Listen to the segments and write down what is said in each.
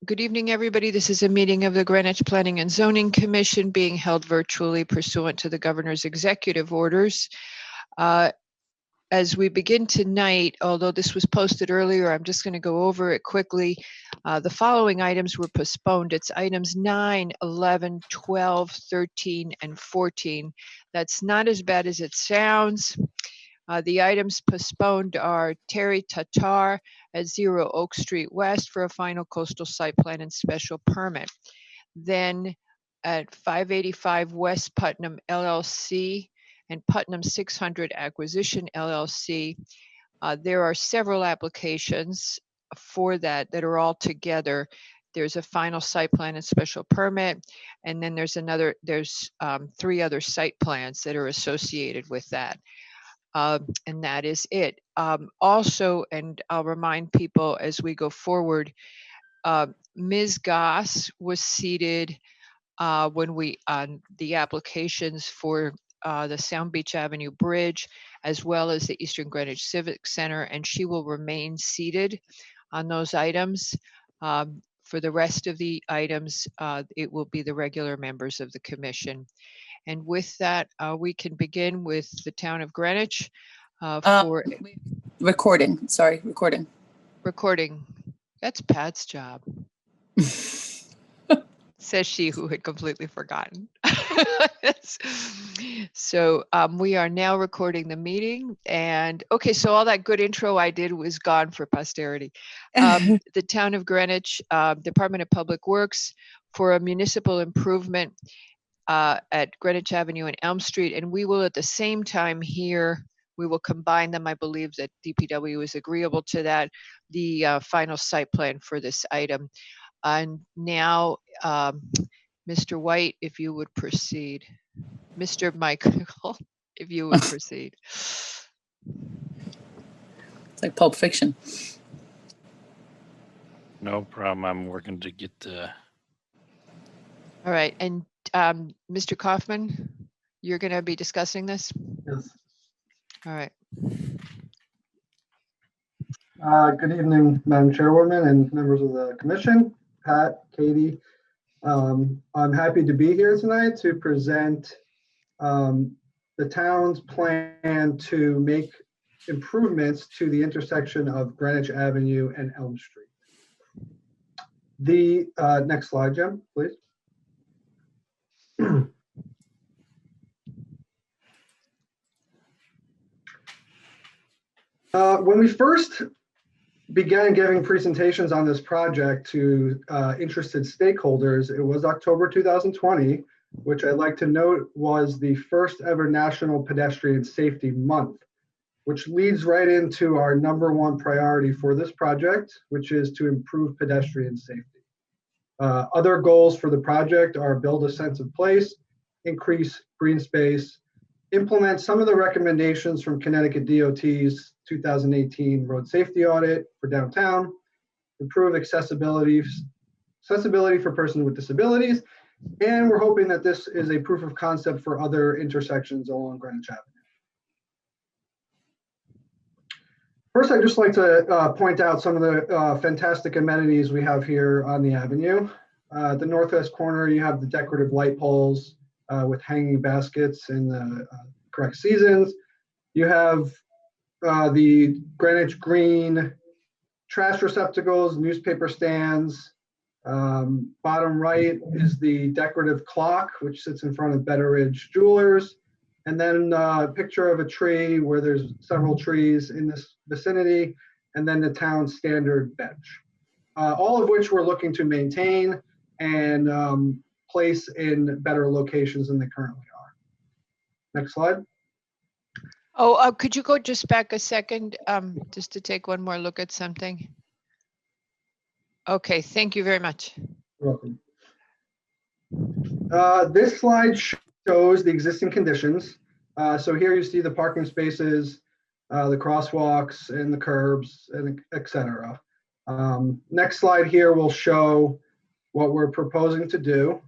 Good evening, everybody. This is a meeting of the Greenwich Planning and Zoning Commission being held virtually pursuant to the governor's executive orders. As we begin tonight, although this was posted earlier, I'm just going to go over it quickly. The following items were postponed. It's items 9, 11, 12, 13, and 14. That's not as bad as it sounds. The items postponed are Terry Tatar at 0 Oak Street West for a final coastal site plan and special permit. Then at 585 West Putnam LLC and Putnam 600 Acquisition LLC, there are several applications for that are all together. There's a final site plan and special permit, and then there's 3 other site plans that are associated with that. And that is it. Also, and I'll remind people as we go forward, Ms. Goss was seated when we on the applications for the Sound Beach Avenue Bridge, as well as the Eastern Greenwich Civic Center, and she will remain seated on those items. For the rest of the items, it will be the regular members of the commission. And with that, we can begin with the town of Greenwich for recording. Recording. That's Pat's job. Says she who had completely forgotten. So we are now recording the meeting. And okay, so all that good intro I did was gone for posterity. The town of Greenwich, Department of Public Works for a municipal improvement at Greenwich Avenue and Elm Street, and we will at the same time here, we will combine them. I believe that DPW is agreeable to that, the final site plan for this item. And now, Mr. White, if you would proceed. Mr. Michael, if you would proceed. It's like Pulp Fiction. No problem. I'm working to get the... All right, and Mr. Kaufman, you're going to be discussing this? Yes. All right. Good evening, Madam Chairwoman and members of the commission, Pat, Katie. I'm happy to be here tonight to present the town's plan to make improvements to the intersection of Greenwich Avenue and Elm Street. The next slide, Jim, please. When we first began giving presentations on this project to interested stakeholders, it was October 2020, which I'd like to note was the first ever National Pedestrian Safety Month, which leads right into our #1 priority for this project, which is to improve pedestrian safety. Other goals for the project are build a sense of place, increase green space, implement some of the recommendations from Connecticut DOT's 2018 road safety audit for downtown, improve accessibility for persons with disabilities, and we're hoping that this is a proof of concept for other intersections along Greenwich Avenue. First, I'd just like to point out some of the fantastic amenities we have here on the avenue. At the northwest corner, you have the decorative light poles with hanging baskets in the correct seasons. You have the Greenwich Green trash receptacles, newspaper stands. Bottom right is the decorative clock, which sits in front of Betteridge Jewelers. And then a picture of a tree where there's several trees in this vicinity, and then the town standard bench. All of which we're looking to maintain and place in better locations than they currently are. Next slide. Oh, could you go just back a second, just to take one more look at something? Okay, thank you very much. You're welcome. This slide shows the existing conditions. So here you see the parking spaces, the crosswalks and the curbs, and etc. Next slide here will show what we're proposing to do.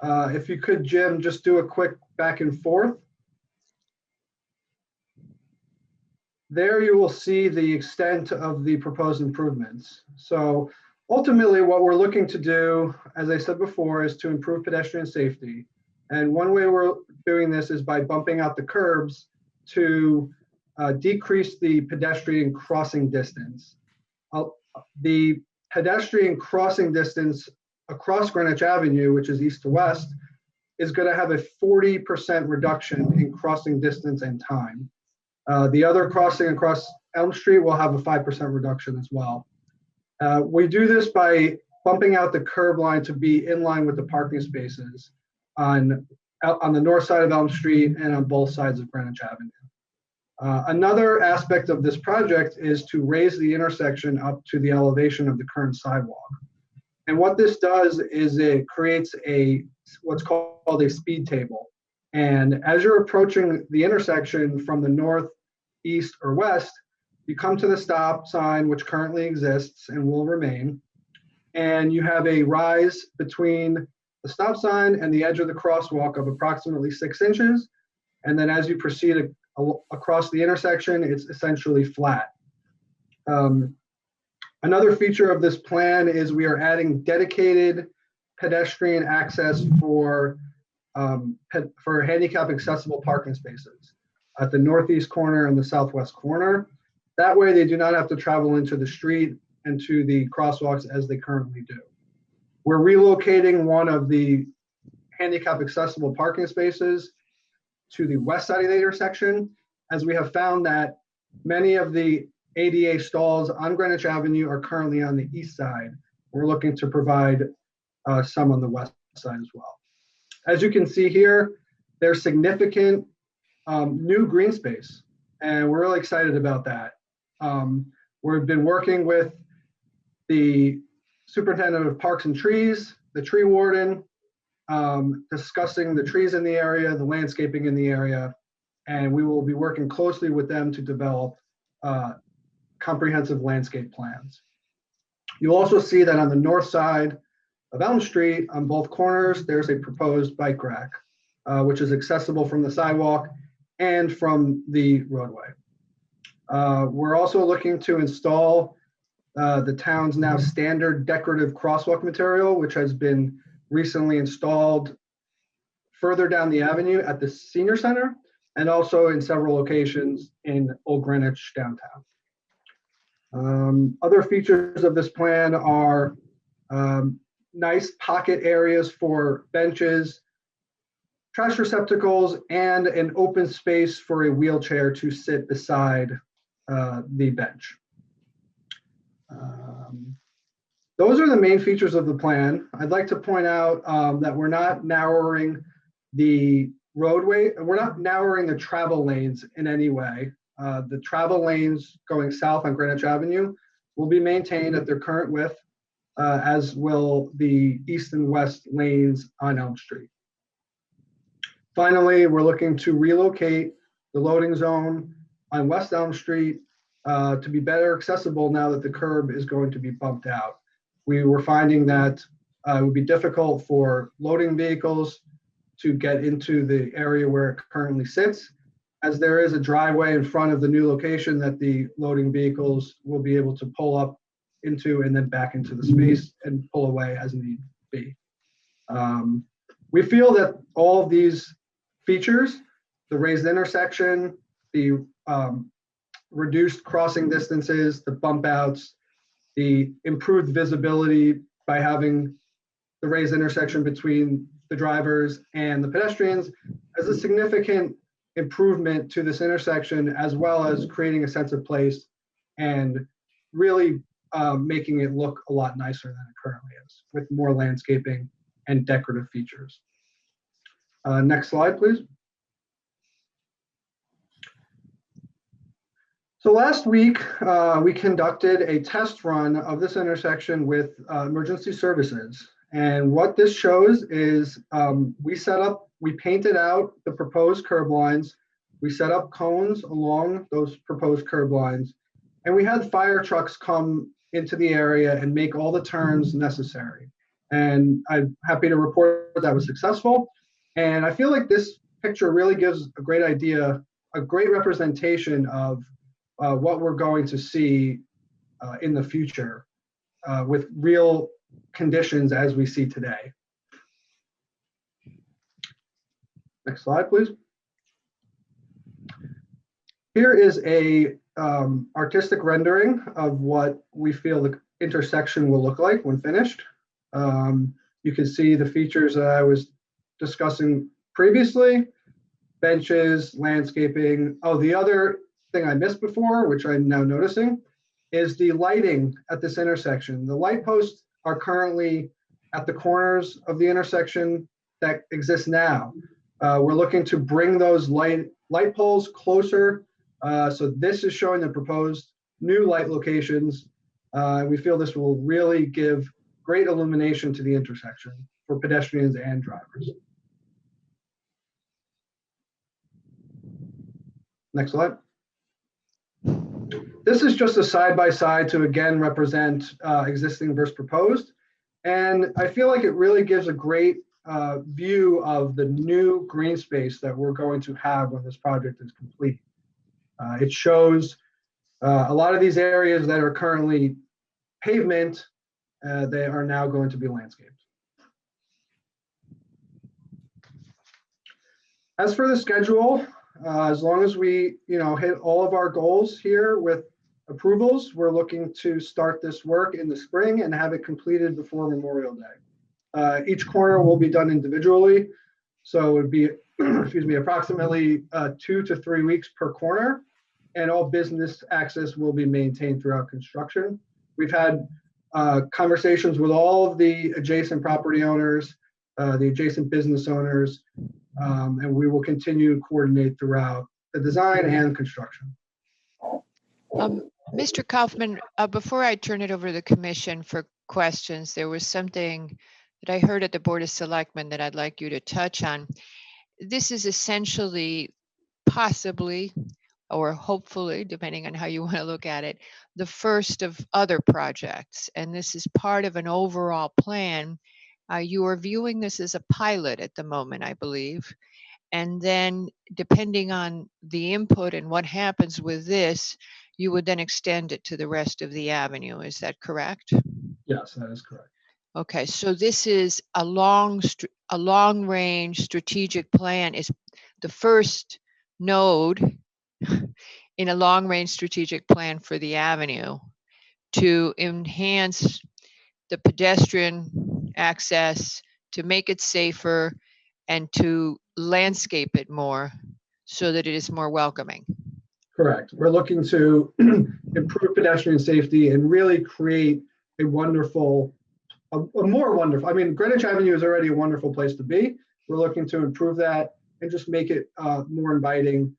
If you could, Jim, just do a quick back and forth. There you will see the extent of the proposed improvements. So ultimately, what we're looking to do, as I said before, is to improve pedestrian safety. And one way we're doing this is by bumping out the curbs to decrease the pedestrian crossing distance. The pedestrian crossing distance across Greenwich Avenue, which is east to west, is going to have a 40% reduction in crossing distance and time. The other crossing across Elm Street will have a 5% reduction as well. We do this by bumping out the curb line to be in line with the parking spaces on the north side of Elm Street and on both sides of Greenwich Avenue. Another aspect of this project is to raise the intersection up to the elevation of the current sidewalk. And what this does is it creates what's called a speed table. And as you're approaching the intersection from the north, east, or west, you come to the stop sign, which currently exists and will remain. And you have a rise between the stop sign and the edge of the crosswalk of approximately 6 inches. And then as you proceed across the intersection, it's essentially flat. Another feature of this plan is we are adding dedicated pedestrian access for handicap accessible parking spaces at the northeast corner and the southwest corner. That way they do not have to travel into the street and to the crosswalks as they currently do. We're relocating one of the handicap accessible parking spaces to the west side of the intersection, as we have found that many of the ADA stalls on Greenwich Avenue are currently on the east side. We're looking to provide some on the west side as well. As you can see here, there's significant new green space, and we're really excited about that. We've been working with the Superintendent of Parks and Trees, the tree warden, discussing the trees in the area, the landscaping in the area, and we will be working closely with them to develop comprehensive landscape plans. You'll also see that on the north side of Elm Street, on both corners, there's a proposed bike rack, which is accessible from the sidewalk and from the roadway. We're also looking to install the town's now standard decorative crosswalk material, which has been recently installed further down the avenue at the Senior Center and also in several locations in Old Greenwich downtown. Other features of this plan are nice pocket areas for benches, trash receptacles, and an open space for a wheelchair to sit beside the bench. Those are the main features of the plan. I'd like to point out that we're not narrowing the roadway, we're not narrowing the travel lanes in any way. The travel lanes going south on Greenwich Avenue will be maintained at their current width, as will the east and west lanes on Elm Street. Finally, we're looking to relocate the loading zone on West Elm Street to be better accessible now that the curb is going to be bumped out. We were finding that it would be difficult for loading vehicles to get into the area where it currently sits, as there is a driveway in front of the new location that the loading vehicles will be able to pull up into and then back into the space and pull away as need be. We feel that all of these features, the raised intersection, the reduced crossing distances, the bump outs, the improved visibility by having the raised intersection between the drivers and the pedestrians, as a significant improvement to this intersection, as well as creating a sense of place and really making it look a lot nicer than it currently is, with more landscaping and decorative features. Next slide, please. So last week, we conducted a test run of this intersection with emergency services. And what this shows is we painted out the proposed curb lines. We set up cones along those proposed curb lines, and we had fire trucks come into the area and make all the turns necessary. And I'm happy to report that was successful. And I feel like this picture really gives a great idea, a great representation of what we're going to see in the future. with real conditions as we see today. Next slide, please. Here is a artistic rendering of what we feel the intersection will look like when finished. You can see the features that I was discussing previously: benches, landscaping. Oh, the other thing I missed before, which I'm now noticing, is the lighting at this intersection. The light posts are currently at the corners of the intersection that exist now. We're looking to bring those light poles closer. So this is showing the proposed new light locations. We feel this will really give great illumination to the intersection for pedestrians and drivers. Next slide. This is just a side-by-side to again represent existing versus proposed. And I feel like it really gives a great view of the new green space that we're going to have when this project is complete. It shows a lot of these areas that are currently pavement, they are now going to be landscaped. As for the schedule, as long as we hit all of our goals here with approvals, we're looking to start this work in the spring and have it completed before Memorial Day. Each corner will be done individually, so it would be excuse me, approximately 2 to 3 weeks per corner, and all business access will be maintained throughout construction. We've had conversations with all of the adjacent property owners, the adjacent business owners, and we will continue to coordinate throughout the design and construction. Mr. Kaufman, before I turn it over to the commission for questions, there was something that I heard at the Board of Selectmen that I'd like you to touch on. This is essentially, possibly, or hopefully, depending on how you want to look at it, the first of other projects. And this is part of an overall plan. You are viewing this as a pilot at the moment, I believe. And then depending on the input and what happens with this, you would then extend it to the rest of the avenue. Is that correct? Yes, that is correct. Okay, so this is a long-range strategic plan. Is the first node in a long-range strategic plan for the avenue to enhance the pedestrian access, to make it safer, and to landscape it more so that it is more welcoming. Correct. We're looking to improve pedestrian safety and really create a wonderful, a more wonderful, I mean, Greenwich Avenue is already a wonderful place to be. We're looking to improve that and just make it more inviting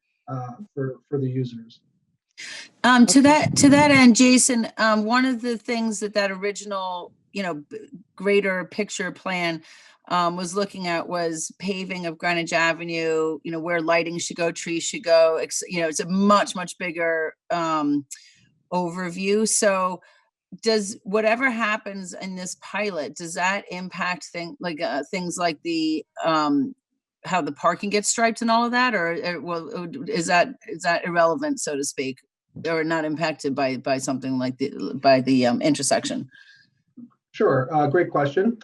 for the users. To that end, Jason, one of the things that original, greater picture plan was looking at was paving of Greenwich Avenue, where lighting should go, trees should go. It's a much bigger overview. So does whatever happens in this pilot, does that impact things like the how the parking gets striped and all of that, or well, is that irrelevant, so to speak, or not impacted by something like the intersection? Sure, great question.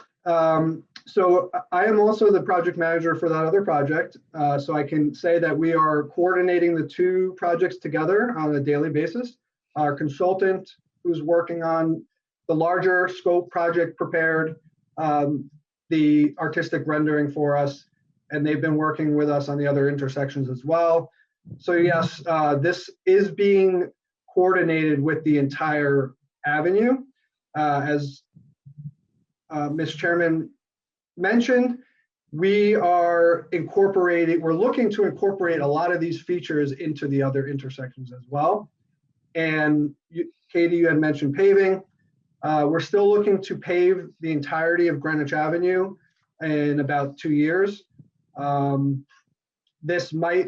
So I am also the project manager for that other project. So I can say that we are coordinating the two projects together on a daily basis. Our consultant who's working on the larger scope project prepared the artistic rendering for us, and they've been working with us on the other intersections as well. So yes, this is being coordinated with the entire avenue. As Ms. Chairman mentioned, we're looking to incorporate a lot of these features into the other intersections as well. And Katie, you had mentioned paving. We're still looking to pave the entirety of Greenwich Avenue in about 2 years. This might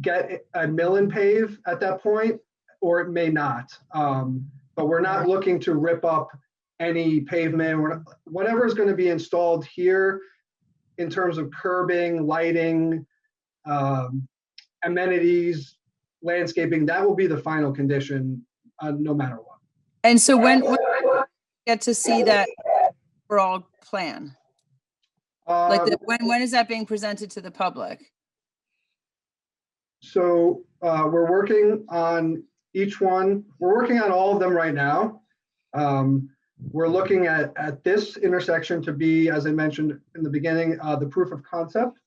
get a mill and pave at that point, or it may not. But we're not looking to rip up any pavement. Whatever is going to be installed here in terms of curbing, lighting, amenities, landscaping, that will be the final condition no matter what. And so when get to see that overall plan? Like, when is that being presented to the public? So we're working on each one. We're working on all of them right now. We're looking at this intersection to be, as I mentioned in the beginning, the proof of concept.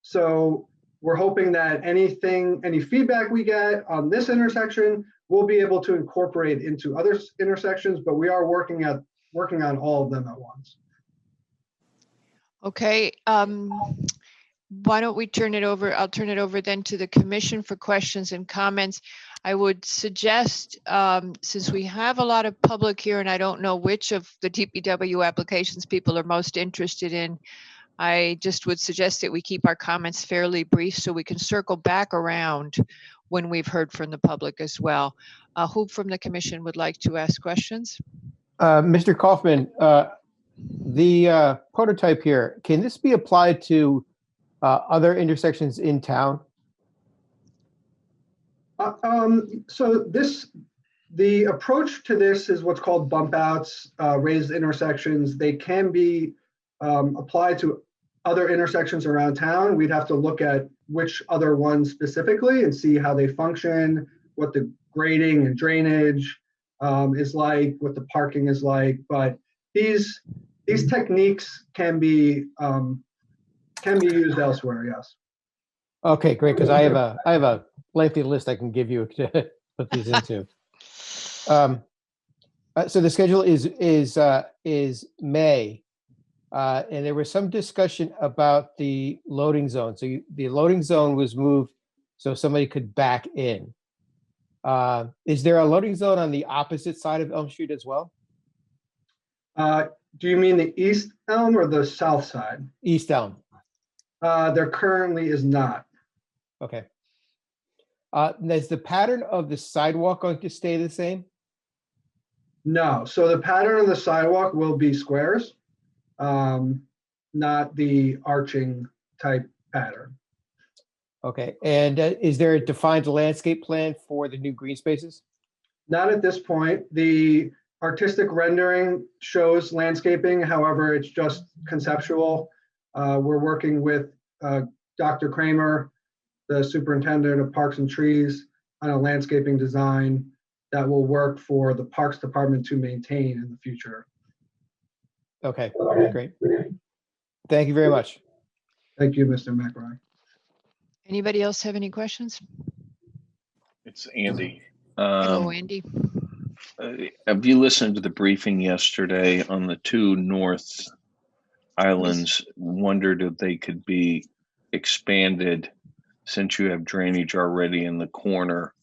So we're hoping that any feedback we get on this intersection, we'll be able to incorporate into other intersections, but we are working on all of them at once. Okay, why don't we turn it over? I'll turn it over then to the commission for questions and comments. I would suggest, since we have a lot of public here and I don't know which of the DPW applications people are most interested in, I just would suggest that we keep our comments fairly brief so we can circle back around when we've heard from the public as well. Who from the commission would like to ask questions? Mr. Kaufman, the prototype here, can this be applied to other intersections in town? So the approach to this is what's called bump outs, raised intersections. They can be applied to other intersections around town. We'd have to look at which other ones specifically and see how they function, what the grading and drainage is like, what the parking is like. But these techniques can be used elsewhere. Yes. Okay, great. Because I have a lengthy list I can give you to put these into. So the schedule is May, and there was some discussion about the loading zone. So the loading zone was moved so somebody could back in. Is there a loading zone on the opposite side of Elm Street as well? Do you mean the East Elm or the South side? East Elm. There currently is not. Okay. Is the pattern of the sidewalk going to stay the same? No. So the pattern of the sidewalk will be squares, not the arching type pattern. Okay. And is there a defined landscape plan for the new green spaces? Not at this point. The artistic rendering shows landscaping. However, it's just conceptual. We're working with Dr. Kramer, the superintendent of Parks and Trees, on a landscaping design that will work for the Parks Department to maintain in the future. Okay, great. Thank you very much. Thank you, Mr. McRae. Anybody else have any questions? It's Andy. Hello, Andy. Have you listened to the briefing yesterday on the two north islands? Wondered if they could be expanded, since you have drainage already in the corner,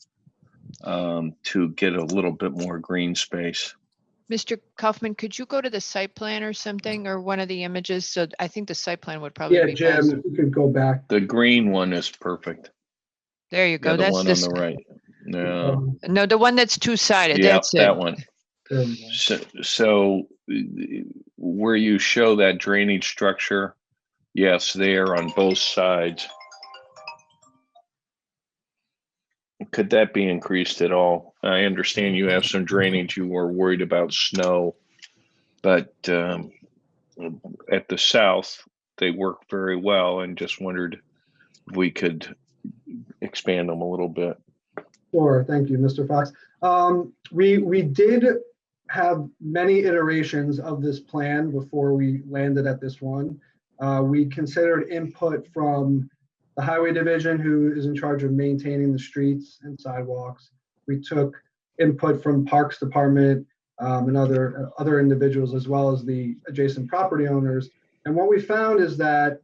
to get a little bit more green space. Mr. Kaufman, could you go to the site plan or something, or one of the images? So I think the site plan would probably be Jim, best. if you could go back. The green one is perfect. There you go. Yeah, the That's one this. on the right. No, No, the one that's two-sided. yeah, That's that it. one. There we go. So where you show that drainage structure, yes, there on both sides. Could that be increased at all? I understand you have some drainage. You were worried about snow, but at the south, they work very well, and just wondered if we could expand them a little bit. Sure, thank you, Mr. Fox. We did have many iterations of this plan before we landed at this one. We considered input from the Highway Division, who is in charge of maintaining the streets and sidewalks. We took input from Parks Department and other individuals, as well as the adjacent property owners. And what we found is that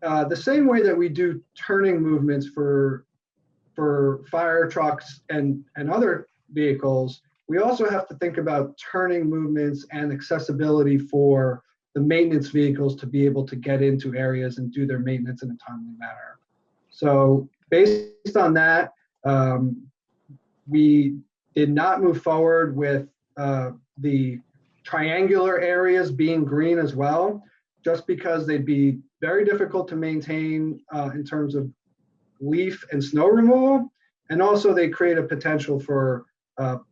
the same way that we do turning movements for fire trucks and other vehicles, we also have to think about turning movements and accessibility for the maintenance vehicles to be able to get into areas and do their maintenance in a timely manner. So based on that, we did not move forward with the triangular areas being green as well, just because they'd be very difficult to maintain in terms of leaf and snow removal, and also they create a potential for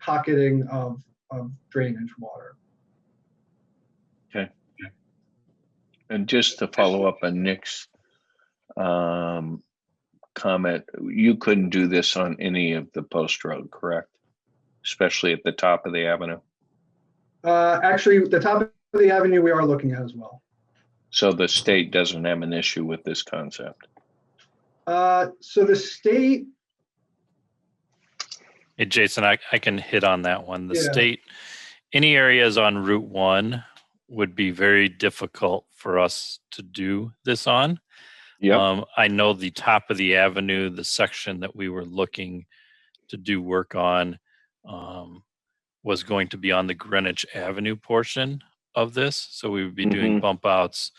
pocketing of drainage water. And just to follow up on Nick's comment, you couldn't do this on any of the post road, correct? Especially at the top of the avenue. Actually, the top of the avenue we are looking at as well. So the state doesn't have an issue with this concept. So the state, Hey, Jason, I can hit on that one. The Yeah. state, any areas on Route 1 would be very difficult for us to do this on. Yep. I know the top of the avenue, the section that we were looking to do work on was going to be on the Greenwich Avenue portion of this. So we would be doing bump outs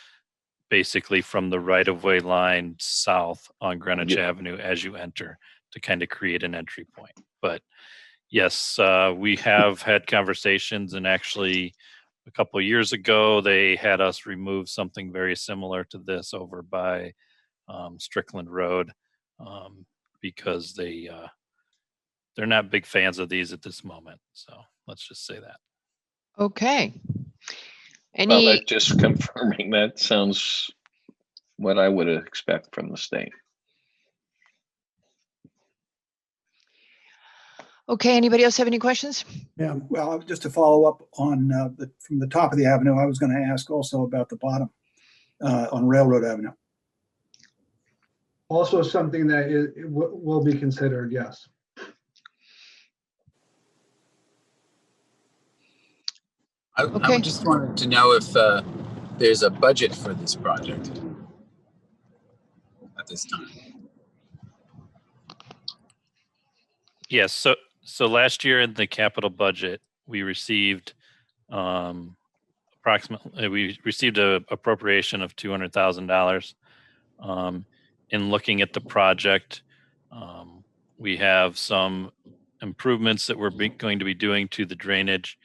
basically from the right-of-way line south on Greenwich Avenue as you enter to kind of create an entry point. But yes, we have had conversations, and actually a couple of years ago, they had us remove something very similar to this over by Strickland Road because they're not big fans of these at this moment. So let's just say that. Okay. Well, Any, that just confirming that sounds what I would expect from the state. okay, anybody else have any questions? Yeah, well, just to follow up on from the top of the avenue, I was going to ask also about the bottom on Railroad Avenue. also something that will be considered, yes. Okay. I just wanted to know if there's a budget for this project at this time. Yes. So last year in the capital budget, we received approximately a appropriation of $200,000. In looking at the project, we have some improvements that we're going to be doing to the drainage,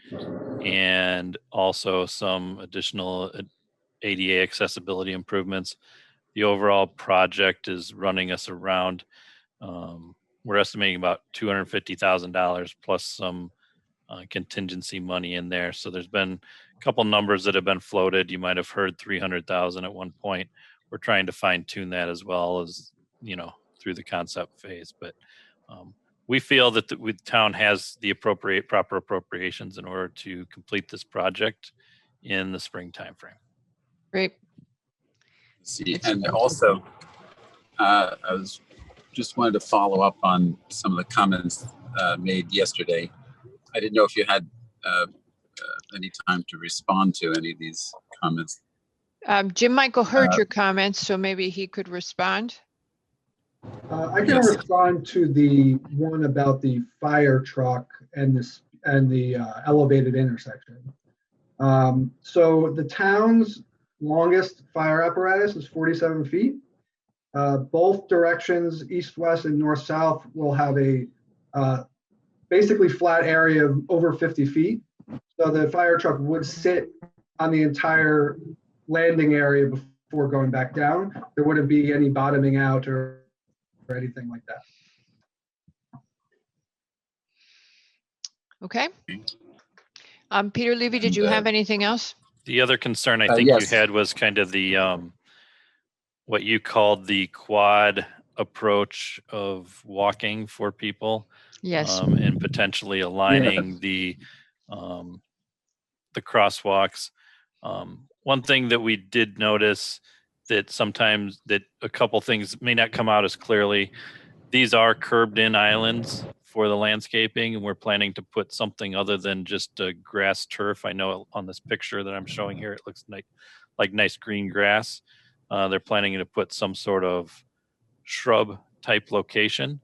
and also some additional ADA accessibility improvements. The overall project is running us around, we're estimating about $250,000 plus some contingency money in there. So there's been a couple numbers that have been floated. You might have heard 300,000 at one point. We're trying to fine tune that as well as, through the concept phase. But we feel that the town has the proper appropriations in order to complete this project in the spring timeframe. Great. See, and also, I was just wanted to follow up on some of the comments made yesterday. I didn't know if you had any time to respond to any of these comments. Jim Michael heard your comments, so maybe he could respond. I can respond to the one about the fire truck and the elevated intersection. So the town's longest fire apparatus is 47 feet. Both directions, east, west, and north, south, will have a basically flat area of over 50 feet. So the fire truck would sit on the entire landing area before going back down. There wouldn't be any bottoming out or anything like that. Okay. Peter Levy, did you have anything else? The other concern I think yes. you had was kind of the what you called the quad approach of walking for people. Yes. And potentially aligning the crosswalks. One thing that we did notice that sometimes that a couple things may not come out as clearly. These are curbed in islands for the landscaping, and we're planning to put something other than just a grass turf. I know on this picture that I'm showing here, it looks like nice green grass. They're planning to put some sort of shrub type location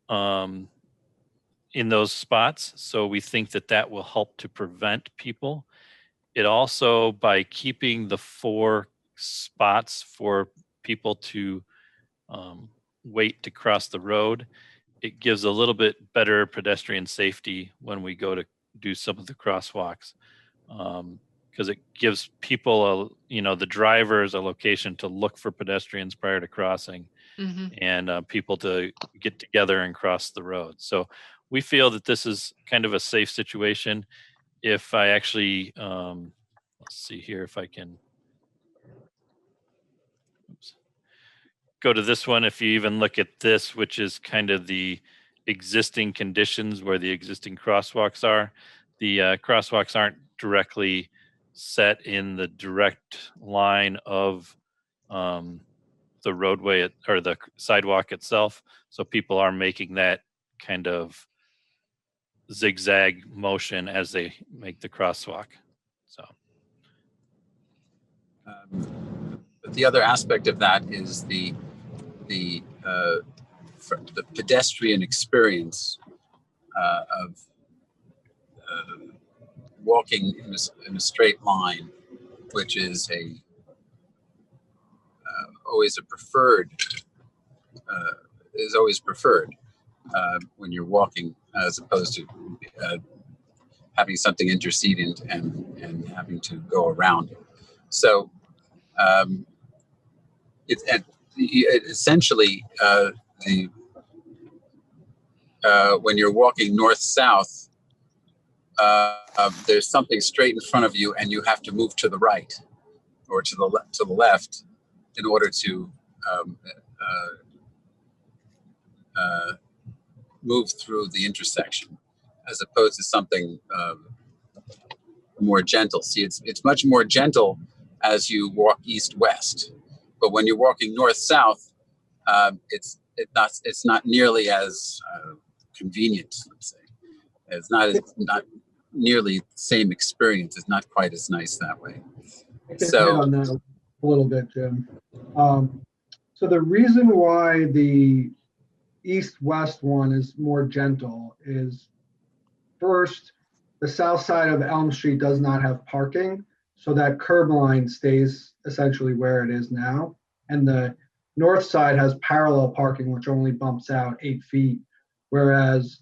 in those spots. So we think that will help to prevent people. It also, by keeping the 4 spots for people to wait to cross the road, it gives a little bit better pedestrian safety when we go to do some of the crosswalks. Because it gives people the drivers a location to look for pedestrians prior to crossing, and people to get together and cross the road. So we feel that this is kind of a safe situation. If I actually, let's see here if I can go to this one, if you even look at this, which is kind of the existing conditions where the existing crosswalks are, the crosswalks aren't directly set in the direct line of the roadway or the sidewalk itself. So people are making that kind of zigzag motion as they make the crosswalk. So. But the other aspect of that is the pedestrian experience of walking in a straight line, which is always preferred when you're walking, as opposed to having something intercede and having to go around it. So essentially when you're walking north-south, there's something straight in front of you, and you have to move to the right or to the left in order to move through the intersection, as opposed to something more gentle. See, it's much more gentle as you walk east-west, but when you're walking north-south, it's not nearly as convenient. Let's say it's not nearly the same experience. It's not quite as nice that way. So on that a little bit, Jim. So the reason why the east-west one is more gentle is, first, the south side of Elm Street does not have parking, so that curb line stays essentially where it is now. And the north side has parallel parking, which only bumps out 8 feet, whereas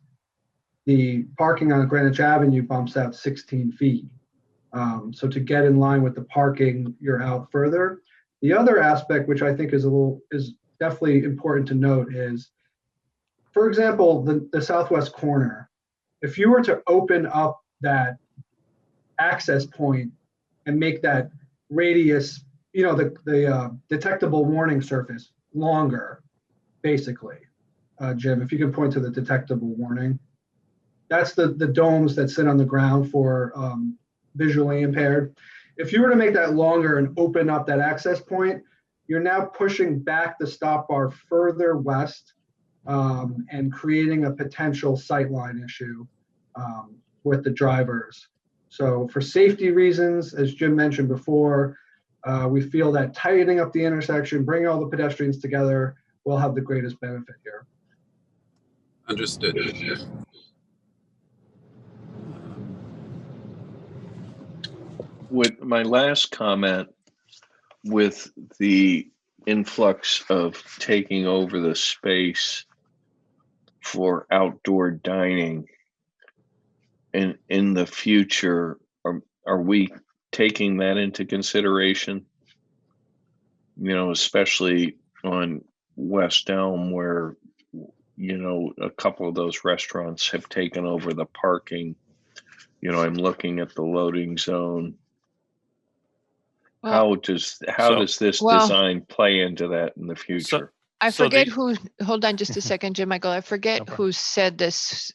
the parking on Greenwich Avenue bumps out 16 feet. So to get in line with the parking, you're out further. The other aspect, which I think is definitely important to note, is, for example, the southwest corner. If you were to open up that access point and make that radius, the detectable warning surface longer, basically, Jim, if you can point to the detectable warning, that's the domes that sit on the ground for visually impaired. If you were to make that longer and open up that access point, you're now pushing back the stop bar further west and creating a potential sightline issue with the drivers. So for safety reasons, as Jim mentioned before, we feel that tightening up the intersection, bringing all the pedestrians together, will have the greatest benefit here. Understood. With my last comment, with the influx of taking over the space for outdoor dining, and in the future, are we taking that into consideration? Especially on West Elm, where a couple of those restaurants have taken over the parking. I'm looking at the loading zone. Well, How does this design play into that in the future? I forget who, hold on just a second, Jim Michael. I forget No who said this.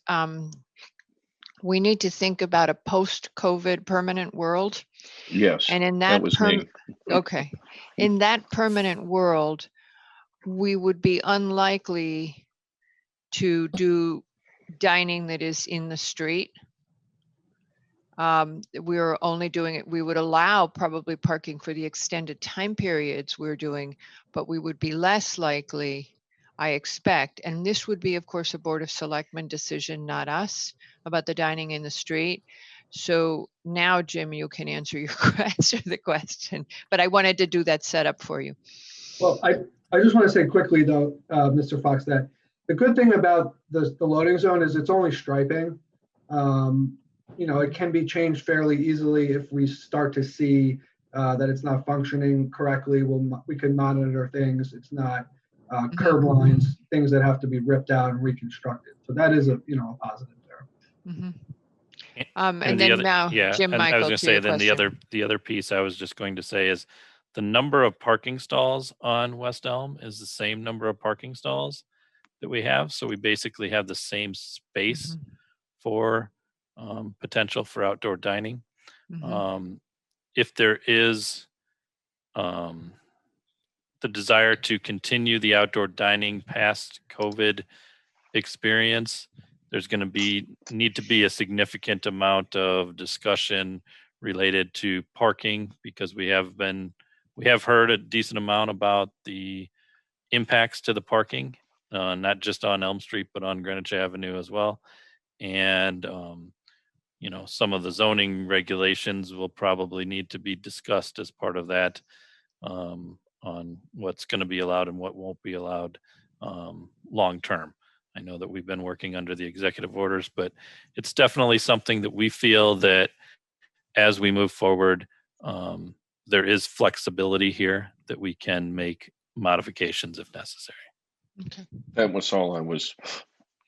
We need to think about a post-COVID permanent world. Yes, And in that was me. Okay. In that permanent world, we would be unlikely to do dining that is in the street. We're only doing it, we would allow probably parking for the extended time periods we're doing, but we would be less likely, I expect, and this would be, of course, a Board of Selectmen decision, not us, about the dining in the street. So now, Jim, you can answer the question, but I wanted to do that setup for you. Well, I just want to say quickly, though, Mr. Fox, that the good thing about the loading zone is it's only striping. It can be changed fairly easily if we start to see that it's not functioning correctly. We can monitor things. It's not curb lines, things that have to be ripped out and reconstructed. So that is a positive there. Mm-hmm. And then now, Jim Michael, I was going to say, then question. the other piece I was just going to say is the number of parking stalls on West Elm is the same number of parking stalls that we have. So we basically have the same space for potential for outdoor dining. If there is the desire to continue the outdoor dining past COVID experience, there's going to need to be a significant amount of discussion related to parking, because we have heard a decent amount about the impacts to the parking, not just on Elm Street, but on Greenwich Avenue as well. And, some of the zoning regulations will probably need to be discussed as part of that, on what's going to be allowed and what won't be allowed long term. I know that we've been working under the executive orders, but it's definitely something that we feel that as we move forward, there is flexibility here that we can make modifications if necessary. Okay. That was all I was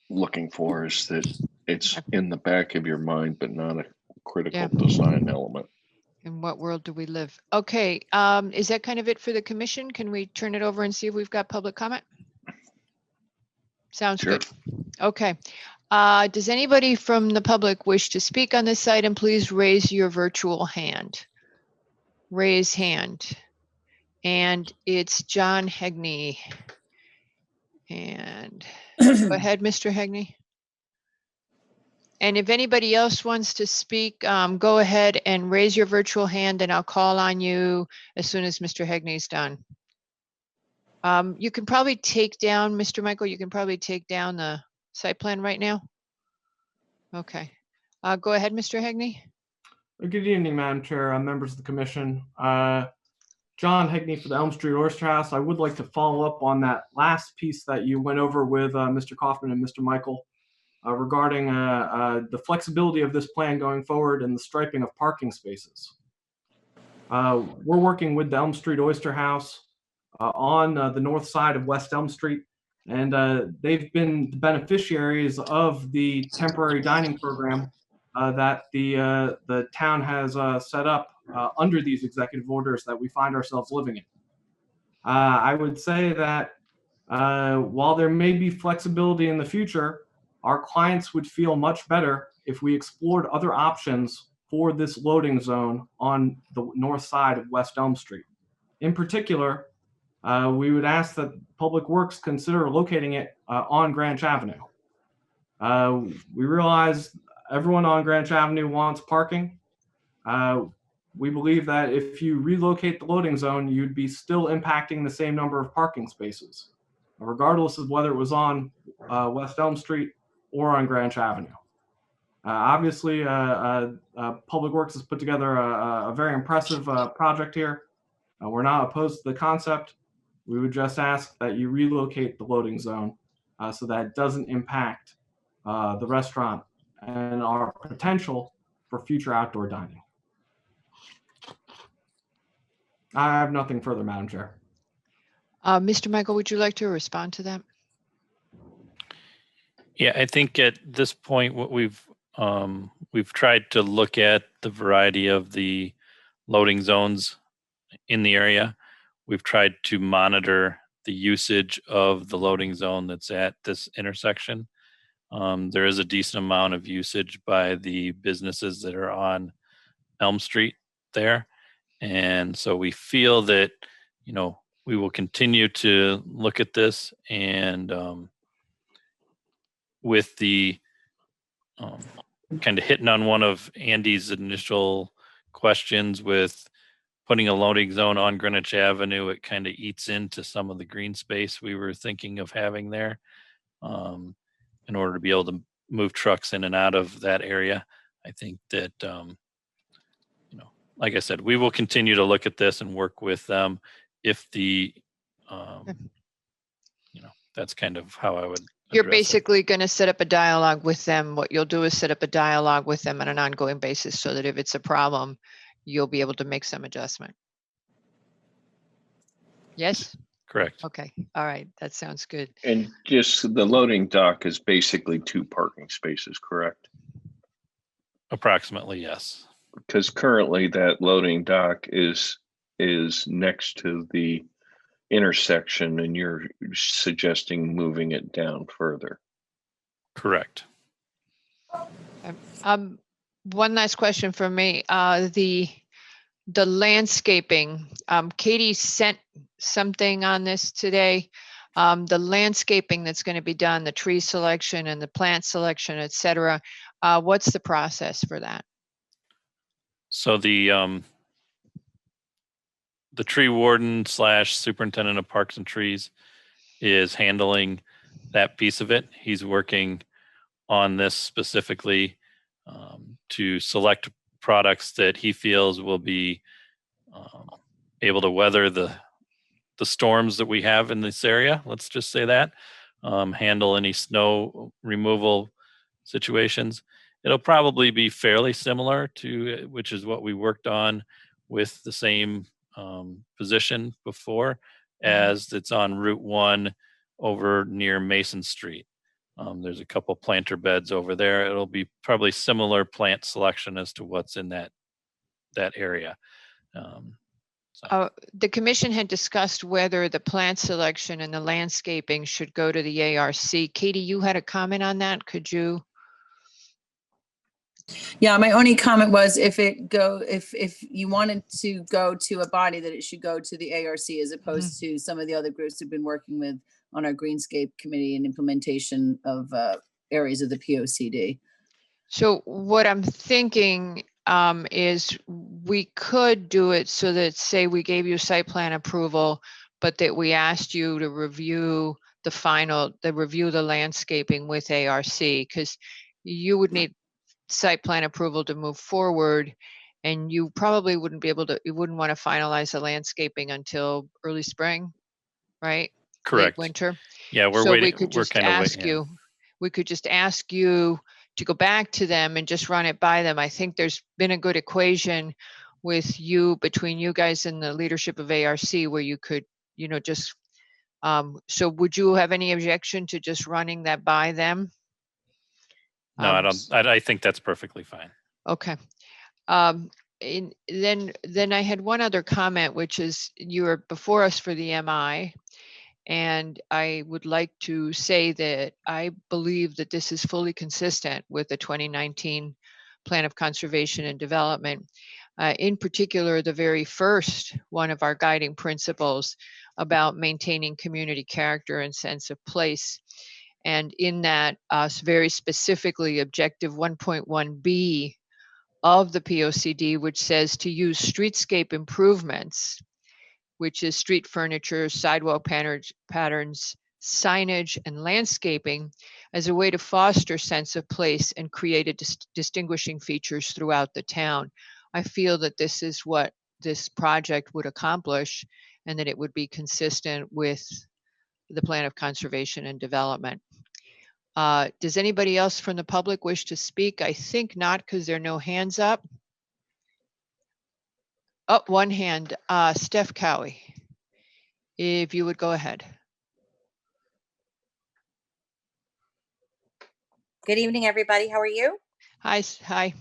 looking for, is that it's in the back of your mind, but not a critical design element. In what world do we live? Okay. Is that kind of it for the commission? Can we turn it over and see if we've got public comment? Sounds Sure. good. Okay. Does anybody from the public wish to speak on this item? Please raise your virtual hand. Raise hand. And it's John Hegney. And go ahead, Mr. Hegney. And if anybody else wants to speak, go ahead and raise your virtual hand and I'll call on you as soon as Mr. Hegney's done. You can probably take down, Mr. Michael, you can probably take down the site plan right now. Okay. Go ahead, Mr. Hegney. Good evening, Madam Chair, members of the commission. John Hegney for the Elm Street Oyster House. I would like to follow up on that last piece that you went over with Mr. Kaufman and Mr. Michael regarding the flexibility of this plan going forward and the striping of parking spaces. We're working with the Elm Street Oyster House on the north side of West Elm Street, and they've been the beneficiaries of the temporary dining program that the town has set up under these executive orders that we find ourselves living in. I would say that while there may be flexibility in the future, our clients would feel much better if we explored other options for this loading zone on the north side of West Elm Street. In particular, we would ask that Public Works consider locating it on Greenwich Avenue. We realize everyone on Greenwich Avenue wants parking. We believe that if you relocate the loading zone, you'd be still impacting the same number of parking spaces, regardless of whether it was on West Elm Street or on Greenwich Avenue. Obviously, Public Works has put together a very impressive project here. We're not opposed to the concept. We would just ask that you relocate the loading zone so that it doesn't impact the restaurant and our potential for future outdoor dining. I have nothing further, Madam Chair. Mr. Michael, would you like to respond to that? Yeah, I think at this point, what we've tried to look at the variety of the loading zones in the area. We've tried to monitor the usage of the loading zone that's at this intersection. There is a decent amount of usage by the businesses that are on Elm Street there. And so we feel that, we will continue to look at this, and with the kind of hitting on one of Andy's initial questions with putting a loading zone on Greenwich Avenue, it kind of eats into some of the green space we were thinking of having there in order to be able to move trucks in and out of that area. I think that, like I said, we will continue to look at this and work with them if the, that's kind of how I would. You're address it. basically going to set up a dialogue with them. What you'll do is set up a dialogue with them on an ongoing basis so that if it's a problem, you'll be able to make some adjustment. Yes? Correct. Okay. All right. That sounds good. And just the loading dock is basically 2 parking spaces, correct? Approximately, yes. Because currently that loading dock is is next to the intersection, and you're suggesting moving it down further. Correct. One last question from me. The landscaping, Katie sent something on this today. The landscaping that's going to be done, the tree selection and the plant selection, et cetera. What's the process for that? So the tree warden / superintendent of parks and trees is handling that piece of it. He's working on this specifically to select products that he feels will be able to weather the storms that we have in this area. Let's just say that. Handle any snow removal situations. It'll probably be fairly similar to, which is what we worked on with the same position before, as it's on Route 1 over near Mason Street. There's a couple planter beds over there. It'll be probably similar plant selection as to what's in that area. The commission had discussed whether the plant selection and the landscaping should go to the ARC. Katie, you had a comment on that. Could you? Yeah, my only comment was if you wanted to go to a body, that it should go to the ARC as opposed to some of the other groups we've been working with on our Greenscape Committee and implementation of areas of the POCD. So what I'm thinking is we could do it so that, say, we gave you site plan approval, but that we asked you to review the landscaping with ARC, because you would need site plan approval to move forward, and you probably wouldn't want to finalize the landscaping until early spring, right? Correct. Late winter. Yeah, we're So waiting. we could just ask you. We could just ask you to go back to them and just run it by them. I think there's been a good equation between you guys and the leadership of ARC where you could, just. So would you have any objection to just running that by them? No, I don't. I think that's perfectly fine. Okay. And then I had one other comment, which is you were before us for the MI, and I would like to say that I believe that this is fully consistent with the 2019 Plan of Conservation and Development. In particular, the very first one of our guiding principles about maintaining community character and sense of place. And in that, very specifically, Objective 1.1b of the POCD, which says to use streetscape improvements, which is street furniture, sidewalk patterns, signage, and landscaping, as a way to foster sense of place and create distinguishing features throughout the town. I feel that this is what this project would accomplish, and that it would be consistent with the Plan of Conservation and Development. Does anybody else from the public wish to speak? I think not, because there are no hands up. Oh, one hand, Steph Cowie, if you would go ahead. Good evening, everybody. How are you? Hi.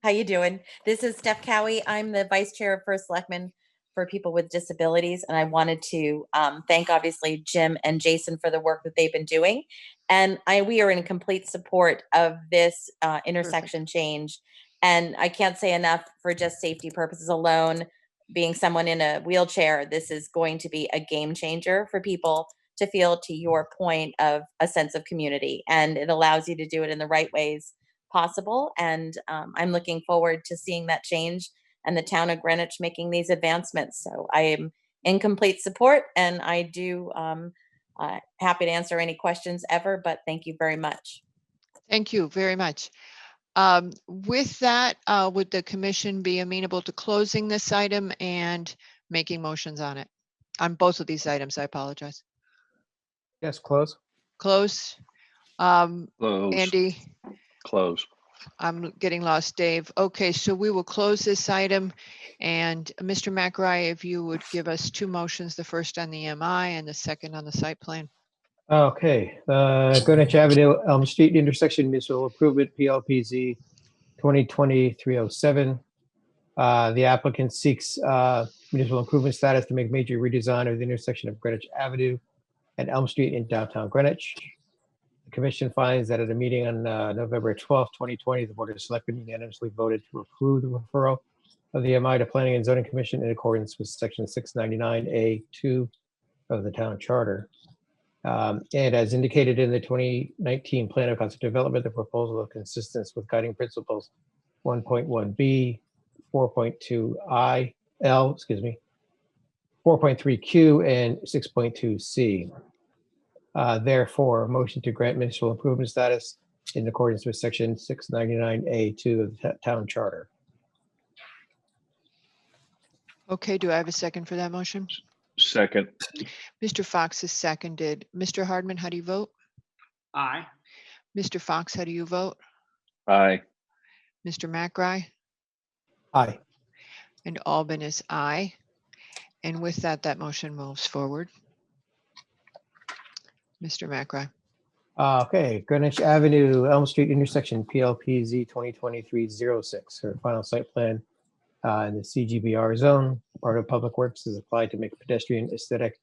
How you doing? This is Steph Cowie. I'm the Vice Chair of First Selectman for People with Disabilities, and I wanted to thank, obviously, Jim and Jason for the work that they've been doing. And we are in complete support of this intersection change. And I can't say enough, for just safety purposes alone, being someone in a wheelchair, this is going to be a game changer for people to feel, to your point, of a sense of community. And it allows you to do it in the right ways possible. And I'm looking forward to seeing that change and the town of Greenwich making these advancements. So I am in complete support, and I do happy to answer any questions ever, but thank you very much. Thank you very much. With that, would the commission be amenable to closing this item and making motions on it? On both of these items, I apologize. Yes, close. Close. Close. Andy? Close. I'm getting lost, Dave. Okay, so we will close this item. And Mr. McRae, if you would give us two motions, the first on the MI and the second on the site plan. Okay, Greenwich Avenue, Elm Street intersection municipal improvement, PLPZ 2020-307. The applicant seeks municipal improvement status to make major redesign of the intersection of Greenwich Avenue and Elm Street in downtown Greenwich. The commission finds that at a meeting on November 12th, 2020, the Board of Selectmen unanimously voted to approve the referral of the MI to Planning and Zoning Commission in accordance with Section 699A2 of the Town Charter. And as indicated in the 2019 Plan of Concept Development, the proposal is consistent with guiding principles 1.1B, 4.2I, L, 4.3Q, and 6.2C. Therefore, a motion to grant municipal improvement status in accordance with Section 699A2 of the Town Charter. Okay, do I have a second for that motion? Second. Mr. Fox is seconded. Mr. Hardman, how do you vote? Aye. Mr. Fox, how do you vote? Aye. Mr. McRae? Aye. And Albin is aye. And with that, that motion moves forward. Mr. McRae. Okay, Greenwich Avenue, Elm Street intersection, PLPZ 2023-06. Her final site plan in the CGBR zone. Part of Public Works is applied to make pedestrian aesthetic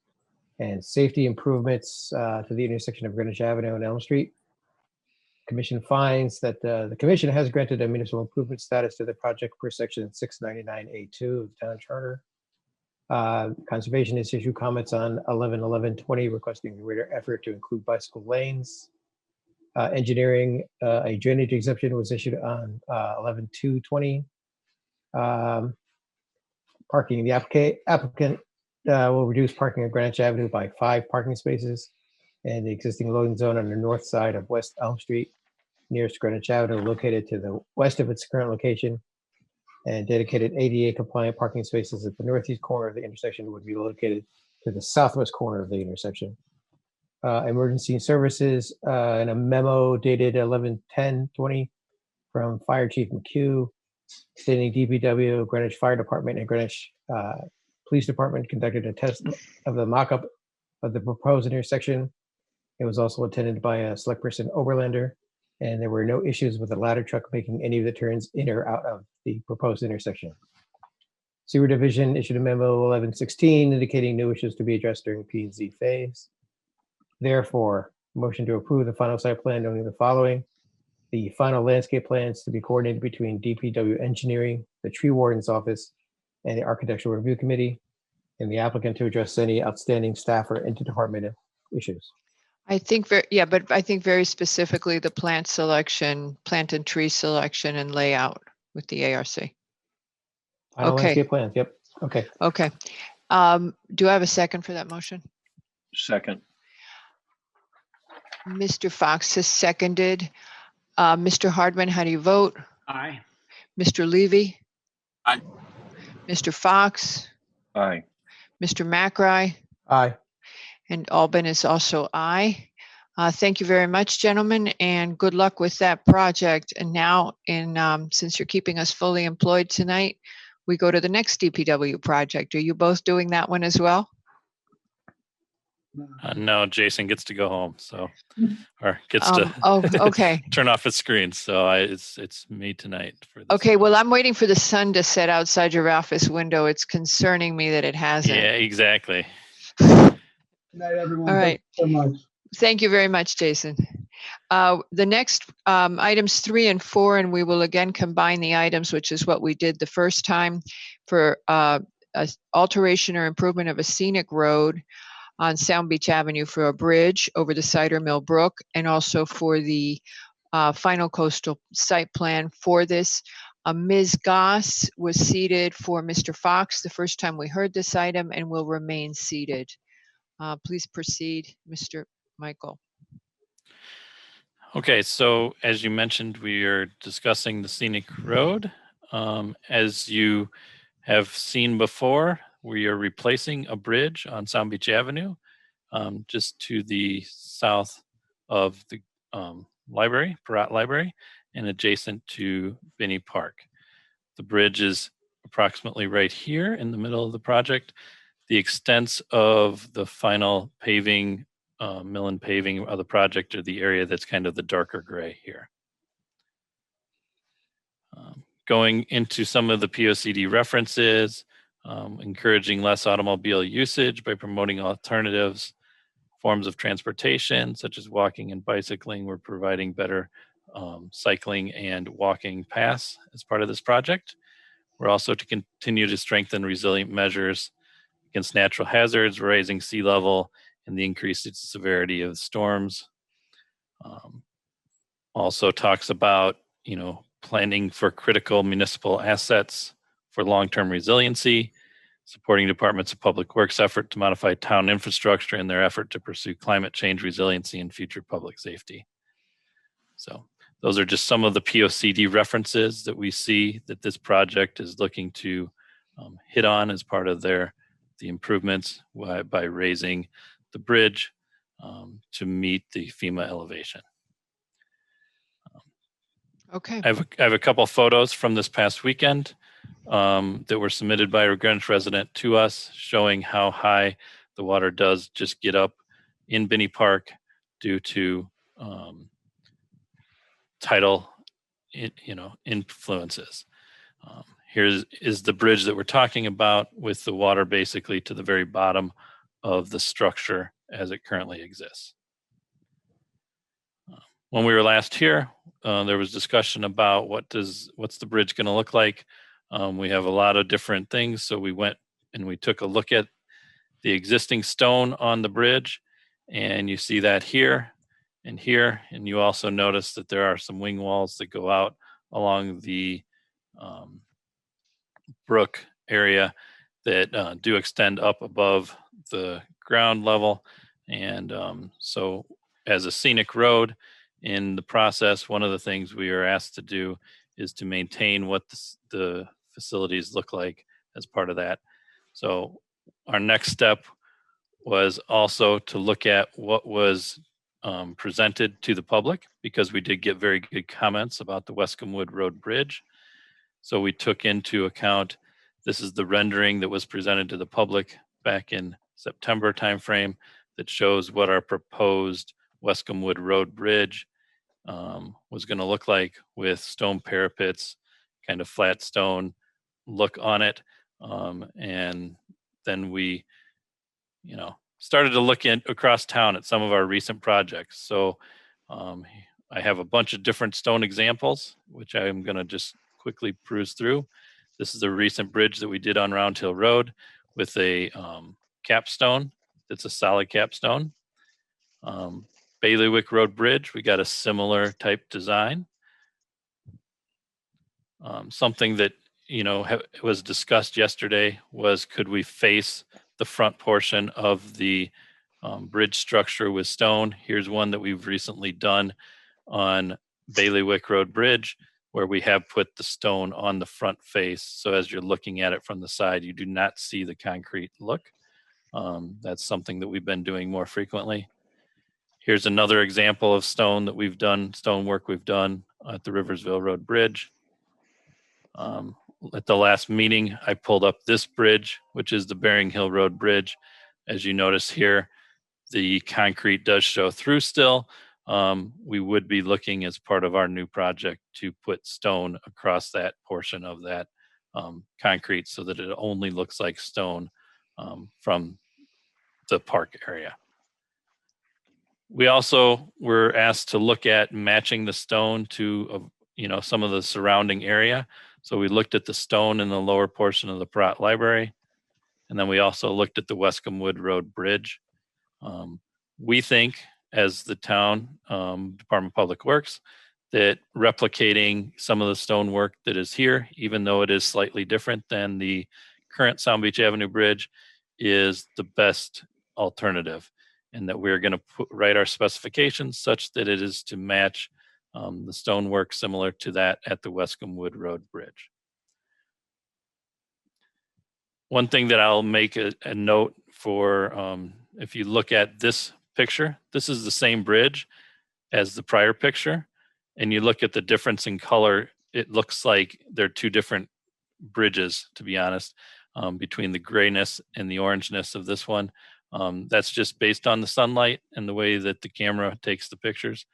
and safety improvements to the intersection of Greenwich Avenue and Elm Street. Commission finds that the commission has granted a municipal improvement status to the project per section 699A2 of the Town Charter. Conservation has issued comments on 11/11/20 requesting greater effort to include bicycle lanes. Engineering, a drainage exemption was issued on 11/2/20. Parking, the applicant will reduce parking on Greenwich Avenue by 5 parking spaces, and the existing loading zone on the north side of West Elm Street nearest Greenwich Avenue located to the west of its current location, and dedicated ADA compliant parking spaces at the northeast corner of the intersection would be located to the southwest corner of the intersection. Emergency services, in a memo dated 11/10/20 from Fire Chief McHugh, stating DPW, Greenwich Fire Department, and Greenwich Police Department conducted a test of the mock-up of the proposed intersection. It was also attended by a select person Overlander, and there were no issues with the ladder truck making any of the turns in or out of the proposed intersection. Sewer Division issued a memo 11/16 indicating no issues to be addressed during P&Z phase. Therefore, motion to approve the final site plan noting the following: the final landscape plans to be coordinated between DPW Engineering, the Tree Warden's Office, and the Architectural Review Committee, and the applicant to address any outstanding staff or interdepartmental issues. I think, but I think very specifically the plant selection, plant and tree selection and layout with the ARC. Final Okay. landscape plans, yep, okay. Okay. Do I have a second for that motion? Second. Mr. Fox has seconded. Mr. Hardman, how do you vote? Aye. Mr. Levy? Aye. Mr. Fox? Aye. Mr. McRae? Aye. And Albin is also aye. Thank you very much, gentlemen, and good luck with that project. And now, since you're keeping us fully employed tonight, we go to the next DPW project. Are you both doing that one as well? No, Jason gets to go home, or gets to okay. turn off his screen. So it's me tonight. For this Okay, one. well, I'm waiting for the sun to set outside your office window. It's concerning me that it hasn't. Yeah, exactly. Good night, everyone. All right. Thank you so much. Thank you very much, Jason. The next items 3 and 4, and we will again combine the items, which is what we did the first time, for alteration or improvement of a scenic road on Sound Beach Avenue for a bridge over the Cider Mill Brook, and also for the final coastal site plan for this. Ms. Goss was seated for Mr. Fox the first time we heard this item and will remain seated. Please proceed, Mr. Michael. Okay, so as you mentioned, we are discussing the scenic road. As you have seen before, we are replacing a bridge on Sound Beach Avenue, just to the south of the library, Peratt Library, and adjacent to Binney Park. The bridge is approximately right here in the middle of the project. The extents of the final paving, mill and paving of the project are the area that's kind of the darker gray here. Going into some of the POCD references, encouraging less automobile usage by promoting alternatives, forms of transportation, such as walking and bicycling. We're providing better cycling and walking paths as part of this project. We're also to continue to strengthen resilient measures against natural hazards, rising sea level, and the increased severity of storms. Also talks about, planning for critical municipal assets for long-term resiliency, supporting departments of public works effort to modify town infrastructure in their effort to pursue climate change resiliency and future public safety. So those are just some of the POCD references that we see that this project is looking to hit on as part of the improvements by raising the bridge to meet the FEMA elevation. Okay. I have a couple photos from this past weekend that were submitted by a Greenwich resident to us, showing how high the water does just get up in Binney Park due to tidal, influences. Here is the bridge that we're talking about, with the water basically to the very bottom of the structure as it currently exists. When we were last here, there was discussion about what's the bridge going to look like. We have a lot of different things, so we went and we took a look at the existing stone on the bridge, and you see that here and here, and you also notice that there are some wing walls that go out along the brook area that do extend up above the ground level. And so as a scenic road in the process, one of the things we are asked to do is to maintain what the facilities look like as part of that. So our next step was also to look at what was presented to the public, because we did get very good comments about the Wesskum Wood Road Bridge. So we took into account, this is the rendering that was presented to the public back in September timeframe that shows what our proposed Wesskum Wood Road Bridge was going to look like, with stone parapets, kind of flat stone look on it. And then we, started to look across town at some of our recent projects. So I have a bunch of different stone examples, which I'm going to just quickly peruse through. This is a recent bridge that we did on Round Hill Road with a capstone. It's a solid capstone. Bailiwick Road Bridge, we got a similar type design. Something that was discussed yesterday was, could we face the front portion of the bridge structure with stone? Here's one that we've recently done on Bailiwick Road Bridge, where we have put the stone on the front face. So as you're looking at it from the side, you do not see the concrete look. That's something that we've been doing more frequently. Here's another example of stone that we've done, stonework we've done at the Riversville Road Bridge. At the last meeting, I pulled up this bridge, which is the Bering Hill Road Bridge. As you notice here, the concrete does show through still. We would be looking, as part of our new project, to put stone across that portion of that concrete, so that it only looks like stone from the park area. We also were asked to look at matching the stone to some of the surrounding area. So we looked at the stone in the lower portion of the Pratt Library, and then we also looked at the Wesskum Wood Road Bridge. We think, as the town Department of Public Works, that replicating some of the stonework that is here, even though it is slightly different than the current Sound Beach Avenue Bridge, is the best alternative, and that we're going to write our specifications such that it is to match the stonework similar to that at the Wesskum Wood Road Bridge. One thing that I'll make a note for, if you look at this picture, this is the same bridge as the prior picture, and you look at the difference in color, it looks like they're two different bridges, to be honest, between the grayness and the orangeness of this one. That's just based on the sunlight and the way that the camera takes the pictures.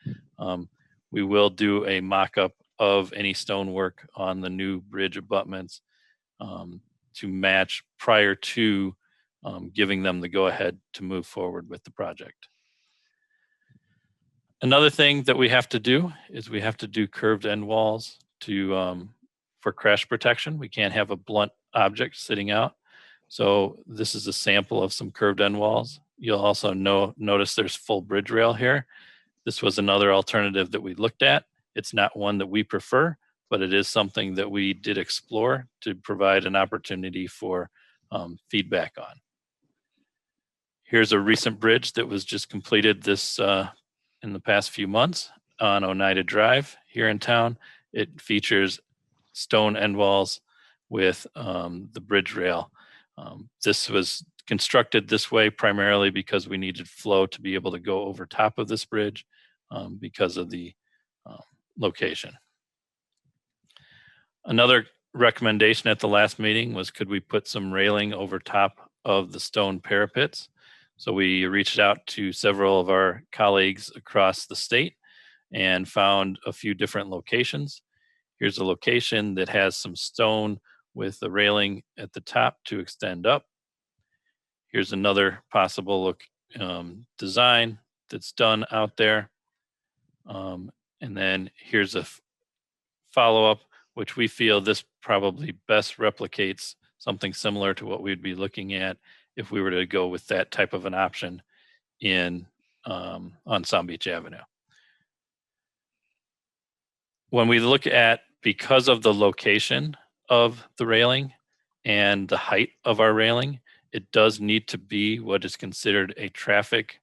We will do a mock-up of any stonework on the new bridge abutments to match prior to giving them the go-ahead to move forward with the project. Another thing that we have to do is we have to do curved end walls for crash protection. We can't have a blunt object sitting out. So this is a sample of some curved end walls. You'll also notice there's full bridge rail here. This was another alternative that we looked at. It's not one that we prefer, but it is something that we did explore to provide an opportunity for feedback on. Here's a recent bridge that was just completed in the past few months on Oneida Drive here in town. It features stone end walls with the bridge rail. This was constructed this way primarily because we needed flow to be able to go over top of this bridge because of the location. Another recommendation at the last meeting was, could we put some railing over top of the stone parapets? So we reached out to several of our colleagues across the state and found a few different locations. Here's a location that has some stone with the railing at the top to extend up. Here's another possible design that's done out there. And then here's a follow-up, which we feel this probably best replicates something similar to what we'd be looking at if we were to go with that type of an option on Sound Beach Avenue. When we look at, because of the location of the railing and the height of our railing, it does need to be what is considered a traffic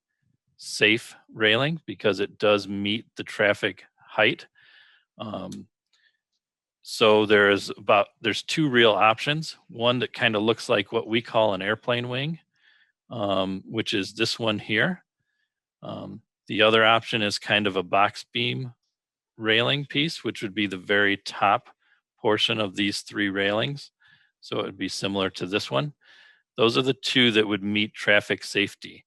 safe railing because it does meet the traffic height. So there's two real options. One that kind of looks like what we call an airplane wing, which is this one here. The other option is kind of a box beam railing piece, which would be the very top portion of these three railings. So it would be similar to this one. Those are the two that would meet traffic safety.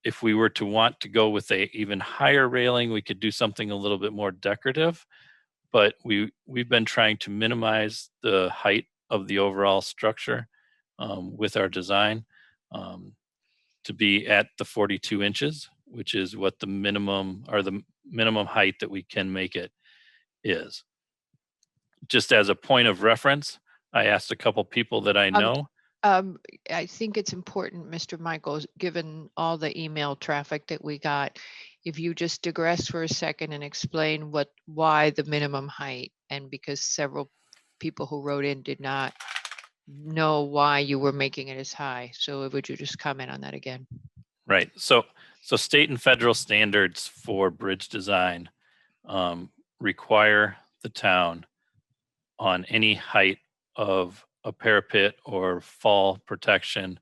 If we were to want to go with a even higher railing, we could do something a little bit more decorative, but we've been trying to minimize the height of the overall structure with our design to be at the 42 inches, which is what the minimum height that we can make it is. Just as a point of reference, I asked a couple people that I know. I think it's important, Mr. Michaels, given all the email traffic that we got, if you just digress for a second and explain why the minimum height, and because several people who wrote in did not know why you were making it as high. So would you just comment on that again? Right. So state and federal standards for bridge design require the town on any height of a parapet or fall protection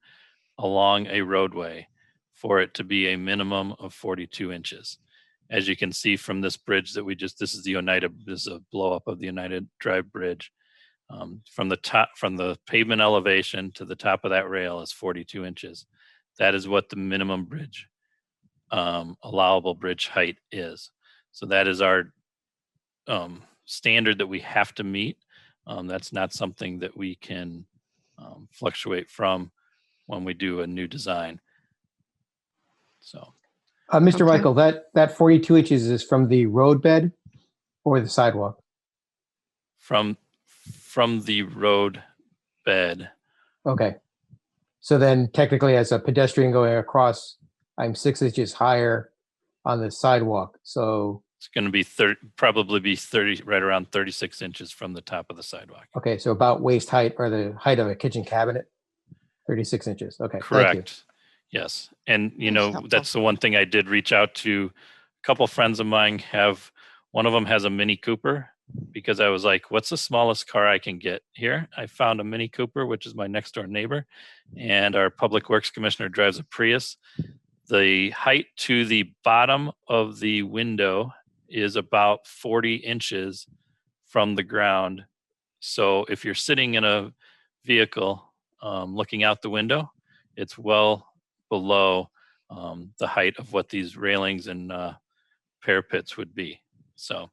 along a roadway for it to be a minimum of 42 inches. As you can see from this bridge that this is a blow up of the Oneida Drive Bridge. From the pavement elevation to the top of that rail is 42 inches. That is what the minimum bridge, allowable bridge height is. So that is our standard that we have to meet. That's not something that we can fluctuate from when we do a new design. So, Mr. Okay. Michael, that 42 inches is from the roadbed or the sidewalk? From the road bed. Okay. So then technically as a pedestrian going across, I'm 6 inches higher on the sidewalk. So it's going to be probably be 30, right around 36 inches from the top of the sidewalk. okay, so about waist height or the height of a kitchen cabinet, 36 inches. Okay, correct. Thank you. Yes, and helpful. that's the one thing I did reach out to. A couple friends of mine one of them has a Mini Cooper, because I was like, what's the smallest car I can get here? I found a Mini Cooper, which is my next door neighbor, and our Public Works Commissioner drives a Prius. The height to the bottom of the window is about 40 inches from the ground. So if you're sitting in a vehicle looking out the window, it's well below the height of what these railings and parapets would be. So,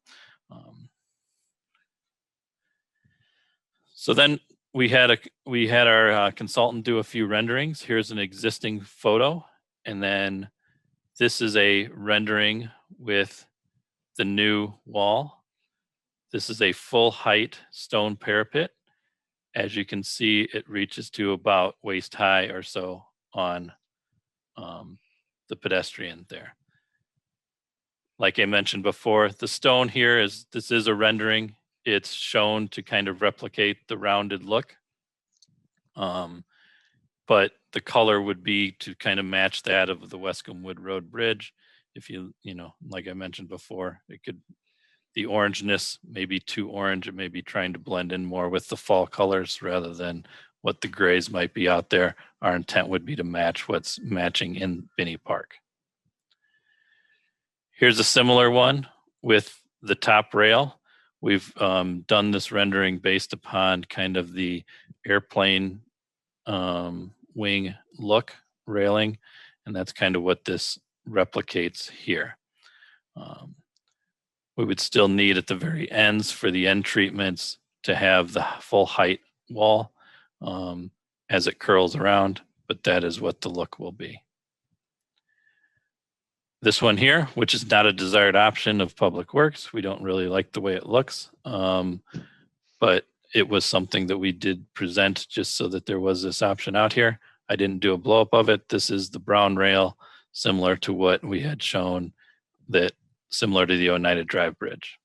so then we had our consultant do a few renderings. Here's an existing photo, and then this is a rendering with the new wall. This is a full height stone parapet. As you can see, it reaches to about waist high or so on the pedestrian there. Like I mentioned before, the stone here this is a rendering. It's shown to kind of replicate the rounded look. But the color would be to kind of match that of the Wesskum Wood Road Bridge. If you know, like I mentioned before, the orangeness may be too orange. It may be trying to blend in more with the fall colors rather than what the grays might be out there. Our intent would be to match what's matching in Binney Park. Here's a similar one with the top rail. We've done this rendering based upon kind of the airplane wing look railing, and that's kind of what this replicates here. We would still need at the very ends for the end treatments to have the full height wall as it curls around, but that is what the look will be. This one here, which is not a desired option of Public Works, we don't really like the way it looks, but it was something that we did present just so that there was this option out here. I didn't do a blow up of it. This is the brown rail, similar to what we had shown, that similar to the Oneida Drive Bridge.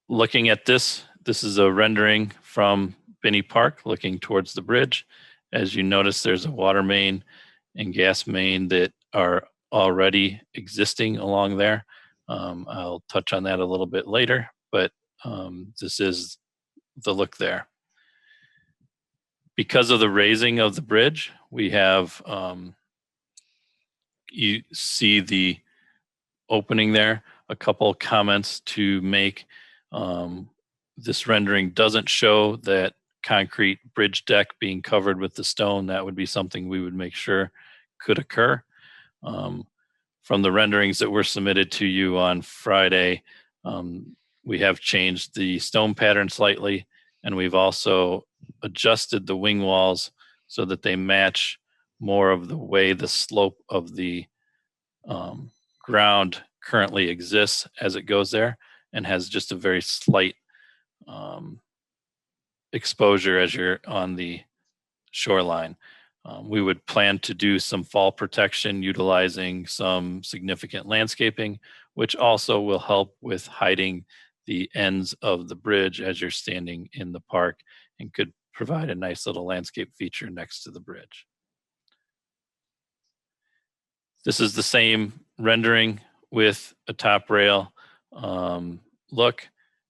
Looking at this is a rendering from Binney Park looking towards the bridge. As you notice, there's a water main and gas main that are already existing along there. I'll touch on that a little bit later, but this is the look there. Because of the raising of the bridge, we have, you see the opening there. A couple comments to make. This rendering doesn't show that concrete bridge deck being covered with the stone. That would be something we would make sure could occur. From the renderings that were submitted to you on Friday, we have changed the stone pattern slightly, and we've also adjusted the wing walls so that they match more of the way the slope of the ground currently exists as it goes there, and has just a very slight exposure as you're on the shoreline. We would plan to do some fall protection utilizing some significant landscaping, which also will help with hiding the ends of the bridge as you're standing in the park, and could provide a nice little landscape feature next to the bridge. This is the same rendering with a top rail look.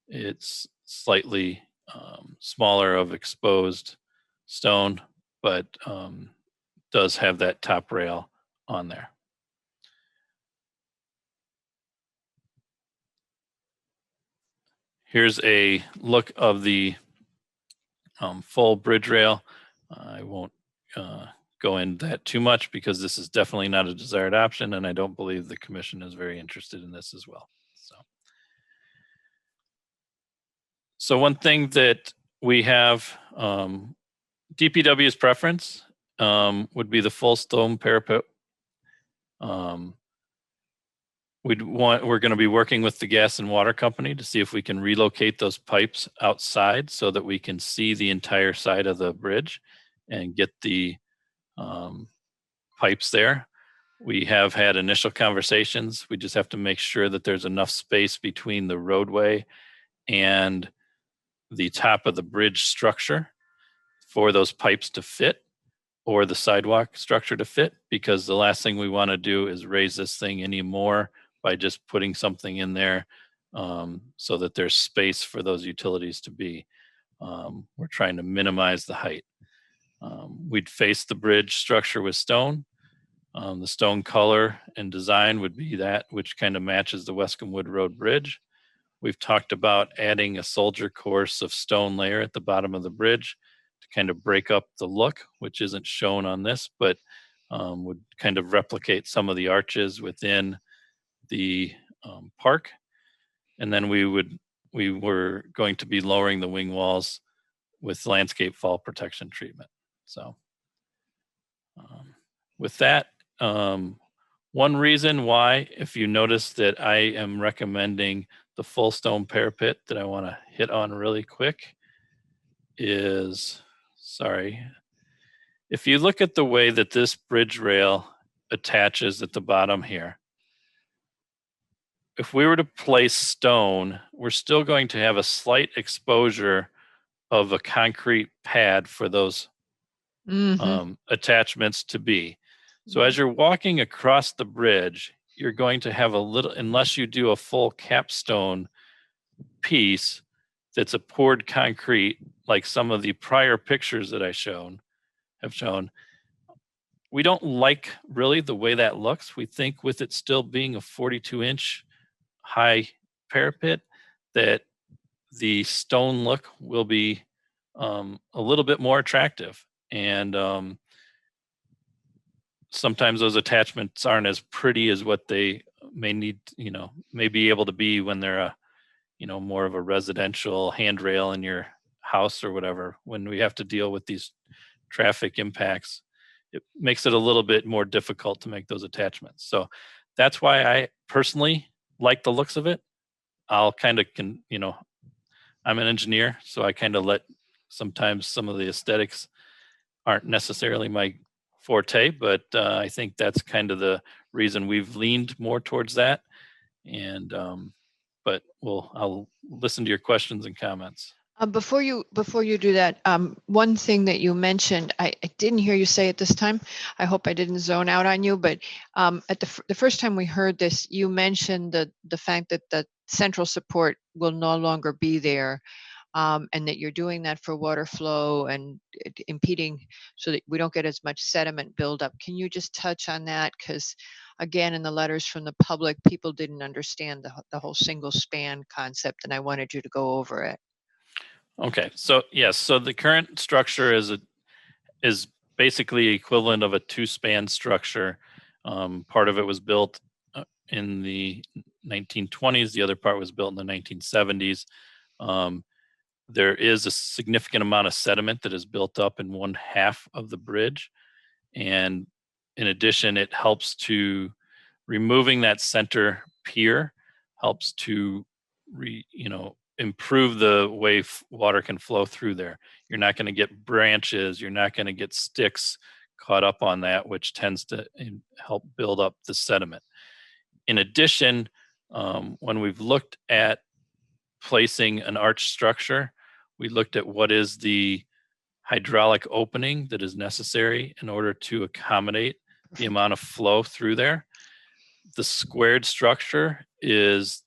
It's slightly smaller of exposed stone, but does have that top rail on there. Here's a look of the full bridge rail. I won't go into that too much because this is definitely not a desired option, and I don't believe the commission is very interested in this as well. So one thing that we have, DPW's preference would be the full stone parapet. We're going to be working with the gas and water company to see if we can relocate those pipes outside so that we can see the entire side of the bridge and get the pipes there. We have had initial conversations. We just have to make sure that there's enough space between the roadway and the top of the bridge structure for those pipes to fit, or the sidewalk structure to fit, because the last thing we want to do is raise this thing anymore by just putting something in there so that there's space for those utilities to be. We're trying to minimize the height. We'd face the bridge structure with stone. The stone color and design would be that which kind of matches the Wesskum Wood Road Bridge. We've talked about adding a soldier course of stone layer at the bottom of the bridge to kind of break up the look, which isn't shown on this, but would kind of replicate some of the arches within the park. And then we were going to be lowering the wing walls with landscape fall protection treatment. So with that, one reason why, if you notice that I am recommending the full stone parapet that I want to hit on really quick is, sorry, if you look at the way that this bridge rail attaches at the bottom here, if we were to place stone, we're still going to have a slight exposure of a concrete pad for those attachments to be. So as you're walking across the bridge, you're going to have a little, unless you do a full capstone piece that's a poured concrete, like some of the prior pictures that have shown, we don't like really the way that looks. We think with it still being a 42-inch high parapet, that the stone look will be a little bit more attractive. And sometimes those attachments aren't as pretty as what they may need, may be able to be when they're a, more of a residential handrail in your house or whatever. When we have to deal with these traffic impacts, it makes it a little bit more difficult to make those attachments. So that's why I personally like the looks of it. I'll kind of I'm an engineer, so I kind of let sometimes some of the aesthetics aren't necessarily my forte, but I think that's kind of the reason we've leaned more towards that. And but I'll listen to your questions and comments. Before you do that, one thing that you mentioned, I didn't hear you say it this time. I hope I didn't zone out on you, but at the first time we heard this, you mentioned the fact that the central support will no longer be there, and that you're doing that for water flow and impeding so that we don't get as much sediment buildup. Can you just touch on that? Because again, in the letters from the public, people didn't understand the whole single span concept, and I wanted you to go over it. Okay, so yes, so the current structure is basically equivalent of a two-span structure. Part of it was built in the 1920s. The other part was built in the 1970s. There is a significant amount of sediment that is built up in one half of the bridge, and in addition, it helps to removing that center pier helps to improve the way water can flow through there. You're not going to get branches, you're not going to get sticks caught up on that, which tends to help build up the sediment. In addition, when we've looked at placing an arch structure, we looked at what is the hydraulic opening that is necessary in order to accommodate the amount of flow through there. The squared structure is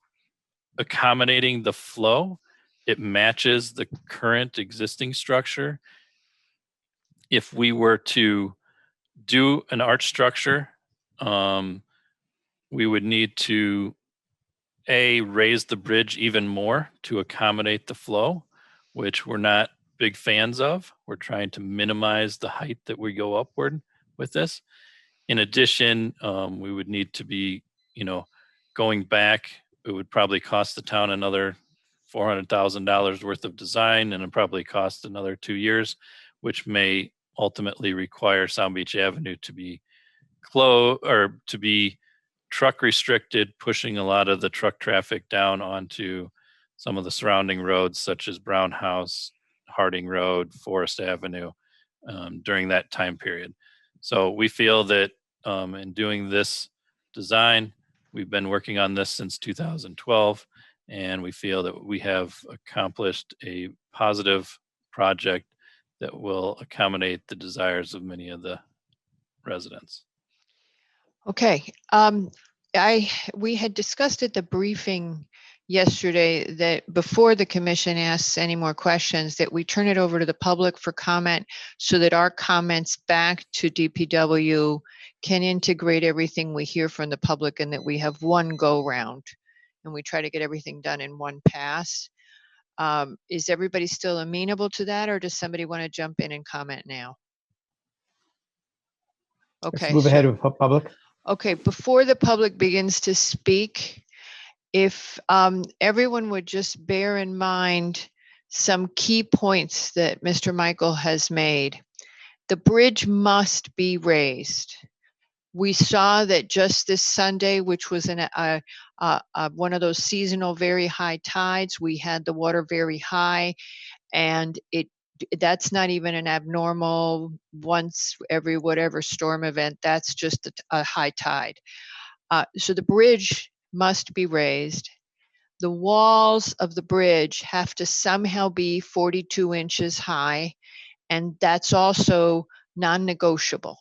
accommodating the flow. It matches the current existing structure. If we were to do an arch structure, we would need to raise the bridge even more to accommodate the flow, which we're not big fans of. We're trying to minimize the height that we go upward with this. In addition, we would need to be, going back. It would probably cost the town another $400,000 worth of design, and it probably cost another 2 years, which may ultimately require Sound Beach Avenue to be closed or to be truck restricted, pushing a lot of the truck traffic down onto some of the surrounding roads, such as Brown House, Harding Road, Forest Avenue, during that time period. So we feel that in doing this design, we've been working on this since 2012, and we feel that we have accomplished a positive project that will accommodate the desires of many of the residents. Okay. We had discussed at the briefing yesterday that before the commission asks any more questions, that we turn it over to the public for comment so that our comments back to DPW can integrate everything we hear from the public, and that we have one go round and we try to get everything done in one pass. Is everybody still amenable to that, or does somebody want to jump in and comment now? Okay. Let's move ahead with public. Okay, before the public begins to speak, if everyone would just bear in mind some key points that Mr. Michael has made. The bridge must be raised. We saw that just this Sunday, which was one of those seasonal very high tides, we had the water very high, and that's not even an abnormal once every whatever storm event. That's just a high tide. So the bridge must be raised. The walls of the bridge have to somehow be 42 inches high, and that's also non-negotiable.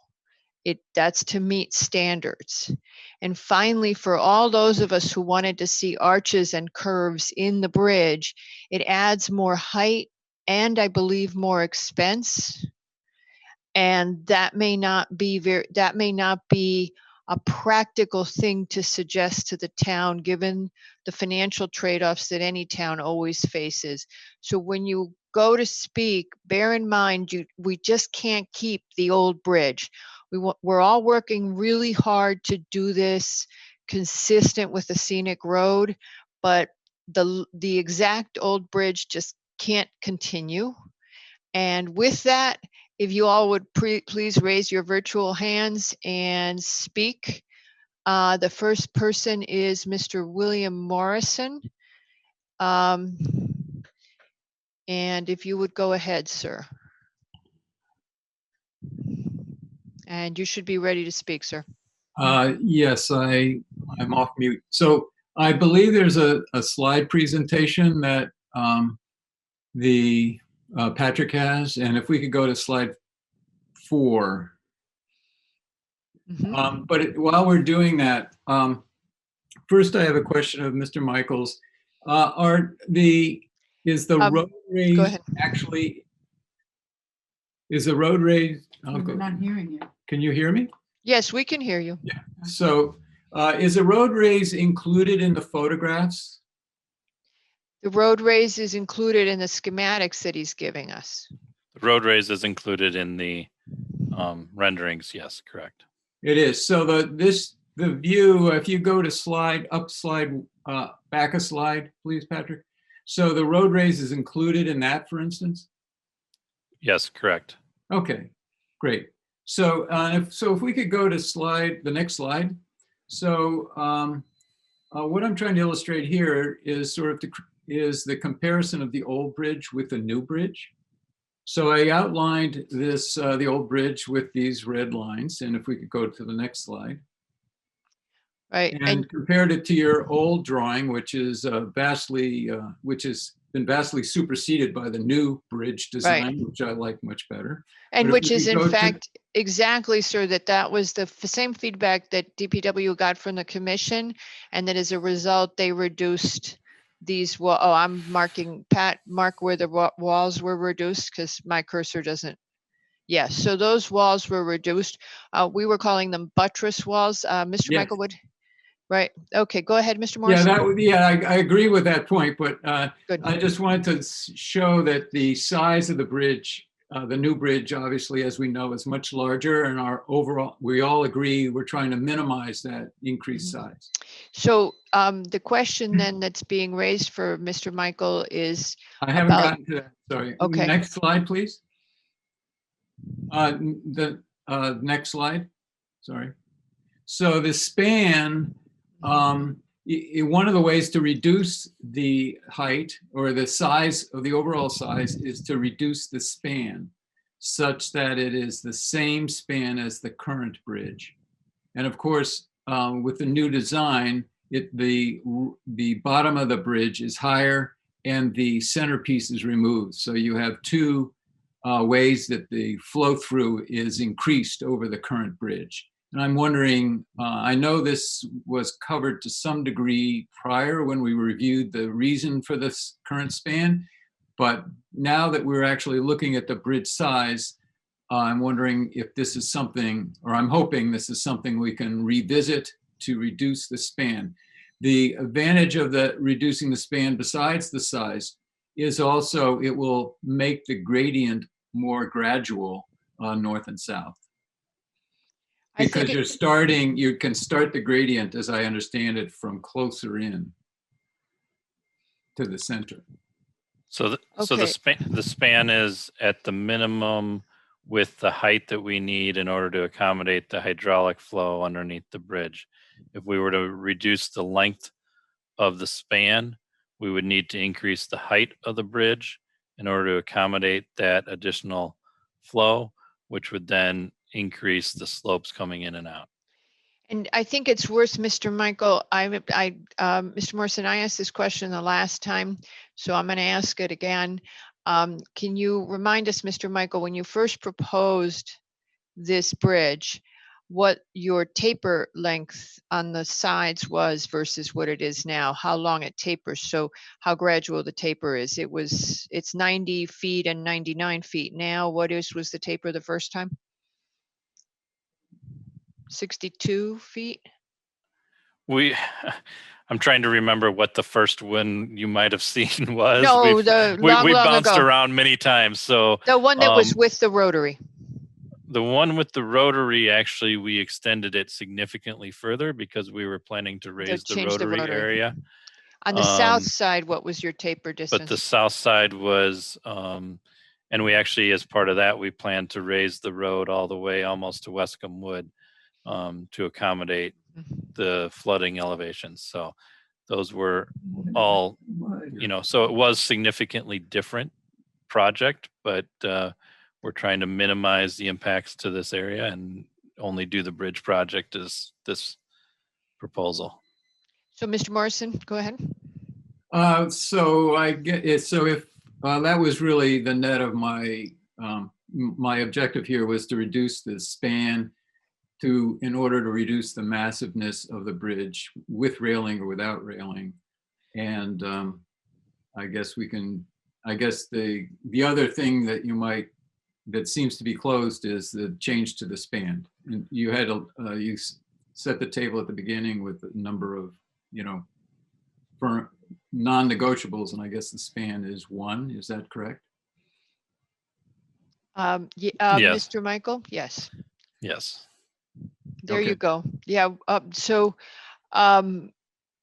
That's to meet standards. And finally, for all those of us who wanted to see arches and curves in the bridge, it adds more height and, I believe, more expense. And that may not be a practical thing to suggest to the town, given the financial trade-offs that any town always faces. So when you go to speak, bear in mind, we just can't keep the old bridge. We're all working really hard to do this consistent with the scenic road, but the exact old bridge just can't continue. And with that, if you all would please raise your virtual hands and speak. The first person is Mr. William Morrison. And if you would go ahead, sir. And you should be ready to speak, sir. Yes, I'm off mute. So I believe there's a slide presentation that Patrick has, and if we could go to slide 4. Mm-hmm. But while we're doing that, first I have a question of Mr. Michaels. Is the road raised actually? Is the road raised? We're not hearing you. Can you hear me? Yes, we can hear you. Yeah. So is the road raise included in the photographs? The road raise is included in the schematics that he's giving us. The road raise is included in the renderings. Yes, correct. It is. So the view, if you go to back a slide, please, Patrick. So the road raise is included in that, for instance? Yes, correct. Okay, great. So if we could go to the next slide. So what I'm trying to illustrate here is the comparison of the old bridge with the new bridge. So I outlined the old bridge with these red lines, and if we could go to the next slide. Right. And compared it to your old drawing, which has been vastly superseded by the new bridge design, right, which I like much better. And which is in fact exactly, sir, that was the same feedback that DPW got from the commission, and that as a result they reduced these. Well, I'm marking mark where the walls were reduced because my cursor doesn't. Yes, so those walls were reduced. We were calling them buttress walls. Mr. Yes. Michael would. Right. Okay. Go ahead, Mr. Morrison. I agree with that point, but I just wanted to show that the size of the bridge, the new bridge, obviously, as we know, is much larger, and we all agree we're trying to minimize that increased size. So the question then that's being raised for Mr. Michael is. I haven't gotten to that. Sorry. Okay. Next slide, please. The next slide. Sorry. So the span. One of the ways to reduce the height or the size of the overall size is to reduce the span such that it is the same span as the current bridge. And of course, with the new design, the bottom of the bridge is higher and the centerpiece is removed. So you have two ways that the flow through is increased over the current bridge. And I'm wondering, I know this was covered to some degree prior when we reviewed the reason for this current span, but now that we're actually looking at the bridge size, I'm wondering if this is something, or I'm hoping this is something we can revisit to reduce the span. The advantage of reducing the span besides the size is also it will make the gradient more gradual north and south. Because you can start the gradient, as I understand it, from closer in to the center. So the Okay. span is at the minimum with the height that we need in order to accommodate the hydraulic flow underneath the bridge. If we were to reduce the length of the span, we would need to increase the height of the bridge in order to accommodate that additional flow, which would then increase the slopes coming in and out. And I think it's worth, Mr. Michael, Mr. Morrison, I asked this question the last time, so I'm going to ask it again. Can you remind us, Mr. Michael, when you first proposed this bridge, what your taper length on the sides was versus what it is now, how long it tapers, so how gradual the taper is? It's 90 feet and 99 feet. Now, was the taper the first time? 62 feet? I'm trying to remember what the first one you might have seen was. No, we long bounced ago. around many times. So The one that was with the rotary. the one with the rotary, actually, we extended it significantly further because we were planning to raise the change the rotary rotary. area. On the south side, what was your taper distance? But the south side was, and we actually, as part of that, we planned to raise the road all the way almost to Wesskum Wood to accommodate the flooding elevations. So those were all, so it was significantly different project, but we're trying to minimize the impacts to this area and only do the bridge project as this proposal. So Mr. Morrison, go ahead. So I get it. So if that was really the net of my my objective here was to reduce the span in order to reduce the massiveness of the bridge with railing or without railing. And I guess the other thing that seems to be closed is the change to the span. And you had you set the table at the beginning with a number of, for non-negotiables, and I guess the span is 1. Is that correct? Yes. Mr. Michael, yes. Yes. There Okay. you go. Yeah.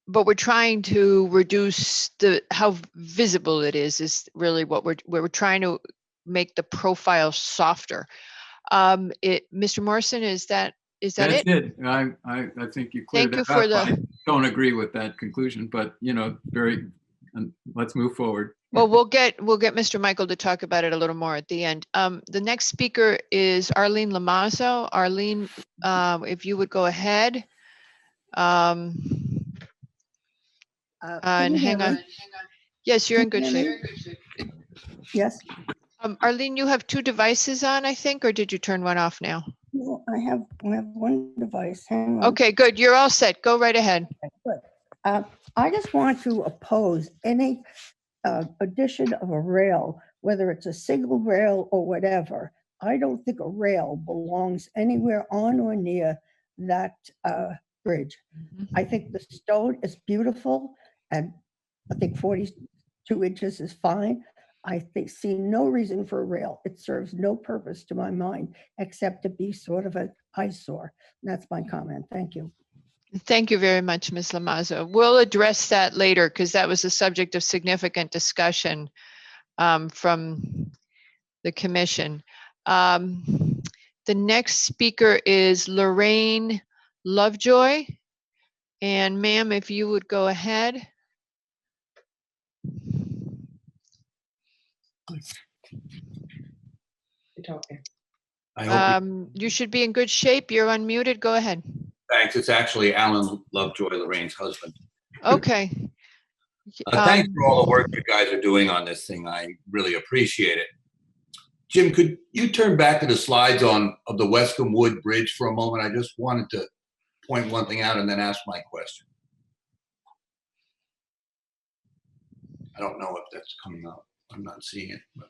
But we're trying to reduce how visible it is really what we're trying to make the profile softer. Mr. Morrison, is that That's it? it. I think you cleared Thank that you for up. I don't agree with that conclusion, but let's move forward. Well, we'll get Mr. Michael to talk about it a little more at the end. The next speaker is Arlene Lamazzo. Arlene, if you would go ahead. And hang on. Yes, you're in good shape. Yes. Arlene, you have 2 devices on, I think, or did you turn one off now? Well, I have one device. Hang on. Okay, good. You're all set. Go right ahead. Good. I just want to oppose any addition of a rail, whether it's a single rail or whatever. I don't think a rail belongs anywhere on or near that bridge. I think the stone is beautiful, and I think 42 inches is fine. I see no reason for a rail. It serves no purpose to my mind except to be sort of an eyesore. That's my comment. Thank you. Thank you very much, Ms. Lamazzo. We'll address that later because that was a subject of significant discussion from the commission. The next speaker is Lorraine Lovejoy. And ma'am, if you would go ahead. You should be in good shape. You're unmuted. Go ahead. Thanks. It's actually Alan Lovejoy, Lorraine's husband. Okay. Thanks for all the work you guys are doing on this thing. I really appreciate it. Jim, could you turn back to the slides of the Wesskum Wood Bridge for a moment? I just wanted to point one thing out and then ask my question. I don't know if that's coming up. I'm not seeing it. But.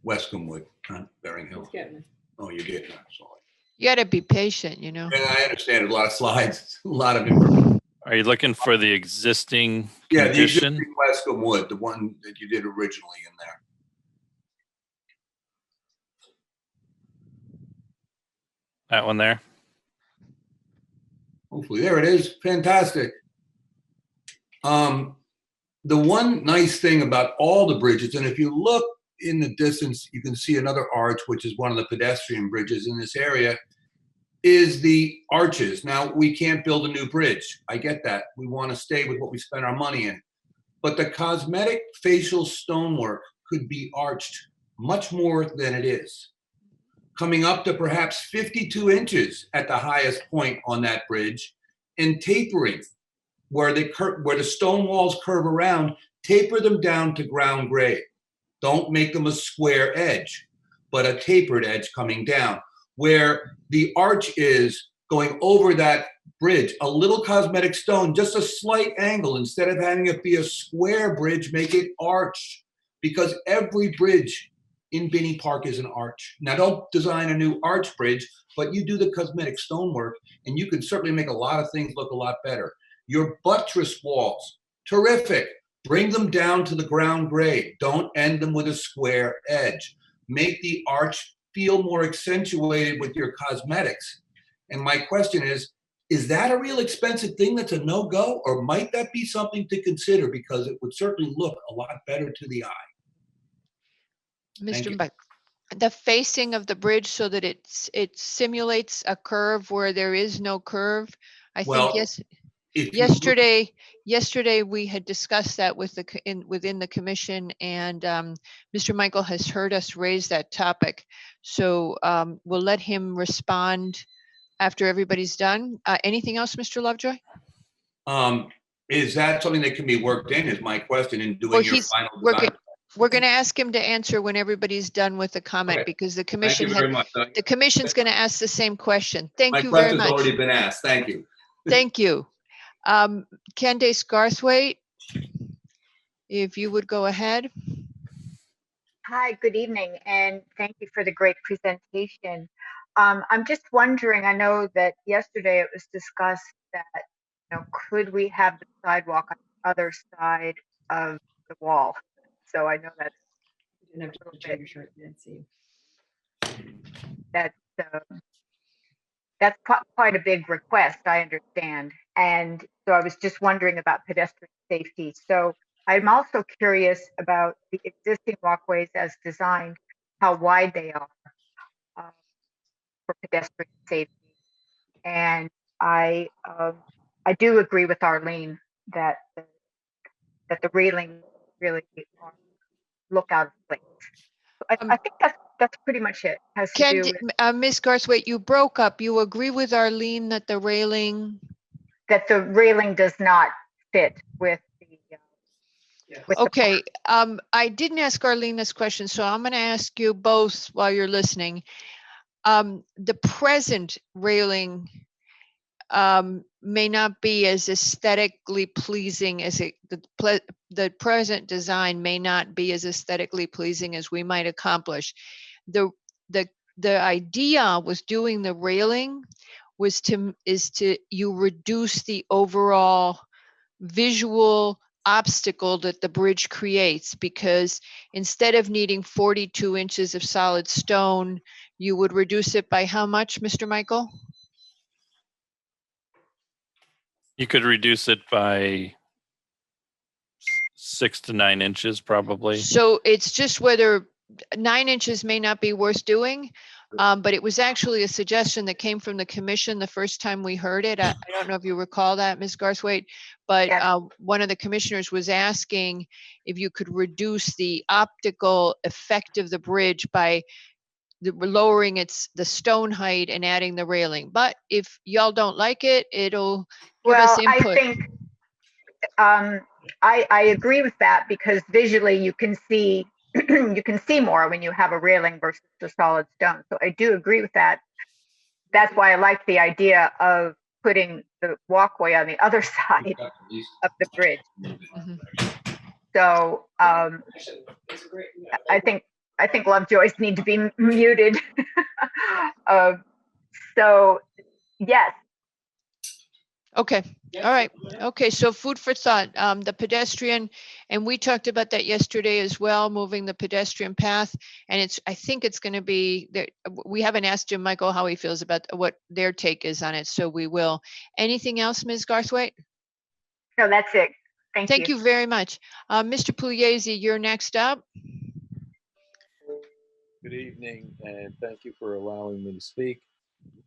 Wesskum Wood, not Bering Hill. Oh, you're getting it. Sorry. You got to be patient, Yeah, I understand. A lot of slides, a lot of information. Are you looking for the existing Yeah, condition? the existing Wesskum Wood, the one that you did originally in there. That one there? Hopefully, there it is. Fantastic. The one nice thing about all the bridges, and if you look in the distance, you can see another arch, which is one of the pedestrian bridges in this area, is the arches. Now, we can't build a new bridge. I get that. We want to stay with what we spend our money in. But the cosmetic facial stonework could be arched much more than it is, coming up to perhaps 52 inches at the highest point on that bridge, and tapering where the stone walls curve around, taper them down to ground grade. Don't make them a square edge, but a tapered edge coming down. Where the arch is going over that bridge, a little cosmetic stone, just a slight angle. Instead of having it be a square bridge, make it arched, because every bridge in Binney Park is an arch. Now, don't design a new arch bridge, but you do the cosmetic stonework, and you can certainly make a lot of things look a lot better. Your buttress walls, terrific. Bring them down to the ground grade. Don't end them with a square edge. Make the arch feel more accentuated with your cosmetics. And my question is that a real expensive thing that's a no-go, or might that be something to consider, because it would certainly look a lot better to the eye? Mr. Buck, the facing of the bridge so that it simulates a curve where there is no curve. I think yes. Yesterday we had discussed that with within the commission, and Mr. Michael has heard us raise that topic. So we'll let him respond after everybody's done. Anything else, Mr. Lovejoy? Is that something that can be worked in, is my question, in doing your final design? We're going to ask him to answer when everybody's done with the comment, because the commission the commission's going to ask the same question. Thank you very much. My question's already been asked. Thank you. Thank you. Candace Garthwaite, if you would go ahead. Hi, good evening, and thank you for the great presentation. I'm just wondering, I know that yesterday it was discussed that, could we have the sidewalk on the other side of the wall? So I know that's You didn't have to change your shirt, Nancy. That's quite a big request, I understand. And so I was just wondering about pedestrian safety. So I'm also curious about the existing walkways as designed, how wide they are for pedestrian safety. And I do agree with Arlene that the railing really look out of place. So I think that's pretty much it. Has to do with, Ms. Garthwaite, you broke up. You agree with Arlene that the railing does not fit with the. Okay, I didn't ask Arlene this question, so I'm going to ask you both while you're listening. The present railing may not be as aesthetically pleasing as the present design may not be as aesthetically pleasing as we might accomplish. The idea with doing the railing is to you reduce the overall visual obstacle that the bridge creates, because instead of needing 42 inches of solid stone, you would reduce it by how much, Mr. Michael? You could reduce it by 6 to 9 inches, probably. So it's just whether 9 inches may not be worth doing, but it was actually a suggestion that came from the commission the first time we heard it. I don't know if you recall that, Ms. Garthwaite, but one of the commissioners was asking if you could reduce the optical effect of the bridge by lowering the stone height and adding the railing. But if y'all don't like it, it'll give us input. I think I agree with that, because visually you can see you can see more when you have a railing versus a solid stone. So I do agree with that. That's why I like the idea of putting the walkway on the other side of the bridge. So I think Lovejoy's need to be muted. So yes. Okay. All right. Okay. So food for thought. The pedestrian, and we talked about that yesterday as well, moving the pedestrian path. And I think it's going to be there. We haven't asked Jim Michael how he feels about what their take is on it. So we will. Anything else, Ms. Garthwaite? No, that's it. Thank you very much. Mr. Pugliese, you're next up. Good evening, and thank you for allowing me to speak.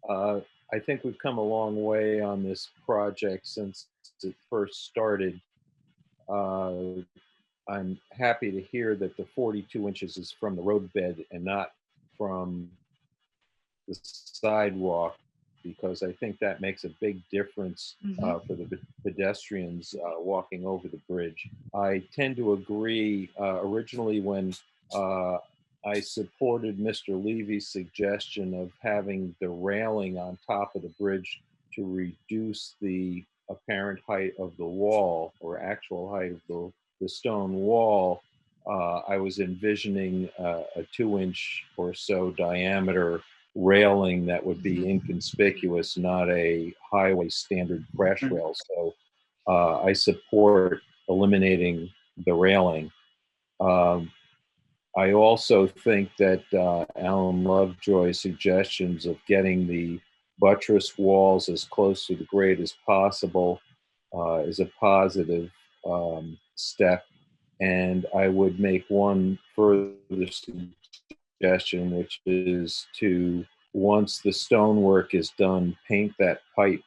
I think we've come a long way on this project since it first started. I'm happy to hear that the 42 inches is from the roadbed and not from the sidewalk, because I think that makes a big difference for the pedestrians walking over the bridge. I tend to agree. Originally, when I supported Mr. Levy's suggestion of having the railing on top of the bridge to reduce the apparent height of the wall, or actual height of the stone wall, I was envisioning a 2-inch or so diameter railing that would be inconspicuous, not a highway standard crash rail. So I support eliminating the railing. I also think that Alan Lovejoy's suggestions of getting the buttress walls as close to the grade as possible is a positive step. And I would make one further suggestion, which is to, once the stonework is done, paint that pipe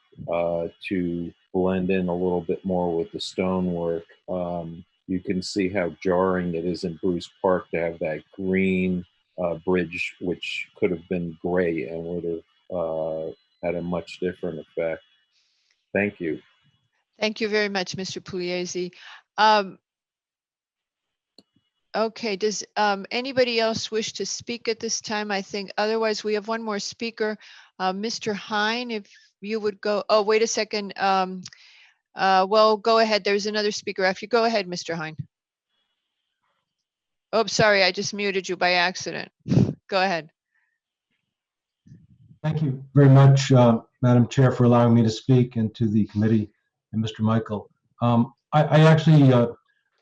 to blend in a little bit more with the stonework. You can see how jarring it is in Bruce Park to have that green bridge, which could have been gray and would have had a much different effect. Thank you. Thank you very much, Mr. Pugliese. Okay, does anybody else wish to speak at this time? I think otherwise we have one more speaker. Mr. Hine, if you would go. Oh, wait a second. Well, go ahead. There's another speaker after you. Go ahead, Mr. Hine. Oh, sorry, I just muted you by accident. Go ahead. Thank you very much, Madam Chair, for allowing me to speak, and to the committee and Mr. Michael. I actually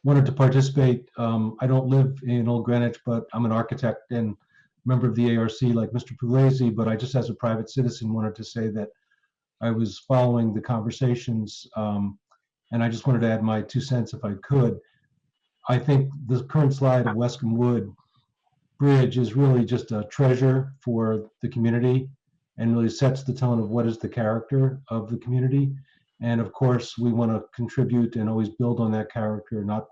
wanted to participate. I don't live in Old Greenwich, but I'm an architect and member of the ARC like Mr. Pugliese, but I just, as a private citizen, wanted to say that I was following the conversations, and I just wanted to add my 2 cents if I could. I think the current slide of Wesskum Wood Bridge is really just a treasure for the community and really sets the tone of what is the character of the community. And of course, we want to contribute and always build on that character, not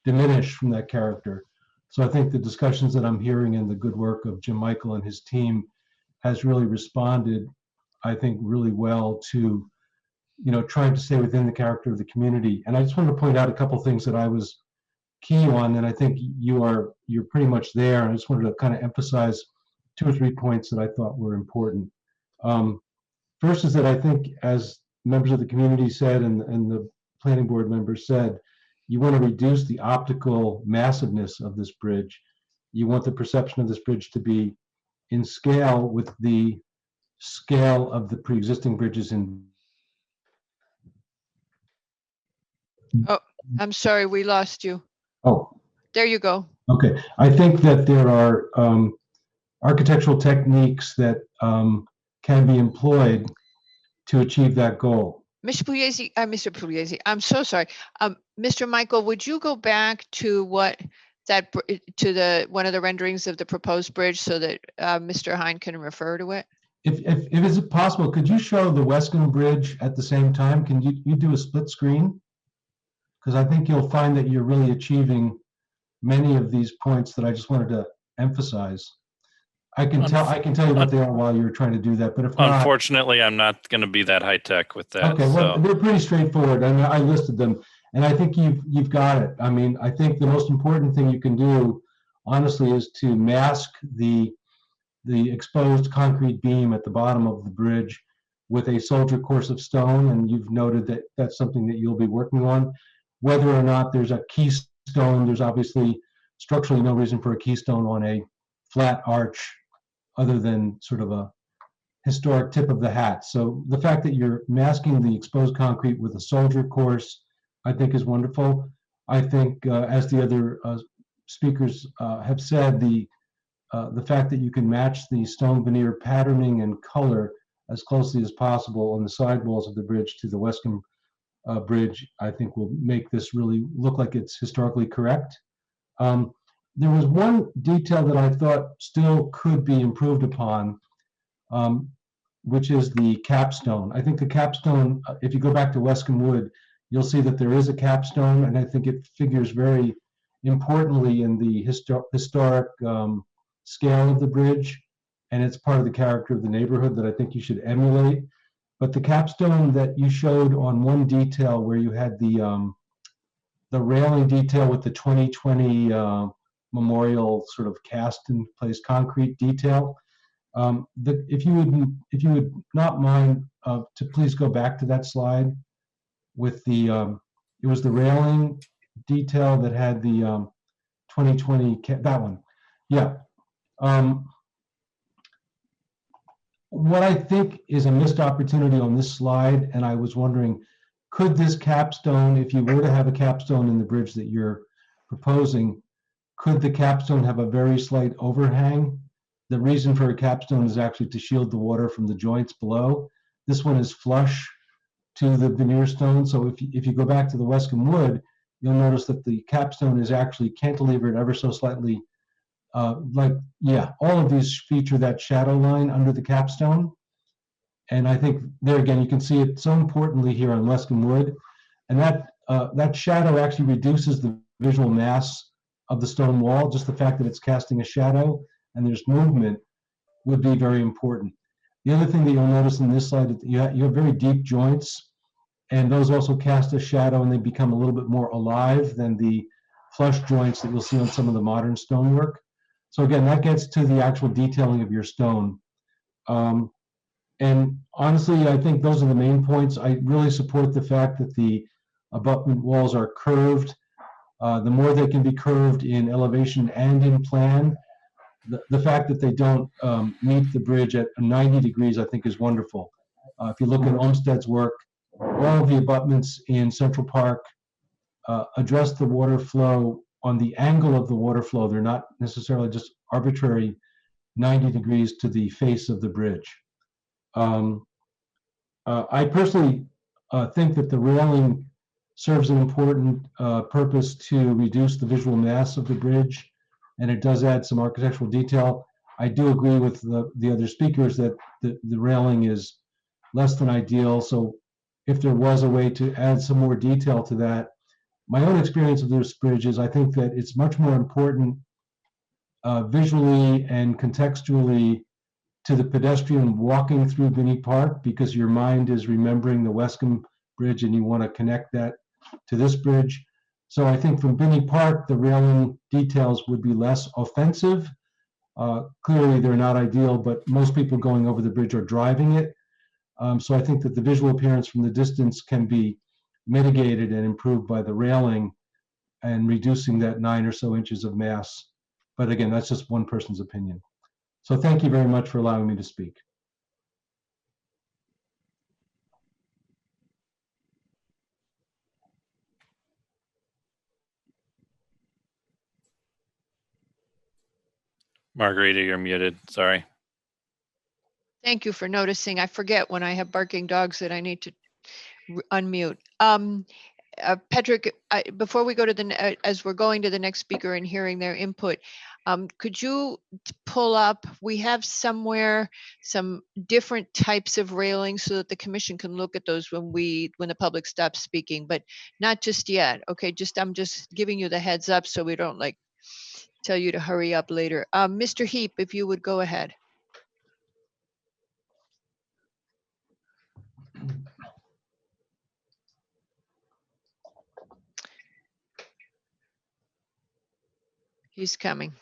diminish from that character. So I think the discussions that I'm hearing and the good work of Jim Michael and his team has really responded, I think, really well to, trying to stay within the character of the community. And I just wanted to point out a couple things that I was key on, and I think you're pretty much there. And I just wanted to kind of emphasize 2 or 3 points that I thought were important. First is that I think, as members of the community said and the planning board members said, you want to reduce the optical massiveness of this bridge. You want the perception of this bridge to be in scale with the scale of the pre-existing bridges in. Oh, I'm sorry, we lost you. Oh. There you go. Okay. I think that there are architectural techniques that can be employed to achieve that goal. Mr. Pugliese, I'm so sorry. Mr. Michael, would you go back to one of the renderings of the proposed bridge so that Mr. Hine can refer to it? If it's possible, could you show the Wesskum Bridge at the same time? Can you do a split screen? Because I think you'll find that you're really achieving many of these points that I just wanted to emphasize. I can tell you what they are while you're trying to do that, but if not, unfortunately, I'm not going to be that high tech with that. Okay, well, they're pretty straightforward. I mean, I listed them, and I think you've got it. I mean, I think the most important thing you can do, honestly, is to mask the exposed concrete beam at the bottom of the bridge with a soldier course of stone, and you've noted that that's something that you'll be working on. Whether or not there's a keystone, there's obviously structurally no reason for a keystone on a flat arch other than sort of a historic tip of the hat. So the fact that you're masking the exposed concrete with a soldier course, I think is wonderful. I think, as the other speakers have said, the fact that you can match the stone veneer patterning and color as closely as possible on the sidewalls of the bridge to the Wesskum bridge, I think will make this really look like it's historically correct. There was one detail that I thought still could be improved upon, which is the capstone. I think the capstone, if you go back to Wesskum Wood, you'll see that there is a capstone, and I think it figures very importantly in the historic scale of the bridge, and it's part of the character of the neighborhood that I think you should emulate. But the capstone that you showed on one detail where you had the railing detail with the 2020 memorial sort of cast in place concrete detail, if you would not mind to please go back to that slide with the it was the railing detail that had the 2020 that one, yeah. What I think is a missed opportunity on this slide, and I was wondering, could this capstone, if you were to have a capstone in the bridge that you're proposing, could the capstone have a very slight overhang? The reason for a capstone is actually to shield the water from the joints below. This one is flush to the veneer stone, so if you go back to the Wesskum Wood, you'll notice that the capstone is actually cantilevered ever so slightly. All of these feature that shadow line under the capstone. And I think there again, you can see it so importantly here on Wesskum Wood. And that shadow actually reduces the visual mass of the stone wall. Just the fact that it's casting a shadow and there's movement would be very important. The other thing that you'll notice in this slide is you have very deep joints, and those also cast a shadow, and they become a little bit more alive than the flush joints that you'll see on some of the modern stonework. So again, that gets to the actual detailing of your stone. And honestly, I think those are the main points. I really support the fact that the abutment walls are curved. The more they can be curved in elevation and in plan, the fact that they don't meet the bridge at 90 degrees, I think is wonderful. If you look at Olmsted's work, all of the abutments in Central Park address the water flow on the angle of the water flow. They're not necessarily just arbitrary 90 degrees to the face of the bridge. I personally think that the railing serves an important purpose to reduce the visual mass of the bridge, and it does add some architectural detail. I do agree with the other speakers that the railing is less than ideal, so if there was a way to add some more detail to that. My own experience of this bridge is I think that it's much more important visually and contextually to the pedestrian walking through Binney Park, because your mind is remembering the Wesskum Bridge and you want to connect that to this bridge. So I think from Binney Park, the railing details would be less offensive. Clearly they're not ideal, but most people going over the bridge are driving it. So I think that the visual appearance from the distance can be mitigated and improved by the railing and reducing that 9 or so inches of mass. But again, that's just one person's opinion. So thank you very much for allowing me to speak. Margarita, you're muted. Sorry. Thank you for noticing. I forget when I have barking dogs that I need to unmute. Patrick, before we go to as we're going to the next speaker and hearing their input, could you pull up, we have somewhere some different types of railings so that the commission can look at those when the public stops speaking, but not just yet. Okay, I'm just giving you the heads up so we don't like tell you to hurry up later. Mr. Heap, if you would go ahead. He's coming.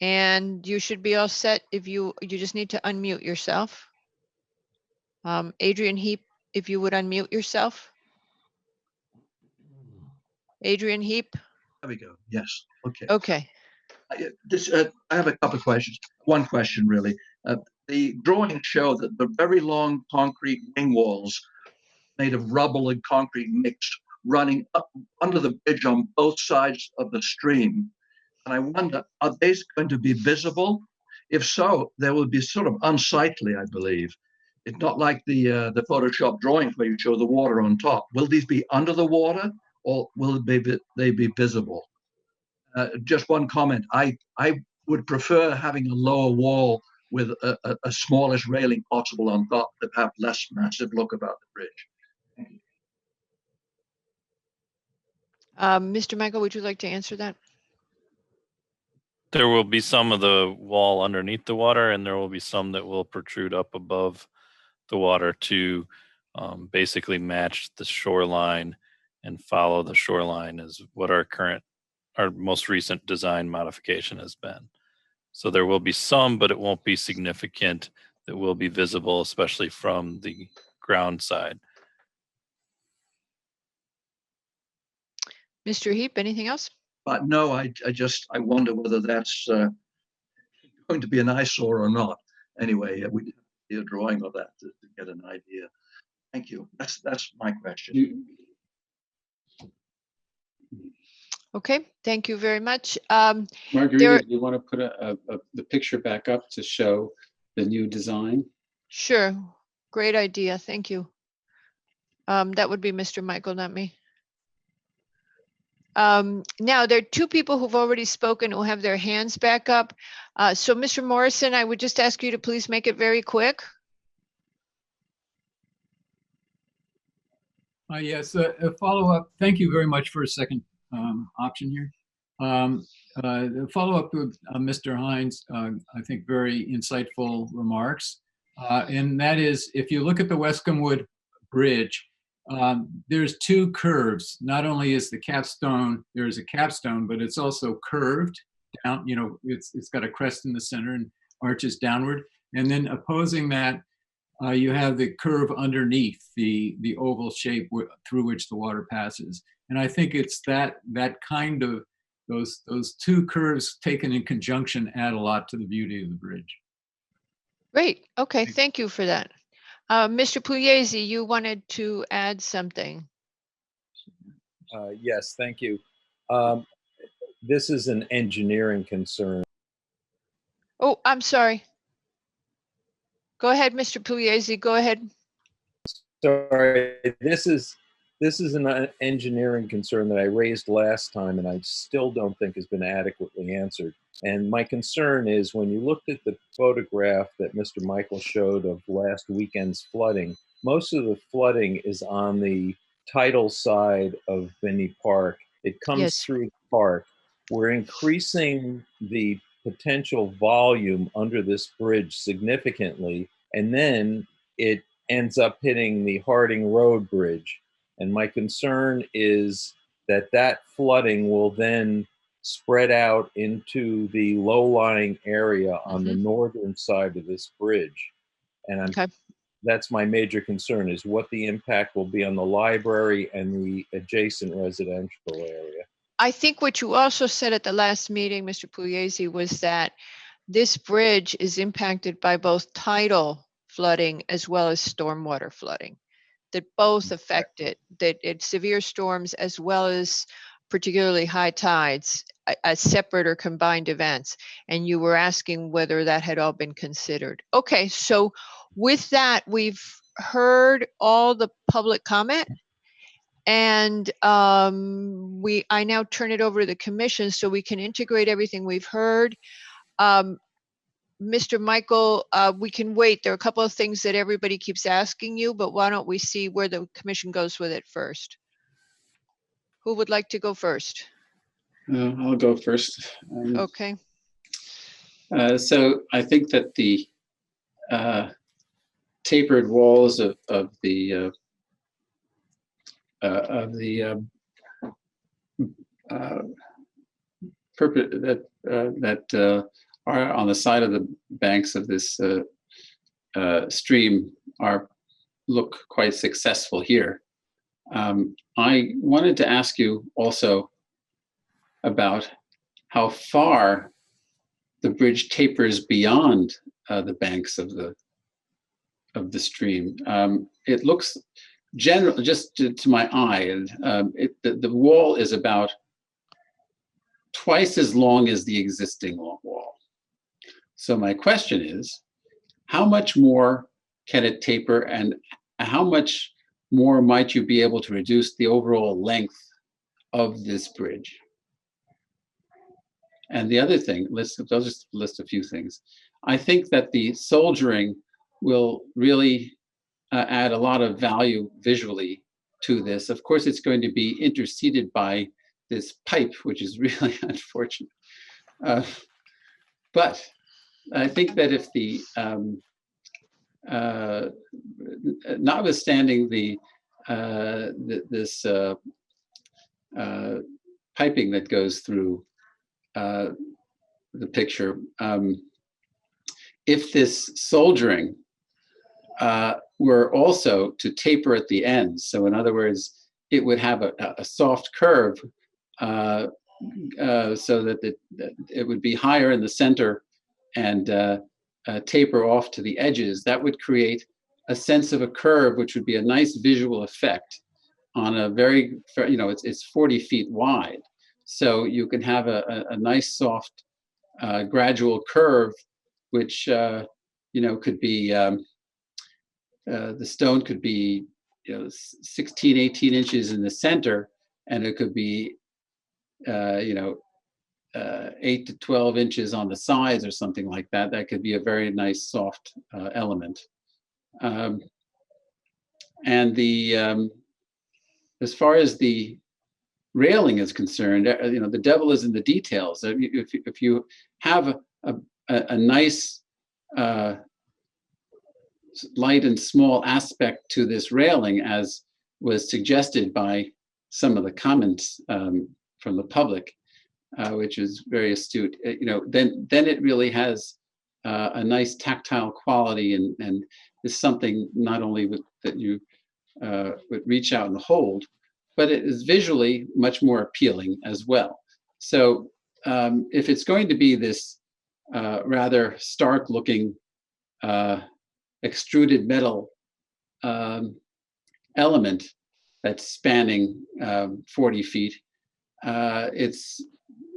And you should be all set if you just need to unmute yourself. Adrian Heap, if you would unmute yourself. Adrian Heap. There we go. Yes. Okay. Okay. I have a couple of questions. One question, really. The drawings show that the very long concrete wing walls made of rubble and concrete mixed running up under the bridge on both sides of the stream. And I wonder, are these going to be visible? If so, they will be sort of unsightly, I believe. It's not like the Photoshop drawings where you show the water on top. Will these be under the water, or will they be visible? Just one comment. I would prefer having a lower wall with a smallest railing possible on top to have less massive look about the bridge. Mr. Michael, would you like to answer that? There will be some of the wall underneath the water, and there will be some that will protrude up above the water to basically match the shoreline and follow the shoreline is what our most recent design modification has been. So there will be some, but it won't be significant, that will be visible, especially from the ground side. Mr. Heap, anything else? But no, I wonder whether that's going to be an eyesore or not. Anyway, we did a drawing of that to get an idea. Thank you. That's my question. Okay, thank you very much. Margarita, do you want to put the picture back up to show the new design? Sure, great idea. Thank you. That would be Mr. Michael, not me. Now, there are two people who've already spoken who have their hands back up. So, Mr. Morrison, I would just ask you to please make it very quick. Yes, a follow-up. Thank you very much for a second option here. The follow-up with Mr. Hines, I think very insightful remarks. And that is, if you look at the Wesskum Wood Bridge, there's two curves. Not only is the capstone, there's a capstone, but it's also curved down, you know, it's got a crest in the center and arches downward. And then opposing that, you have the curve underneath the oval shape through which the water passes. And I think it's that kind of, those two curves taken in conjunction add a lot to the beauty of the bridge. Great. Okay, thank you for that. Mr. Pugliese, you wanted to add something. Yes, thank you. This is an engineering concern. Oh, I'm sorry. Go ahead, Mr. Pugliese, go ahead. Sorry, this is an engineering concern that I raised last time and I still don't think has been adequately answered. And my concern is when you looked at the photograph that Mr. Michael showed of last weekend's flooding, most of the flooding is on the tidal side of Binney Park. It comes through the park. We're increasing the potential volume under this bridge significantly, and then it ends up hitting the Harding Road Bridge. And my concern is that that flooding will then spread out into the low-lying area on the northern side of this bridge. And that's my major concern, is what the impact will be on the library and the adjacent residential area. I think what you also said at the last meeting, Mr. Pugliese, was that this bridge is impacted by both tidal flooding as well as stormwater flooding, that both affect it, that it's severe storms as well as particularly high tides as separate or combined events. And you were asking whether that had all been considered. Okay, so with that, we've heard all the public comment. And I now turn it over to the commission so we can integrate everything we've heard. Mr. Michael, we can wait. There are a couple of things that everybody keeps asking you, but why don't we see where the commission goes with it first? Who would like to go first? I'll go first. Okay. So I think that the tapered walls of the that are on the side of the banks of this stream look quite successful here. I wanted to ask you also about how far the bridge tapers beyond the banks of the stream. It looks general, just to my eye, the wall is about twice as long as the existing wall. So my question is, how much more can it taper, and how much more might you be able to reduce the overall length of this bridge? And the other thing, I'll just list a few things. I think that the soldiering will really add a lot of value visually to this. Of course, it's going to be interceded by this pipe, which is really unfortunate. But I think that if the, notwithstanding this piping that goes through the picture, if this soldiering were also to taper at the ends, so in other words, it would have a soft curve so that it would be higher in the center and taper off to the edges, that would create a sense of a curve, which would be a nice visual effect on a very, it's 40 feet wide. So you can have a nice soft gradual curve, which, could be, the stone could be, 16, 18 inches in the center, and it could be, 8 to 12 inches on the sides or something like that. That could be a very nice soft element. And the, as far as the railing is concerned, the devil is in the details. If you have a nice light and small aspect to this railing, as was suggested by some of the comments from the public, which is very astute, then it really has a nice tactile quality and is something not only that you would reach out and hold, but it is visually much more appealing as well. So if it's going to be this rather stark looking extruded metal element that's spanning 40 feet, it's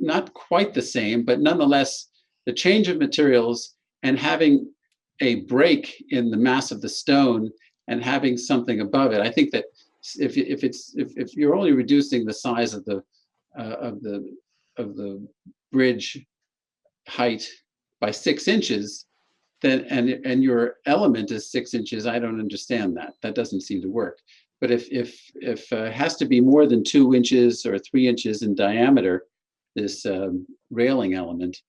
not quite the same, but nonetheless, the change of materials and having a break in the mass of the stone and having something above it, I think that if you're only reducing the size of the bridge height by 6 inches, then and your element is 6 inches, I don't understand that. That doesn't seem to work. But if it has to be more than 2 inches or 3 inches in diameter, this railing element,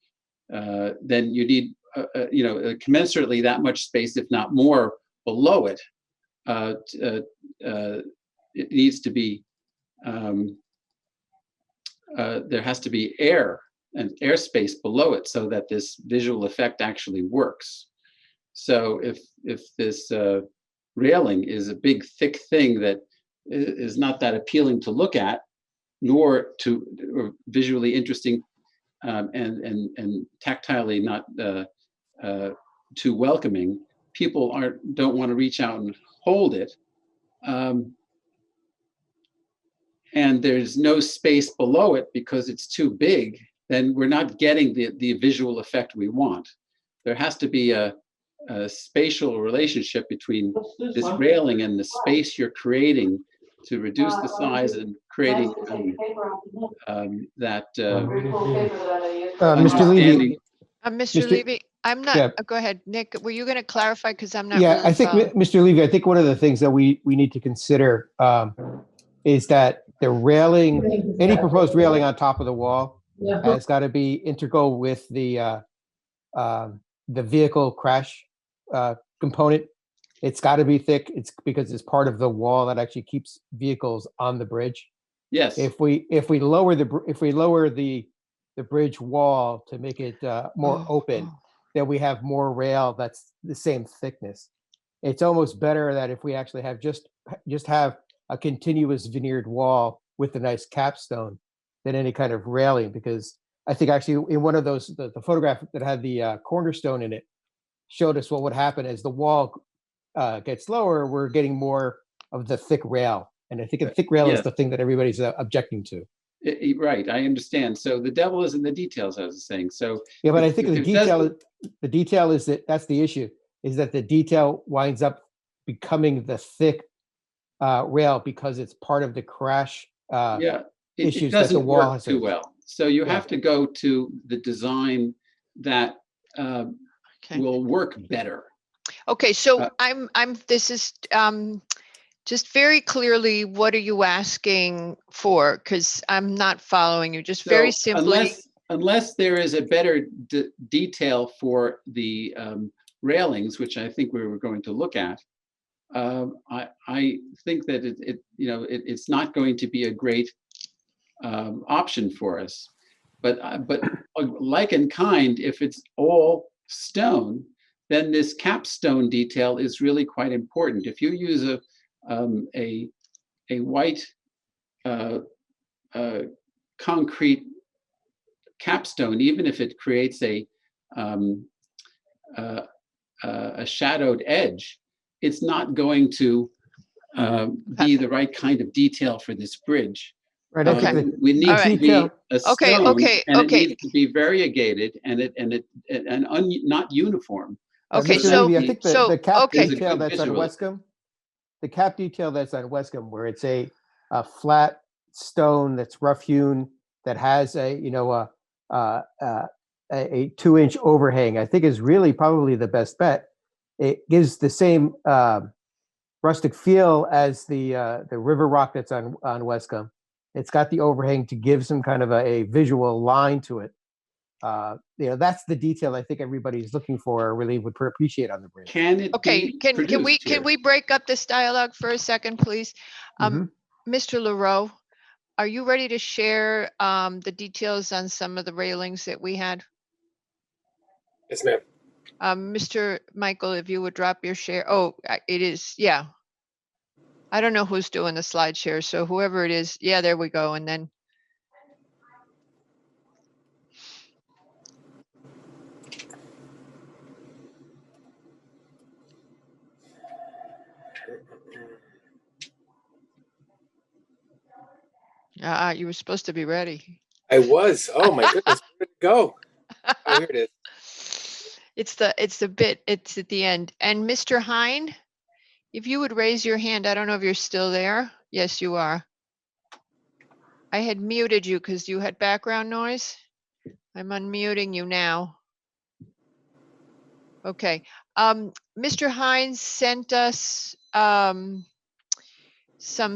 then you need commensurately that much space, if not more, below it. It needs to be there has to be air and airspace below it so that this visual effect actually works. So if this railing is a big thick thing that is not that appealing to look at, nor or visually interesting and tactilely not too welcoming, people don't want to reach out and hold it. And there's no space below it because it's too big, then we're not getting the visual effect we want. There has to be a spatial relationship between this railing and the space you're creating to reduce the size and creating that Mr. Levy. Mr. Levy, I'm not, Yeah. go ahead, Nick, were you going to clarify? Because I'm not Yeah, really I think, following. Mr. Levy, I think one of the things that we need to consider is that the railing, any proposed railing on top of the wall has got to be integral with the vehicle crash component. It's got to be thick. It's because it's part of the wall that actually keeps vehicles on the bridge. Yes. If we lower the bridge wall to make it more open, then we have more rail that's the same thickness. It's almost better that if we actually have just have a continuous veneered wall with a nice capstone than any kind of railing, because I think actually in one of those, the photograph that had the cornerstone in it showed us what would happen as the wall gets lower, we're getting more of the thick rail. And I think a thick rail is the thing that everybody's objecting to. Right, I understand. So the devil is in the details, I was saying. So yeah, but I think the detail is that's the issue. is that the detail winds up becoming the thick rail because it's part of the crash Yeah, it issues that the doesn't wall work has. too well. So you Yeah. have to go to the design that will work better. Okay, so this is just very clearly, what are you asking for? Because I'm not following you. Just very So simply. unless there is a better detail for the railings, which I think we were going to look at, I think that it's not going to be a great option for us. But like in kind, if it's all stone, then this capstone detail is really quite important. If you use a white concrete capstone, even if it creates a shadowed edge, it's not going to be the right kind of detail for this bridge. Right. I think We need to be a stone, Okay. it needs to be variegated and not uniform. Okay, Mr. so Levy, I think the cap There's a detail good that's on visual. Wesskum, the cap detail that's on Wesskum, where it's a flat stone that's rough hewn that has a 2-inch overhang, I think is really probably the best bet. It gives the same rustic feel as the river rock that's on Wesskum. It's got the overhang to give some kind of a visual line to it. That's the detail I think everybody's looking for, or really would appreciate on the bridge. Can it Okay, can we break up this dialogue for a second, please? Mr. Leroux, are you ready to share the details on some of the railings that we had? Yes, ma'am. Mr. Michael, if you would drop your share. Oh, it is, yeah. I don't know who's doing the slide share, so whoever it is, yeah, there we go. And then. You were supposed to be ready. I was. Oh my goodness, where did it go? Oh, here it is. It's at the end. And Mr. Hine, if you would raise your hand, I don't know if you're still there. Yes, you are. I had muted you because you had background noise. I'm unmuting you now. Okay. Mr. Hines sent us some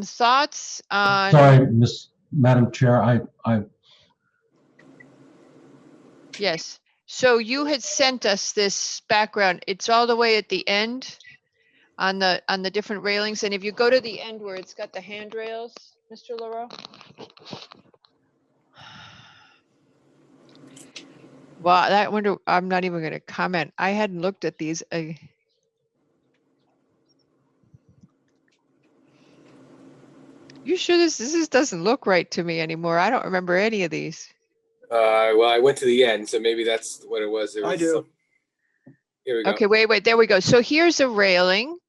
thoughts on. Sorry, Madam Chair, Yes. So you had sent us this background. It's all the way at the end on the different railings. And if you go to the end where it's got the handrails, Mr. Leroux. Well, I'm not even going to comment. I hadn't looked at these. You sure this doesn't look right to me anymore? I don't remember any of these. Well, I went to the end, so maybe that's what it was. I do. Here we go. Okay, wait, there we go. So here's a railing,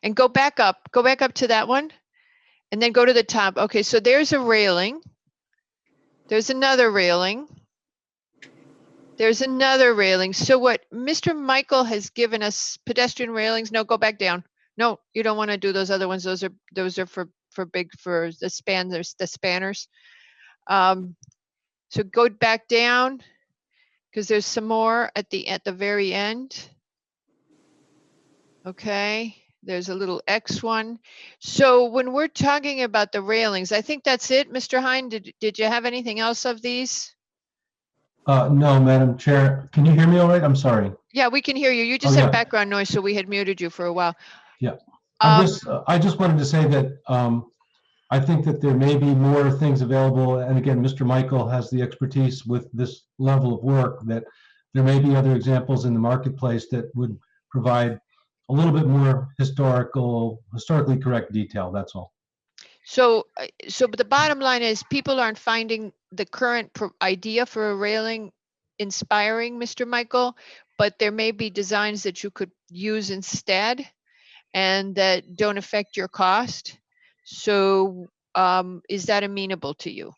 and go back up to that one, and then go to the top. Okay, so there's a railing. There's another railing. There's another railing. So what Mr. Michael has given us, pedestrian railings. No, go back down. No, you don't want to do those other ones. Those are for the span. There's the spanners. So go back down because there's some more at the very end. Okay, there's a little X one. So when we're talking about the railings, I think that's it, Mr. Hine. Did you have anything else of these? no, Madam Chair. Can you hear me all right? I'm sorry. Yeah, we can hear you. You just had background noise, so we had muted you for a while. Yeah, I just wanted to say that I think that there may be more things available. And again, Mr. Michael has the expertise with this level of work, that there may be other examples in the marketplace that would provide a little bit more historically correct detail. That's all. So but the bottom line is people aren't finding the current idea for a railing inspiring, Mr. Michael, but there may be designs that you could use instead and that don't affect your cost. So is that amenable to you?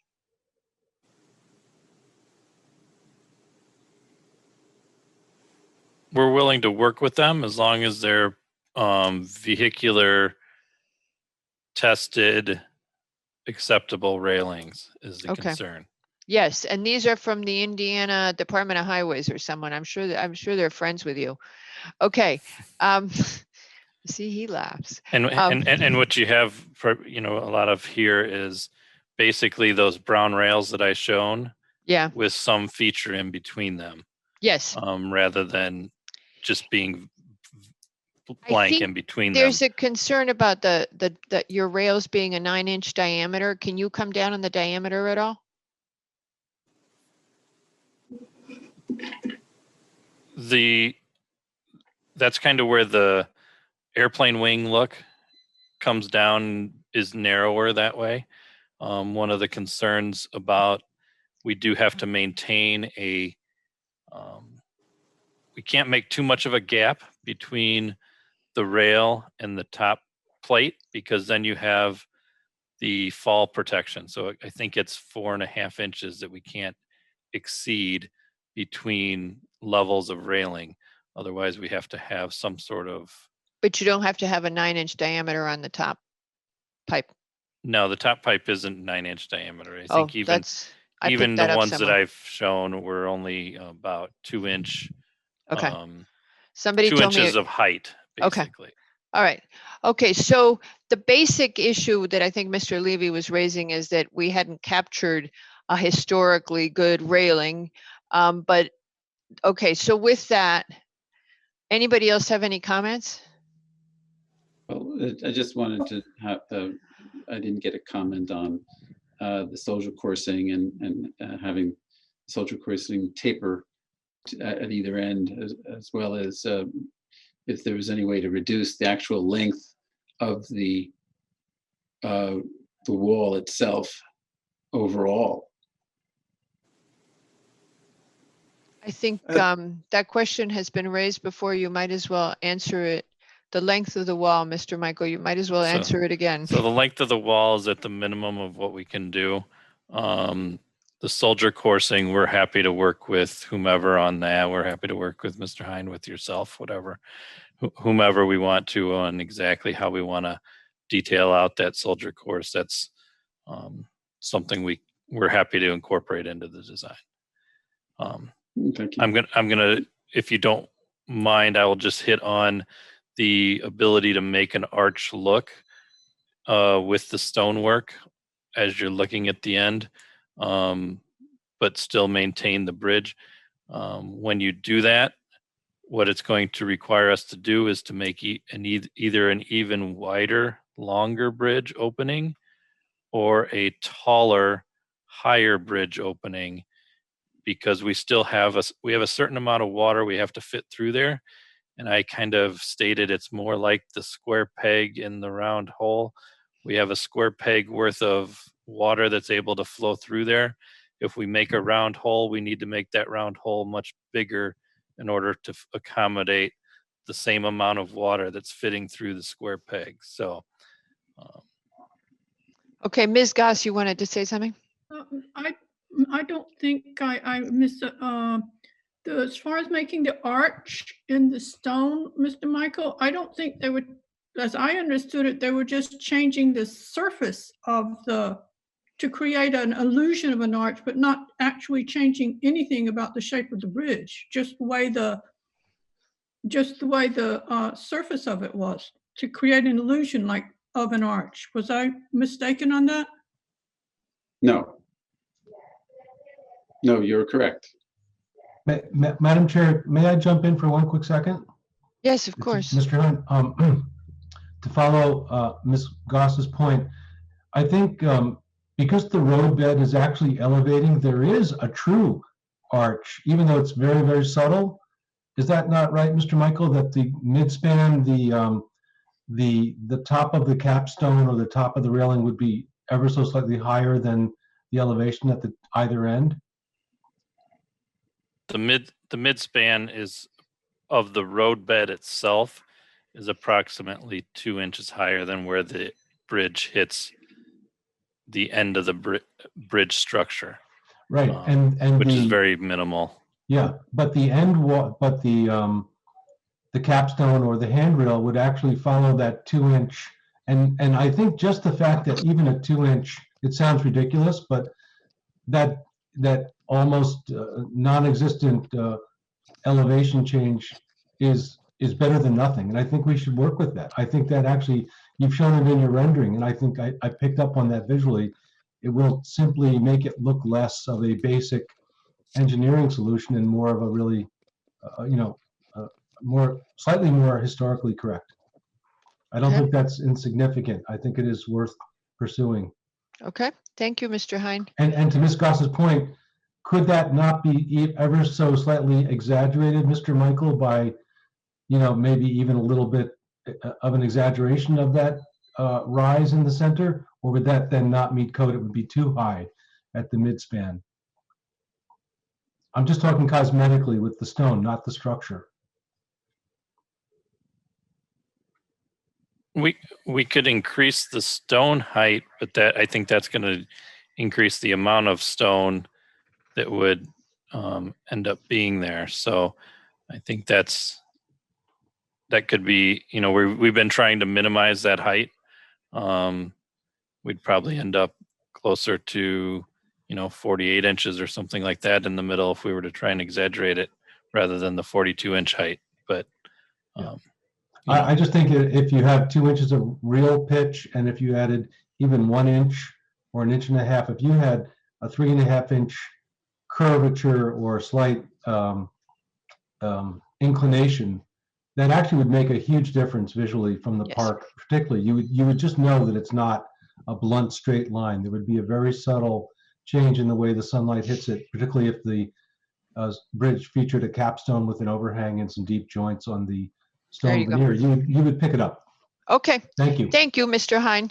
we're willing to work with them as long as they're vehicular tested, acceptable railings is the Okay. concern. Yes, and these are from the Indiana Department of Highways or someone. I'm sure they're friends with you. Okay. See, he laughs. And what you have for, a lot of here is basically those brown rails that I shown. Yeah. With some feature in between them. Yes. Rather than just being I blank think in between them. there's a concern about the your rails being a 9-inch diameter. Can you come down on the diameter at all? That's kind of where the airplane wing look comes down, is narrower that way. One of the concerns about, we do have to maintain we can't make too much of a gap between the rail and the top plate, because then you have the fall protection. So I think it's 4.5 inches that we can't exceed between levels of railing. Otherwise, we have to have some sort of. But you don't have to have a 9-inch diameter on the top pipe. No, the top pipe isn't 9-inch diameter. I Oh, think even I even picked that the up ones that somewhere. I've shown were only about 2-inch. Okay. Somebody 2 told me inches of height, basically. Okay. All right. Okay. So the basic issue that I think Mr. Levy was raising is that we hadn't captured a historically good railing. But okay. So with that, anybody else have any comments? Well, I just wanted to have, I didn't get a comment on the soldier coursing and having soldier coursing taper at either end, as well as if there was any way to reduce the actual length of the wall itself overall. I think that question has been raised before. You might as well answer it. The length of the wall, Mr. Michael, you might as well answer it again. So the length of the wall is at the minimum of what we can do. The soldier coursing, we're happy to work with whomever on that. We're happy to work with Mr. Hine, with yourself, whatever, whomever we want to on exactly how we want to detail out that soldier course. That's something we're happy to incorporate into the design. Thank you. I'm gonna, if you don't mind, I will just hit on the ability to make an arch look with the stonework as you're looking at the end, but still maintain the bridge. When you do that, what it's going to require us to do is to make either an even wider, longer bridge opening, or a taller, higher bridge opening, because we still have a certain amount of water we have to fit through there. And I kind of stated it's more like the square peg in the round hole. We have a square peg worth of water that's able to flow through there. If we make a round hole, we need to make that round hole much bigger in order to accommodate the same amount of water that's fitting through the square peg. So. Okay, Ms. Goss, you wanted to say something? I don't think I missed as far as making the arch in the stone, Mr. Michael, I don't think they would, as I understood it, they were just changing the surface of to create an illusion of an arch, but not actually changing anything about the shape of the bridge, just the way the surface of it was, to create an illusion of an arch. Was I mistaken on that? No. No, you're correct. Madam Chair, may I jump in for one quick second? Yes, of course. Mr. Hunt, to follow Ms. Goss's point, I think because the roadbed is actually elevating, there is a true arch, even though it's very, very subtle. Is that not right, Mr. Michael, that the midspan, the top of the capstone or the top of the railing would be ever so slightly higher than the elevation at the either end? The midspan is of the roadbed itself is approximately 2 inches higher than where the bridge hits the end of the bridge structure. Right, which is very minimal. Yeah, but the end wall, but the the capstone or the handrail would actually follow that 2-inch. And I think just the fact that even a 2-inch, it sounds ridiculous, but that almost non-existent elevation change is better than nothing. And I think we should work with that. I think that actually, you've shown it in your rendering, and I think I picked up on that visually. It will simply make it look less of a basic engineering solution and more of a really, slightly more historically correct. I don't think that's insignificant. I think it is worth pursuing. Okay, thank you, Mr. Hine. And to Ms. Goss's point, could that not be ever so slightly exaggerated, Mr. Michael, by, maybe even a little bit of an exaggeration of that rise in the center? Or would that then not meet code? It would be too high at the midspan. I'm just talking cosmetically with the stone, not the structure. We could increase the stone height, but I think that's going to increase the amount of stone that would end up being there. So I think that could be, we've been trying to minimize that height. We'd probably end up closer to 48 inches or something like that in the middle if we were to try and exaggerate it rather than the 42-inch height. But I just think if you have 2 inches of real pitch, and if you added even 1 inch or 1.5 inches, if you had a 3.5-inch curvature or slight inclination, that actually would make a huge difference visually from the park. Particularly, you would just know that it's not a blunt straight line. There would be a very subtle change in the way the sunlight hits it, particularly if the bridge featured a capstone with an overhang and some deep joints on the stone veneer. You would pick it up. Okay. Thank you. Thank you, Mr. Hine.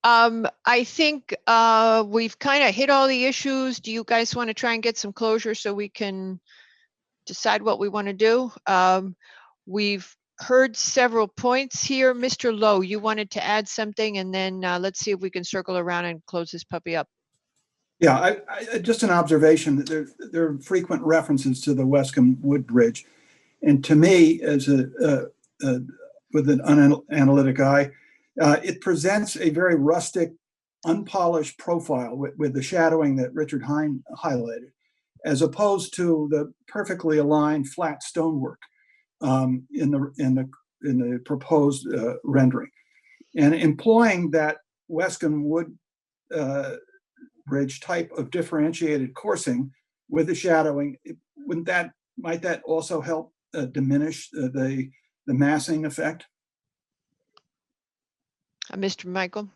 I think we've kind of hit all the issues. Do you guys want to try and get some closure so we can decide what we want to do? We've heard several points here. Mr. Lowe, you wanted to add something, and then let's see if we can circle around and close this puppy up. Yeah, I just an observation that there are frequent references to the Wesskum Wood Bridge. And to me, as with an unanalytic eye, it presents a very rustic, unpolished profile with the shadowing that Richard Hine highlighted, as opposed to the perfectly aligned flat stonework in the proposed rendering. And employing that Wesskum Wood Bridge type of differentiated coursing with the shadowing, might that also help diminish the massing effect? Mr. Michael?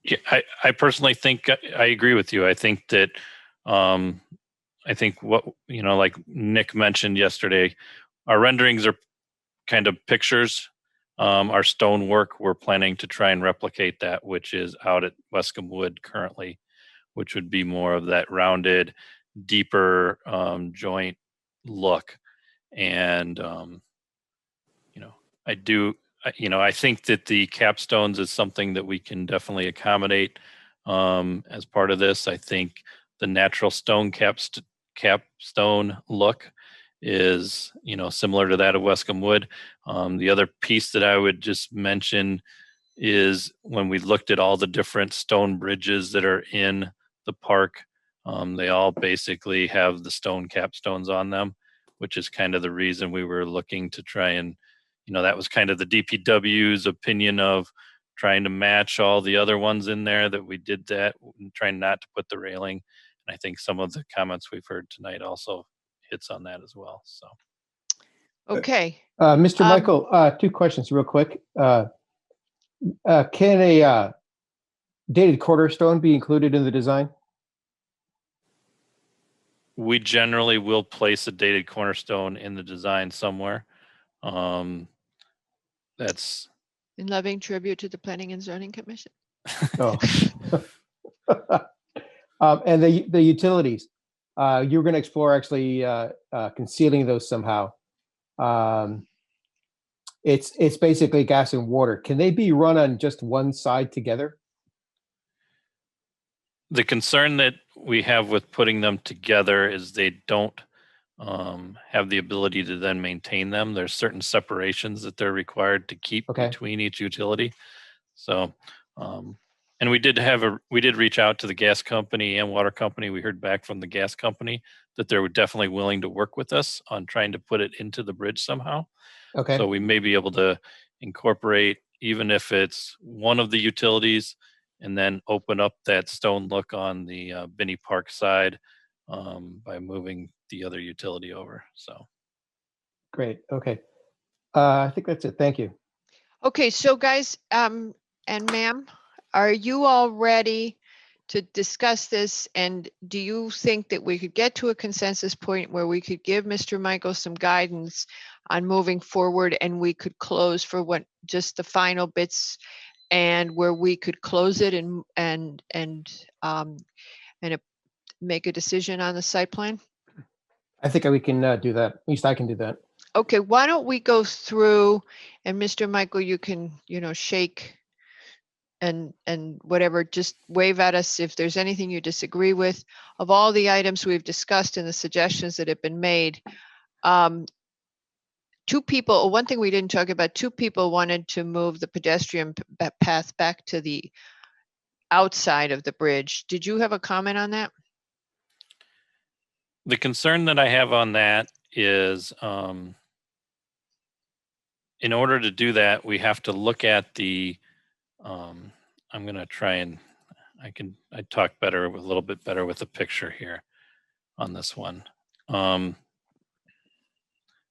Yeah, I personally think I agree with you. I think that I think what, like Nick mentioned yesterday, our renderings are kind of pictures. Our stonework, we're planning to try and replicate that, which is out at Wesskum Wood currently, which would be more of that rounded, deeper joint look. And, I think that the capstones is something that we can definitely accommodate as part of this. I think the natural stone capstone look is, similar to that of Wesskum Wood. The other piece that I would just mention is when we looked at all the different stone bridges that are in the park, they all basically have the stone capstones on them, which is kind of the reason we were looking to try and, that was kind of the DPW's opinion of trying to match all the other ones in there, that we did that, trying not to put the railing. And I think some of the comments we've heard tonight also hits on that as well. So, okay. Mr. Michael, 2 questions real quick. Can a dated cornerstone be included in the design? We generally will place a dated cornerstone in the design somewhere. That's in loving tribute to the Planning and Zoning Commission. Oh. And the utilities, you were going to explore actually concealing those somehow. It's basically gas and water. Can they be run on just one side together? The concern that we have with putting them together is they don't have the ability to then maintain them. There's certain separations that they're required to keep between each utility. So, and we did reach out to the gas company and water company. We heard back from the gas company that they were definitely willing to work with us on trying to put it into the bridge somehow. Okay. So we may be able to incorporate, even if it's one of the utilities, and then open up that stone look on the Binney Park side by moving the other utility over. So Great. Okay. I think that's it. Thank you. Okay, so guys, and ma'am, are you all ready to discuss this? And do you think that we could get to a consensus point where we could give Mr. Michael some guidance on moving forward, and we could close for what just the final bits, and where we could close it and make a decision on the site plan? I think we can do that. At least I can do that. Okay, why don't we go through, and Mr. Michael, you can, shake and whatever, just wave at us if there's anything you disagree with. Of all the items we've discussed and the suggestions that have been made, two people, one thing we didn't talk about, two people wanted to move the pedestrian path back to the outside of the bridge. Did you have a comment on that? the concern that I have on that is, in order to do that, we have to look at the, I'm going to try and I talk better, a little bit better with a picture here on this one. I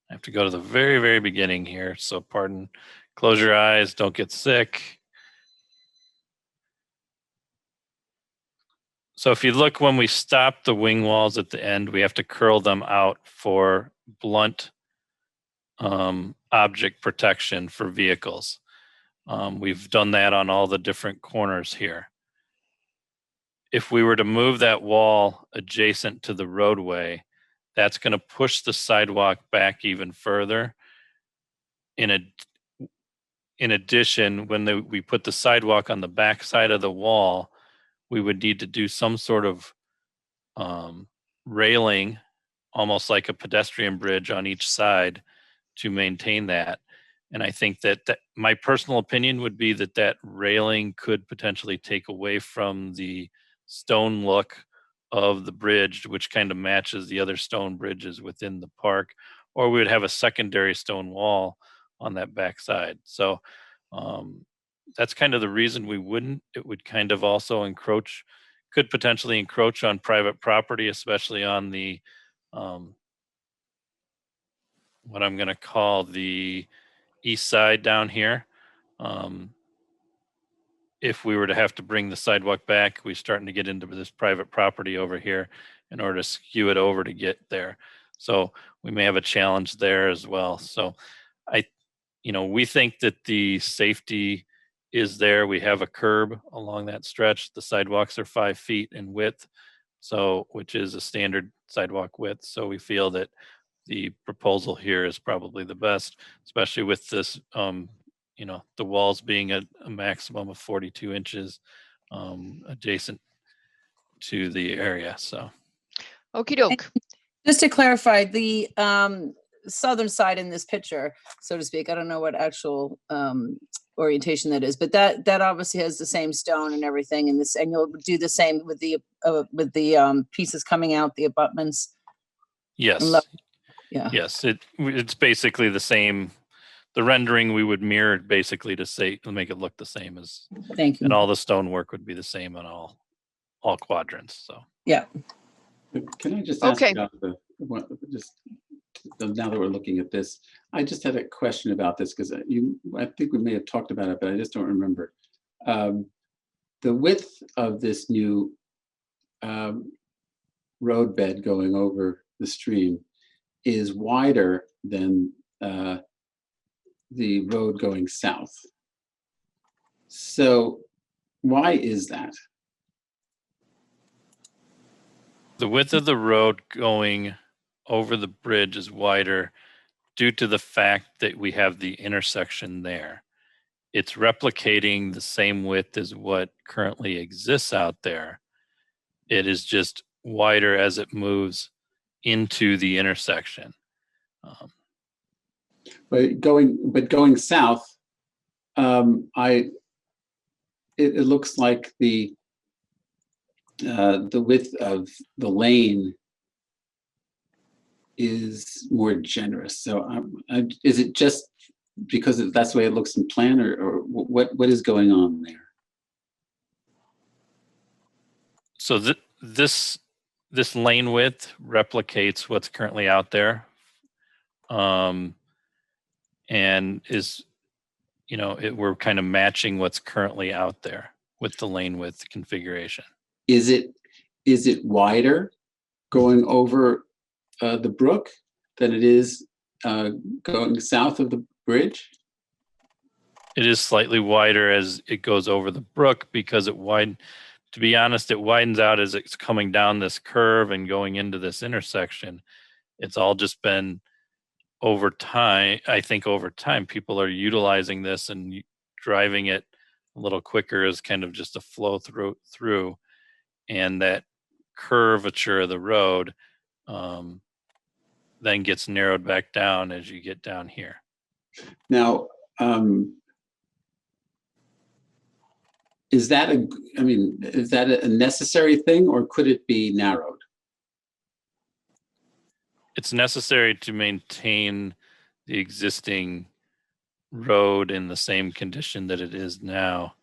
have to go to the very, very beginning here. So pardon, close your eyes, don't get sick. So if you look, when we stop the wing walls at the end, we have to curl them out for blunt object protection for vehicles. We've done that on all the different corners here. If we were to move that wall adjacent to the roadway, that's going to push the sidewalk back even further. In addition, when we put the sidewalk on the back side of the wall, we would need to do some sort of railing, almost like a pedestrian bridge on each side, to maintain that. And I think that my personal opinion would be that railing could potentially take away from the stone look of the bridge, which kind of matches the other stone bridges within the park, or we would have a secondary stone wall on that back side. So that's kind of the reason we wouldn't. It would kind of also could potentially encroach on private property, especially on the what I'm going to call the east side down here. If we were to have to bring the sidewalk back, we're starting to get into this private property over here in order to skew it over to get there. So we may have a challenge there as well. So we think that the safety is there. We have a curb along that stretch. The sidewalks are 5 feet in width, which is a standard sidewalk width. So we feel that the proposal here is probably the best, especially with this, the walls being a maximum of 42 inches adjacent to the area. So, okie doke. Just to clarify, the southern side in this picture, so to speak, I don't know what actual orientation that is, but that obviously has the same stone and everything, and you'll do the same with the pieces coming out, the abutments. Yes. Yeah. Yes, it's basically the same. The rendering we would mirror basically to make it look the same as. Thank you. And all the stonework would be the same on all quadrants. So. Yeah. Can I just ask about now that we're looking at this, I just had a question about this because I think we may have talked about it, but I just don't remember. The width of this new roadbed going over the stream is wider than the road going south. So why is that? The width of the road going over the bridge is wider due to the fact that we have the intersection there. It's replicating the same width as what currently exists out there. It is just wider as it moves into the intersection. But going south, it looks like the width of the lane is more generous. So is it just because that's the way it looks in plan, or what is going on there? So this lane width replicates what's currently out there, and is, we're kind of matching what's currently out there with the lane width configuration. Is it wider going over the brook than it is going south of the bridge? It is slightly wider as it goes over the brook because to be honest, it widens out as it's coming down this curve and going into this intersection. It's all just been over time. I think over time, people are utilizing this and driving it a little quicker as kind of just a flow through, and that curvature of the road then gets narrowed back down as you get down here. Now, is that a necessary thing, or could it be narrowed? It's necessary to maintain the existing road in the same condition that it is now.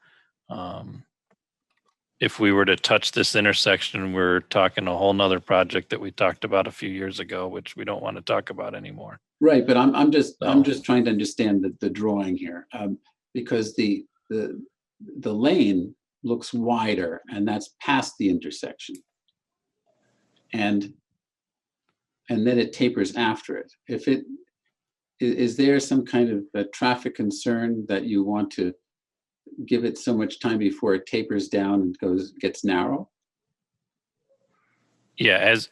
If we were to touch this intersection, we're talking a whole nother project that we talked about a few years ago, which we don't want to talk about anymore. Right, but I'm just trying to understand the drawing here, because the lane looks wider, and that's past the intersection, and then it tapers after it. Is there some kind of a traffic concern that you want to give it so much time before it tapers down and gets narrow? Yeah, as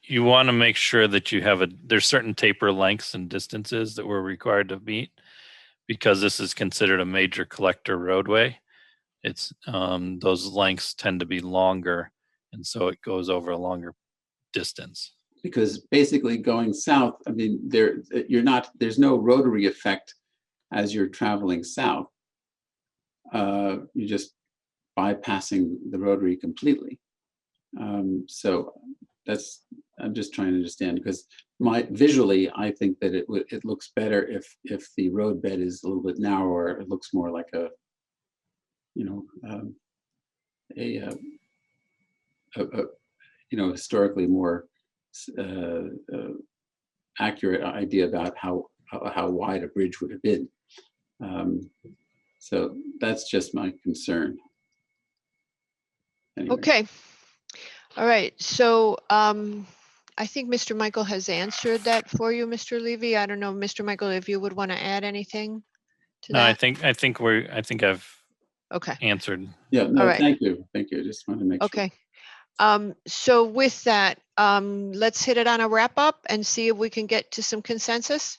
you want to make sure that you have there's certain taper lengths and distances that we're required to meet, because this is considered a major collector roadway. It's those lengths tend to be longer, and so it goes over a longer distance. Because basically going south, I mean, there's no rotary effect as you're traveling south. You're just bypassing the rotary completely. So I'm just trying to understand, because visually, I think that it looks better if the roadbed is a little bit narrower. It looks more like a historically more accurate idea about how wide a bridge would have been. So that's just my concern. Anyway. Okay. All right. So I think Mr. Michael has answered that for you, Mr. Levy. I don't know, Mr. Michael, if you would want to add anything to No, that. I think I've answered. Yeah. No. All right. Thank you. Thank you. I just wanted to make sure. Okay. So with that, let's hit it on a wrap up and see if we can get to some consensus.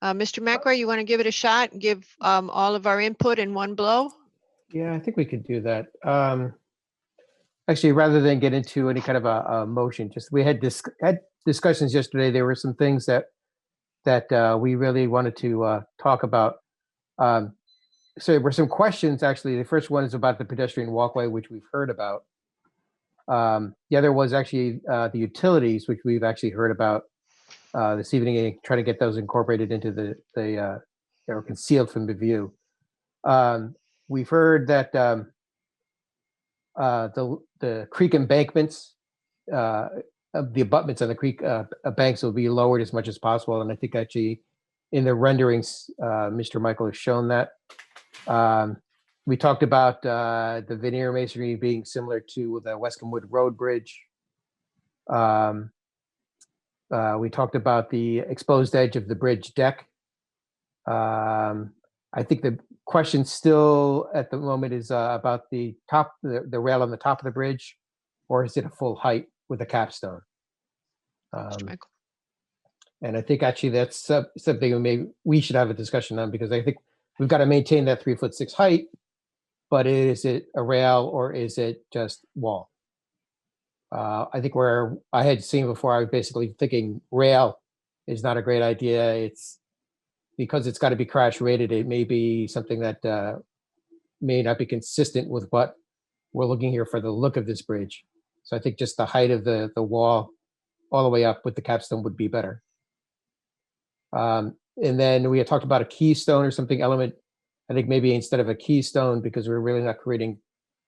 Mr. McRae, you want to give it a shot and give all of our input in one blow? Yeah, I think we could do that. Actually, rather than get into any kind of a motion, just we had discussions yesterday. There were some things that we really wanted to talk about. So there were some questions, actually. The first one is about the pedestrian walkway, which we've heard about. The other was actually the utilities, which we've actually heard about this evening, and try to get those incorporated into they were concealed from the view. We've heard that the creek embankments, the abutments on the creek banks will be lowered as much as possible, and I think actually in the renderings, Mr. Michael has shown that. We talked about the veneer masonry being similar to the Wesskum Wood Road Bridge. We talked about the exposed edge of the bridge deck. I think the question still at the moment is about the rail on the top of the bridge, or is it a full height with a capstone? And I think actually that's something maybe we should have a discussion on, because I think we've got to maintain that 3'6" height, but is it a rail or is it just wall? I think where I had seen before, I was basically thinking rail is not a great idea. It's because it's got to be crash rated. It may be something that may not be consistent with what we're looking here for the look of this bridge. So I think just the height of the wall all the way up with the capstone would be better. And then we had talked about a keystone or something element. I think maybe instead of a keystone, because we're really not creating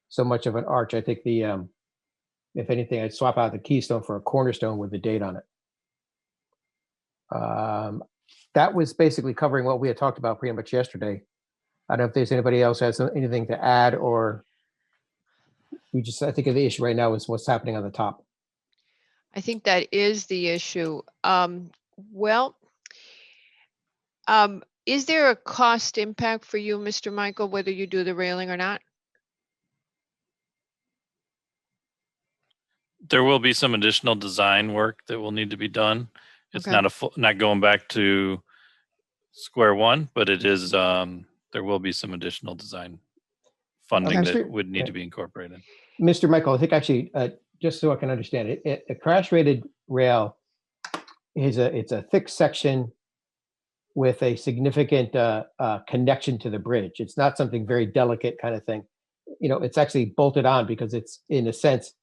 so much of an arch, I think the, if anything, I'd swap out the keystone for a cornerstone with the date on it. That was basically covering what we had talked about pretty much yesterday. I don't know if there's anybody else has anything to add, or I think the issue right now is what's happening on the top. I think that is the issue. Is there a cost impact for you, Mr. Michael, whether you do the railing or not? There will be some additional design work that will need to be done. It's Okay. not going back to square one, but it is, there will be some additional design funding Okay. that would need to be incorporated. Mr. Michael, I think actually, just so I can understand it, a crash rated rail is it's a thick section with a significant connection to the bridge. It's not something very delicate kind of thing. You know, it's actually bolted on because it's, in a sense,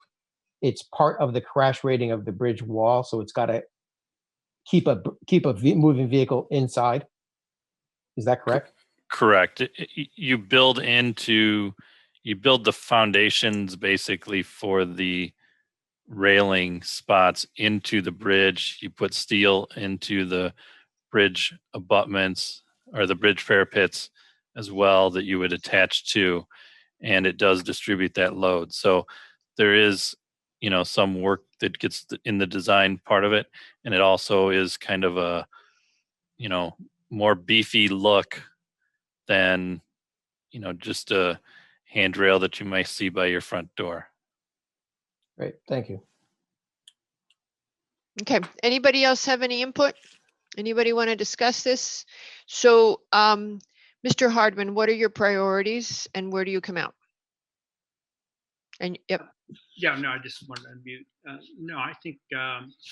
it's part of the crash rating of the bridge wall. So it's got to keep a moving vehicle inside. Is that correct? Correct. You build the foundations basically for the railing spots into the bridge. You put steel into the bridge abutments or the bridge parapets as well that you would attach to, and it does distribute that load. So there is, some work that gets in the design part of it, and it also is kind of a, more beefy look than, just a handrail that you might see by your front door. Great, thank you. Okay, anybody else have any input? Anybody want to discuss this? So, Mr. Hardman, what are your priorities and where do you come out? And yep. Yeah, no, I just wanted to unmute. No, I think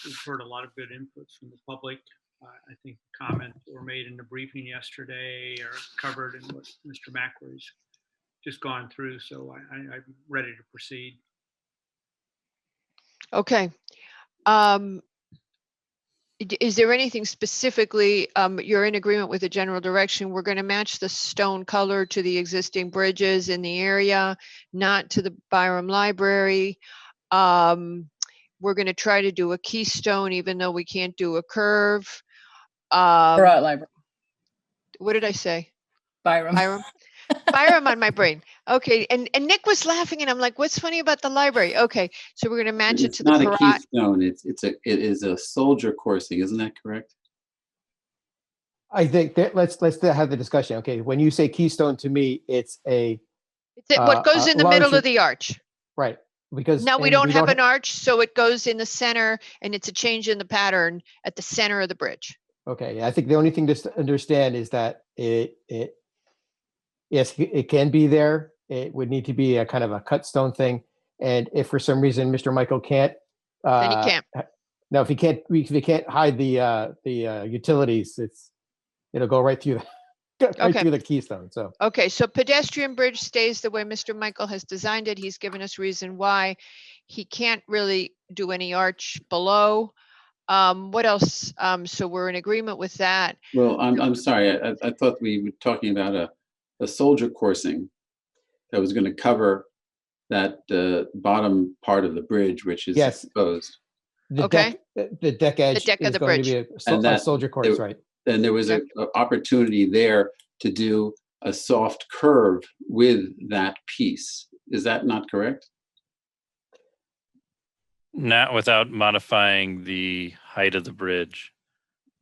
we've heard a lot of good inputs from the public. I think comments were made in the briefing yesterday are covered in what Mr. Mackley's just gone through. So I'm ready to proceed. Okay. Is there anything specifically, you're in agreement with the general direction? We're going to match the stone color to the existing bridges in the area, not to the Byram Library. We're going to try to do a keystone, even though we can't do a curve. Library. What did I say? Byram. Byram on my brain. Okay, and Nick was laughing, and I'm like, "What's funny about the library?" Okay, so we're going to match it to the It's not a Parat. keystone. It is a soldier coursing. Isn't that correct? I think that let's have the discussion. Okay, when you say keystone, to me, it's what goes in the middle of the arch. Right, because now we don't have an arch, so it goes in the center, and it's a change in the pattern at the center of the bridge. Okay, I think the only thing to understand is that yes, it can be there. It would need to be a kind of a cut stone thing. And if for some reason Mr. Michael can't, then he can't. No, if he can't hide the utilities, it'll go right through through the keystone. So okay, so pedestrian bridge stays the way Mr. Michael has designed it. He's given us reason why he can't really do any arch below. What else? So we're in agreement with that. Well, I'm sorry. I thought we were talking about a soldier coursing that was going to cover that bottom part of the bridge, which is exposed. The deck edge is going to be a soldier course, right? And there was an opportunity there to do a soft curve with that piece. Is that not correct? Not without modifying the height of the bridge.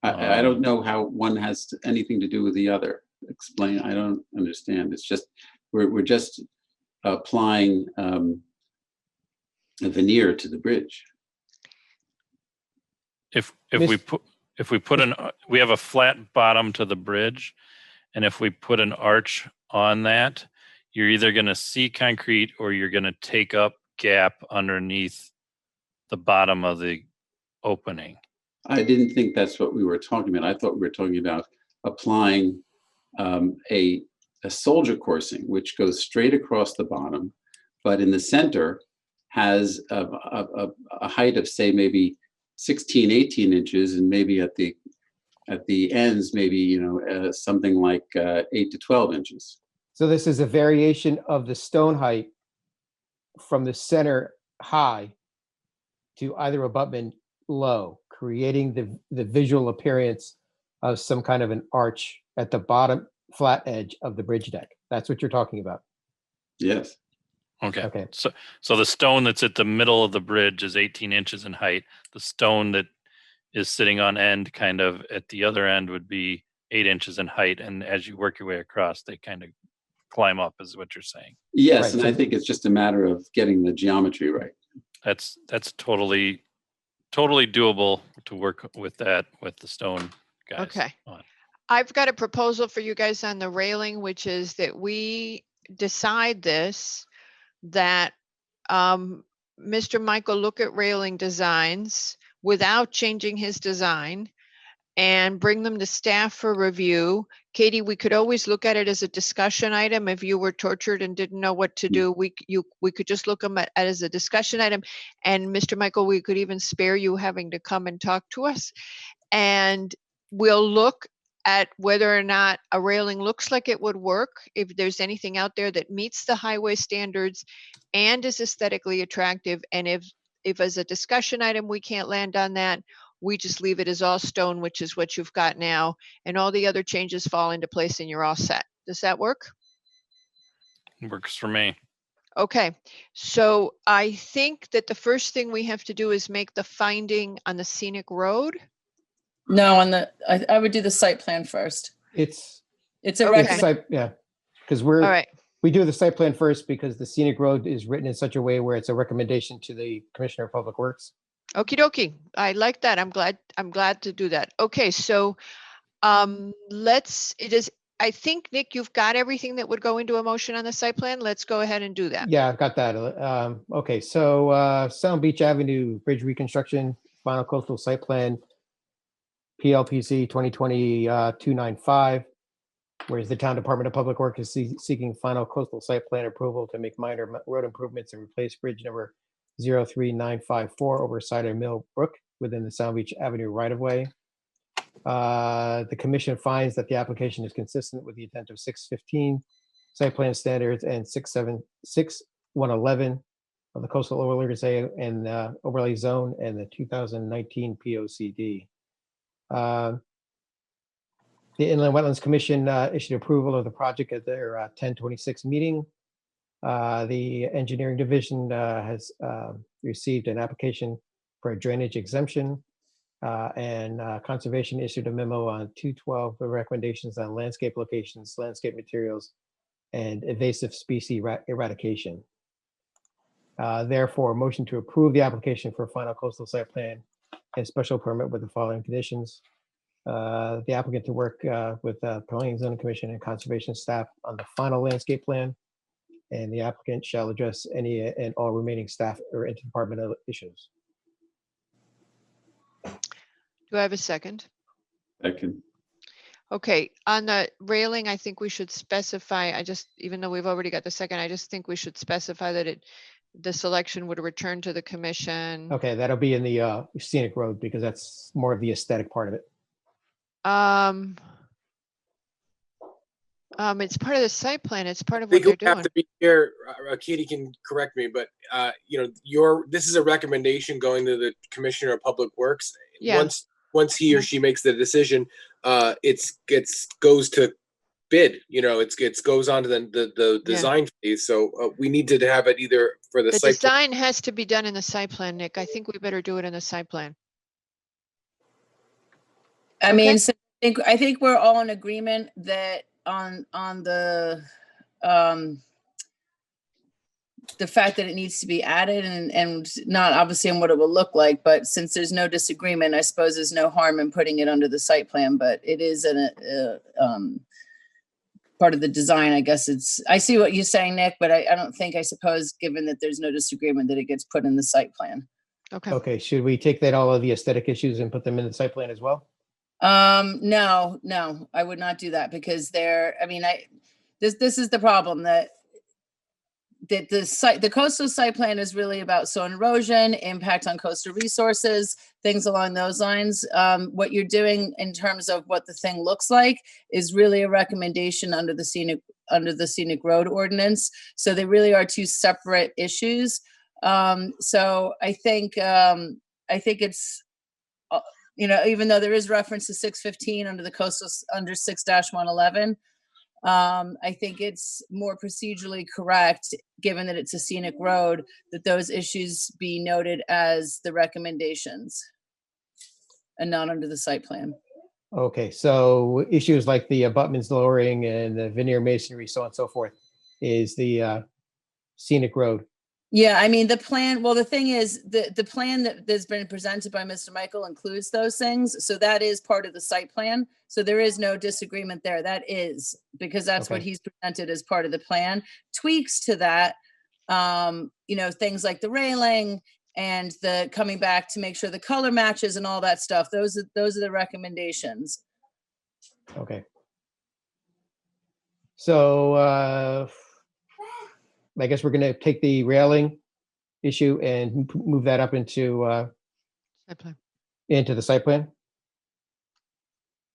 I don't know how one has anything to do with the other. Explain. I don't understand. It's just we're just applying a veneer to the bridge. If we have a flat bottom to the bridge, and if we put an arch on that, you're either going to see concrete or you're going to take up gap underneath the bottom of the opening. I didn't think that's what we were talking about. I thought we were talking about applying a soldier coursing, which goes straight across the bottom, but in the center has a height of, say, maybe 16, 18 inches, and maybe at the ends, maybe, something like 8 to 12 inches. So this is a variation of the stone height from the center high to either abutment low, creating the visual appearance of some kind of an arch at the bottom flat edge of the bridge deck. That's what you're talking about. Yes. Okay. So the stone that's at the middle of the bridge is 18 inches in height. The stone that is sitting on end kind of at the other end would be 8 inches in height. And as you work your way across, they kind of climb up, is what you're saying. Yes, Right. and I think it's just a matter of getting the geometry right. That's totally doable to work with that, with the stone guys. Okay. on. I've got a proposal for you guys on the railing, which is that we decide this, that Mr. Michael look at railing designs without changing his design and bring them to staff for review. Katie, we could always look at it as a discussion item. If you were tortured and didn't know what to do, we could just look them at as a discussion item. And Mr. Michael, we could even spare you having to come and talk to us. And we'll look at whether or not a railing looks like it would work, if there's anything out there that meets the highway standards and is aesthetically attractive. And if as a discussion item we can't land on that, we just leave it as all stone, which is what you've got now, and all the other changes fall into place and you're all set. Does that work? Works for me. Okay, so I think that the first thing we have to do is make the finding on the scenic road. No, I would do the site plan first. It's a it's recommendation. site, yeah, because All right. we do the site plan first because the scenic road is written in such a way where it's a recommendation to the Commissioner of Public Works. Okie dokie. I like that. I'm glad to do that. Okay, so I think, Nick, you've got everything that would go into a motion on the site plan. Let's go ahead and do that. Yeah, I've got that. Okay, so Sound Beach Avenue Bridge Reconstruction, Final Coastal Site Plan, PLPC 2020-295, whereas the Town Department of Public Works is seeking final coastal site plan approval to make minor road improvements and replace bridge number 03954 over Cider Mill Brook within the Sound Beach Avenue right-of-way. The commission finds that the application is consistent with the intent of 615 site plan standards and 66111 of the coastal overlay and overlay zone and the 2019 POCD. The Inland Wetlands Commission issued approval of the project at their 10/26 meeting. The engineering division has received an application for a drainage exemption, and conservation issued a memo on 212 with recommendations on landscape locations, landscape materials, and invasive species eradication. Therefore, a motion to approve the application for final coastal site plan and special permit with the following conditions. The applicant to work with Planning and Zoning Commission and conservation staff on the final landscape plan, and the applicant shall address any and all remaining staff or interdepartmental issues. Do I have a second? Second. Okay, on the railing, I think we should specify, even though we've already got the second, I just think we should specify that the selection would return to the commission. Okay, that'll be in the scenic road because that's more of the aesthetic part of it. It's part of the site plan. It's part of I what think they're we doing. have to be here. Katie can correct me, but this is a recommendation going to the Commissioner of Public Works. Yeah. Once he or she makes the decision, goes to bid. It goes on to the design phase. So we need to have it either for the site plan. design has to be done in the site plan, Nick. I think we better do it in the site plan. I mean, so I think we're all in agreement that on the fact that it needs to be added and not obviously on what it will look like, but since there's no disagreement, I suppose there's no harm in putting it under the site plan, but it is part of the design. I guess I see what you're saying, Nick, but I don't think, I suppose, given that there's no disagreement, that it gets put in the site plan. Okay. Okay, should we take that, all of the aesthetic issues, and put them in the site plan as well? No, I would not do that because this is the problem that the coastal site plan is really about soil and erosion, impact on coastal resources, things along those lines. What you're doing in terms of what the thing looks like is really a recommendation under the scenic road ordinance. So they really are two separate issues. So I think it's, even though there is reference to 615 under the coastal under 6-111, I think it's more procedurally correct, given that it's a scenic road, that those issues be noted as the recommendations and not under the site plan. Okay, so issues like the abutments lowering and the veneer masonry, so on and so forth, is the scenic road. Yeah, I mean, the plan, well, the thing is, the plan that's been presented by Mr. Michael includes those things. So that is part of the site plan. So there is no disagreement there. That is, because that's what Okay. he's presented as part of the plan. Tweaks to that, things like the railing and the coming back to make sure the color matches and all that stuff. Those are the recommendations. Okay. So I guess we're gonna take the railing issue and move that up into Site plan. into the site plan.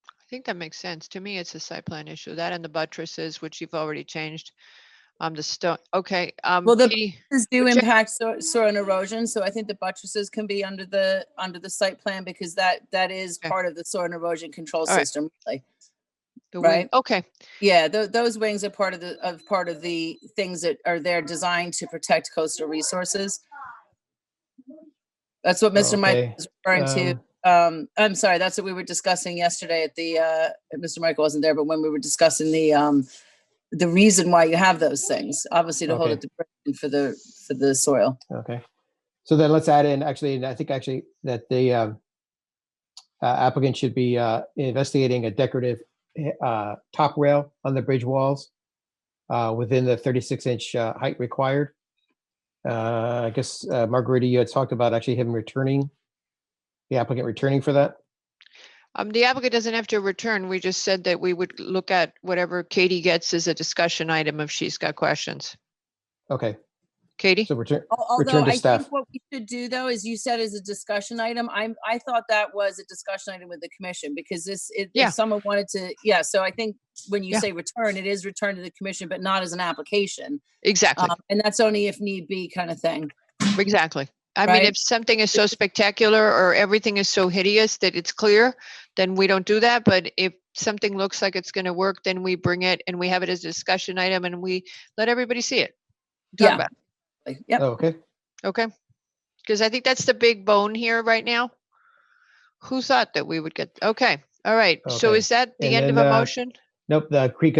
I think that makes sense. To me, it's a site plan issue. That and the buttresses, which you've already changed. The stone. Okay. Well, the Katie, buttresses do would you- impact soil and erosion, so I think the buttresses can be under the site plan because that is Okay. part of the soil and erosion control All right. system, really. the wing- right. Okay. Yeah, those wings are part of the things that are there designed to protect coastal resources. That's what Mr. Michael Okay. was referring to. I'm sorry, that's what we were discussing yesterday at the Mr. Michael wasn't there, but when we were discussing the reason why you have those things, obviously to hold Okay. it to protect for the soil. Okay. So then let's add in, actually, I think actually that the applicant should be investigating a decorative top rail on the bridge walls within the 36-inch height required. I guess, Margarita, you had talked about actually him returning, the applicant returning for that. The applicant doesn't have to return. We just said that we would look at whatever Katie gets as a discussion item if she's got questions. Okay. Katie? So return Although to I staff. think what we should do though is you said as a discussion item. I thought that was a discussion item with the commission because Yeah. if someone wanted to, so I think when you say return, it is return to the commission, but not as an application. Exactly. And that's only if need be kind of thing. Exactly. I mean, Right. if something is so spectacular or everything is so hideous that it's clear, then we don't do that. But if something looks like it's going to work, then we bring it and we have it as a discussion item and we let everybody see it. Talk about it. Yep. Oh, okay. Okay. Because I think that's the big bone here right now. Who thought that we would get? Okay. All right. So Okay. is that the And end of then, a motion? Nope. The creek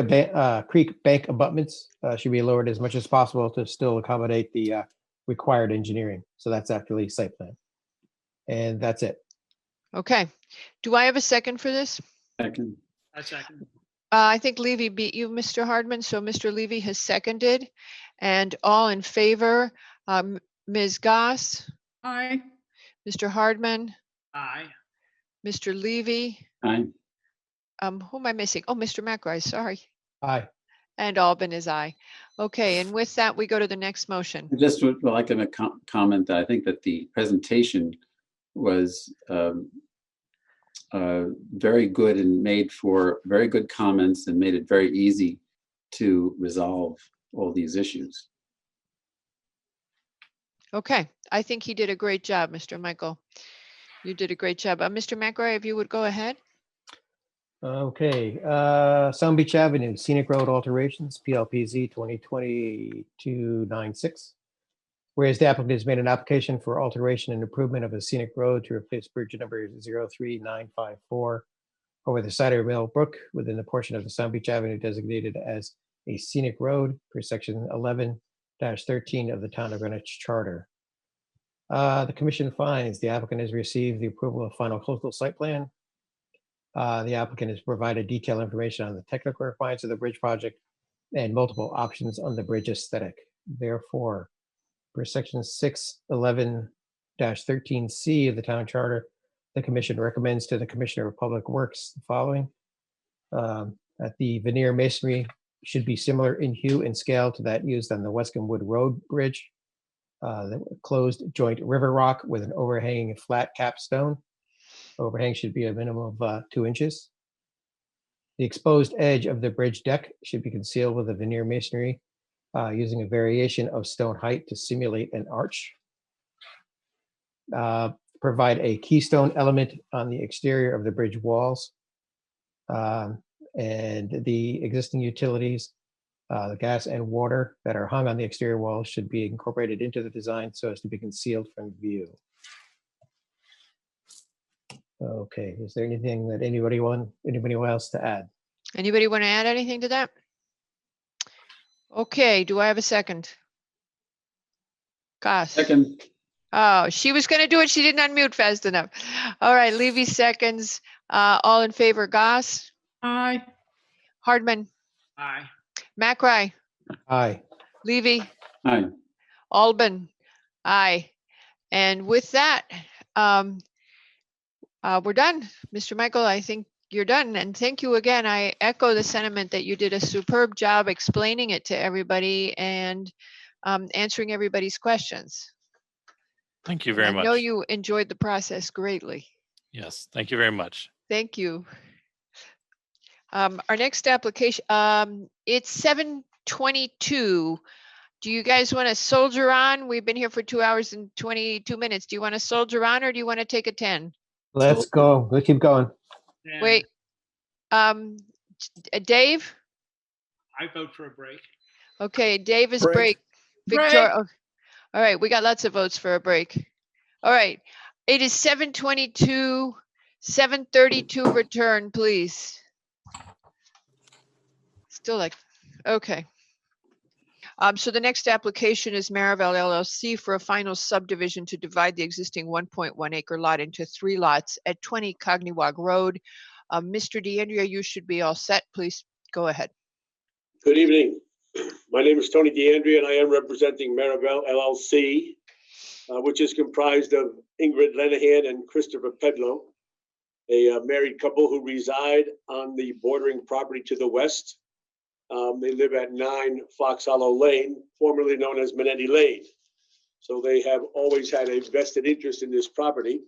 bank abutments should be lowered as much as possible to still accommodate the required engineering. So that's actually site plan. And that's it. Okay. Do I have a second for this? Second. I second. I think Levy beat you, Mr. Hardman. So Mr. Levy has seconded. And all in favor, Ms. Goss, Aye. Mr. Hardman, Aye. Mr. Levy. Aye. Who am I missing? Oh, Mr. McRae, sorry. Aye. And Albin is aye. Okay, and with that, we go to the next motion. I just would like to comment that I think that the presentation was very good and made for very good comments and made it very easy to resolve all these issues. Okay, I think he did a great job, Mr. Michael. You did a great job. Mr. McRae, if you would go ahead. Okay. Sound Beach Avenue, Scenic Road Alterations, PLPZ 2020-296. Whereas the applicant has made an application for alteration and improvement of a scenic road to replace bridge number 03954 over the side of Mill Brook within the portion of the Sound Beach Avenue designated as a scenic road per section 11-13 of the Town of Greenwich Charter. The commission finds the applicant has received the approval of final coastal site plan. The applicant has provided detailed information on the technical requirements of the bridge project and multiple options on the bridge aesthetic. Therefore, per section 611 2-13C of the town charter, the commission recommends to the Commissioner of Public Works the following. That the veneer masonry should be similar in hue and scale to that used on the Wesskum Wood Road Bridge. The closed joint river rock with an overhanging flat capstone. Overhang should be a minimum of 2 inches. The exposed edge of the bridge deck should be concealed with a veneer masonry using a variation of stone height to simulate an arch. Provide a keystone element on the exterior of the bridge walls. And the existing utilities, the gas and water that are hung on the exterior walls should be incorporated into the design so as to be concealed from view. Okay, is there anything that anybody else to add? Anybody want to add anything to that? Okay, do I have a second? Gosh. Second. Oh, she was going to do it. She didn't unmute fast enough. All right, Levy seconds. All in favor, Goss? Aye. Hardman? Aye. McRae? Aye. Levy? Aye. Albin? Aye. And with that, we're done. Mr. Michael, I think you're done. And thank you again. I echo the sentiment that you did a superb job explaining it to everybody and answering everybody's questions. Thank you And very I much. know you enjoyed the process greatly. Yes, thank you very much. Thank you. Our next application, it's 7:22. Do you guys want to soldier on? We've been here for 2 hours and 22 minutes. Do you want to soldier on or do you want to take a 10? Let's go. Let's keep going. And Wait, Dave? I vote for a break. Okay, Dave is Break. break. Break. Victor, oh, all right, we got lots of votes for a break. All right, it is 7:22, 7:32 return, please. Still like, okay. So the next application is Maribel LLC for a final subdivision to divide the existing 1.1 acre lot into 3 lots at 20 Cogniwag Road. Mr. DeAndrea, you should be all set. Please go ahead. Good evening. My name is Tony DeAndrea and I am representing Maribel LLC, which is comprised of Ingrid Lenahan and Christopher Pedlow, a married couple who reside on the bordering property to the west. They live at 9 Fox Hollow Lane, formerly known as Manetti Lane. So they have always had a vested interest in this property.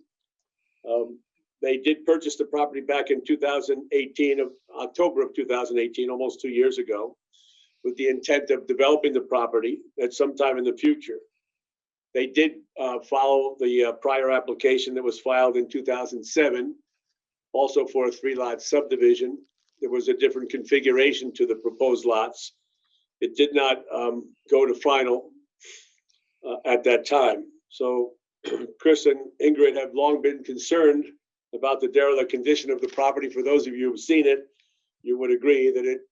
They did purchase the property back in 2018, October of 2018, almost 2 years ago, with the intent of developing the property at some time in the future. They did follow the prior application that was filed in 2007, also for a 3-lot subdivision. There was a different configuration to the proposed lots. It did not go to final at that time. So Chris and Ingrid have long been concerned about the derelict condition of the property. For those of you who've seen it, you would agree that it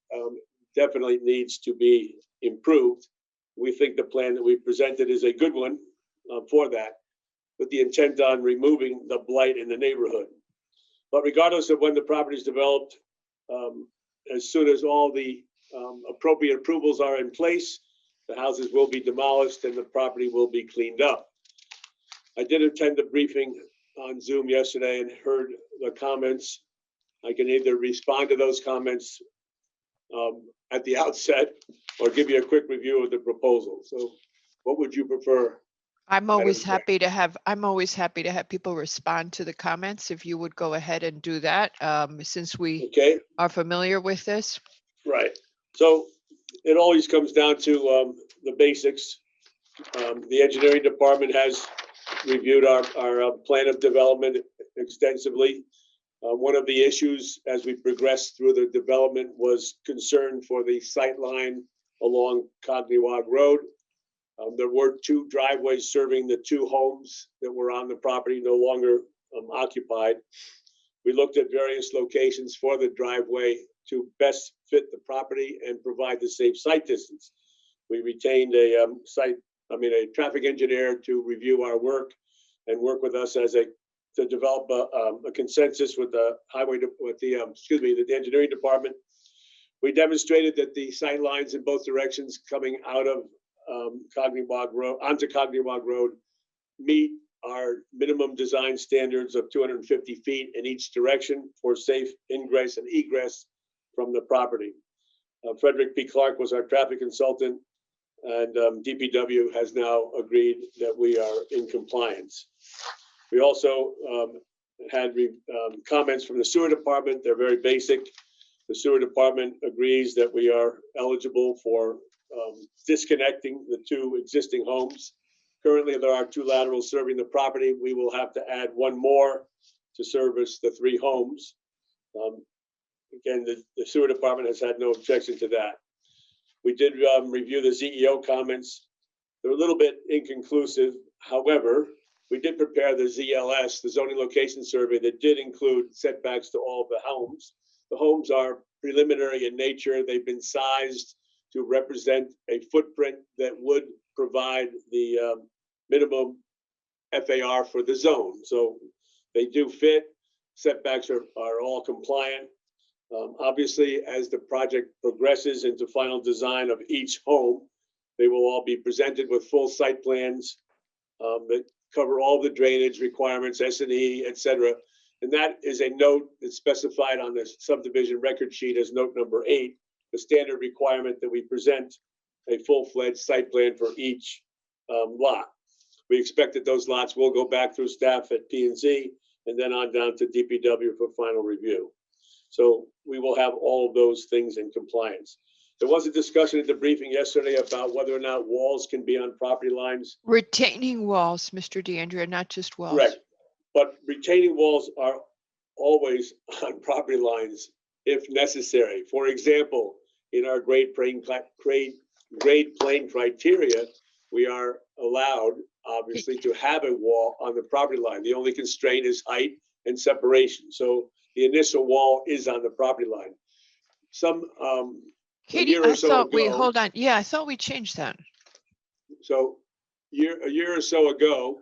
definitely needs to be improved. We think the plan that we presented is a good one for that, with the intent on removing the blight in the neighborhood. But regardless of when the property is developed, as soon as all the appropriate approvals are in place, the houses will be demolished and the property will be cleaned up. I did attend a briefing on Zoom yesterday and heard the comments. I can either respond to those comments at the outset or give you a quick review of the proposal. So what would you prefer? I'm always happy to have people respond to the comments. If you would go ahead and do that, since we are familiar with this. Right. So it always comes down to the basics. The engineering department has reviewed our plan of development extensively. One of the issues as we progressed through the development was concern for the sight line along Cogniwag Road. There were 2 driveways serving the 2 homes that were on the property, no longer occupied. We looked at various locations for the driveway to best fit the property and provide the safe sight distance. We retained a traffic engineer to review our work and work with us to develop a consensus with the the engineering department. We demonstrated that the sight lines in both directions coming out of Cogniwag Road onto Cogniwag Road meet our minimum design standards of 250 feet in each direction for safe ingress and egress from the property. Frederick P. Clark was our traffic consultant, and DPW has now agreed that we are in compliance. We also had comments from the sewer department. They're very basic. The sewer department agrees that we are eligible for disconnecting the 2 existing homes. Currently, there are 2 laterals serving the property. We will have to add 1 more to service the 3 homes. Again, the sewer department has had no objection to that. We did review the ZEO comments. They're a little bit inconclusive. However, we did prepare the ZLS, the zoning location survey, that did include setbacks to all of the homes. The homes are preliminary in nature. They've been sized to represent a footprint that would provide the minimum FAR for the zone. So they do fit. Setbacks are all compliant. Obviously, as the project progresses into final design of each home, they will all be presented with full site plans that cover all the drainage requirements, S&E, et cetera. And that is a note that's specified on the subdivision record sheet as note number 8, the standard requirement that we present a full-fledged site plan for each lot. We expect that those lots will go back through staff at P&Z and then on down to DPW for final review. So we will have all of those things in compliance. There was a discussion at the briefing yesterday about whether or not walls can be on property lines. Retaining walls, Mr. DeAndrea, not just walls. Correct. But retaining walls are always on property lines if necessary. For example, in our grade plane criteria, we are allowed, obviously, to have a wall on the property line. The only constraint is height and separation. So the initial wall is on the property line. Katie, I thought hold on. Yeah, I thought we changed that. So a year or so ago,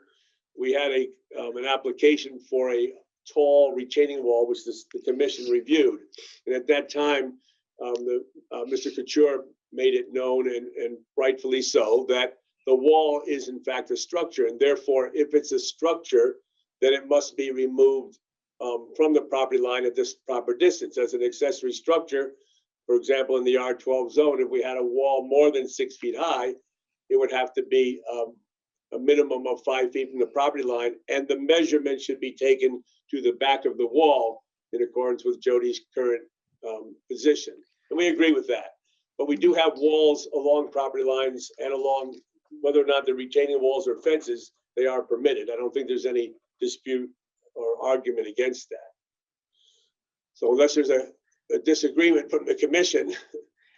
we had an application for a tall retaining wall, which the commission reviewed. And at that time, Mr. Couture made it known, and rightfully so, that the wall is in fact a structure. And therefore, if it's a structure, then it must be removed from the property line at this proper distance. As an accessory structure, for example, in the R12 zone, if we had a wall more than 6 feet high, it would have to be a minimum of 5 feet from the property line, and the measurement should be taken to the back of the wall in accordance with Jody's current position. And we agree with that. But we do have walls along property lines and along, whether or not they're retaining walls or fences, they are permitted. I don't think there's any dispute or argument against that. So unless there's a disagreement from the commission,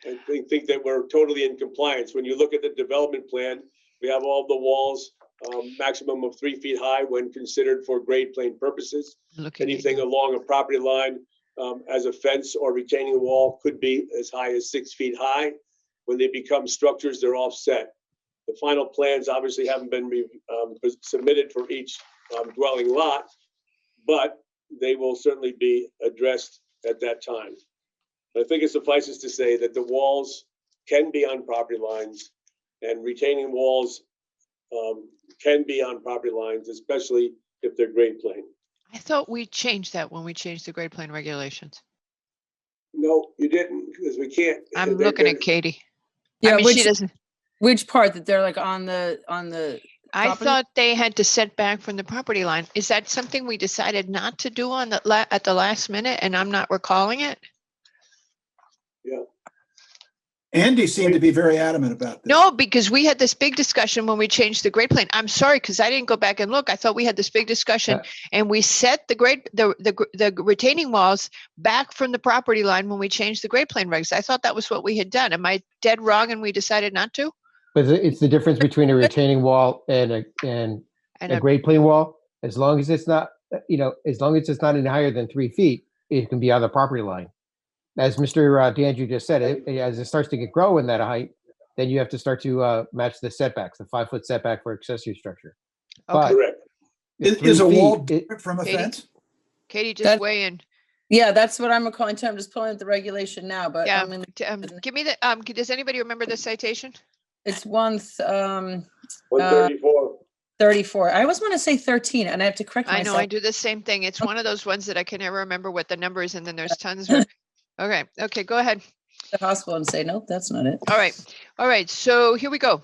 I think that we're totally in compliance. When you look at the development plan, we have all the walls maximum of 3 feet high when considered for grade plane purposes. Anything along a property line as a fence or retaining wall could be as high as 6 feet high. When they become structures, they're offset. The final plans obviously haven't been submitted for each dwelling lot, but they will certainly be addressed at that time. I think it suffices to say that the walls can be on property lines, and retaining walls can be on property lines, especially if they're grade plane. I thought we changed that when we changed the grade plane regulations. No, you didn't, because we can't. I'm looking at Katie. Yeah, I mean, she doesn't. Which part, that they're like on the I property? thought they had to set back from the property line. Is that something we decided not to do on the at the last minute, and I'm not recalling it? Yeah. Andy seemed to be very adamant about this. No, because we had this big discussion when we changed the grade plane. I'm sorry, because I didn't go back and look. I thought we had this big discussion, and we set the retaining walls back from the property line when we changed the grade plane regs. I thought that was what we had done. Am I dead wrong, and we decided not to? But it's the difference between a retaining wall and a grade plane wall. As long as it's not, as long as it's not any higher than 3 feet, it can be on the property line. As Mr. DeAndrea just said, as it starts to grow in that height, then you have to start to match the setbacks, the 5 foot setback for accessory structure. Okay. Correct. Is a wall different from a fence? Katie, just weigh in. Yeah, that's what I'm recalling too. I'm just pulling up the regulation now, but Yeah. I'm in Give me the. Does anybody remember the citation? it's 134. 134. 34. I always want to say 13, and I have to correct I myself. know, I do the same thing. It's one of those ones that I can never remember what the number is, and then there's tons of, okay, go ahead. The hospital and say, nope, that's not it. All right, so here we go.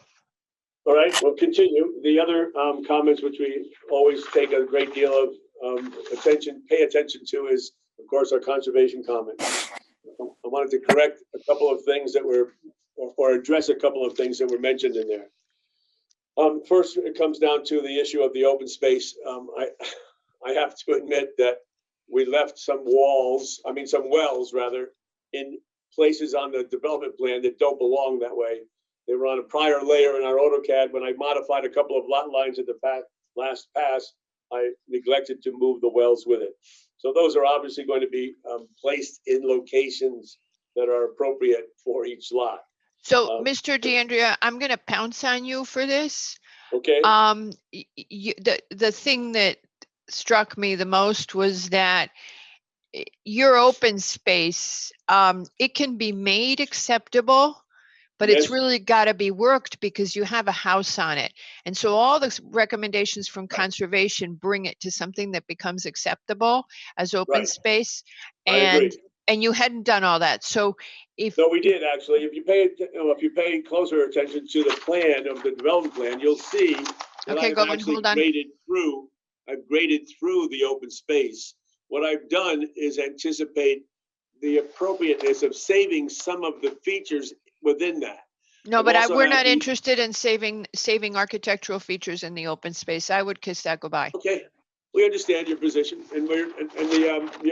All right, we'll continue. The other comments, which we always take a great deal of pay attention to, is, of course, our conservation comments. I wanted to correct a couple of things that were, or address a couple of things that were mentioned in there. First, it comes down to the issue of the open space. I have to admit that we left some wells rather, in places on the development plan that don't belong that way. They were on a prior layer in our AutoCAD. When I modified a couple of lot lines at the last pass, I neglected to move the wells with it. So those are obviously going to be placed in locations that are appropriate for each lot. So, Mr. DeAndrea, I'm going to pounce on you for this. Okay. The thing that struck me the most was that your open space, it can be made acceptable, but it's really got to be worked because you have a house on it. And so all the recommendations from conservation bring it to something that becomes acceptable as open space. And you hadn't done all that. So No, we did actually. If you pay closer attention to the plan of the development plan, you'll see that I've actually graded through the open space. What I've done is anticipate the appropriateness of saving some of the features within that. No, but we're not interested in saving architectural features in the open space. I would kiss that goodbye. Okay, we understand your position, and the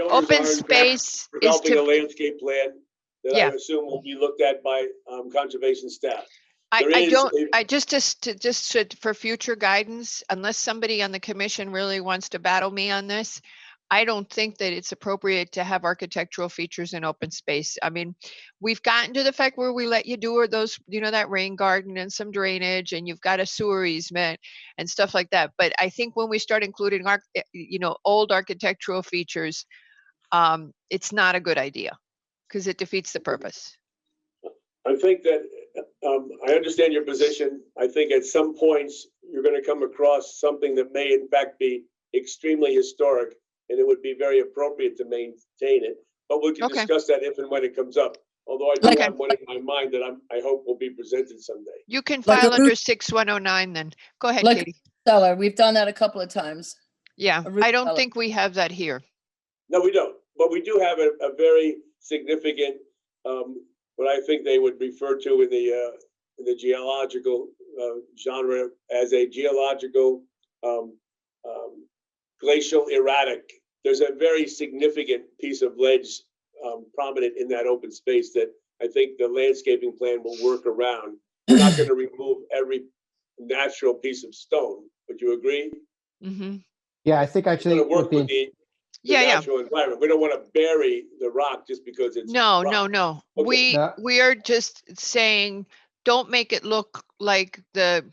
owners open are space developing a landscape plan that I assume will be looked at by conservation staff. Just for future guidance, unless somebody on the commission really wants to battle me on this, I don't think that it's appropriate to have architectural features in open space. I mean, we've gotten to the fact where we let you do those, that rain garden and some drainage, and you've got a sewer easement and stuff like that. But I think when we start including, old architectural features, it's not a good idea because it defeats the purpose. I think that I understand your position. I think at some points you're going to come across something that may in fact be extremely historic, and it would be very appropriate to maintain it. But we can discuss that if and when it comes up. Although I do have one in my mind that I hope will be presented someday. You can file under 6109 then. Go ahead, Katie. Cellar. We've done that a couple of times. Yeah, I don't think we have that here. No, we don't. But we do have a very significant, what I think they would refer to in the geological genre as a geological glacial erratic. There's a very significant piece of ledge prominent in that open space that I think the landscaping plan will work around. We're not going to remove every natural piece of stone. Would you agree? Mm-hmm. Yeah, I think actually work with the natural environment. We don't want to bury the rock just because it's no. Okay. We are just saying don't make it look like the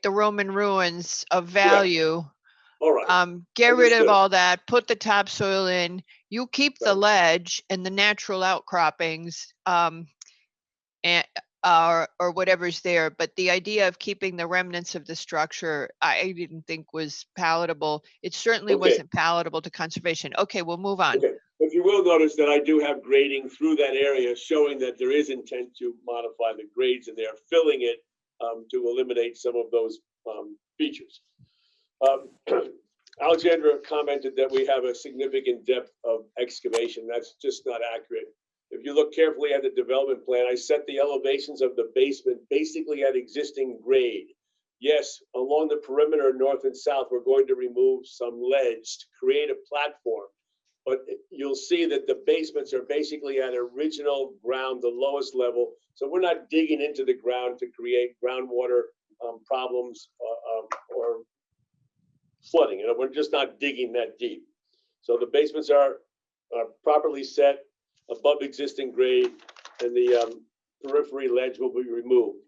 Roman ruins of value. All right. Get rid of all that, put the topsoil in, you keep the ledge and the natural outcroppings, or whatever's there. But the idea of keeping the remnants of the structure, I didn't think was palatable. It certainly wasn't palatable to conservation. Okay, we'll move on. Okay. If you will notice that I do have grading through that area showing that there is intent to modify the grades, and they are filling it to eliminate some of those features. Alexandra commented that we have a significant depth of excavation. That's just not accurate. If you look carefully at the development plan, I set the elevations of the basement basically at existing grade. Yes, along the perimeter north and south, we're going to remove some ledge to create a platform. But you'll see that the basements are basically at original ground, the lowest level. So we're not digging into the ground to create groundwater problems or flooding. We're just not digging that deep. So the basements are properly set above existing grade, and the periphery ledge will be removed.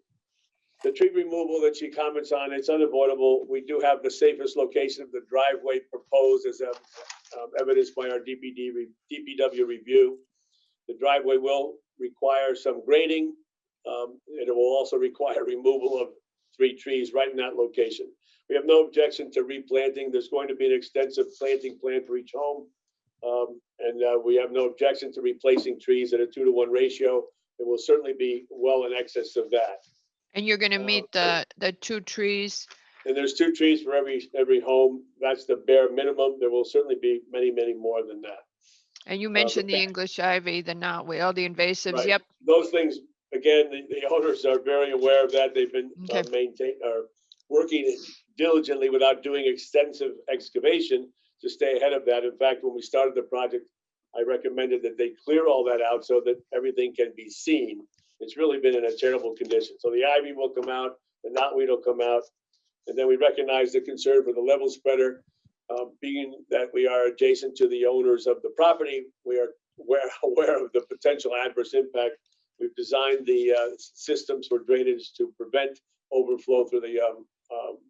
The tree removal that she comments on, it's unavoidable. We do have the safest location of the driveway proposed as evidenced by our DPW review. The driveway will require some grading. It will also require removal of 3 trees right in that location. We have no objection to replanting. There's going to be an extensive planting plan for each home. We have no objection to replacing trees at a 2-to-1 ratio. It will certainly be well in excess of that. And you're going to meet the 2 trees. And there's 2 trees for every home. That's the bare minimum. There will certainly be many, many more than that. And you mentioned the English ivy, the knotweed, all the invasives. Right. Yep. Those things, again, the owners are very aware of that. They've been working diligently without doing extensive excavation to stay ahead of that. In fact, when we started the project, I recommended that they clear all that out so that everything can be seen. It's really been in a terrible condition. So the ivy will come out, the knotweed will come out, and then we recognize the concern for the level spreader. Being that we are adjacent to the owners of the property, we are aware of the potential adverse impact. We've designed the systems for drainage to prevent overflow through the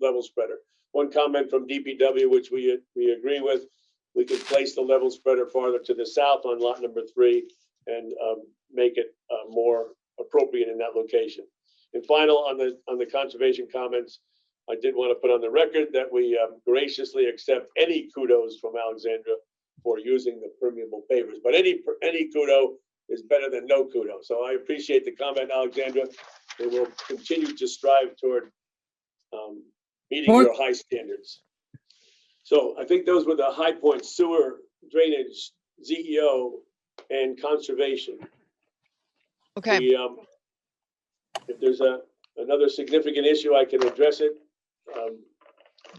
level spreader. One comment from DPW, which we agree with, we can place the level spreader farther to the south on lot number 3 and make it more appropriate in that location. And final, on the conservation comments, I did want to put on the record that we graciously accept any kudos from Alexandra for using the permeable pavers, but any kudo is better than no kudo. So I appreciate the comment, Alexandra, and we'll continue to strive toward meeting your high standards. So I think those were the high points: sewer, drainage, ZEO, and conservation. Okay. If there's another significant issue, I can address it.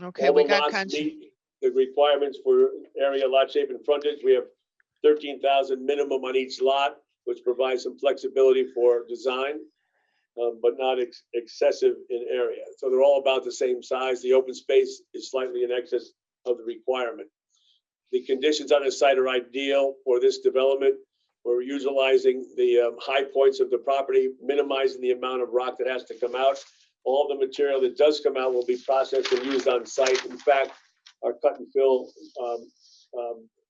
Okay, all we the got lots meet the requirements for area, lot shape, and frontage. We have 13,000 minimum on each lot, which provides some flexibility for design, but not excessive in area. So they're all about the same size. The open space is slightly in excess of the requirement. The conditions on the site are ideal for this development. We're utilizing the high points of the property, minimizing the amount of rock that has to come out. All the material that does come out will be processed and used on site. In fact, our cut and fill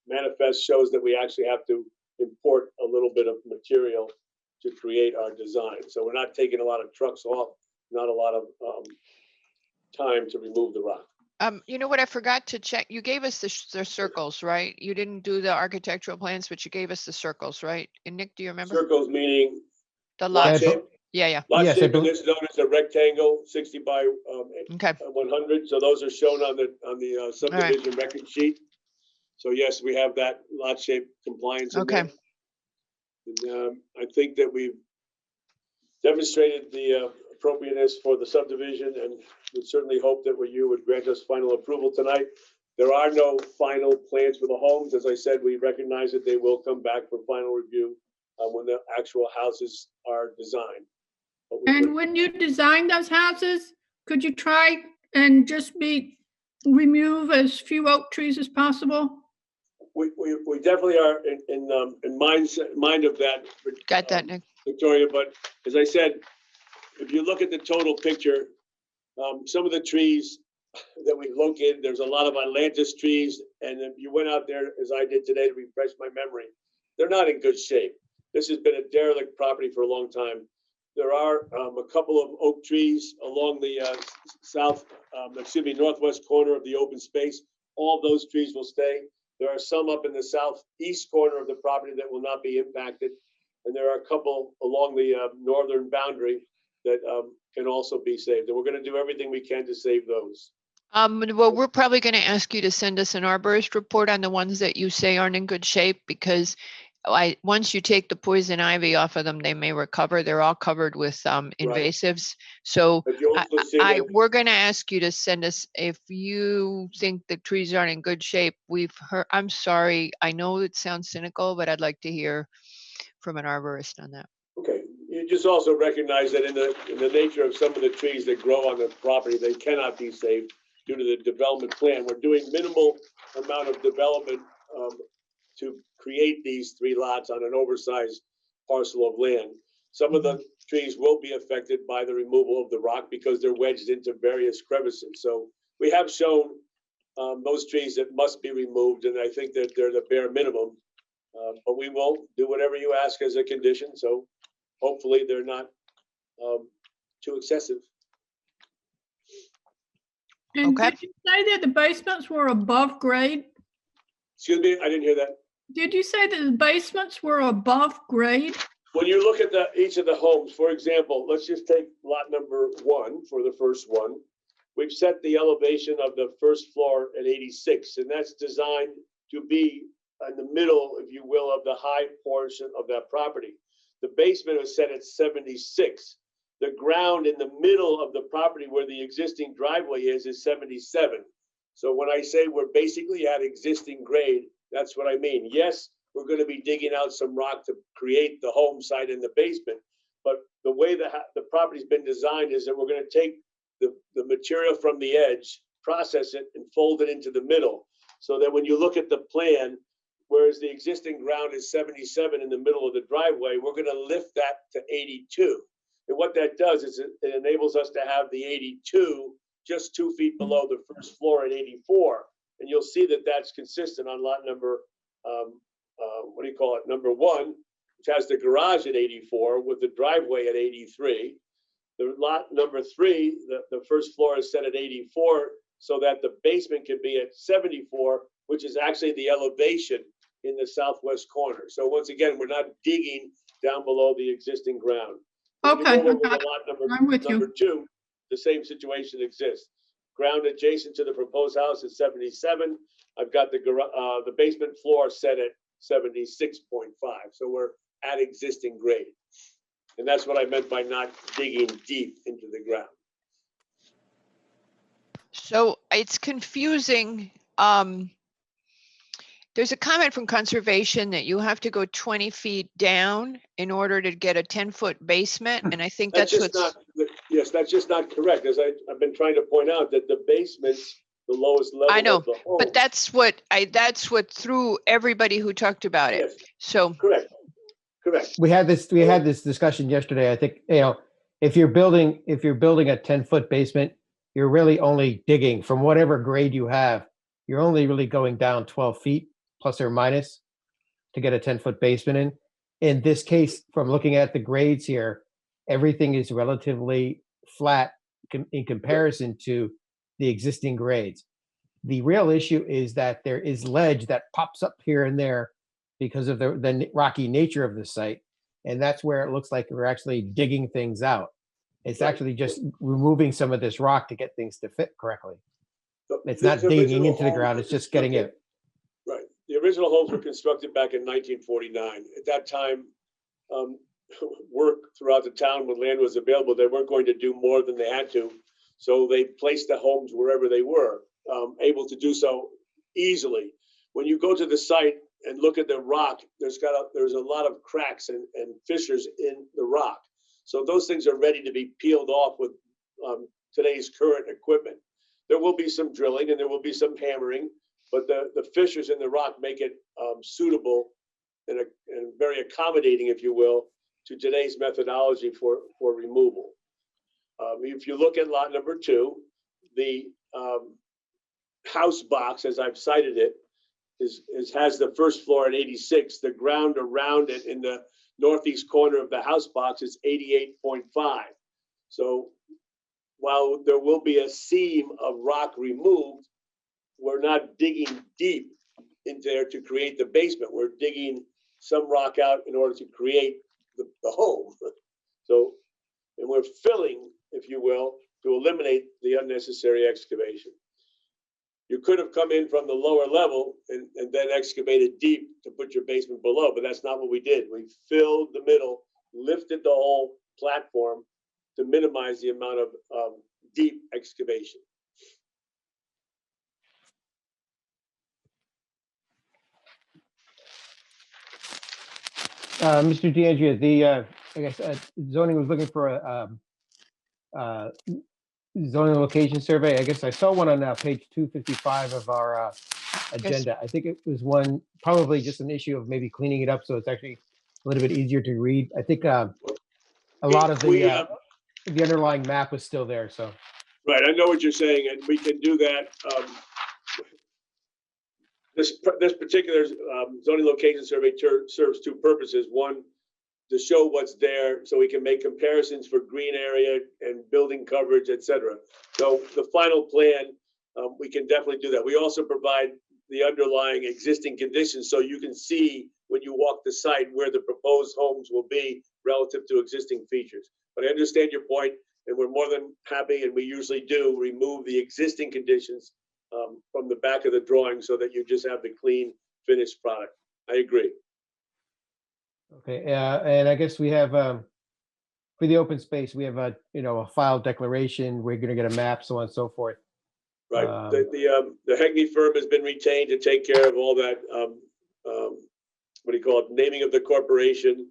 manifest shows that we actually have to import a little bit of material to create our design. So we're not taking a lot of trucks off, not a lot of time to remove the rock. You know what I forgot to check? You gave us the circles, right? You didn't do the architectural plans, but you gave us the circals, right? And Nick, do you remember? Circles meaning the lot shape. Yeah. Lot shape in this known as a rectangle, 60 by 100. So those are shown on the subdivision record sheet. So yes, we have that lot shape compliance. Okay. And, I think that we've demonstrated the appropriateness for the subdivision, and would certainly hope that you would grant us final approval tonight. There are no final plans for the homes. As I said, we recognize that they will come back for final review when the actual houses are designed. And when you design those houses, could you try and just remove as few oak trees as possible? We definitely are in mind of that. Got that, Nick. Victoria, but as I said, if you look at the total picture, some of the trees that we've located, there's a lot of Atlantis trees, and if you went out there, as I did today to refresh my memory, they're not in good shape. This has been a derelict property for a long time. There are a couple of oak trees along the northwest corner of the open space. All those trees will stay. There are some up in the southeast corner of the property that will not be impacted. And there are a couple along the northern boundary that can also be saved. And we're going to do everything we can to save those. Well, we're probably going to ask you to send us an arborist report on the ones that you say aren't in good shape, because once you take the poison ivy off of them, they may recover. They're all covered with invasives. So we're going to ask you to send us, if you think the trees aren't in good shape. We've heard, I'm sorry, I know it sounds cynical, but I'd like to hear from an arborist on that. Okay. You just also recognize that in the nature of some of the trees that grow on the property, they cannot be saved due to the development plan. We're doing minimal amount of development to create these 3 lots on an oversized parcel of land. Some of the trees will be affected by the removal of the rock because they're wedged into various crevices. So we have shown those trees that must be removed, and I think that they're the bare minimum. But we will do whatever you ask as a condition. So hopefully they're not too excessive. And Okay. did you say that the basements were above grade? Excuse me, I didn't hear that. Did you say that the basements were above grade? When you look at each of the homes, for example, let's just take lot number 1 for the first one. We've set the elevation of the first floor at 86, and that's designed to be in the middle, if you will, of the high portion of that property. The basement is set at 76. The ground in the middle of the property where the existing driveway is 77. So when I say we're basically at existing grade, that's what I mean. Yes, we're going to be digging out some rock to create the home site in the basement, but the way the property's been designed is that we're going to take the material from the edge, process it, and fold it into the middle. So that when you look at the plan, whereas the existing ground is 77 in the middle of the driveway, we're going to lift that to 82. And what that does is it enables us to have the 82 just 2 feet below the first floor at 84. And you'll see that that's consistent on lot number, number 1, which has the garage at 84 with the driveway at 83. The lot number 3, the first floor is set at 84 so that the basement can be at 74, which is actually the elevation in the southwest corner. So once again, we're not digging down below the existing ground. Okay, Lot I'm with number you. 2, the same situation exists. Ground adjacent to the proposed house is 77. I've got the basement floor set at 76.5. So we're at existing grade. And that's what I meant by not digging deep into the ground. So it's confusing. There's a comment from conservation that you have to go 20 feet down in order to get a 10-foot basement. And I think that's just what's, yes, that's just not correct. As I've been trying to point out, that the basement's the lowest level I know, of the home. but that's what threw everybody who talked about it. Yes. So Correct. We had this discussion yesterday. I think, if you're building a 10-foot basement, you're really only digging from whatever grade you have. You're only really going down 12 feet plus or minus to get a 10-foot basement in. In this case, from looking at the grades here, everything is relatively flat in comparison to the existing grades. The real issue is that there is ledge that pops up here and there because of the rocky nature of the site. And that's where it looks like we're actually digging things out. It's actually just removing some of this rock to get things to fit correctly. It's not digging into the ground, it's just getting it. Right. The original homes were constructed back in 1949. At that time, work throughout the town when land was available, they weren't going to do more than they had to. So they placed the homes wherever they were, able to do so easily. When you go to the site and look at the rock, there's a lot of cracks and fissures in the rock. So those things are ready to be peeled off with today's current equipment. There will be some drilling and there will be some hammering, but the fissures in the rock make it suitable and very accommodating, if you will, to today's methodology for removal. If you look at lot number 2, the house box, as I've cited it, has the first floor at 86. The ground around it in the northeast corner of the house box is 88.5. So while there will be a seam of rock removed, we're not digging deep into there to create the basement. We're digging some rock out in order to create the home. So, and we're filling, if you will, to eliminate the unnecessary excavation. You could have come in from the lower level and then excavated deep to put your basement below, but that's not what we did. We filled the middle, lifted the whole platform to minimize the amount of deep excavation. Mr. DeAndrea, I guess zoning was looking for a zoning location survey. I guess I saw one on page 255 of our agenda. I think it was one, probably just an issue of maybe cleaning it up so it's actually a little bit easier to read. I think a lot of the underlying map was still there. So. Right, I know what you're saying, and we can do that. This particular zoning location survey serves 2 purposes. One, to show what's there so we can make comparisons for green area and building coverage, et cetera. So the final plan we can definitely do that. We also provide the underlying existing conditions so you can see when you walk the site where the proposed homes will be relative to existing features. But I understand your point, and we're more than happy, and we usually do, remove the existing conditions from the back of the drawing so that you just have the clean, finished product. I agree. Okay, and I guess we have, for the open space, we have a, a file declaration, we're gonna get a map, so on and so forth. Right. The Hegney firm has been retained to take care of all that, what do you call it, naming of the corporation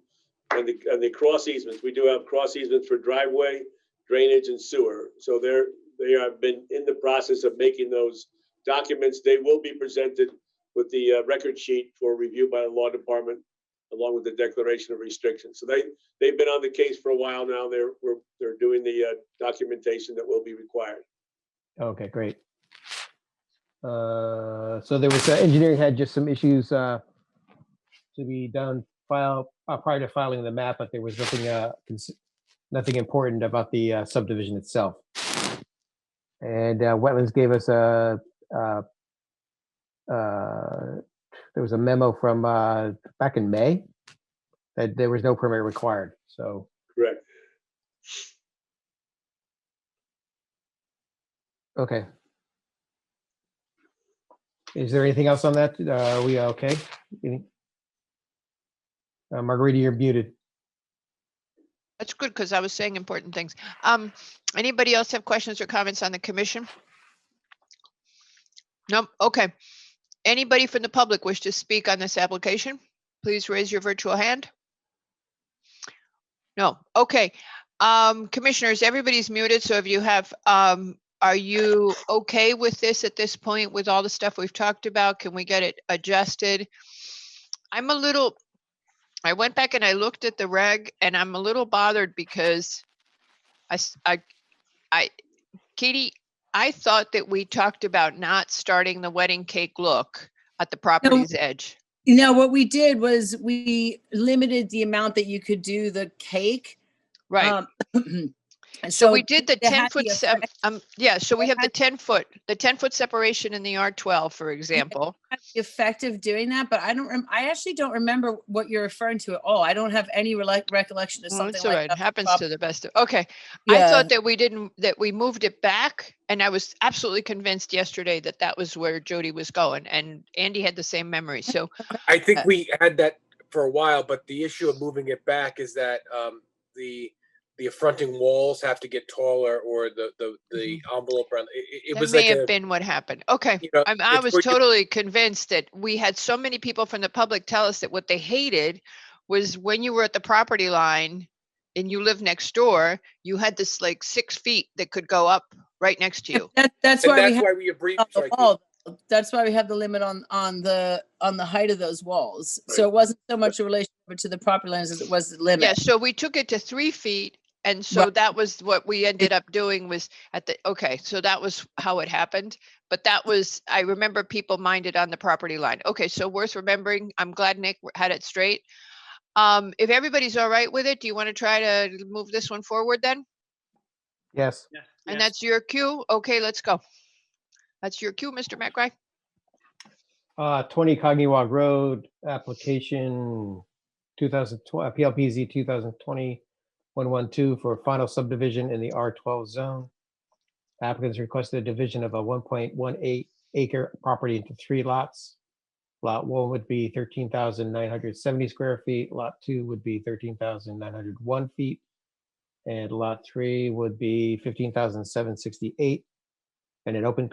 and the cross easements. We do have cross easements for driveway, drainage, and sewer. So they have been in the process of making those documents. They will be presented with the record sheet for review by the law department, along with the declaration of restrictions. So they've been on the case for a while now. They're doing the documentation that will be required. Okay, great. So there was, engineering had just some issues to be done prior to filing the map, but there was nothing important about the subdivision itself. And Wetlands gave us there was a memo from back in May that there was no permit required. So correct. Okay. Is there anything else on that? Are we okay? Margarita, you're muted. That's good because I was saying important things. Anybody else have questions or comments on the commission? Nope. Okay. Anybody from the public wish to speak on this application? Please raise your virtual hand. No. Okay. Commissioners, everybody's muted. So if you have, are you okay with this at this point with all the stuff we've talked about? Can we get it adjusted? I went back and I looked at the reg and I'm a little bothered because Katie, I thought that we talked about not starting the wedding cake look at the property's edge. No, what we did was we limited the amount that you could do the cake. Right. So we did the 10-foot, yeah, so we have the 10-foot separation in the R12, for example. Effective doing that, but I actually don't remember what you're referring to at all. I don't have any recollection of something like that. It happens to the best of, okay. Yeah. I thought that we moved it back, and I was absolutely convinced yesterday that that was where Jody was going, and Andy had the same memory, so. I think we had that for a while, but the issue of moving it back is that the fronting walls have to get taller, or the envelope around it was may have been what happened. Okay. I was totally convinced that we had so many people from the public tell us that what they hated was when you were at the property line and you live next door, you had this like 6 feet that could go up right next to you. That's why we abbreviated. That's why we have the limit on the height of those walls. Right. So it wasn't so much a relationship to the property lines as it was the limit. Yeah. So we took it to 3 feet. And so that was what we ended up doing was okay, so that was how it happened. But that was, I remember people minded on the property line. Okay, so worth remembering. I'm glad Nick had it straight. If everybody's all right with it, do you want to try to move this one forward then? Yes. And that's your cue? Okay, let's go. That's your cue, Mr. McRae. 20 Cogniwalk Road, application 2020, PLPZ 2020. 112 for final subdivision in the R12 zone. Applicants requested a division of a 1.18 acre property into 3 lots. Lot 1 would be 13,970 square feet. Lot 2 would be 13,901 feet. And lot 3 would be 15,768. And an open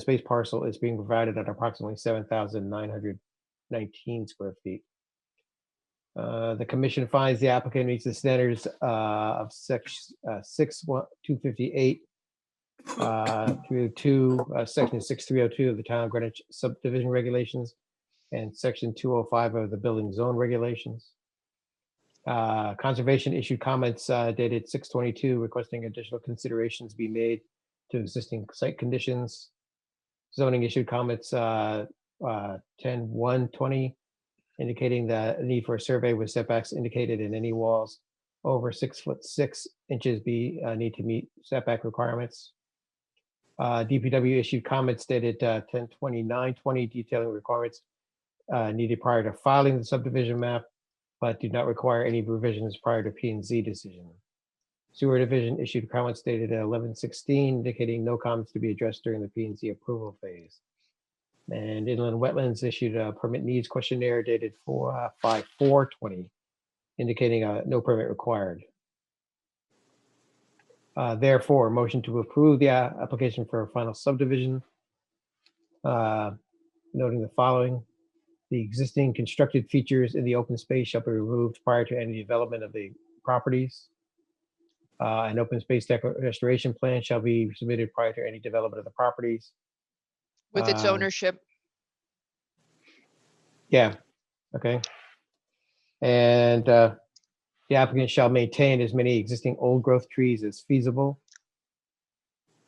space parcel is being provided at approximately 7,919 square feet. The commission finds the applicant meets the standards of section 258 through section 6302 of the Town of Greenwich subdivision regulations and section 205 of the building zone regulations. Conservation issued comments dated 6/22 requesting additional considerations be made to existing site conditions. Zoning issued comments 10/1/20 indicating the need for a survey with setbacks indicated in any walls over 6'6" need to meet setback requirements. DPW issued comments dated 10/29/20 detailing requirements needed prior to filing the subdivision map, but do not require any revisions prior to P&Z decision. Sewer Division issued comments dated 11/16 indicating no comments to be addressed during the P&Z approval phase. And Inland Wetlands issued a permit needs questionnaire dated 5/4/20 indicating no permit required. Therefore, motion to approve the application for a final subdivision, noting the following. The existing constructed features in the open space shall be removed prior to any development of the properties. An open space restoration plan shall be submitted prior to any development of the properties. With its ownership. Yeah, okay. And the applicant shall maintain as many existing old growth trees as feasible.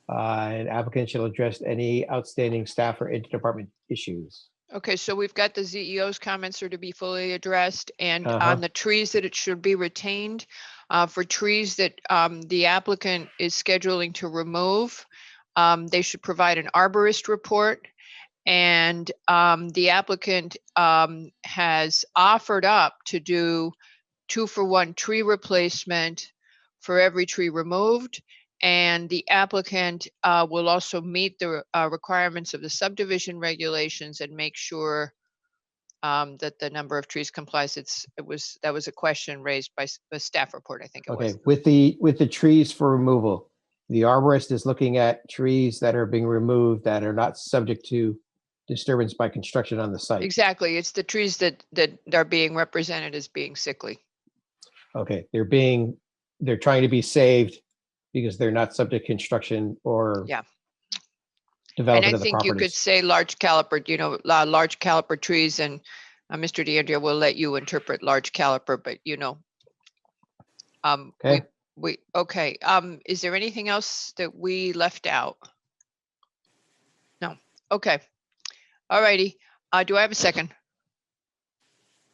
And applicant shall address any outstanding staff or interdepartment issues. Okay, so we've got the CEO's comments are to be fully addressed, and on the trees that it should be retained, for trees that the applicant is scheduling to remove, they should provide an arborist report. And the applicant has offered up to do 2-for-1 tree replacement for every tree removed. And the applicant will also meet the requirements of the subdivision regulations and make sure that the number of trees complies. That was a question raised by the staff report, I think it was. Okay, with the trees for removal, the arborist is looking at trees that are being removed that are not subject to disturbance by construction on the site. Exactly, it's the trees that are being represented as being sickly. Okay, they're trying to be saved because they're not subject to construction or development And I of the think you could properties. say large caliper, large caliper trees, and Mr. DeAndrea will let you interpret large caliper, but Okay. Okay. Is there anything else that we left out? No. Okay. All righty. Do I have a second?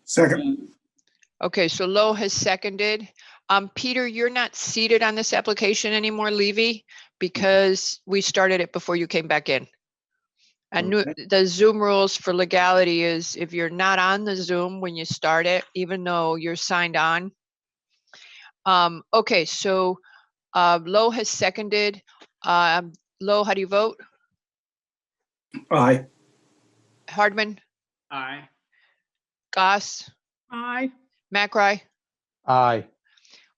Second. Okay, so Lo has seconded. Peter, you're not seated on this application anymore, Levy, because we started it before you came back in. And the Zoom rules for legality is if you're not on the Zoom when you start it, even though you're signed on. Okay, so Lo has seconded. Lo, how do you vote? Aye. Hardman? Aye. Goss? Aye. McRae? Aye.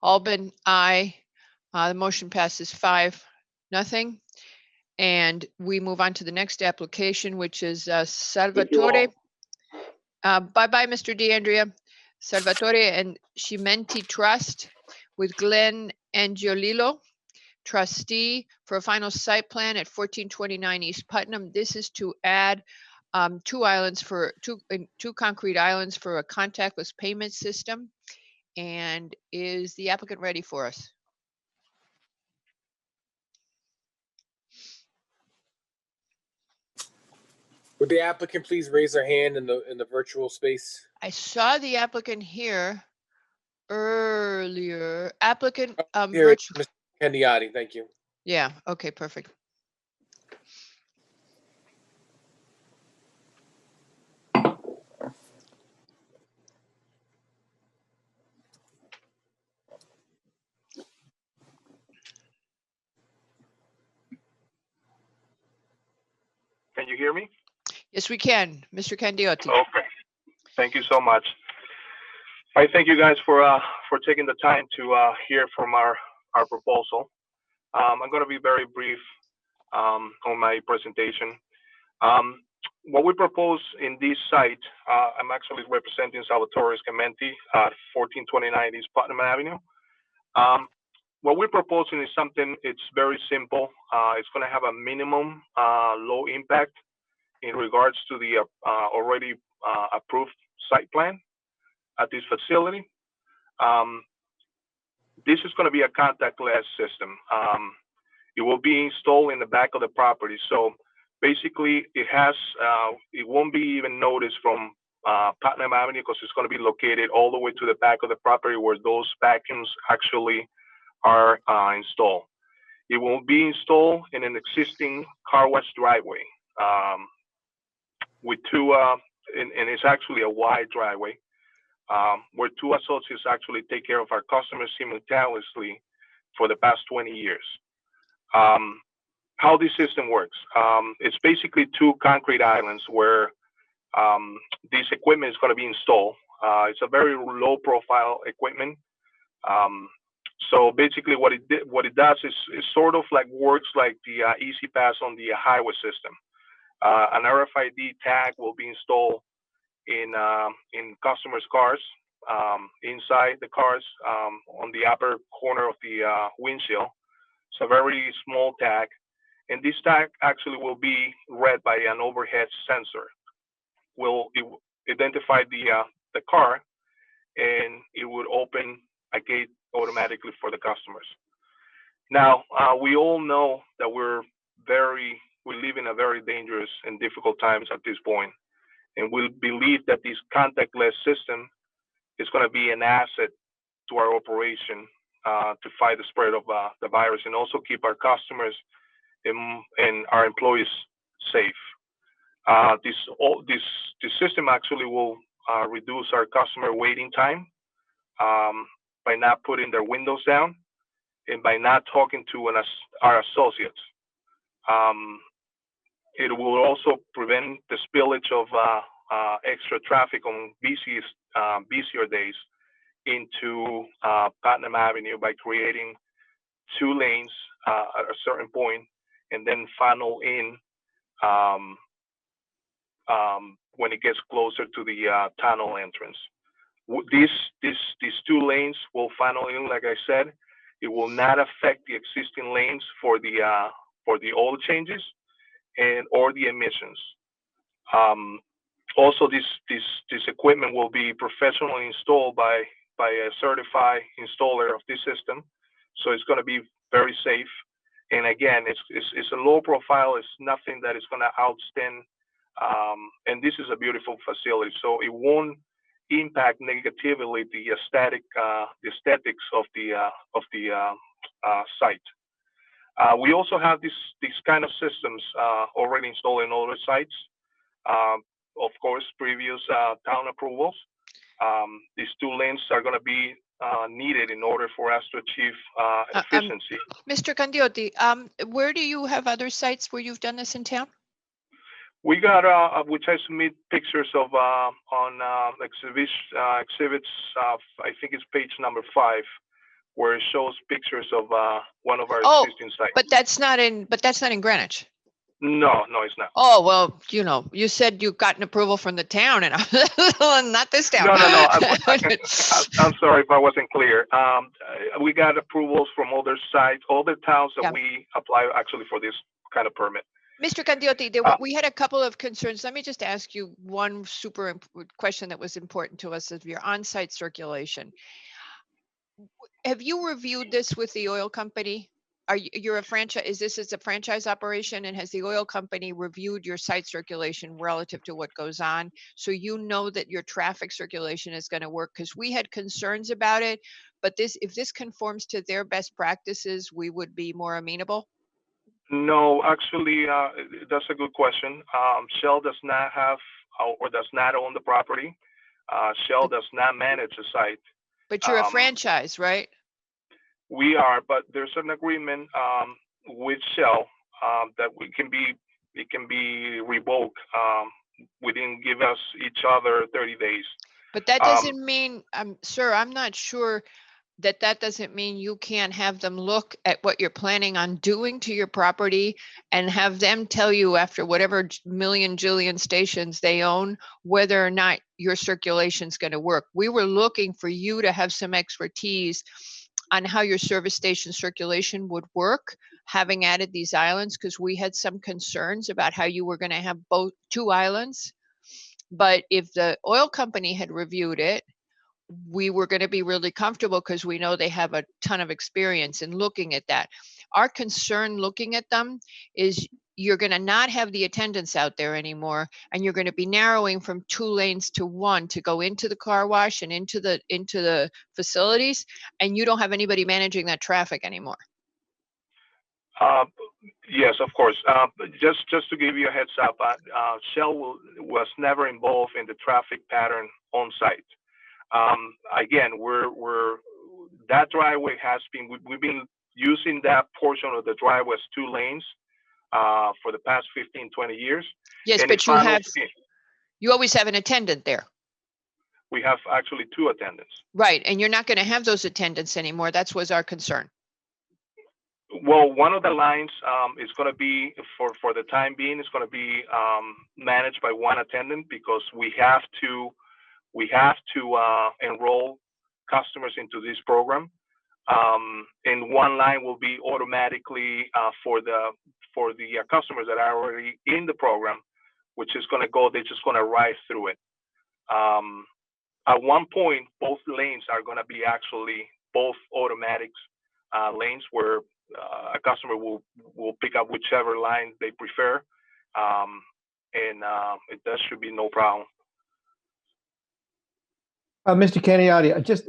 Albin? Aye. The motion passes 5-0. And we move on to the next application, which is Salvatore. Bye-bye, Mr. DeAndrea. Salvatore and Cimenti Trust with Glenn Angiolillo, trustee, for a final site plan at 1429 East Putnam. This is to add two concrete islands for a contactless payment system. And is the applicant ready for us? Would the applicant please raise their hand in the virtual space? I saw the applicant here earlier. Applicant, Here, virtual. Mr. Candiati, thank you. Yeah, okay, perfect. Can you hear me? Yes, we can. Mr. Candioti. Okay. Thank you so much. I thank you guys for taking the time to hear from our proposal. I'm going to be very brief on my presentation. What we propose in this site, I'm actually representing Salvatore Cimenti at 1429 East Putnam Avenue. What we're proposing is something, it's very simple. It's going to have a minimum low impact in regards to the already approved site plan at this facility. This is going to be a contactless system. It will be installed in the back of the property. So basically it won't be even noticed from Putnam Avenue because it's going to be located all the way to the back of the property where those vacuums actually are installed. It will be installed in an existing car wash driveway with two, and it's actually a wide driveway where two associates actually take care of our customers simultaneously for the past 20 years. How this system works, it's basically two concrete islands where this equipment is going to be installed. It's a very low profile equipment. So basically what it does is sort of like works like the Easy Pass on the highway system. An RFID tag will be installed in customers' cars, inside the cars, on the upper corner of the windshield. It's a very small tag, and this tag actually will be read by an overhead sensor. Will identify the car, and it would open a gate automatically for the customers. Now, we all know that we live in a very dangerous and difficult times at this point, and we believe that this contactless system is going to be an asset to our operation to fight the spread of the virus and also keep our customers and our employees safe. This system actually will reduce our customer waiting time by not putting their windows down and by not talking to our associates. It will also prevent the spillage of extra traffic on busier days into Putnam Avenue by creating 2 lanes at a certain point and then funnel in when it gets closer to the tunnel entrance. These 2 lanes will funnel in, like I said. It will not affect the existing lanes for the oil changes or the emissions. Also, this equipment will be professionally installed by a certified installer of this system, so it's going to be very safe. And again, it's a low profile. It's nothing that is going to outstand. And this is a beautiful facility, so it won't impact negatively the aesthetics of the site. We also have these kind of systems already installed in other sites. Of course, previous town approvals. These 2 lanes are going to be needed in order for us to achieve efficiency. Mr. Candiotti, where do you have other sites where you've done this in town? We got, which I submit pictures of on exhibits. I think it's page number 5, where it shows pictures of one of our existing sites. But that's not in Greenwich. No, it's not. Oh, well, you said you got an approval from the town, and not this town. No. I'm sorry if I wasn't clear. We got approvals from other sites, other towns that we apply actually for this kind of permit. Mr. Candiotti, we had a couple of concerns. Let me just ask you one super question that was important to us of your on-site circulation. Have you reviewed this with the oil company? You're a franchise? Is this a franchise operation? And has the oil company reviewed your site circulation relative to what goes on, so you know that your traffic circulation is going to work? Because we had concerns about it, but if this conforms to their best practices, we would be more amenable. No, actually, that's a good question. Shell does not have or does not own the property. Shell does not manage the site. But you're a franchise, right? We are, but there's an agreement with Shell that it can be revoked within give us each other 30 days. But that doesn't mean, sir, I'm not sure that doesn't mean you can't have them look at what you're planning on doing to your property and have them tell you after whatever jillion stations they own, whether or not your circulation is going to work. We were looking for you to have some expertise on how your service station circulation would work, having added these islands, because we had some concerns about how you were going to have 2 islands. But if the oil company had reviewed it, we were going to be really comfortable because we know they have a ton of experience in looking at that. Our concern looking at them is you're going to not have the attendants out there anymore, and you're going to be narrowing from 2 lanes to 1 to go into the car wash and into the facilities, and you don't have anybody managing that traffic anymore. Yes, of course. Just to give you a heads up, Shell was never involved in the traffic pattern on site. Again, that driveway has been, we've been using that portion of the driveway as 2 lanes for the past 15, 20 years. Yes, And but you always have an attendant there. We have actually 2 attendants. Right, and you're not going to have those attendants anymore. That was our concern. Well, one of the lines is going to be, for the time being, is going to be managed by 1 attendant, because we have to enroll customers into this program. And 1 line will be automatically for the customers that are already in the program, which is going to go, they're just going to ride through it. At one point, both lanes are going to be actually both automatics lanes, where a customer will pick up whichever line they prefer, and that should be no problem. Mr. Caniotti, just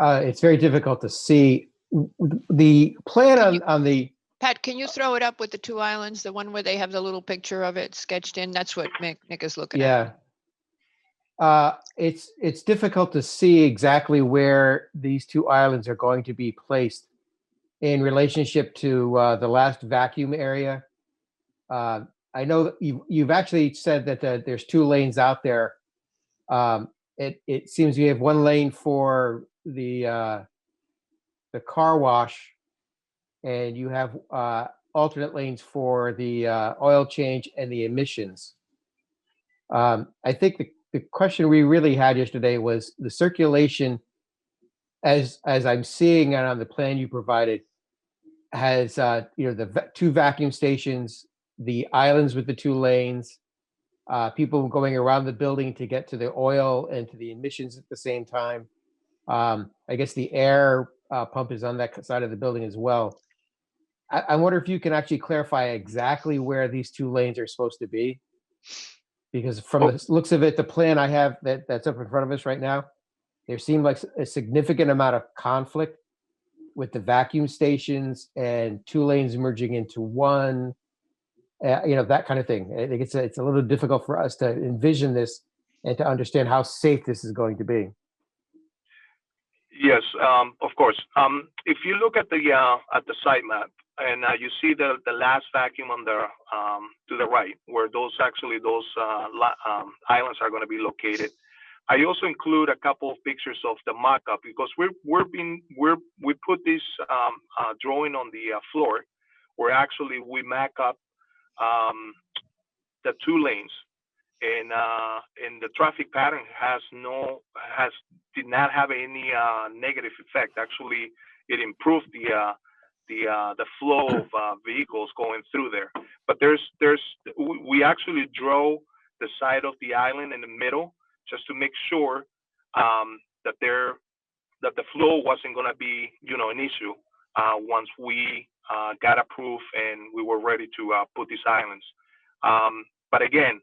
it's very difficult to see the plan on the. Pat, can you throw it up with the 2 islands, the one where they have the little picture of it sketched in? That's what Nick is looking at. Yeah. It's difficult to see exactly where these 2 islands are going to be placed in relationship to the last vacuum area. I know that you've actually said that there's 2 lanes out there. It seems you have 1 lane for the car wash, and you have alternate lanes for the oil change and the emissions. I think the question we really had yesterday was the circulation, as I'm seeing it on the plan you provided, has the 2 vacuum stations, the islands with the 2 lanes, people going around the building to get to the oil and to the emissions at the same time. I guess the air pump is on that side of the building as well. I wonder if you can actually clarify exactly where these 2 lanes are supposed to be, because from the looks of it, the plan I have that's up in front of us right now, there seemed like a significant amount of conflict with the vacuum stations and 2 lanes merging into 1. That kind of thing. I think it's a little difficult for us to envision this and to understand how safe this is going to be. Yes, of course. If you look at the site map, and you see the last vacuum on the to the right, where those islands are going to be located. I also include a couple of pictures of the mock-up, because we put this drawing on the floor, where actually we mock up the 2 lanes, and the traffic pattern did not have any negative effect. Actually, it improved the flow of vehicles going through there. But we actually drove the side of the island in the middle, just to make sure that the flow wasn't going to be an issue once we got approved and we were ready to put these islands. But again,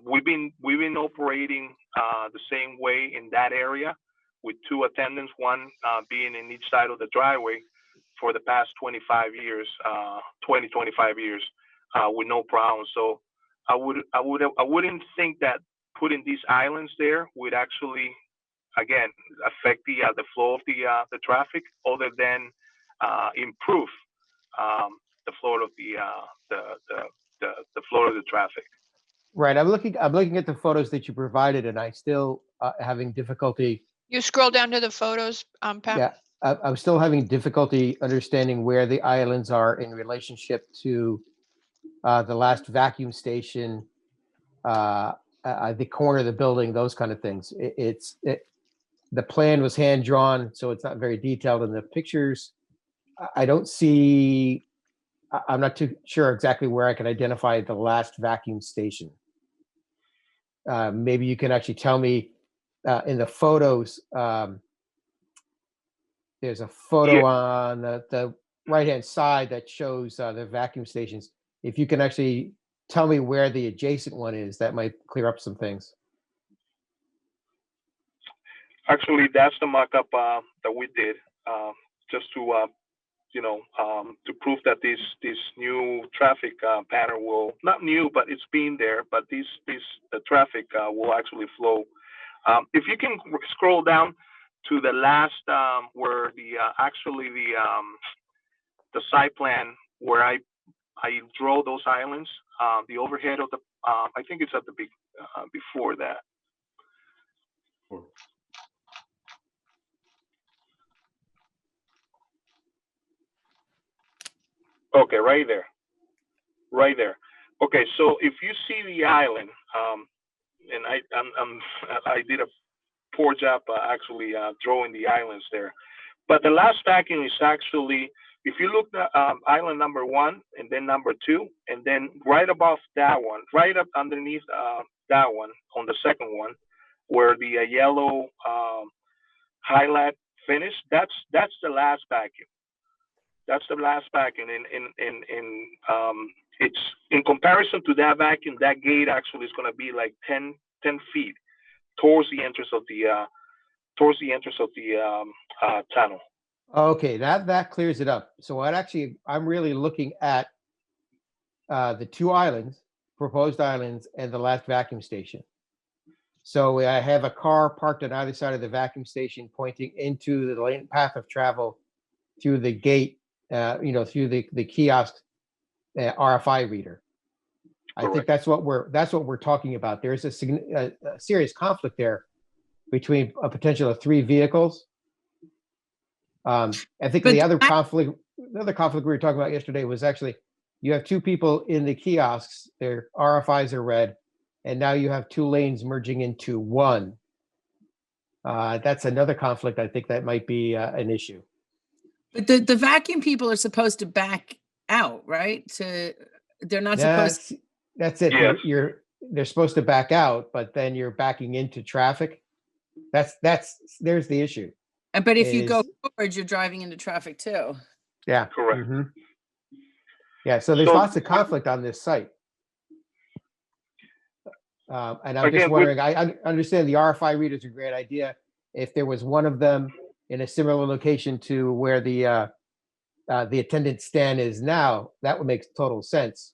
we've been operating the same way in that area, with 2 attendants, 1 being in each side of the driveway, for the past 25 years, with no problem. So I wouldn't think that putting these islands there would actually, again, affect the flow of the traffic, other than improve the flow of the flow of the traffic. Right. I'm looking at the photos that you provided, and I still having difficulty. You scroll down to the photos, Pat? Yeah, I'm still having difficulty understanding where the islands are in relationship to the last vacuum station, the corner of the building, those kind of things. The plan was hand drawn, so it's not very detailed in the pictures. I don't see. I'm not too sure exactly where I can identify the last vacuum station. Maybe you can actually tell me in the photos. There's a photo on the right-hand side that shows the vacuum stations. If you can actually tell me where the adjacent one is, that might clear up some things. Actually, that's the mock-up that we did, just to to prove that this new traffic pattern will, not new, but it's been there, but the traffic will actually flow. If you can scroll down to the last where actually the site plan where I draw those islands, the overhead of the I think it's at the big before that. Okay, right there. Okay, so if you see the island, and I did a poor job actually drawing the islands there, but the last vacuum is actually, if you look at island number 1 and then number 2, and then right above that one, right up underneath that one on the second one, where the yellow highlight finish, that's the last vacuum. That's the last vacuum, and it's in comparison to that vacuum, that gate actually is going to be like 10 feet towards the entrance of the tunnel. Okay, that clears it up. So I'm really looking at the 2 islands, proposed islands, and the last vacuum station. So I have a car parked on either side of the vacuum station, pointing into the lane path of travel through the gate, through the kiosk RFI reader. I think that's what we're talking about. There's a serious conflict there between a potential of 3 vehicles. I think the other conflict we were talking about yesterday was actually you have 2 people in the kiosks, their RFIs are red, and now you have 2 lanes merging into one. That's another conflict. I think that might be an issue. But the vacuum people are supposed to back out, right? They're not supposed. That's it. Yes. They're supposed to back out, but then you're backing into traffic. There's the issue. But if you go forward, you're driving into traffic too. Yeah. Correct. Mm-hmm. Yeah. So there's lots of conflict on this site. And I'm just wondering, I understand the RFI reader is a great idea. If there was one of them in a similar location to where the attendant stand is now, that would make total sense.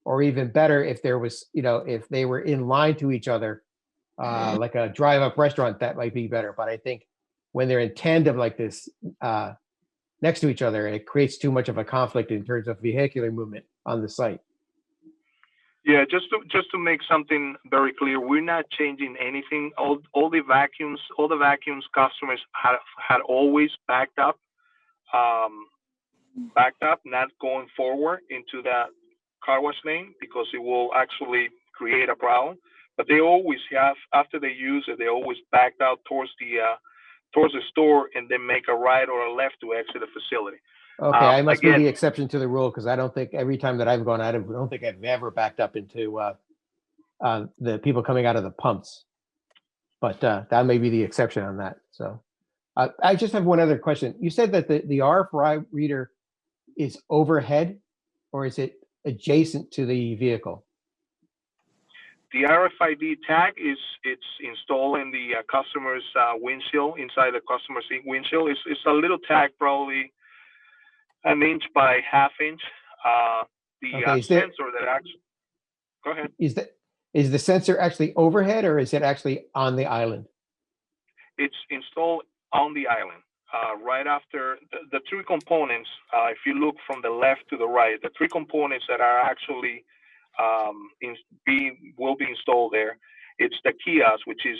Or even better, if there was, if they were in line to each other, like a drive-up restaurant, that might be better. But I think when they're in tandem like this, next to each other, it creates too much of a conflict in terms of vehicular movement on the site. Yeah, just to make something very clear, we're not changing anything. All the vacuums customers had always backed up, not going forward into that car wash lane, because it will actually create a problem. But they always have, after they use it, they always backed out towards the store and then make a right or a left to exit the facility. Okay, I must be the exception to the rule, because I don't think every time that I've gone out, I don't think I've ever backed up into the people coming out of the pumps. But that may be the exception on that. So I just have one other question. You said that the RFI reader is overhead, or is it adjacent to the vehicle? The RFID tag it's installed in the customer's windshield, inside the customer's windshield. It's a little tag, probably an inch by half inch. Sensor that actually. Go ahead. Is the sensor actually overhead, or is it actually on the island? It's installed on the island, right after the 3 components. If you look from the left to the right, the 3 components that are actually will be installed there. It's the kiosk, which is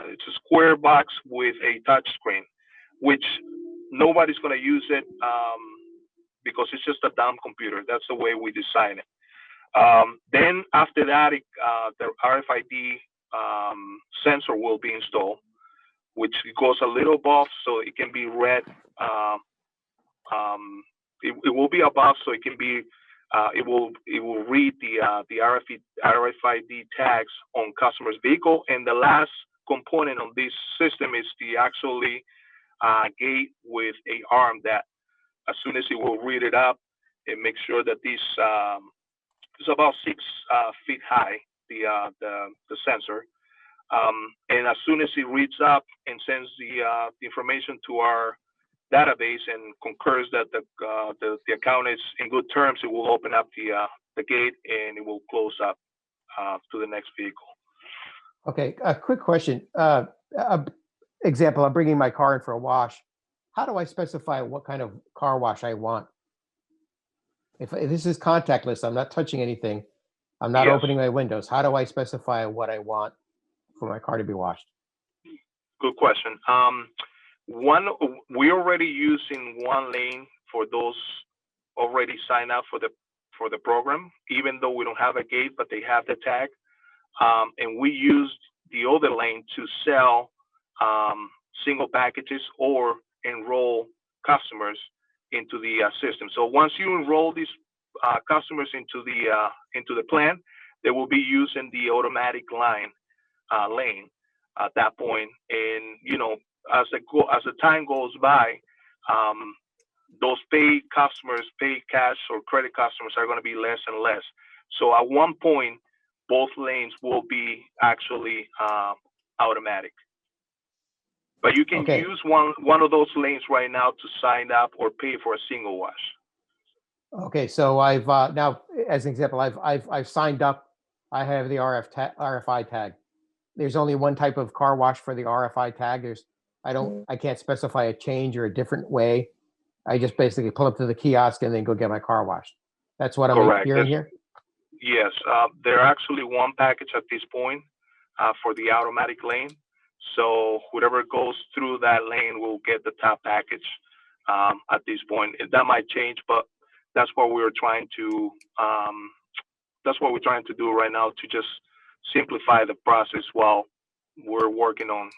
it's a square box with a touch screen, which nobody's going to use it because it's just a dumb computer. That's the way we design it. Then after that, the RFID sensor will be installed, which goes a little above, so it can be read. It will be above, so it can be. It will read the RFID tags on customer's vehicle, and the last component of this system is the actually gate with a arm that, as soon as it will read it up, it makes sure that this is about 6 feet high, the sensor, and as soon as it reads up and sends the information to our database and concurs that the account is in good terms, it will open up the gate and it will close up to the next vehicle. Okay, a quick question. Example, I'm bringing my car in for a wash. How do I specify what kind of car wash I want? If this is contactless, I'm not touching anything. I'm not opening my windows. How do I specify what I want for my car to be washed? Good question. We're already using one lane for those already signed up for the program, even though we don't have a gate, but they have the tag. And we used the other lane to sell single packages or enroll customers into the system. So once you enroll these customers into the plan, they will be using the automatic lane at that point. And as the time goes by, those paid customers, paid cash or credit customers are going to be less and less. So at one point, both lanes will be actually automatic. But you can use one of those lanes right now to sign up or pay for a single wash. Okay, so I've now, as an example, I've signed up. I have the RFI tag. There's only one type of car wash for the RFI tag. I can't specify a change or a different way. I just basically pull up to the kiosk and then go get my car washed. That's what I'm hearing here? Yes, there are actually one package at this point for the automatic lane. So whoever goes through that lane will get the top package at this point. That might change, but that's what we're trying to do right now, to just simplify the process while we're working on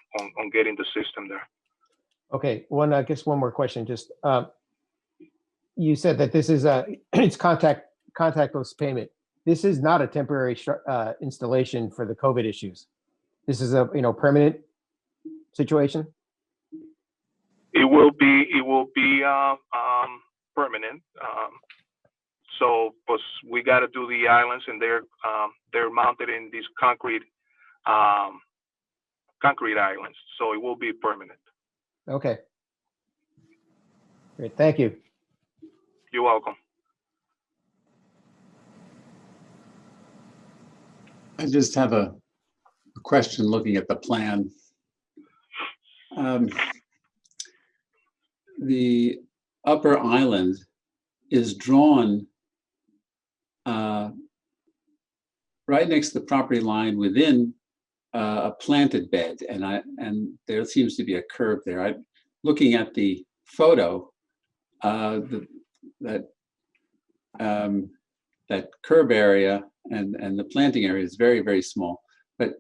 getting the system there. Okay, I guess one more question. Just you said that this is it's contactless payment. This is not a temporary installation for the COVID issues. This is a permanent situation. It will be permanent. So, but we got to do the islands, and they're mounted in these concrete islands. So it will be permanent. Okay. Great. Thank you. You're welcome. I just have a question looking at the plan. The upper island is drawn right next to the property line within a planted bed, and there seems to be a curve there. Looking at the photo, that curb area and the planting area is very, very small. But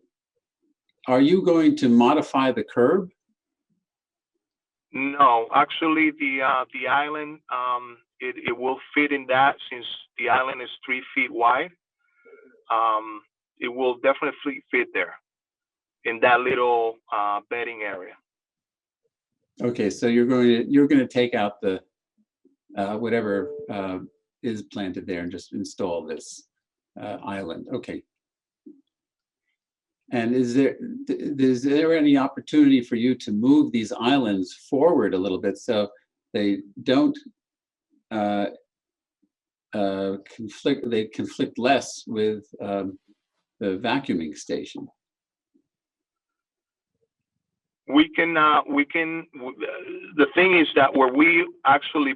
are you going to modify the curb? No, actually, the island it will fit in that, since the island is 3 feet wide. It will definitely fit there in that little bedding area. Okay, so you're going to take out the whatever is planted there and just install this island. Okay. And is there any opportunity for you to move these islands forward a little bit so they don't conflict? They conflict less with the vacuuming station. We can. The thing is that where we actually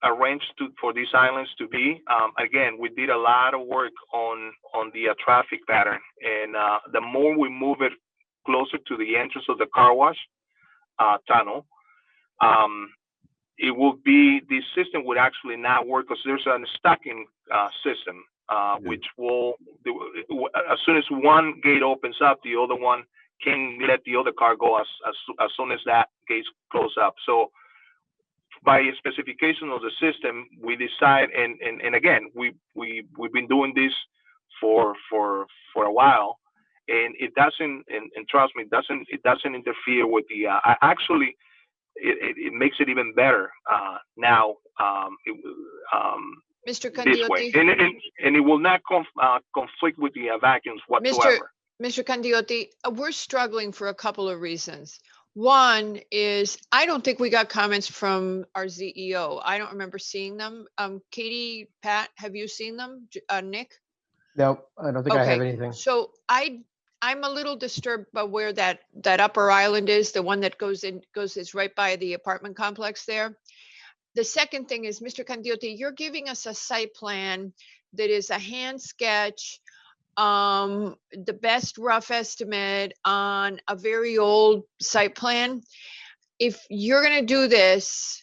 arranged for these islands to be, again, we did a lot of work on the traffic pattern, and the more we move it closer to the entrance of the car wash tunnel, it will be, the system would actually not work, because there's a stacking system, which will, as soon as one gate opens up, the other one can let the other car go as soon as that gate's close up. So by specification of the system, we decide, and again, we've been doing this for a while, and it doesn't, and trust me, it doesn't interfere with the actually it makes it even better now. Mr. This way, Candioti, and it will not conflict with the vacuums whatsoever. Mr. Candioti, we're struggling for a couple of reasons. One is, I don't think we got comments from our ZEO. I don't remember seeing them. Katie, Pat, have you seen them? Nick? No, I don't think I have anything. So I'm a little disturbed by where that upper island is, the one that is right by the apartment complex there. The second thing is, Mr. Candioti, you're giving us a site plan that is a hand sketch, the best rough estimate on a very old site plan. If you're going to do this,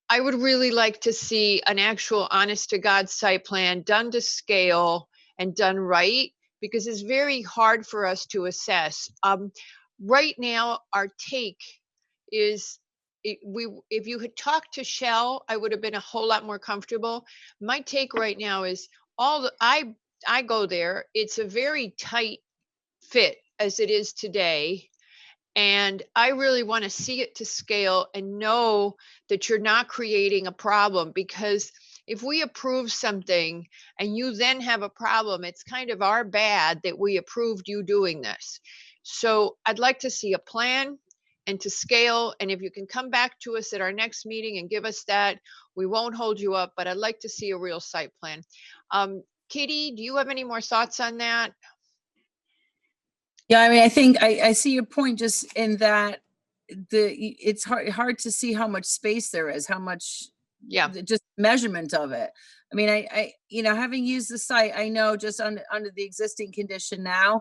I would really like to see an actual honest to God site plan done to scale and done right, because it's very hard for us to assess. Right now, our take is, if you had talked to Shell, I would have been a whole lot more comfortable. My take right now is I go there. It's a very tight fit as it is today. And I really want to see it to scale and know that you're not creating a problem, because if we approve something and you then have a problem, it's kind of our bad that we approved you doing this. So I'd like to see a plan and to scale. And if you can come back to us at our next meeting and give us that, we won't hold you up, but I'd like to see a real site plan. Katie, do you have any more thoughts on that? Yeah, I mean, I think I see your point, just in that it's hard to see how much space there is, how much, just measurement of it. I mean, I having used the site, I know just under the existing condition now,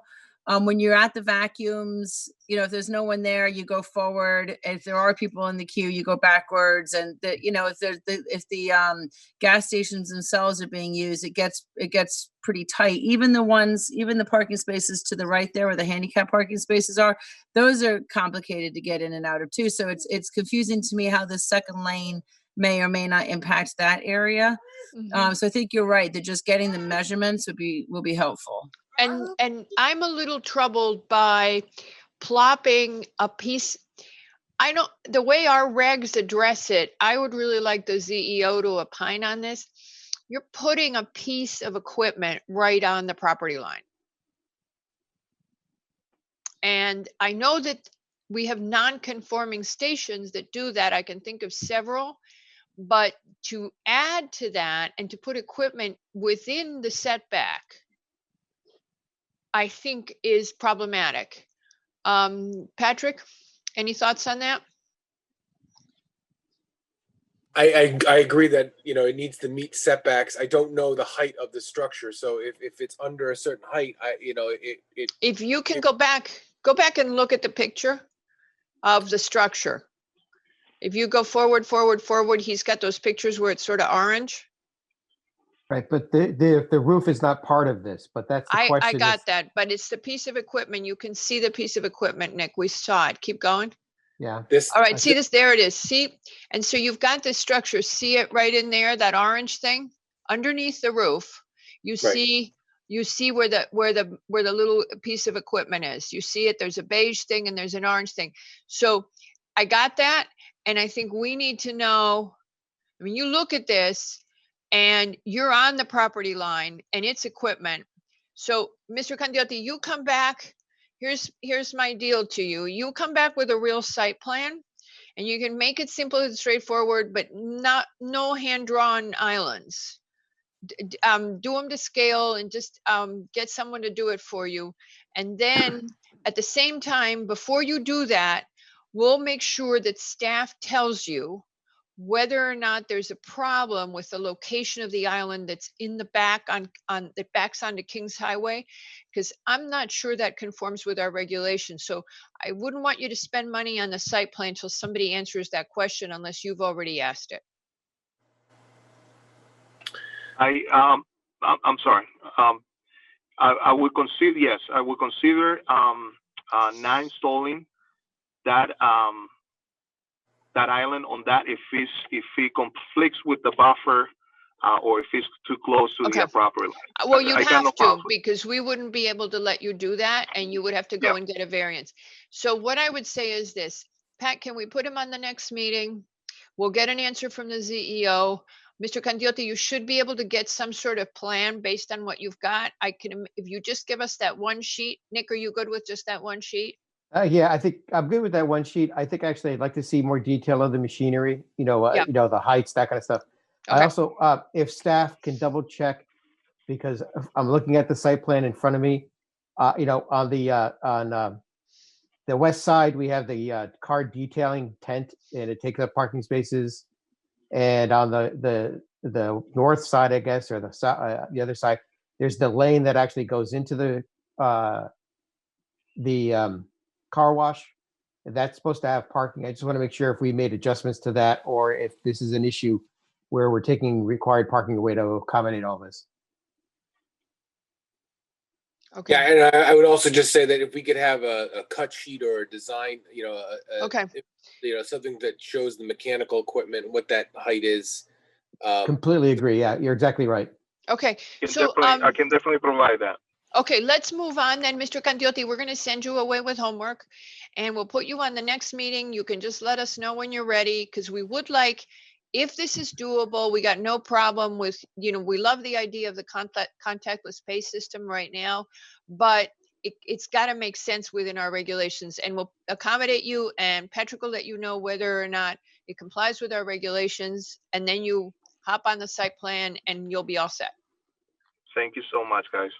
when you're at the vacuums, if there's no one there, you go forward. If there are people in the queue, you go backwards. And if the gas stations themselves are being used, it gets pretty tight. Even the parking spaces to the right there, where the handicap parking spaces are, those are complicated to get in and out of too. So it's confusing to me how the second lane may or may not impact that area. So I think you're right that just getting the measurements will be helpful. And I'm a little troubled by plopping a piece. The way our regs address it, I would really like the ZEO to opine on this. You're putting a piece of equipment right on the property line. And I know that we have non-conforming stations that do that. I can think of several, but to add to that and to put equipment within the setback, I think is problematic. Patrick, any thoughts on that? I agree that it needs to meet setbacks. I don't know the height of the structure, so if it's under a certain height, If you can go back and look at the picture of the structure. If you go forward, he's got those pictures where it's sort of orange. Right, but the roof is not part of this, but that's the question. I got that, but it's the piece of equipment. You can see the piece of equipment, Nick. We saw it. Keep going. Yeah. All right, see this? There it is. See? And so you've got this structure. See it right in there, that orange thing underneath the roof. You see where the little piece of equipment is. You see it. There's a beige thing and there's an orange thing. So I got that, and I think we need to know. I mean, you look at this, and you're on the property line, and it's equipment. So, Mr. Candioti, you come back. Here's my deal to you. You come back with a real site plan, and you can make it simple and straightforward, but no hand-drawn islands. Do them to scale, and just get someone to do it for you. And then at the same time, before you do that, we'll make sure that staff tells you whether or not there's a problem with the location of the island that's in the back that backs onto Kings Highway, because I'm not sure that conforms with our regulations. So I wouldn't want you to spend money on the site plan until somebody answers that question, unless you've already asked it. I'm sorry. I would consider, yes, I would consider not installing that that island on that if it conflicts with the buffer or if it's too close to the property line. Well, you'd have to, because we wouldn't be able to let you do that, and you would have to go and get a variance. So what I would say is this, Pat, can we put him on the next meeting? We'll get an answer from the ZEO. Mr. Candioti, you should be able to get some sort of plan based on what you've got. If you just give us that one sheet. Nick, are you good with just that one sheet? Yeah, I think I'm good with that one sheet. I think actually I'd like to see more detail of the machinery, Yeah. the heights, that kind of stuff. I Okay. also, if staff can double check, because I'm looking at the site plan in front of me, on the west side, we have the car detailing tent, and it takes up parking spaces. And on the north side, I guess, or the other side, there's the lane that actually goes into the car wash. That's supposed to have parking. I just want to make sure if we made adjustments to that, or if this is an issue where we're taking required parking away to accommodate all this. Okay. Yeah, and I would also just say that if we could have a cut sheet or a design, Okay. something that shows the mechanical equipment, what that height is. Completely agree. Yeah, you're exactly right. Okay. I can definitely provide that. Okay, let's move on then, Mr. Candiotti. We're going to send you away with homework, and we'll put you on the next meeting. You can just let us know when you're ready, because we would like, if this is doable, we got no problem with, we love the idea of the contactless pay system right now, but it's got to make sense within our regulations, and we'll accommodate you, and Patrick will let you know whether or not it complies with our regulations, and then you hop on the site plan and you'll be all set. Thank you so much, guys.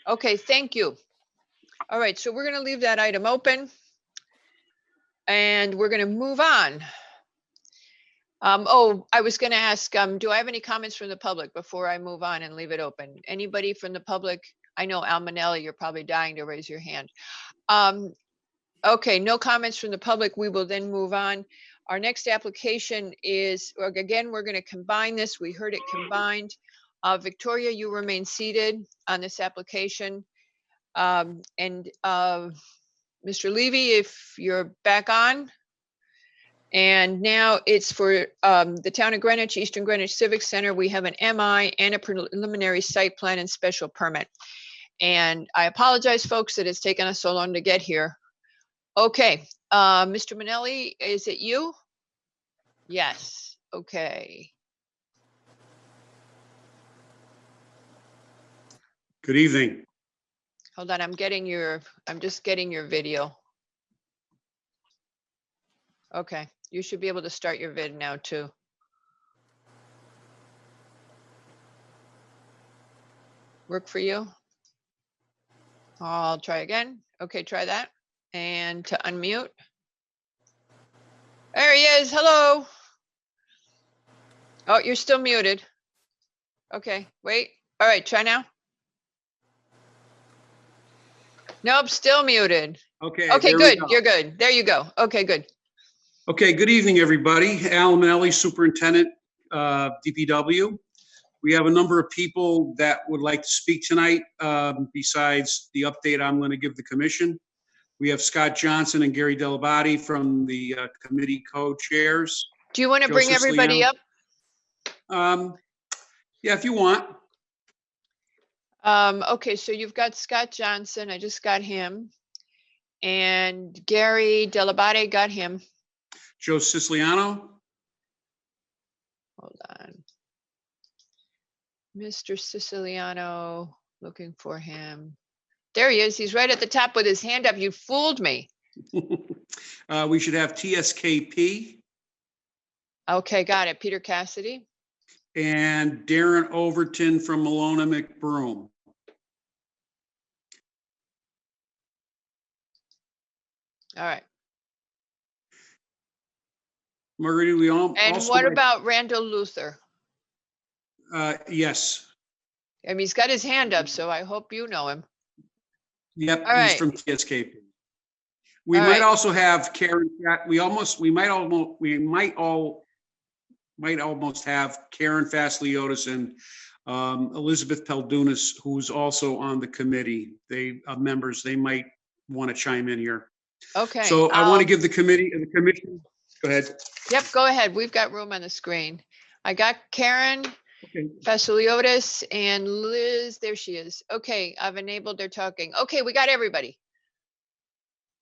Okay, thank you. All right, so we're going to leave that item open, and we're going to move on. I was going to ask, do I have any comments from the public before I move on and leave it open? Anybody from the public? I know Al Manelli, you're probably dying to raise your hand. Okay, no comments from the public. We will then move on. Our next application is, again, we're going to combine this. We heard it combined. Victoria, you remain seated on this application. And Mr. Levy, if you're back on. And now it's for the Town of Greenwich, Eastern Greenwich Civic Center. We have an MI and a preliminary site plan and special permit. And I apologize, folks, that it's taken us so long to get here. Okay, Mr. Manelli, is it you? Yes, okay. Good evening. Hold on, I'm just getting your video. Okay, you should be able to start your vid now too. Work for you? I'll try again. Okay, try that. And to unmute. There he is, hello. Oh, you're still muted. Okay, wait. All right, try now. Nope, still muted. Okay. Okay, there we good. go. You're good. There you go. Okay, good. Okay, good evening, everybody. Al Manelli, Superintendent, DPW. We have a number of people that would like to speak tonight, besides the update I'm going to give the commission. We have Scott Johnson and Gary Delabate from the committee co-chairs. Do you want to bring everybody up? Yeah, if you want. Okay, so you've got Scott Johnson. I just got him. And Gary Delabate, got him. Joe Siciliano. Hold on. Mr. Siciliano, looking for him. There he is. He's right at the top with his hand up. You fooled me. We should have TSKP. Okay, got it. Peter Cassidy. And Darren Overton from Malona McBroom. All right. Marguerite, we all. And also what like- about Randall Luther? Yes. I mean, he's got his hand up, so I hope you know him. Yep, All he's right. from TSKP. We All might right. also have Karen. We might almost have Karen Fasliotis and Elizabeth Peldunas, who's also on the committee. They are members. They might want to chime in here. Okay. So I want to give the commission. Go ahead. Yep, go ahead. We've got room on the screen. I got Karen Fasliotis and Liz. There she is. Okay, I've enabled their talking. Okay, we got everybody.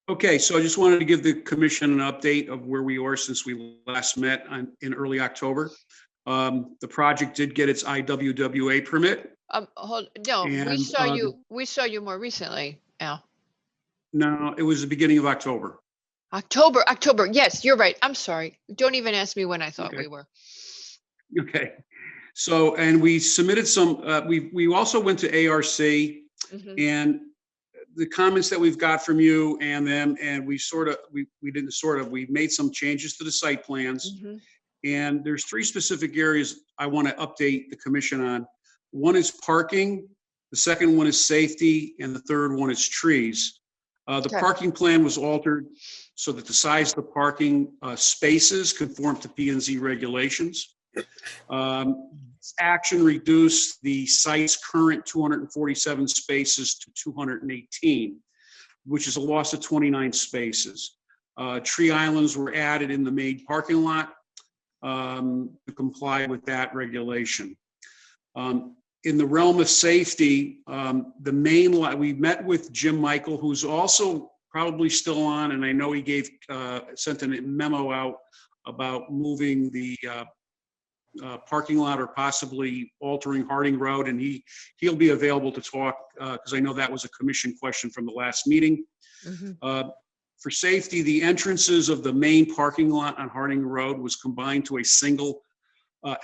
Okay, so I just wanted to give the commission an update of where we are since we last met in early October. The project did get its IWWA permit. No, we And, saw you more recently, Al. No, it was the beginning of October. October. Yes, you're right. I'm sorry. Don't even ask me when I thought Okay. we were. Okay. So, and we submitted some, we also went to ARC Mhm. and the comments that we've got from you and them, and we made some changes to the site plans. Mhm. And there's 3 specific areas I want to update the commission on. One is parking, the second one is safety, and the third one is trees. The Okay. parking plan was altered so that the size of the parking spaces conform to P&Z regulations. Action reduced the site's current 247 spaces to 218, which is a loss of 29 spaces. Tree islands were added in the main parking lot to comply with that regulation. In the realm of safety, the main line, we met with Jim Michael, who's also probably still on, and I know he sent a memo out about moving the parking lot or possibly altering Harding Road, and he'll be available to talk because I know that was a commission question from the last meeting. Mhm. For safety, the entrances of the main parking lot on Harding Road was combined to a single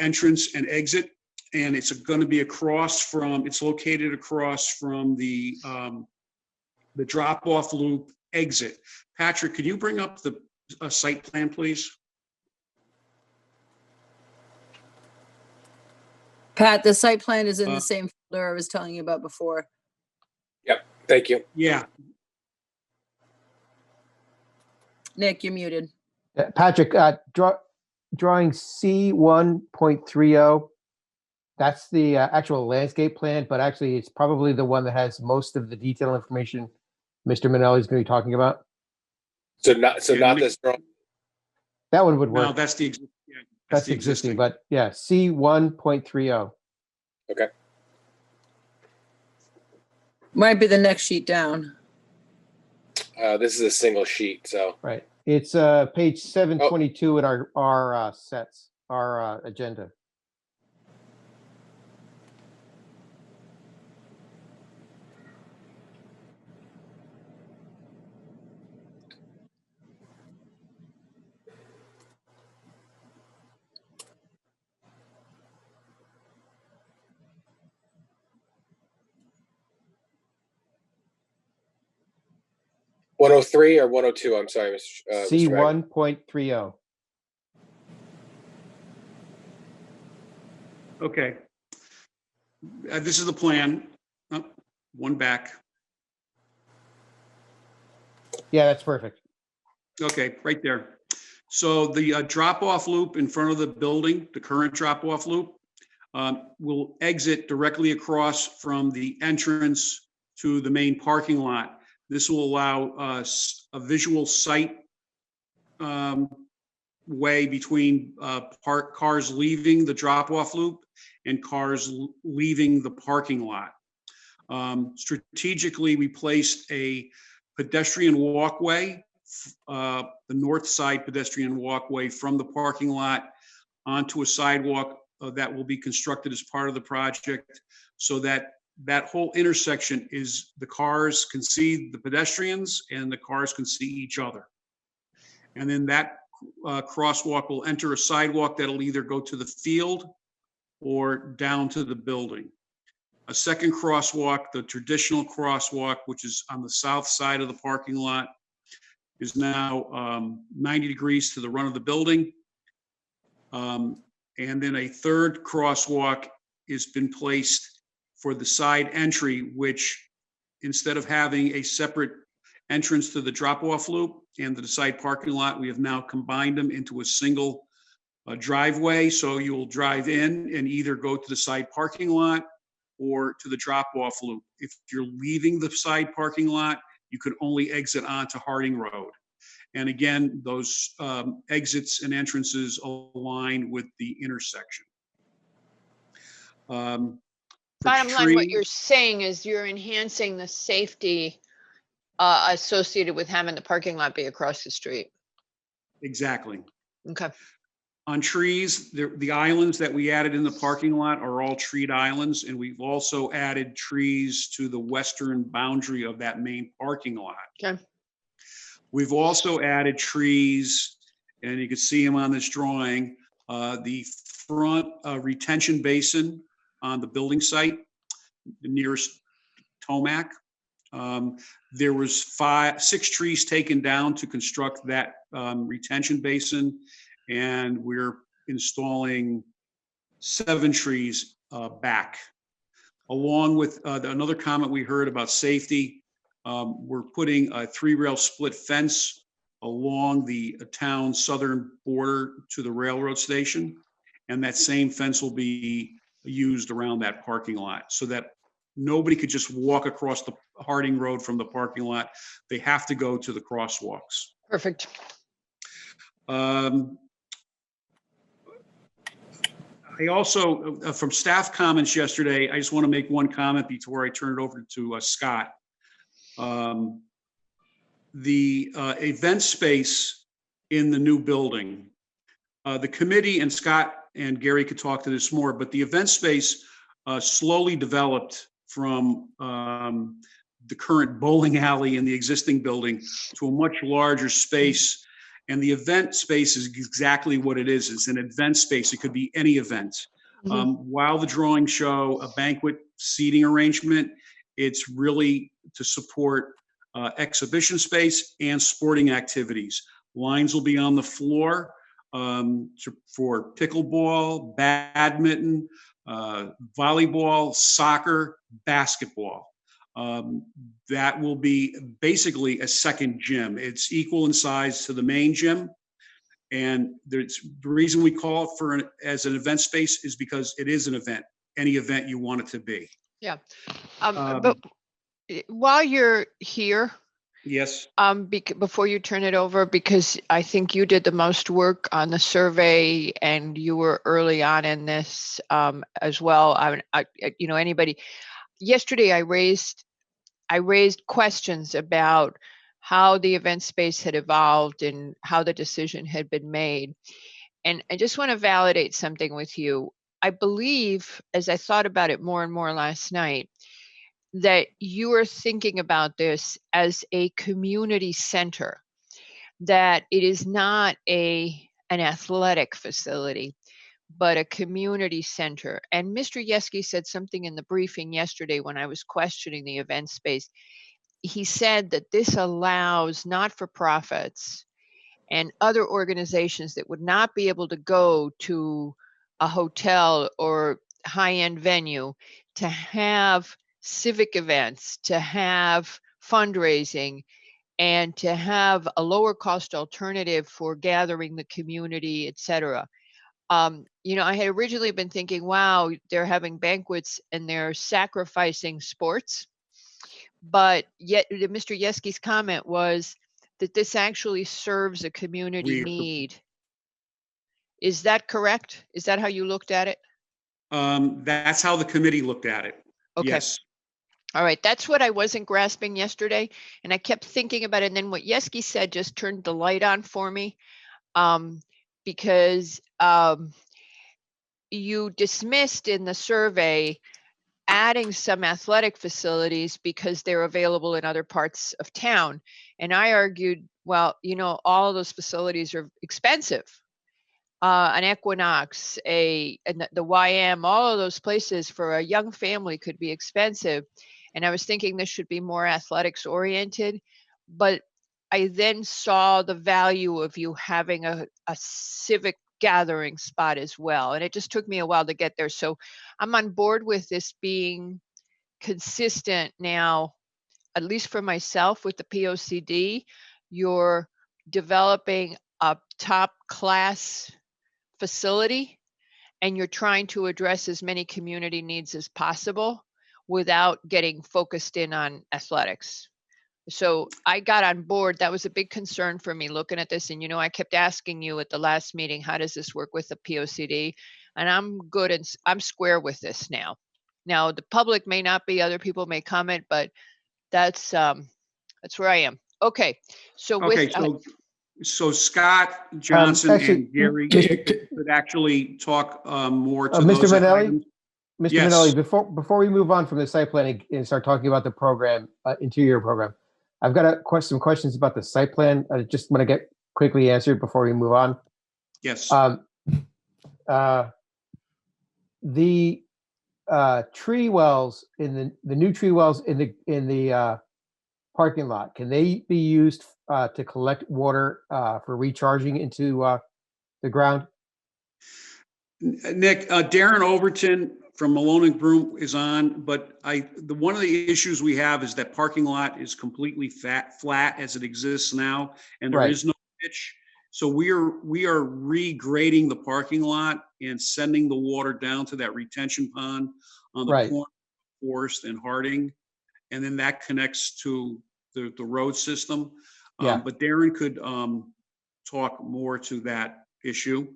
entrance and exit, and it's going to be it's located across from the drop-off loop exit. Patrick, could you bring up the site plan, please? Pat, the site plan is in the same folder I was telling you about before. Yep. Thank you. Yeah. Nick, you're muted. Patrick, drawing C1.30, that's the actual landscape plan, but actually it's probably the one that has most of the detailed information Mr. Manelli is going to be talking about. So not this drawing. That one would work. No, that's the That's the existing, but yeah, C1.30. Okay. Might be the next sheet down. This is a single sheet, so. Right. It's page 722 in our sets, our agenda. C1.30 or 102? I'm sorry, Mr. C1.30. Okay. This is the plan. Oh, one back. Yeah, that's perfect. Okay, right there. So the drop-off loop in front of the building, the current drop-off loop, will exit directly across from the entrance to the main parking lot. This will allow us a visual sight way between cars leaving the drop-off loop and cars leaving the parking lot. Strategically, we placed a pedestrian walkway, the north side pedestrian walkway from the parking lot onto a sidewalk that will be constructed as part of the project, so that that whole intersection is the cars can see the pedestrians and the cars can see each other. And then that crosswalk will enter a sidewalk that'll either go to the field or down to the building. A second crosswalk, the traditional crosswalk, which is on the south side of the parking lot, is now 90 degrees to the run of the building. And then a third crosswalk has been placed for the side entry, which instead of having a separate entrance to the drop-off loop and the side parking lot, we have now combined them into a single driveway. So you will drive in and either go to the side parking lot or to the drop-off loop. If you're leaving the side parking lot, you could only exit onto Harding Road. And again, those exits and entrances align with the intersection. Bottom line, what you're saying is you're enhancing the safety associated with having the parking lot be across the street. Exactly. Okay. On trees, the islands that we added in the parking lot are all treed islands, and we've also added trees to the western boundary of that main parking lot. Okay. We've also added trees, and you can see them on this drawing, the front retention basin on the building site, the nearest Tomac. There was 6 trees taken down to construct that retention basin, and we're installing 7 trees back. Along with another comment we heard about safety, we're putting a 3-rail split fence along the town's southern border to the railroad station, and that same fence will be used around that parking lot so that nobody could just walk across the Harding Road from the parking lot. They have to go to the crosswalks. Perfect. I also, from staff comments yesterday, I just want to make one comment before I turn it over to Scott. The event space in the new building, the committee, and Scott and Gary could talk to this more, but the event space slowly developed from the current bowling alley in the existing building to a much larger space. And the event space is exactly what it is. It's an event space. It could be any event. While the drawings show a banquet seating arrangement, it's really to support exhibition space and sporting activities. Lines will be on the floor for pickleball, badminton, volleyball, soccer, basketball. That will be basically a second gym. It's equal in size to the main gym. And the reason we call it as an event space is because it is an event, any event you want it to be. Yeah. But while you're here, yes. Before you turn it over, because I think you did the most work on the survey and you were early on in this as well. Anybody. Yesterday, I raised questions about how the event space had evolved and how the decision had been made. And I just want to validate something with you. I believe, as I thought about it more and more last night, that you are thinking about this as a community center, that it is not an athletic facility, but a community center. And Mr. Yeski said something in the briefing yesterday when I was questioning the event space. He said that this allows not-for-profits and other organizations that would not be able to go to a hotel or high-end venue to have civic events, to have fundraising, and to have a lower cost alternative for gathering the community, et cetera. I had originally been thinking, wow, they're having banquets and they're sacrificing sports. But yet Mr. Yeski's comment was that this actually serves a community need. Is that correct? Is that how you looked at it? That's how the committee looked at it. Okay. Yes. All right. That's what I wasn't grasping yesterday. And I kept thinking about it. And then what Yeski said just turned the light on for me. Because you dismissed in the survey adding some athletic facilities because they're available in other parts of town. And I argued, well, all of those facilities are expensive. An Equinox, the YM, all of those places for a young family could be expensive. And I was thinking this should be more athletics oriented. But I then saw the value of you having a civic gathering spot as well. And it just took me a while to get there. So I'm on board with this being consistent now, at least for myself with the POCD. You're developing a top class facility and you're trying to address as many community needs as possible without getting focused in on athletics. So I got on board. That was a big concern for me looking at this. And, I kept asking you at the last meeting, how does this work with the POCD? And I'm good and I'm square with this now. Now, the public may not be, other people may comment, but that's where I am. Okay. So So Scott Johnson actually, and Gary could actually talk more to Mr. those Manelli, items. Mr. Yes. Manelli, before we move on from the site plan and start talking about the program, interior program, I've got some questions about the site plan. I just want to get quickly answered before we move on. Yes. The tree wells in the new tree wells in the parking lot, can they be used to collect water for recharging into the ground? Nick, Darren Overton from Malone and Broom is on, but one of the issues we have is that parking lot is completely flat as it exists now, and there is no pitch. So we are regrading the parking lot and sending the water down to that retention pond on the corner of Forest and Harding, and then that connects to the road system. But Darren could talk more to that issue.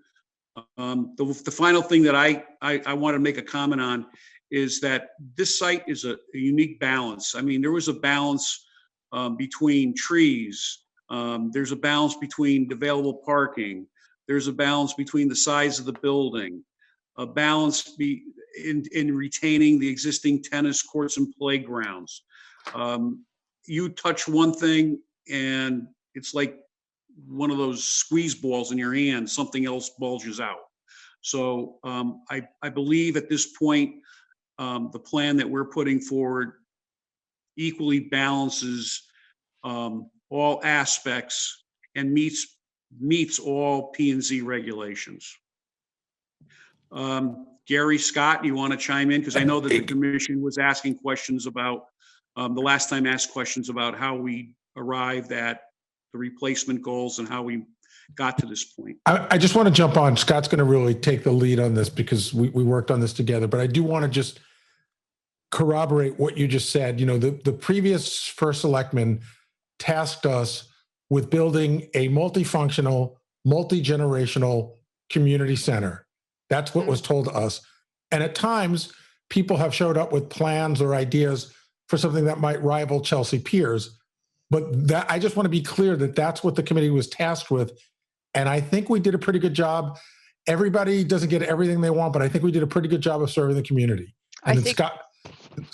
The final thing that I want to make a comment on is that this site is a unique balance. I mean, there was a balance between trees. There's a balance between available parking. There's a balance between the size of the building, a balance in retaining the existing tennis courts and playgrounds. You touch one thing and it's like one of those squeeze balls in your hand, something else bulges out. So I believe at this point, the plan that we're putting forward equally balances all aspects and meets all P&Z regulations. Gary, Scott, you want to chime in? Because I know that the commission was asking questions about, the last time asked questions about how we arrived at the replacement goals and how we got to this point. I just want to jump on. Scott's going to really take the lead on this because we worked on this together, but I do want to just corroborate what you just said. You know, the previous first selectman tasked us with building a multifunctional, multi-generational community center. That's what was told to us. And at times, people have showed up with plans or ideas for something that might rival Chelsea Piers. But that, I just want to be clear that that's what the committee was tasked with. And I think we did a pretty good job. Everybody doesn't get everything they want, but I think we did a pretty good job of serving the community. And then Scott,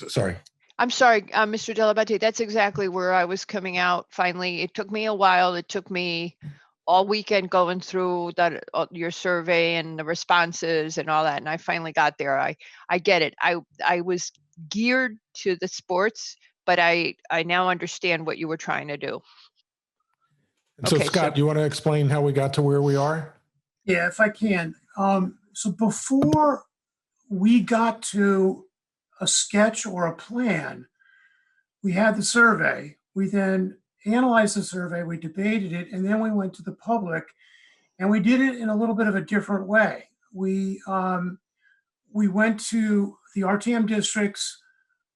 sorry. I'm sorry, Mr. Delabate, that's exactly where I was coming out finally. It took me a while. It took me all weekend going through that your survey and the responses and all that, and I finally got there. I get it. I was geared to the sports, but I now understand what you were trying to do. So Scott, you want to explain how we got to where we are? Yeah, if I can. So before we got to a sketch or a plan, we had the survey. We then analyzed the survey, we debated it, and then we went to the public, and we did it in a little bit of a different way. We went to the RTM districts,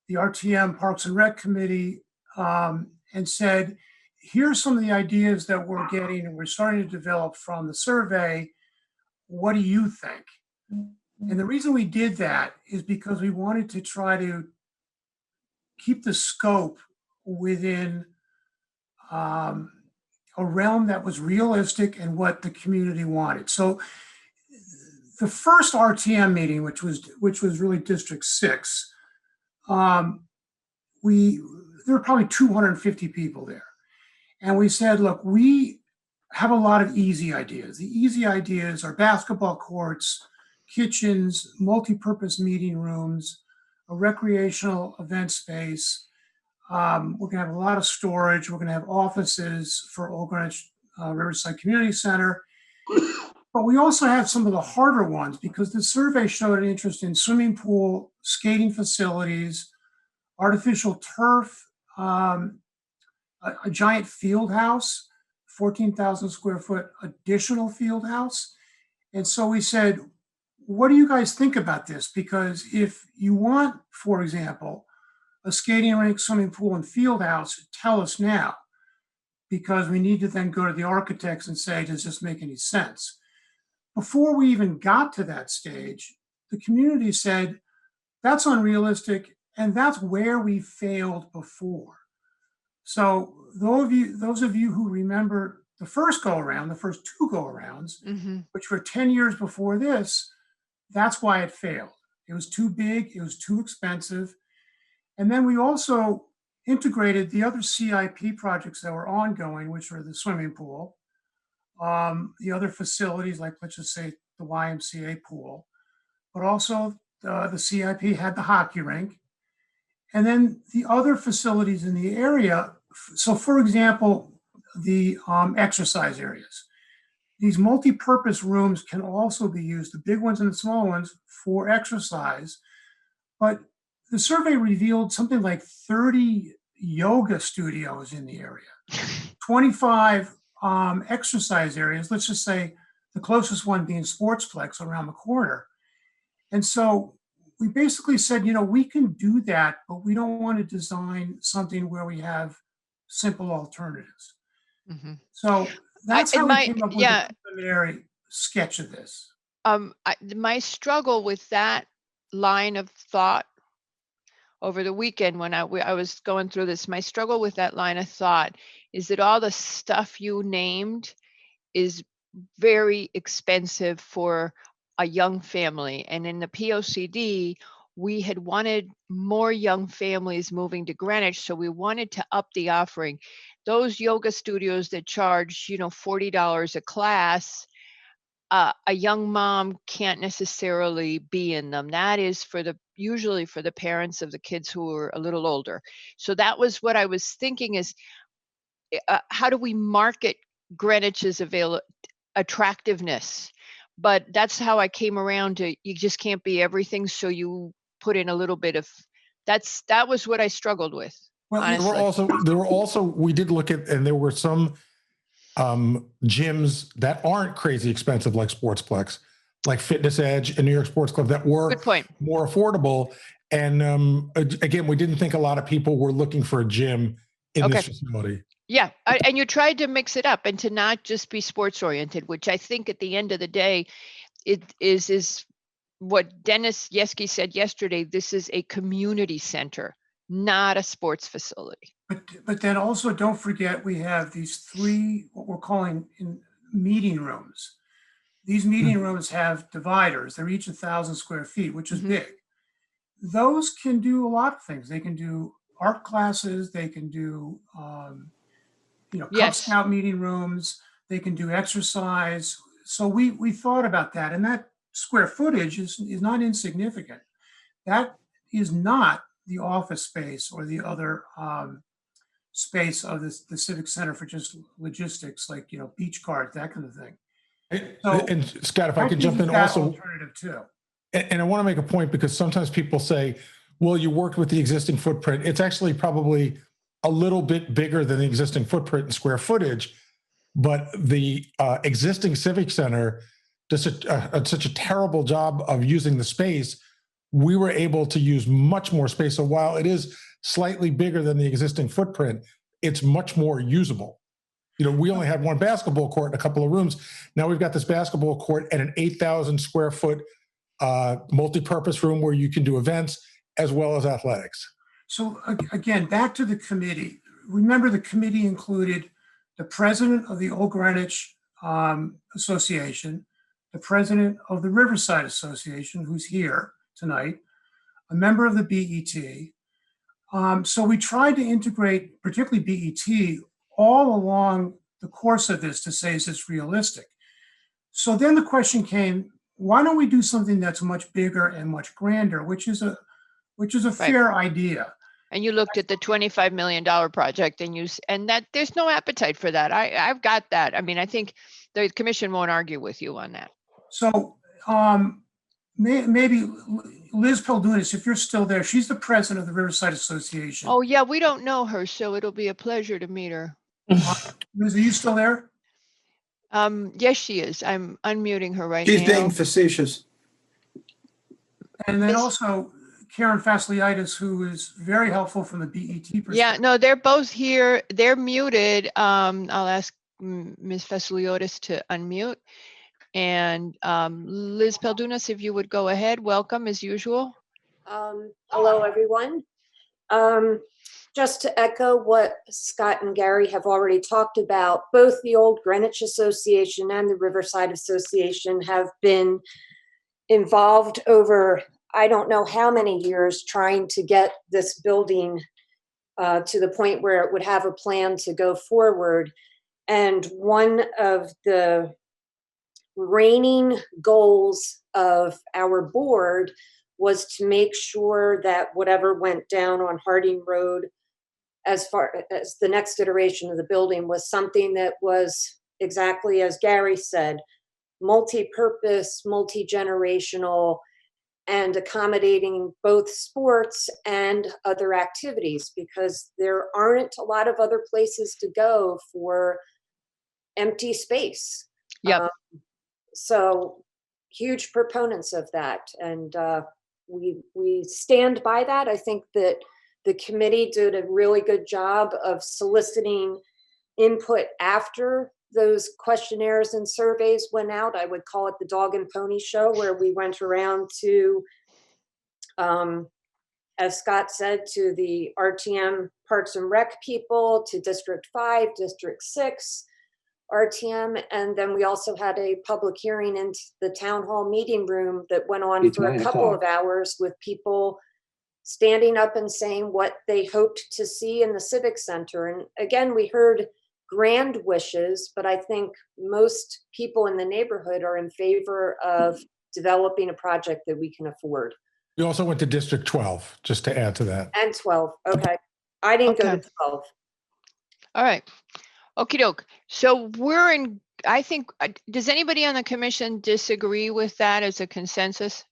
the RTM Parks and Rec Committee, and said, here's some of the ideas that we're getting and we're starting to develop from the survey. What do you think? And the reason we did that is because we wanted to try to keep the scope within a realm that was realistic and what the community wanted. So the first RTM meeting, which was really District 6, there were probably 250 people there. And we said, look, we have a lot of easy ideas. The easy ideas are basketball courts, kitchens, multi-purpose meeting rooms, a recreational event space. We're going to have a lot of storage. We're going to have offices for Old Greenwich Riverside Community Center. But we also have some of the harder ones because the survey showed an interest in swimming pool, skating facilities, artificial turf, a giant field house, 14,000 square foot additional field house. And so we said, what do you guys think about this? Because if you want, for example, a skating rink, swimming pool, and field house, tell us now, because we need to then go to the architects and say, does this make any sense? Before we even got to that stage, the community said, that's unrealistic, and that's where we failed before. So those of you who remember the first go around, the first two go arounds, Mm-hmm. which were 10 years before this, that's why it failed. It was too big, it was too expensive. And then we also integrated the other CIP projects that were ongoing, which were the swimming pool, the other facilities, like let's just say the YMCA pool, but also the CIP had the hockey rink. And then the other facilities in the area. So for example, the exercise areas. These multi-purpose rooms can also be used, the big ones and the small ones, for exercise. But the survey revealed something like 30 yoga studios in the area, 25 exercise areas, let's just say the closest one being Sportsplex around the corner. And so we basically said, we can do that, but we don't want to design something where we have simple alternatives. Mm-hmm. So that's how we came up with a preliminary sketch of this. My struggle with that line of thought over the weekend when I was going through this, my struggle with that line of thought is that all the stuff you named is very expensive for a young family. And in the POCD, we had wanted more young families moving to Greenwich, so we wanted to up the offering. Those yoga studios that charge, $40 a class, a young mom can't necessarily be in them. That is usually for the parents of the kids who are a little older. So that was what I was thinking is, how do we market Greenwich's attractiveness? But that's how I came around to, you just can't be everything. So you put in a little bit of, that was what I struggled with. Well, honestly. there were also, we did look at, and there were some gyms that aren't crazy expensive, like Sportsplex, like Fitness Edge and New York Sports Club, that were more affordable. And again, we didn't think a lot of people were looking for a gym in this facility. Yeah, and you tried to mix it up and to not just be sports oriented, which I think at the end of the day, it is what Dennis Yeski said yesterday. This is a community center, not a sports facility. But then also don't forget, we have these three, what we're calling meeting rooms. These meeting rooms have dividers. They're each 1,000 square feet, which is big. Those can do a lot of things. They can do art classes. They can do, Cub Scout meeting rooms. They can do exercise. So we thought about that. And that square footage is not insignificant. That is not the office space or the other space of the Civic Center for just logistics, like, beach cards, that kind of thing. And Scott, if I could jump in also, alternative too. And I want to make a point, because sometimes people say, well, you worked with the existing footprint. It's actually probably a little bit bigger than the existing footprint in square footage, but the existing Civic Center does such a terrible job of using the space. We were able to use much more space. So while it is slightly bigger than the existing footprint, it's much more usable. We only had one basketball court and a couple of rooms. Now we've got this basketball court and an 8,000 square foot multi-purpose room where you can do events as well as athletics. So again, back to the committee. Remember, the committee included the president of the Old Greenwich Association, the president of the Riverside Association, who's here tonight, a member of the BET. So we tried to integrate, particularly BET, all along the course of this to say, is this realistic? So then the question came, why don't we do something that's much bigger and much grander, which is a fair idea. And you looked at the $25 million project and that there's no appetite for that. I've got that. I mean, I think the commission won't argue with you on that. So maybe Liz Peldunas, if you're still there, she's the president of the Riverside Association. Oh yeah, we don't know her, so it'll be a pleasure to meet her. Liz, are you still there? Yes, she is. I'm unmuting her right now. She's being facetious. And then also Karen Fasliitis, who is very helpful from the BET perspective. Yeah, no, they're both here. They're muted. I'll ask Ms. Fasliitis to unmute. And Liz Peldunas, if you would go ahead, welcome as usual. Hello, everyone. just to echo what Scott and Gary have already talked about, both the old Greenwich Association and the Riverside Association have been involved over, I don't know how many years, trying to get this building to the point where it would have a plan to go forward. And one of the reigning goals of our board was to make sure that whatever went down on Harding Road as far as the next iteration of the building was something that was exactly as Gary said, multi-purpose, multi-generational, and accommodating both sports and other activities, because there aren't a lot of other places to go for empty space. Yep. So huge proponents of that. And we stand by that. I think that the committee did a really good job of soliciting input after those questionnaires and surveys went out. I would call it the dog and pony show, where we went around to, as Scott said, to the RTM Parks and Rec people, to District 5, District 6, RTM, and then we also had a public hearing in the town hall meeting room that went on for a couple of hours with people standing up and saying what they hoped to see in the Civic Center. And again, we heard grand wishes, but I think most people in the neighborhood are in favor of developing a project that we can afford. We also went to District 12, just to add to that. And 12, okay. I didn't go to 12. All right. Okie doke. So we're in, I think, does anybody on the commission disagree with that as a consensus?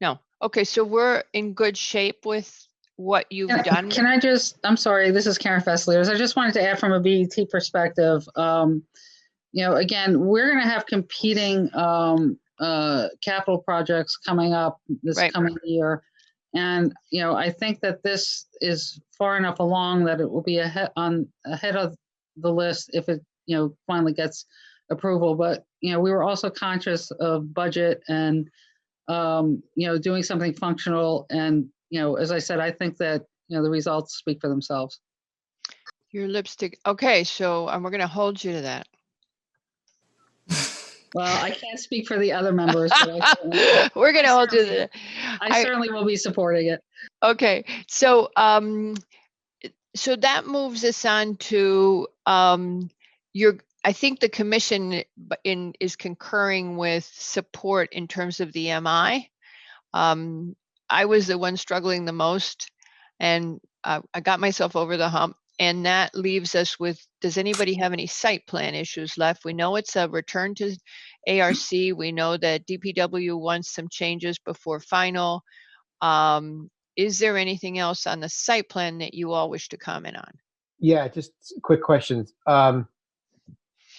No. Okay, so we're in good shape with what you've done. Can I just, I'm sorry, this is Karen Fessler. I just wanted to add from a BET perspective, again, we're going to have competing capital projects coming up this coming year. And, I think that this is far enough along that it will be ahead of the list if it, finally gets approval. But, we were also conscious of budget and, doing something functional. And, as I said, I think that, the results speak for themselves. Your lipstick. Okay, so we're going to hold you to that. Well, I can't speak for the other members. But we're going to hold you to that. I certainly will be supporting it. Okay, so so that moves us on to I think the commission is concurring with support in terms of the MI. I was the one struggling the most, and I got myself over the hump. And that leaves us with, does anybody have any site plan issues left? We know it's a return to ARC. We know that DPW wants some changes before final. Is there anything else on the site plan that you all wish to comment on? Yeah, just quick questions. I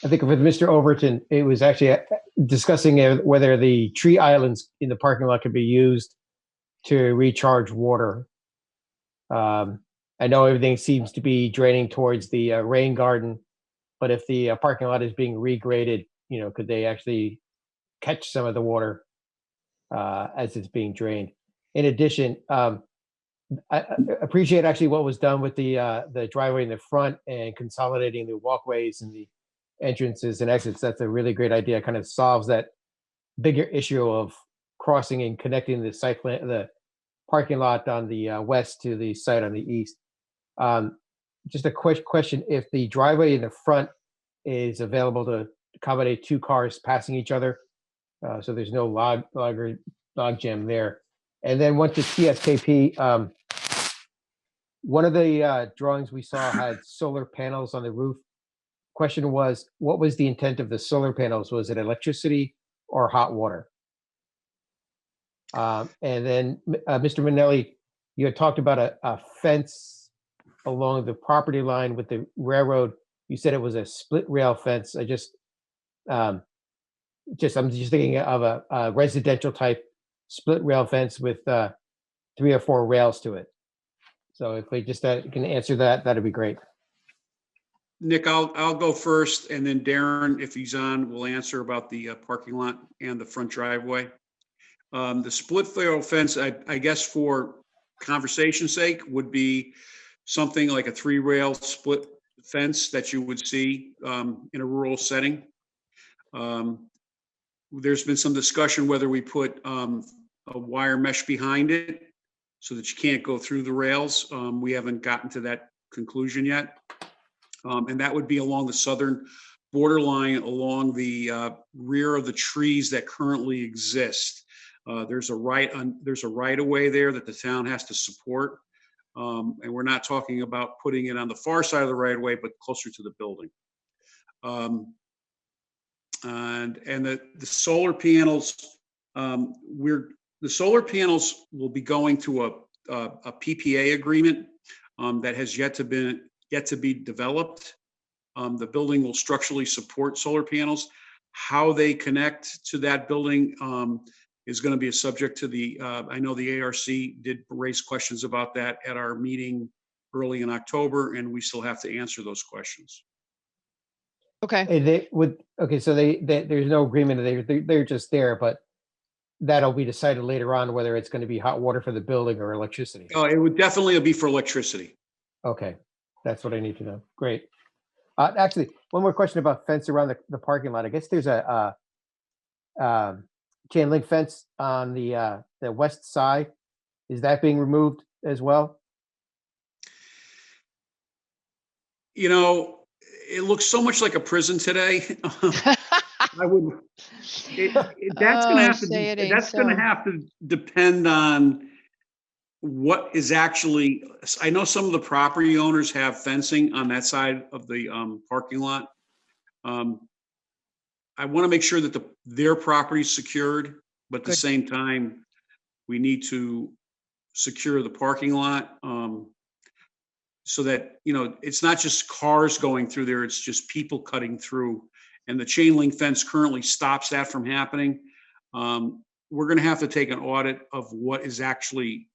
think with Mr. Overton, it was actually discussing whether the tree islands in the parking lot could be used to recharge water. I know everything seems to be draining towards the rain garden, but if the parking lot is being regraded, could they actually catch some of the water as it's being drained? In addition, I appreciate actually what was done with the driveway in the front and consolidating the walkways and the entrances and exits. That's a really great idea. It kind of solves that bigger issue of crossing and connecting the parking lot on the west to the site on the east. Just a quick question: if the driveway in the front is available to accommodate two cars passing each other, so there's no log jam there. And then went to TSKP. One of the drawings we saw had solar panels on the roof. Question was, what was the intent of the solar panels? Was it electricity or hot water? And then Mr. Minnelli, you had talked about a fence along the property line with the railroad. You said it was a split rail fence. I'm just thinking of a residential type split rail fence with 3 or 4 rails to it. So if we just can answer that, that'd be great. Nick, I'll go first, and then Darren, if he's on, will answer about the parking lot and the front driveway. The split rail fence, I guess for conversation's sake, would be something like a 3-rail split fence that you would see in a rural setting. There's been some discussion whether we put a wire mesh behind it so that you can't go through the rails. We haven't gotten to that conclusion yet. And that would be along the southern borderline, along the rear of the trees that currently exist. There's a right of way there that the town has to support. And we're not talking about putting it on the far side of the right of way, but closer to the building. And the solar panels, the solar panels will be going to a PPA agreement that has yet to be developed. The building will structurally support solar panels. How they connect to that building is going to be a subject to the, I know the ARC did raise questions about that at our meeting early in October, and we still have to answer those questions. Okay. So there's no agreement. They're just there, but that'll be decided later on whether it's going to be hot water for the building or electricity. Oh, it would definitely be for electricity. Okay, that's what I need to know. Great. Actually, one more question about fence around the parking lot. I guess there's a chain link fence on the west side. Is that being removed as well? You know, it looks so much like a prison today. I would. That's going to have to. That's going to have to depend on what is actually. I know some of the property owners have fencing on that side of the parking lot. I want to make sure that their property is secured, but at the same time, we need to secure the parking lot. So that, you know, it's not just cars going through there, it's just people cutting through. And the chain link fence currently stops that from happening. We're going to have to take an audit of what is actually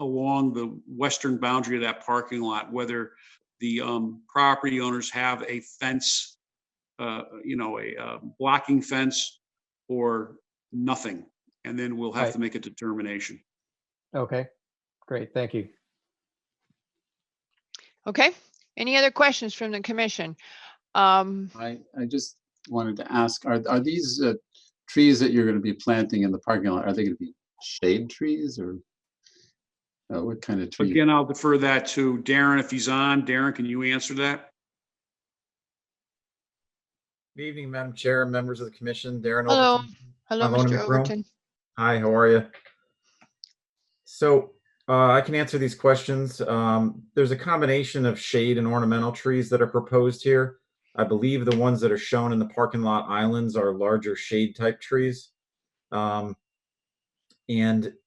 along the western boundary of that parking lot, whether the property owners have a fence, a blocking fence or nothing. And then we'll have to make a determination. Okay, great. Thank you. Okay. Any other questions from the commission? I just wanted to ask, are these trees that you're going to be planting in the parking lot, are they going to be shade trees or what kind of trees? Again, I'll defer that to Darren if he's on. Darren, can you answer that? Good evening, Madam Chair, members of the commission. Darren Hello. Overton. Hello, I'm alone in Mr. the room. Overton. Hi, how are you? So I can answer these questions. There's a combination of shade and ornamental trees that are proposed here. I believe the ones that are shown in the parking lot islands are larger shade type trees. And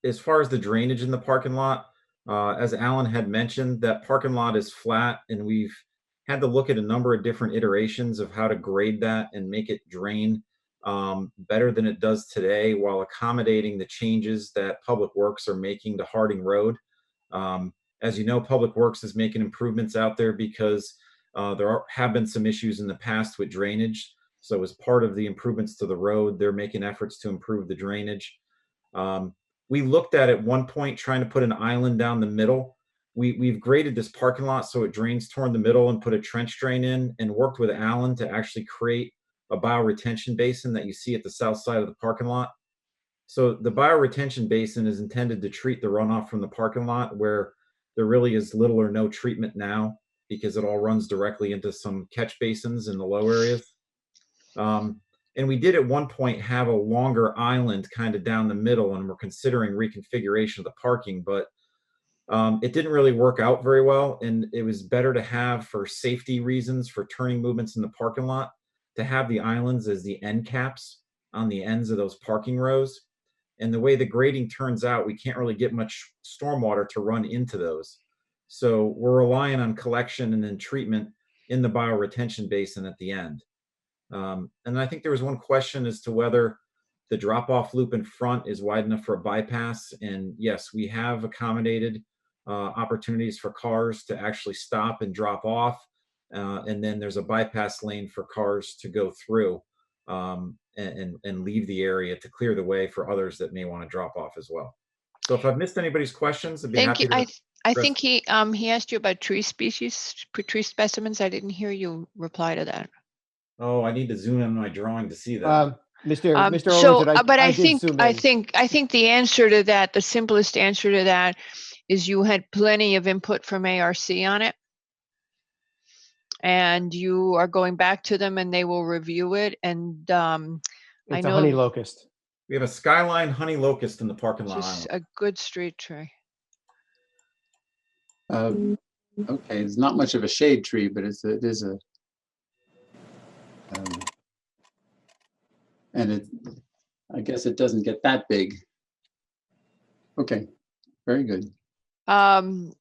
as far as the drainage in the parking lot, as Alan had mentioned, that parking lot is flat, and we've had to look at a number of different iterations of how to grade that and make it drain better than it does today, while accommodating the changes that Public Works are making to Harding Road. As you know, Public Works is making improvements out there because there have been some issues in the past with drainage. So as part of the improvements to the road, they're making efforts to improve the drainage. We looked at one point trying to put an island down the middle. We've graded this parking lot so it drains toward the middle and put a trench drain in, and worked with Alan to actually create a bioretention basin that you see at the south side of the parking lot. So the bioretention basin is intended to treat the runoff from the parking lot, where there really is little or no treatment now because it all runs directly into some catch basins in the low areas. And we did at one point have a longer island kind of down the middle, and we're considering reconfiguration of the parking, but it didn't really work out very well. And it was better to have, for safety reasons, for turning movements in the parking lot, to have the islands as the end caps on the ends of those parking rows. And the way the grading turns out, we can't really get much stormwater to run into those. So we're relying on collection and then treatment in the bioretention basin at the end. And I think there was one question as to whether the drop-off loop in front is wide enough for a bypass. And yes, we have accommodated opportunities for cars to actually stop and drop off. And then there's a bypass lane for cars to go through and leave the area to clear the way for others that may want to drop off as well. So if I've missed anybody's questions, I'd be Thank happy you. to. I address- think he asked you about tree species, tree specimens. I didn't hear you reply to that. Oh, I need to zoom in my drawing to see that. Mr. So, Overton, but I did think zoom I in. think the answer to that, the simplest answer to that, is you had plenty of input from ARC on it, and you are going back to them, and they will review it. And I It's a know honey locust. We have a skyline honey locust in the parking lot. just a good street tree. Okay, it's not much of a shade tree, but it is a, and I guess it doesn't get that big. Okay, very good. And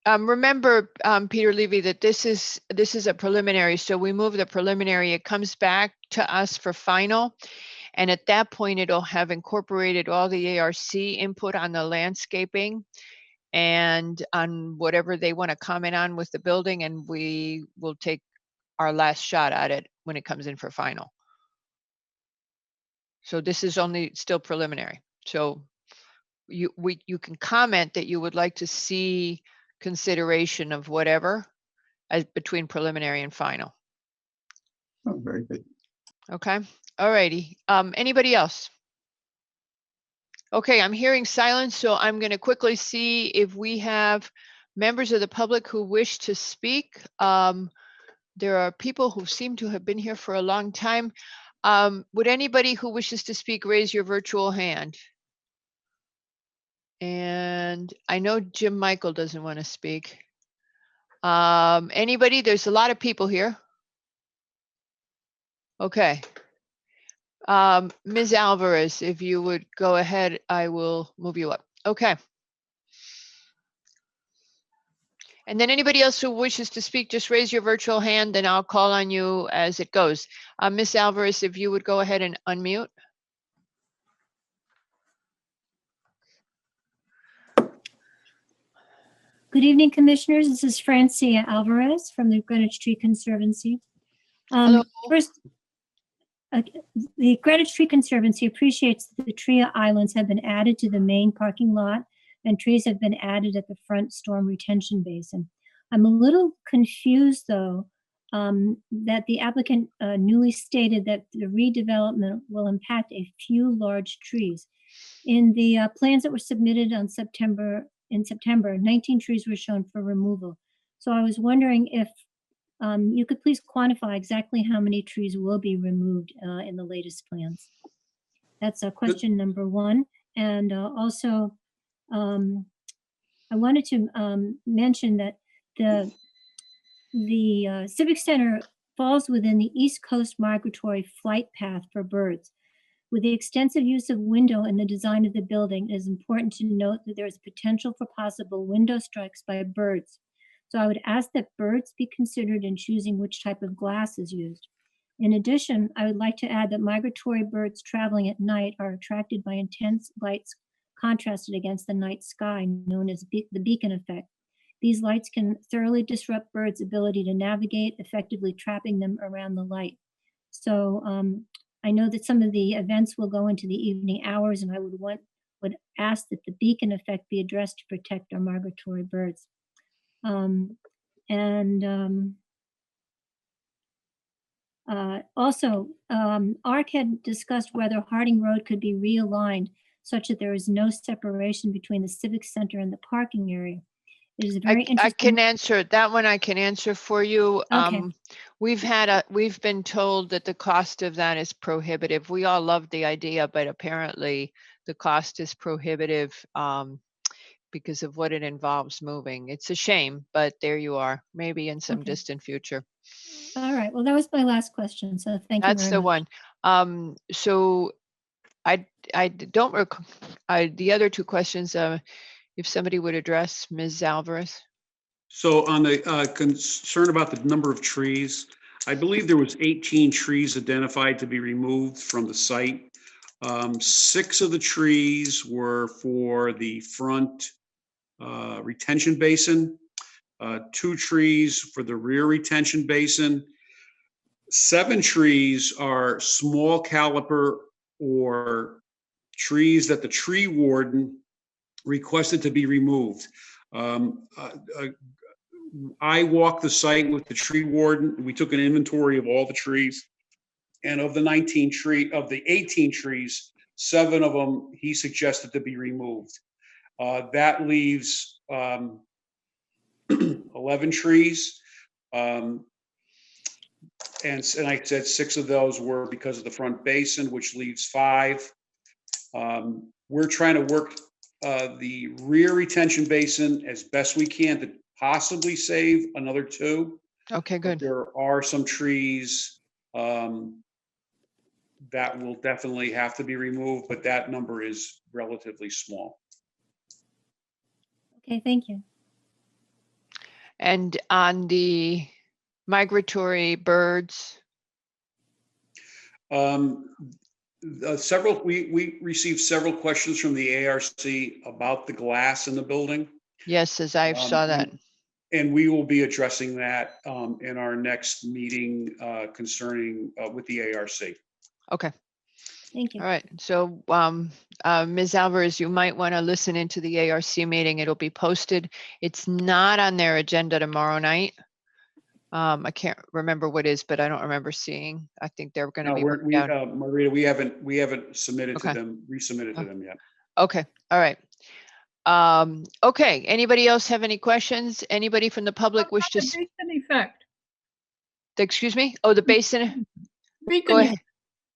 remember, Peter Levy, that this is a preliminary. So we move the preliminary, it comes back to us for final. And at that point, it'll have incorporated all the ARC input on the landscaping and on whatever they want to comment on with the building. And we will take our last shot at it when it comes in for final. So this is only still preliminary. So you can comment that you would like to see consideration of whatever as between preliminary and final. Oh, very good. Okay. All righty. Anybody else? Okay, I'm hearing silence, so I'm going to quickly see if we have members of the public who wish to speak. There are people who seem to have been here for a long time. Would anybody who wishes to speak raise your virtual hand? And I know Jim Michael doesn't want to speak. Anybody? There's a lot of people here. Okay. Ms. Alvarez, if you would go ahead, I will move you up. Okay. And then anybody else who wishes to speak, just raise your virtual hand, then I'll call on you as it goes. Ms. Alvarez, if you would go ahead and unmute. Good evening, Commissioners. This is Francia Alvarez from the Greenwich Tree Conservancy. First, the Greenwich Tree Conservancy appreciates that the tree islands have been added to the main parking lot and trees have been added at the front storm retention basin. I'm a little confused, though, that the applicant newly stated that the redevelopment will impact a few large trees. In the plans that were submitted in September, 19 trees were shown for removal. So I was wondering if you could please quantify exactly how many trees will be removed in the latest plans. That's question number one. And also, I wanted to mention that the Civic Center falls within the East Coast migratory flight path for birds. With the extensive use of window in the design of the building, it is important to note that there is potential for possible window strikes by birds. So I would ask that birds be considered in choosing which type of glass is used. In addition, I would like to add that migratory birds traveling at night are attracted by intense lights contrasted against the night sky, known as the beacon effect. These lights can thoroughly disrupt birds' ability to navigate, effectively trapping them around the light. So I know that some of the events will go into the evening hours, and I would ask that the beacon effect be addressed to protect our migratory birds. Also, ARC had discussed whether Harding Road could be realigned such that there is no separation between the Civic Center and the parking area. It is very interesting. I can answer that one. I can answer for you. Okay. We've been told that the cost of that is prohibitive. We all love the idea, but apparently the cost is prohibitive because of what it involves moving. It's a shame, but there you are. Maybe in some distant future. All right. Well, that was my last question. So thank you That's very the much. one. So I don't recall the other two questions. If somebody would address Ms. Alvarez. So on the concern about the number of trees, I believe there was 18 trees identified to be removed from the site. 6 of the trees were for the front retention basin, 2 trees for the rear retention basin. 7 trees are small caliber or trees that the tree warden requested to be removed. I walked the site with the tree warden. We took an inventory of all the trees. And of the 18 trees, 7 of them he suggested to be removed. That leaves 11 trees. And I said 6 of those were because of the front basin, which leaves 5. We're trying to work the rear retention basin as best we can to possibly save another 2. Okay, good. But there are some trees that will definitely have to be removed, but that number is relatively small. Okay, thank you. And on the migratory birds? We received several questions from the ARC about the glass in the building. Yes, as I saw that. And we will be addressing that in our next meeting concerning with the ARC. Okay. Thank you. All right. So, Ms. Alvarez, you might want to listen into the ARC meeting. It'll be posted. It's not on their agenda tomorrow night. I can't remember what is, but I don't remember seeing. I think they're going to be working out. Marita, we haven't submitted Okay. to them, resubmitted to them yet. Okay. All right. Okay. Anybody else have any questions? Anybody from the public wish to? The basin effect. Excuse me? Oh, the basin. Beacon Go ahead.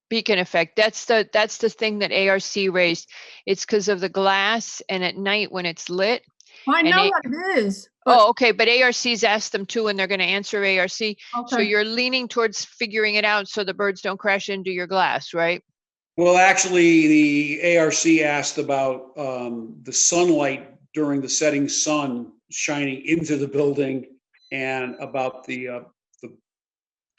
Beacon effect. That's the thing that ARC raised. It's because of the glass, and at night when it's lit. I know what it is. Oh, okay. But ARC's asked them too, and they're going to answer ARC. So Okay. you're leaning towards figuring it out so the birds don't crash into your glass, right? Well, actually, the ARC asked about the sunlight during the setting sun shining into the building, and about the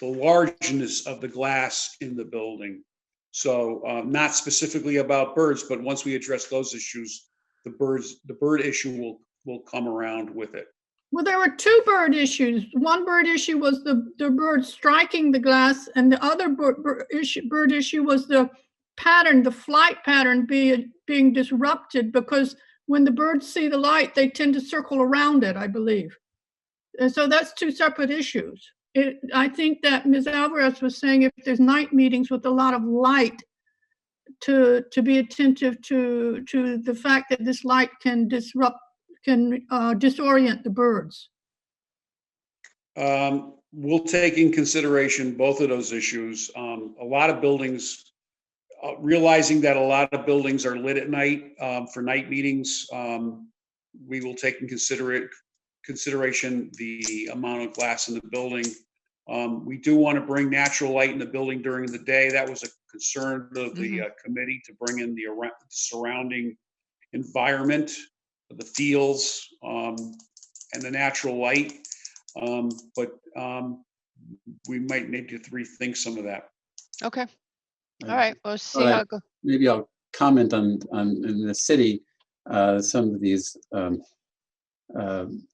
largeness of the glass in the building. So not specifically about birds, but once we address those issues, the bird issue will come around with it. Well, there were 2 bird issues. One bird issue was the bird striking the glass, and the other bird issue was the pattern, the flight pattern being disrupted, because when the birds see the light, they tend to circle around it, I believe. And so that's 2 separate issues. I think that Ms. Alvarez was saying if there's night meetings with a lot of light, to be attentive to the fact that this light can disorient the birds. We'll take in consideration both of those issues. A lot of buildings, realizing that a lot of buildings are lit at night for night meetings, we will take in consideration the amount of glass in the building. We do want to bring natural light in the building during the day. That was a concern of the committee, to bring in the surrounding environment, the fields, and the natural light. But we might need to rethink some of that. Okay. All right. We'll see how it goes. Maybe I'll comment on in the city, some of these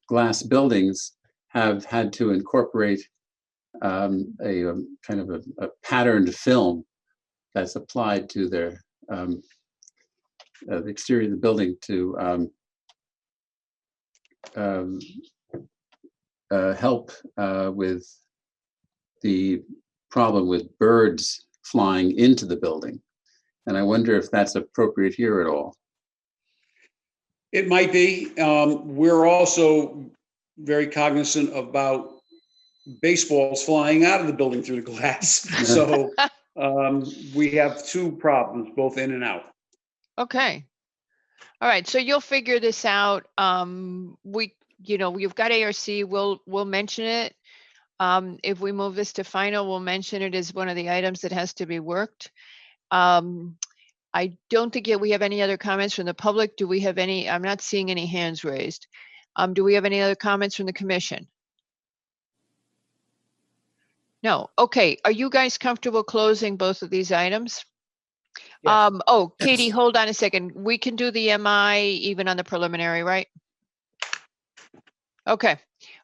glass buildings have had to incorporate a kind of a patterned film that's applied to their the exterior of the building to help with the problem with birds flying into the building. And I wonder if that's appropriate here at all. It might be. We're also very cognizant about baseballs flying out of the building through the glass. So we have 2 problems, both in and out. Okay. All right. So you'll figure this out. You've got ARC. We'll mention it. If we move this to final, we'll mention it as one of the items that has to be worked. I don't think we have any other comments from the public. Do we have any? I'm not seeing any hands raised. Do we have any other comments from the commission? No. Okay. Are you guys comfortable closing both of these items? Yes. Katie, hold on a second. We can do the MI even on the preliminary, right? Okay.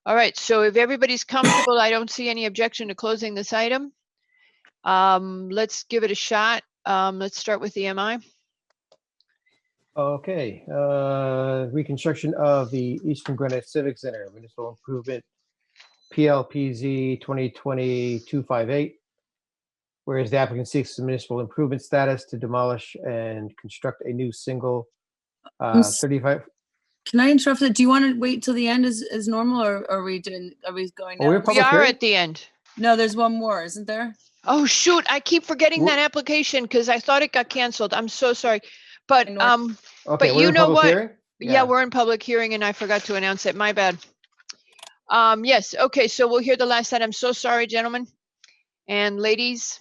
All right. So if everybody's comfortable, I don't see any objection to closing this item. Let's give it a shot. Let's start with the MI. Okay, reconstruction of the Eastern Greenwich Civic Center, municipal improvement, PLPZ 2020-258. Whereas the applicant seeks the municipal improvement status to demolish and construct a new single 35. Can I interrupt it? Do you want to wait till the end as normal, or are we going Are we now? in public We are hearing? at the end. No, there's one more, isn't there? Oh, shoot. I keep forgetting that application because I thought it got canceled. I'm so sorry. But, Okay, but we're you in know public what? hearing? Yeah, we're in public hearing and I forgot to announce it. My bad. Yes. Okay. So we'll hear the last item. I'm so sorry, gentlemen and ladies.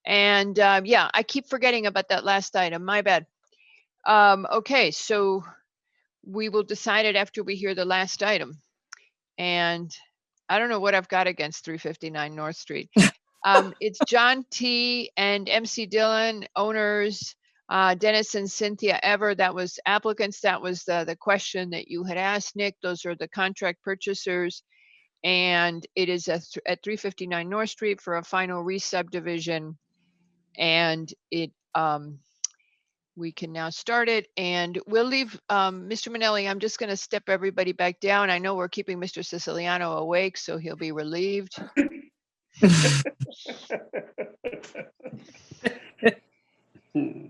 And yeah, I keep forgetting about that last item. My bad. Okay. So we will decide it after we hear the last item. And I don't know what I've got against 359 North Street. It's John T. and MC Dillon, owners, Dennis and Cynthia Ever. That was applicants. That was the question that you had asked, Nick. Those are the contract purchasers. And it is at 359 North Street for a final re-subdivision. And it, we can now start it, and we'll leave Mr. Manelli. I'm just going to step everybody back down. I know we're keeping Mr. Siciliano awake, so he'll be relieved.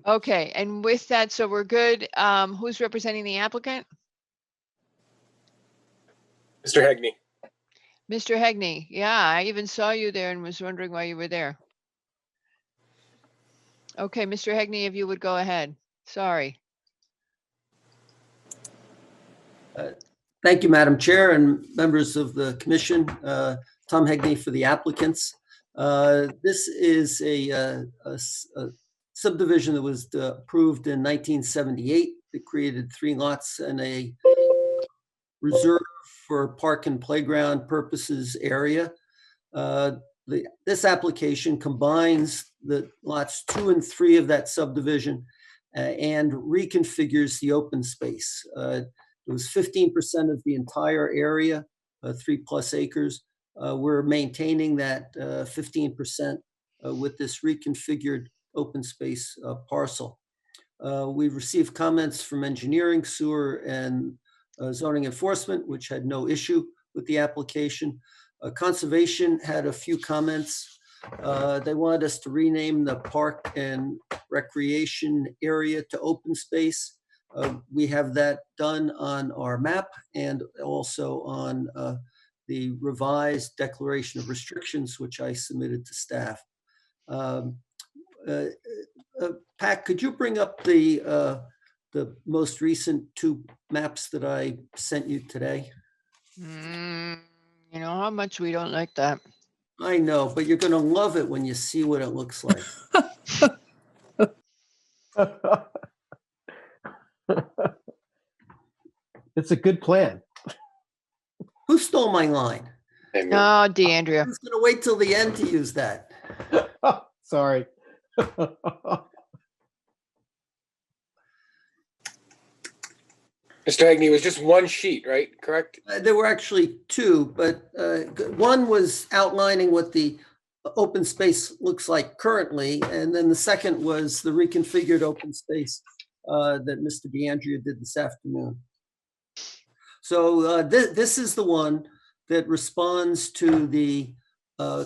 Okay, and with that, so we're good. Who's representing the applicant? Mr. Hegney. Mr. Hegney. Yeah, I even saw you there and was wondering why you were there. Okay, Mr. Hegney, if you would go ahead. Sorry. Thank you, Madam Chair and members of the commission. Tom Hegney for the applicants. This is a subdivision that was approved in 1978. It created 3 lots and a reserve for park and playground purposes area. This application combines the lots 2 and 3 of that subdivision and reconfigures the open space. It was 15% of the entire area, 3+ acres. We're maintaining that 15% with this reconfigured open space parcel. We've received comments from engineering, sewer, and zoning enforcement, which had no issue with the application. Conservation had a few comments. They wanted us to rename the park and recreation area to open space. We have that done on our map and also on the revised declaration of restrictions, which I submitted to staff. Pat, could you bring up the most recent 2 maps that I sent you today? You know how much we don't like that. I know, but you're going to love it when you see what it looks like. It's a good plan. Who stole my line? Oh, DeAndrea. Who's going to wait till the end to use that? Sorry. Mr. Hegney, it was just 1 sheet, right? Correct? There were actually 2, but one was outlining what the open space looks like currently, and then the second was the reconfigured open space that Mr. DeAndrea did this afternoon. So this is the one that responds to the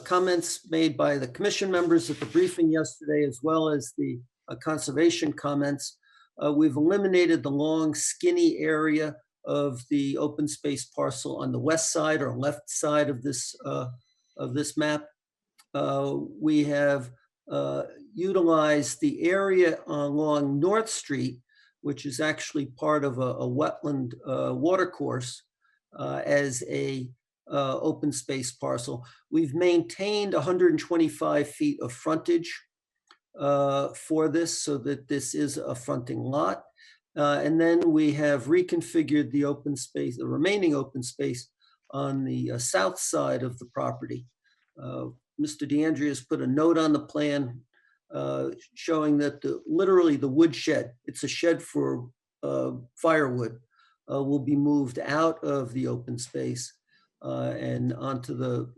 comments made by the commission members at the briefing yesterday, as well as the conservation comments. We've eliminated the long, skinny area of the open space parcel on the west side or left side of this map. We have utilized the area along North Street, which is actually part of a wetland watercourse, as a open space parcel. We've maintained 125 feet of frontage for this, so that this is a fronting lot. And then we have reconfigured the open space, the remaining open space on the south side of the property. Mr. DeAndrea has put a note on the plan showing that literally the wood shed, it's a shed for firewood, will be moved out of the open space and onto the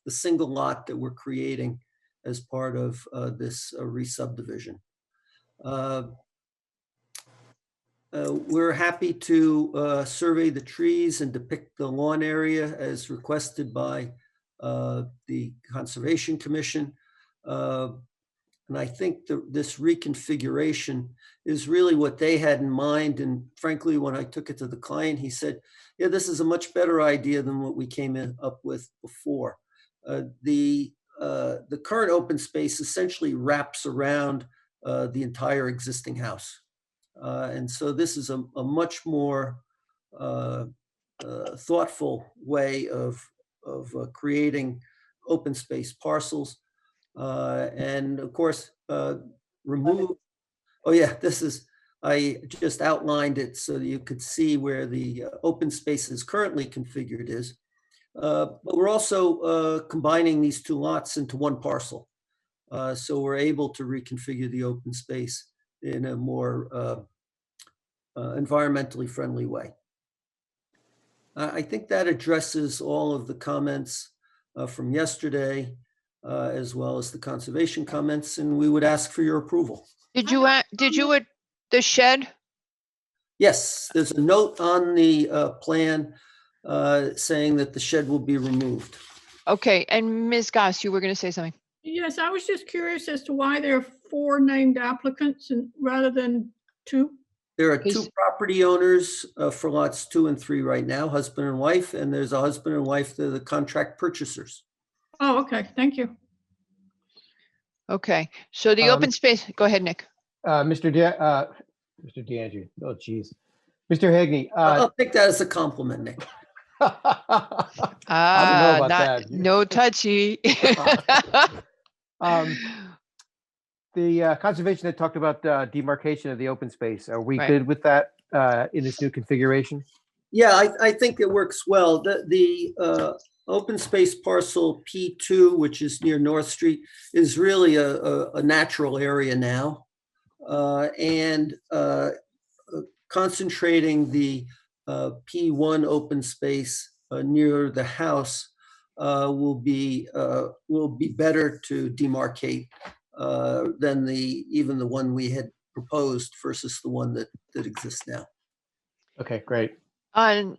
single lot that we're creating as part of this re-subdivision. we're happy to survey the trees and depict the lawn area as requested by the Conservation Commission. And I think this reconfiguration is really what they had in mind. And frankly, when I took it to the client, he said, yeah, this is a much better idea than what we came up with before. The current open space essentially wraps around the entire existing house. And so this is a much more thoughtful way of creating open space parcels. And of course, remove, oh yeah, I just outlined it so that you could see where the open space is currently configured is. But we're also combining these two lots into one parcel. So we're able to reconfigure the open space in a more environmentally friendly way. I think that addresses all of the comments from yesterday, as well as the conservation comments, and we would ask for your approval. Did you the shed? Yes, there's a note on the plan saying that the shed will be removed. Okay, and Ms. Goss, you were going to say something. Yes, I was just curious as to why there are 4 named applicants and rather than 2. There are 2 property owners for lots 2 and 3 right now, husband and wife, and there's a husband and wife, they're the contract purchasers. Oh, okay, thank you. Okay, so the open space, go ahead, Nick. Mr. DeAndrew, oh geez. Mr. Hagney. I'll take that as a compliment, Nick. I don't know about that. No touchy. The conservation had talked about demarcation of the open space. Are we good with that in this new configuration? Yeah, I think it works well. The open space parcel P2, which is near North Street, is really a natural area now. And concentrating the P1 open space near the house will be better to demarcate than even the one we had proposed versus the one that exists now. Okay, great. And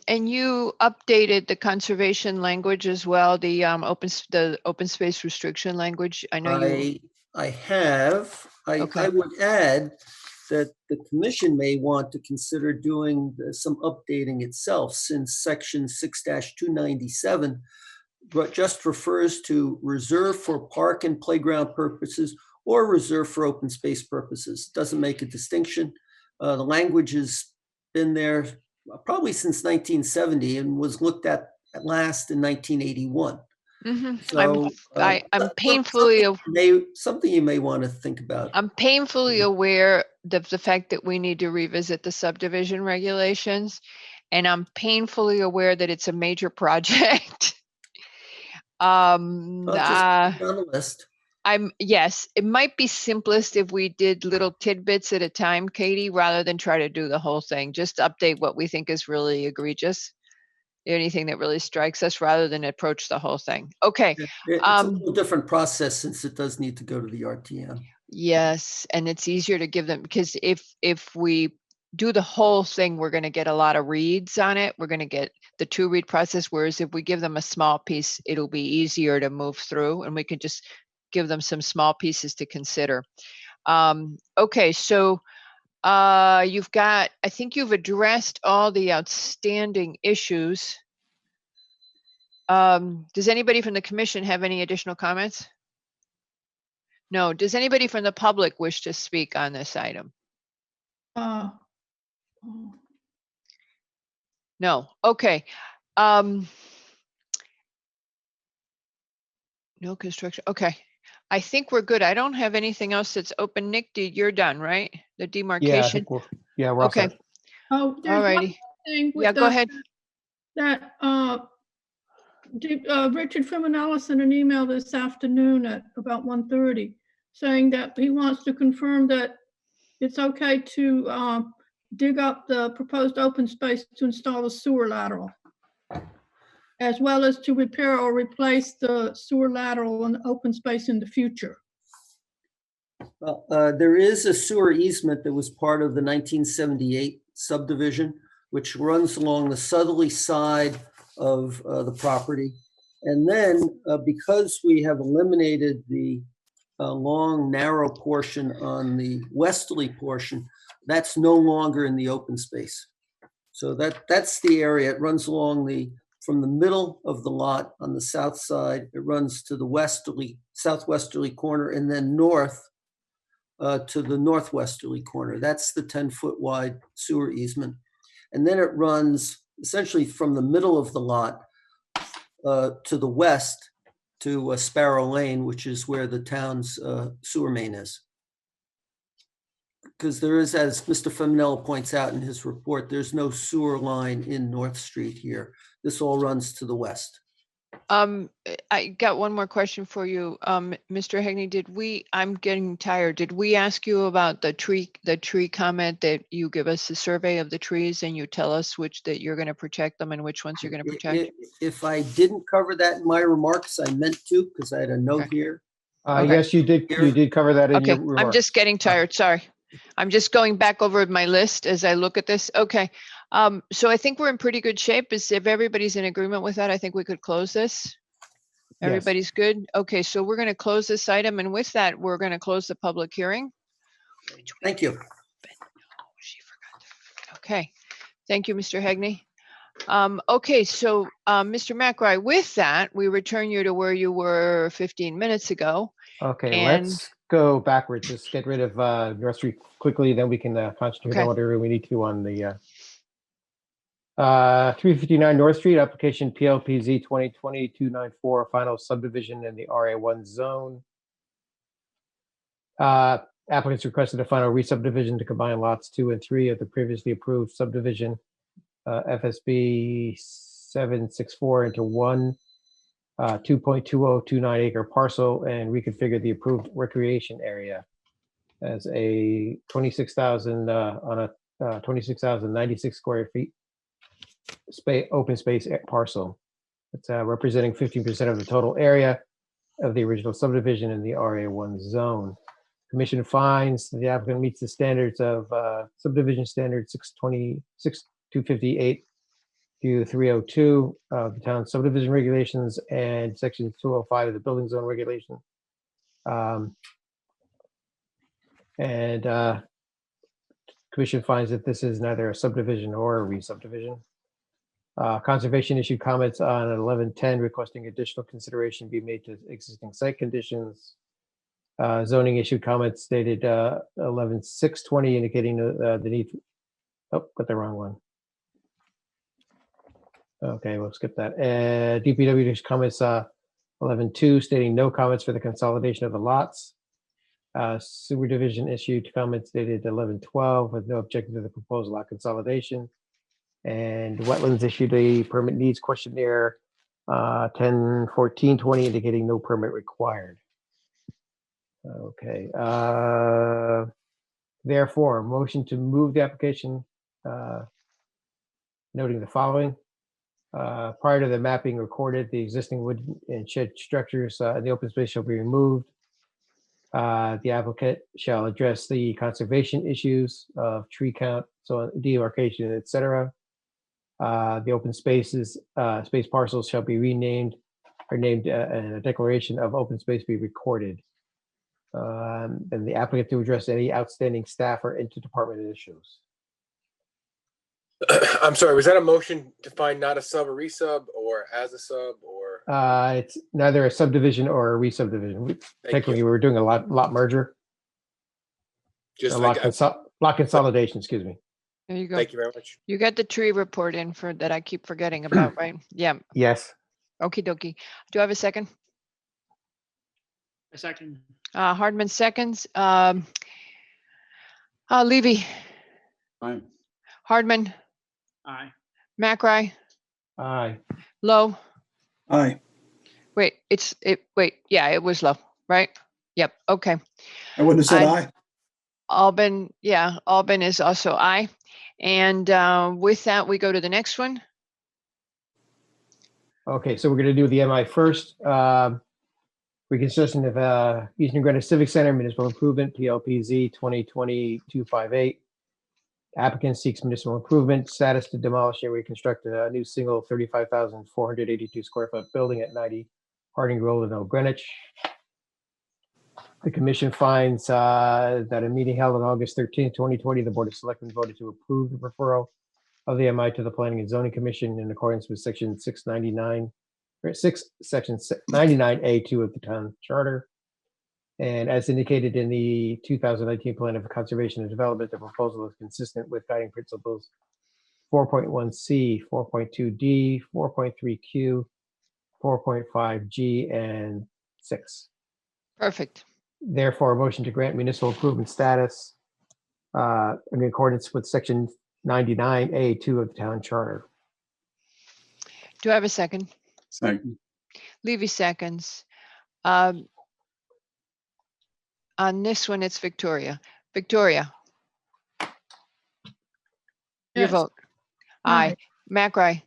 you updated the conservation language as well, the open space restriction language. I know I have. I would add that the commission may want to consider doing some updating itself, since section 6-297 just refers to reserve for park and playground purposes or reserve for open space purposes. Doesn't make a distinction. The language has been there probably since 1970 and was looked at last in 1981. Mm-hmm. So I'm painfully something you may want to think about. I'm painfully aware of the fact that we need to revisit the subdivision regulations, and I'm painfully aware that it's a major project. On the list. Yes, it might be simplest if we did little tidbits at a time, Katie, rather than try to do the whole thing. Just update what we think is really egregious, anything that really strikes us, rather than approach the whole thing. Okay. It's a little different process since it does need to go to the RTM. Yes, and it's easier to give them, because if we do the whole thing, we're going to get a lot of reads on it. We're going to get the 2-read process, whereas if we give them a small piece, it'll be easier to move through, and we can just give them some small pieces to consider. Okay, so I think you've addressed all the outstanding issues. Does anybody from the commission have any additional comments? No. Does anybody from the public wish to speak on this item? No. Okay. No construction. Okay. I think we're good. I don't have anything else that's open. Nick, you're done, right? The demarcation? Yeah, we're okay. set. Oh, there's All righty. one thing with Yeah, go ahead. That Richard Fiminella sent an email this afternoon at about 1:30 saying that he wants to confirm that it's okay to dig up the proposed open space to install a sewer lateral, as well as to repair or replace the sewer lateral and open space in the future. Well, there is a sewer easement that was part of the 1978 subdivision, which runs along the southerly side of the property. And then because we have eliminated the long, narrow portion on the westerly portion, that's no longer in the open space. So that's the area. It runs along from the middle of the lot on the south side. It runs to the southwesterly corner and then north to the northwesterly corner. That's the 10-foot wide sewer easement. And then it runs essentially from the middle of the lot to the west to Sparrow Lane, which is where the town's sewer main is. Because there is, as Mr. Feminella points out in his report, there's no sewer line in North Street here. This all runs to the west. I got one more question for you. Mr. Hegney, I'm getting tired. Did we ask you about the tree comment that you give us the survey of the trees and you tell us which that you're going to protect them and which ones you're going to protect? If I didn't cover that in my remarks, I meant to, because I had a note here. Yes, you did. You did cover that in your remarks. I'm just getting tired. Sorry. I'm just going back over my list as I look at this. Okay. So I think we're in pretty good shape. If everybody's in agreement with that, I think we could close this. Everybody's good? Okay, so we're going to close this item. And with that, we're going to close the public hearing. Thank you. Okay. Thank you, Mr. Hegney. Okay, so Mr. McRae, with that, we return you to where you were 15 minutes ago. Okay, and let's go backwards. Just get rid of North Street quickly, then we can concentrate on whatever we need to on the 359 North Street, application PLPZ 2020-294, final subdivision in the RA1 zone. Applicants requested a final re-subdivision to combine lots 2 and 3 of the previously approved subdivision FSB 764 into one 2.2029 acre parcel and reconfigure the approved recreation area as a 26,000 on a 26,096 square feet open space parcel. It's representing 15% of the total area of the original subdivision in the RA1 zone. Commission finds that the applicant meets the standards of subdivision standard 626-258 to 302 of the town subdivision regulations and section 205 of the building zone regulation. Commission finds that this is neither a subdivision or a re-subdivision. Conservation issued comments on 1110 requesting additional consideration be made to existing site conditions. Zoning issued comments dated 11/6/20 indicating the need. Oh, got the wrong one. Okay, we'll skip that. DPW issued comments 11/2 stating no comments for the consolidation of the lots. Sewer division issued comments dated 11/12 with no objection to the proposed lot consolidation. And wetlands issued a permit needs questionnaire 10/14/20 indicating no permit required. Okay. Therefore, motion to move the application noting the following. Prior to the map being recorded, the existing wood and shed structures in the open space shall be removed. The applicant shall address the conservation issues of tree count, so demarcation, etc. The open spaces, space parcels shall be renamed or named and a declaration of open space be recorded. And the applicant to address any outstanding staff or interdepartment issues. I'm sorry, was that a motion to find not a sub or resub or as a sub or? It's neither a subdivision or a re-subdivision. Technically, we were doing a lot merger. Just lot consolidation, excuse me. There you go. Thank you very much. You got the tree report in for that I keep forgetting about, right? Yeah. Yes. Okie dokie. Do I have a second? A second. Hardman seconds. Levy. Aye. Hardman. Aye. McRae. Aye. Lowe. Aye. Wait, yeah, it was Lowe, right? Yep. Okay. I wouldn't have said aye. Albin, yeah, Albin is also aye. And with that, we go to the next one. Okay, so we're going to do the MI first. reconstruction of Eastern Greenwich Civic Center Municipal Improvement, PLPZ 2020-258. Applicant seeks municipal improvement status to demolish and reconstruct a new single 35,482 square foot building at 90 Harding Road in Old Greenwich. The commission finds that a meeting held on August 13, 2020, the Board of Selectmen voted to approve the referral of the MI to the Planning and Zoning Commission in accordance with Section 699, or Section 99A2 of the Town Charter. And as indicated in the 2019 Plan of Conservation and Development, the proposal is consistent with guiding principles 4.1C, 4.2D, 4.3Q, 4.5G, and 6. Perfect. Therefore, a motion to grant municipal improvement status in accordance with Section 99A2 of the Town Charter. Do I have a second? Second. Levy seconds. On this one, it's Victoria. Victoria. Your Yes. vote. Aye. McRae.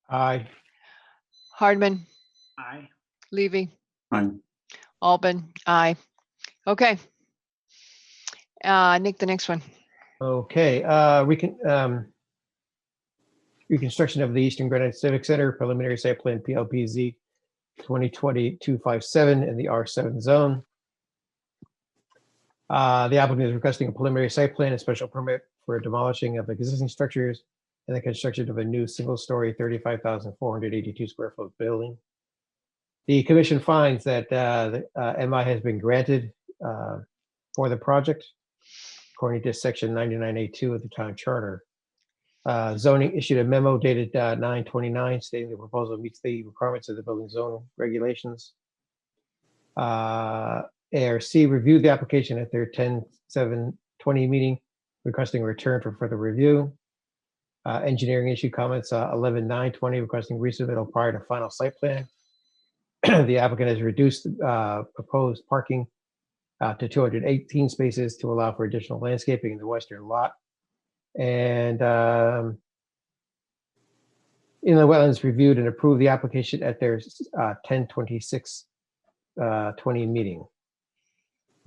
Aye. Hardman. Aye. Levy. Aye. Albin. Aye. Okay. Nick, the next one. Okay, reconstruction of the Eastern Greenwich Civic Center, preliminary site plan PLPZ 2020-257 in the R7 zone. The applicant is requesting a preliminary site plan and special permit for demolishing of existing structures and the construction of a new single-story 35,482 square foot building. The commission finds that the MI has been granted for the project, according to Section 99A2 of the Town Charter. Zoning issued a memo dated 9/29 stating the proposal meets the requirements of the building zone regulations. ARC reviewed the application at their 10/7/20 meeting, requesting a return for further review. Engineering issued comments 11/9/20, requesting resubmittal prior to final site plan. The applicant has reduced proposed parking to 218 spaces to allow for additional landscaping in the western lot. And Inland Wetlands reviewed and approved the application at their 10/26/20 meeting.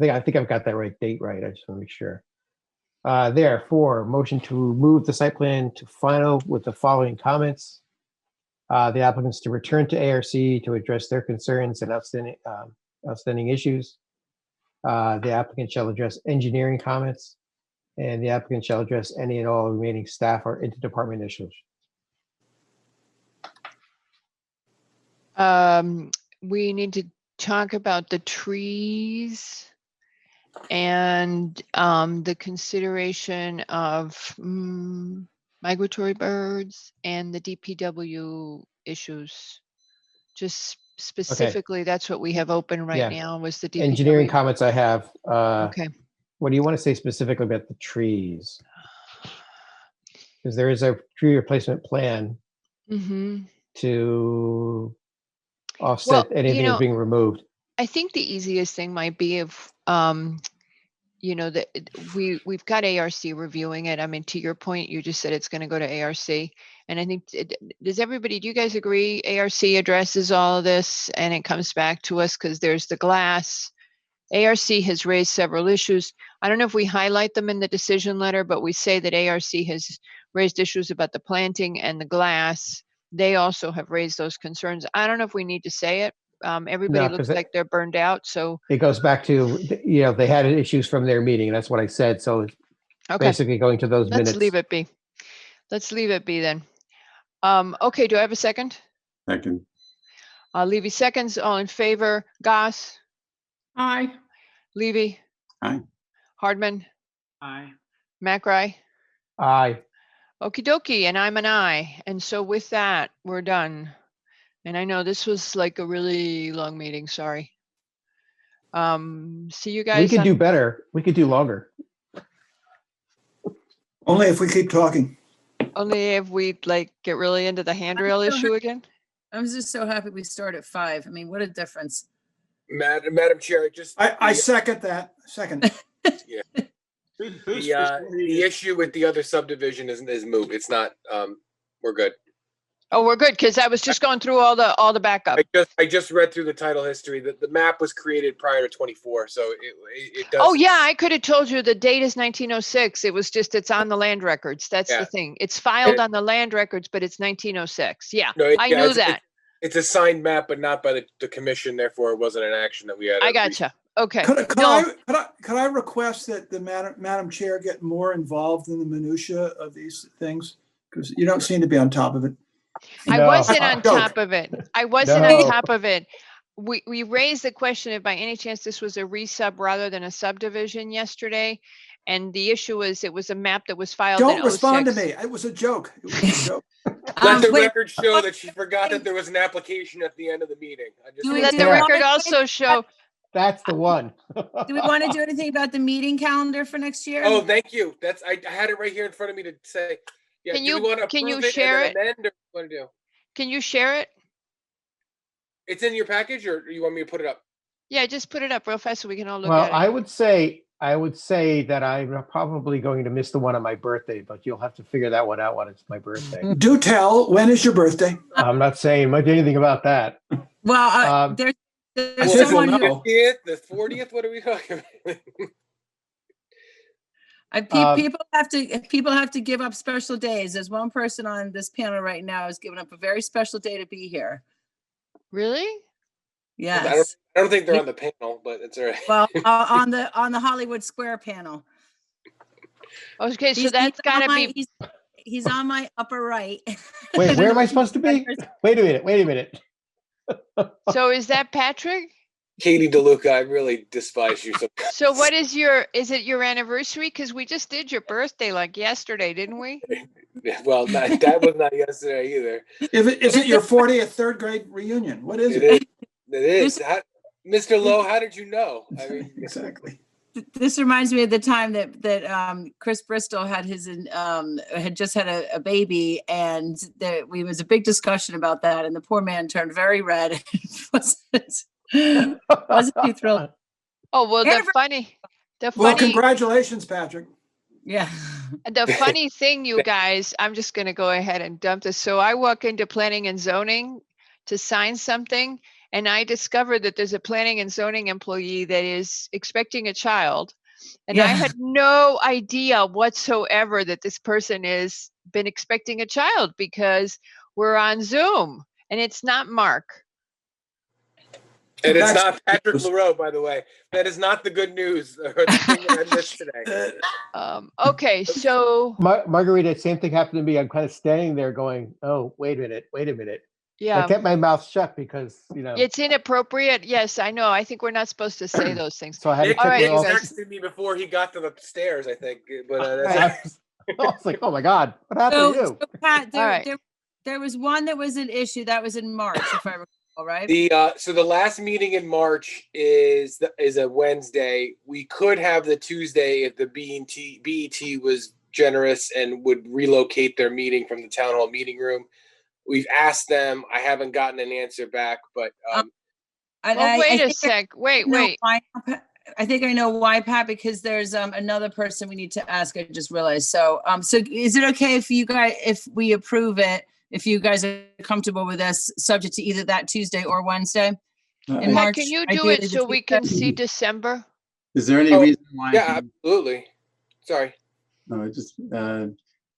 I think I've got that right date right. I just want to make sure. Therefore, motion to move the site plan to final with the following comments. The applicants to return to ARC to address their concerns and outstanding issues. The applicant shall address engineering comments, and the applicant shall address any and all remaining staff or interdepartment issues. We need to talk about the trees and the consideration of migratory birds and the DPW issues. Just specifically, that's what we have open right now was the DPW. Engineering comments I have. Okay. What do you want to say specifically about the trees? Because there is a tree replacement plan to offset anything that's being removed. I think the easiest thing might be if, that we've got ARC reviewing it. I mean, to your point, you just said it's going to go to ARC. And I think, do you guys agree ARC addresses all of this and it comes back to us because there's the glass. ARC has raised several issues. I don't know if we highlight them in the decision letter, but we say that ARC has raised issues about the planting and the glass. They also have raised those concerns. I don't know if we need to say it. Everybody looks like they're burned out. So it goes back to, they had issues from their meeting. And that's what I said. So it's basically going to those minutes. Let's leave it be. Let's leave it be then. Okay, do I have a second? Second. Levy seconds. All in favor? Goss? Aye. Levy? Aye. Hardman? Aye. McRae? Aye. Okie dokie, and I'm an aye. And so with that, we're done. And I know this was like a really long meeting, sorry. See you guys. We could do better. We could do longer. Only if we keep talking. Only if we get really into the handrail issue again. I was just so happy we start at 5. I mean, what a difference. Madam Chair, I second that. Second. Yeah. The issue with the other subdivision is moot. It's not. We're good. Oh, we're good, because I was just going through all the backup. I just read through the title history. The map was created prior to 24, so it does. Oh yeah, I could have told you the date is 1906. It was just, it's on the land records. That's the thing. It's filed on the land records, but it's 1906. Yeah, No, I knew that. It's a signed map, but not by the commission. Therefore, it wasn't an action that we had. I gotcha. Okay. Could I request that the Madam Chair get more involved in the minutia of these things? Because you don't seem to be on top of it. I wasn't on top of it. I wasn't on top of it. We raised the question if by any chance this was a resub rather than a subdivision yesterday. And the issue was it was a map that was filed in 06. Don't respond to me. It was a joke. It was a joke. Let the record show that she forgot that there was an application at the end of the meeting. Let the record also show. That's the one. Do we want to do anything about the meeting calendar for next year? Oh, thank you. I had it right here in front of me to say. Yeah, can you share it? What to do? Can you share it? It's in your package, or you want me to put it up? Yeah, just put it up real fast so we can all look at it. I would say that I'm probably going to miss the one on my birthday, but you'll have to figure that one out when it's my birthday. Do tell, when is your birthday? I'm not saying much anything about that. Well, there's someone who... The 40th? What are we talking about? People have to give up special days. There's one person on this panel right now who's given up a very special day to be here. Really? Yes. I don't think they're on the panel, but it's all right. Well, on the Hollywood Square panel. Okay, so that's got to be. He's on my upper right. Wait, where am I supposed to be? Wait a minute. So is that Patrick? Katie DeLuca, I really despise you. So what is it your anniversary? Because we just did your birthday like yesterday, didn't we? Well, that was not yesterday either. Is it your 40th third grade reunion? What is it? It is. Mr. Lowe, how did you know? I mean, exactly. This reminds me of the time that Chris Bristol had had just had a baby, and there was a big discussion about that, and the poor man turned very red. Wasn't too thrilled. Oh, well, Well, congratulations, Patrick. Yeah. The funny thing, you guys, I'm just going to go ahead and dump this. So I walk into planning and zoning to sign something, and I discovered that there's a planning and zoning employee that is expecting a child. And I had no idea whatsoever that this person has been expecting a child because we're on Zoom, and it's not Mark. And it's not Patrick LaRoe, by the way. That is not the good news or the thing that I missed today. Okay, so Margarita, same thing happened to me. I'm kind of standing there going, "Oh, wait a minute." Yeah, I kept my mouth shut because it's inappropriate. Yes, I know. I think we're not supposed to say those things. So I had to Nick texted me before he got to the stairs, I think. But I was like, "Oh my God, what happened to you?" So Pat, there was one that was an issue that was in March, if I recall. All right. So the last meeting in March is a Wednesday. We could have the Tuesday if the BET was generous and would relocate their meeting from the town hall meeting room. We've asked them. I haven't gotten an answer back, but wait a sec. Wait. I think I know why, Pat, because there's another person we need to ask. I just realized. So is it okay if we approve it? If you guys are comfortable with us, subject to either that Tuesday or Wednesday in March. Can you do it so we can see December? Is there any reason why? Yeah, absolutely. Sorry. No,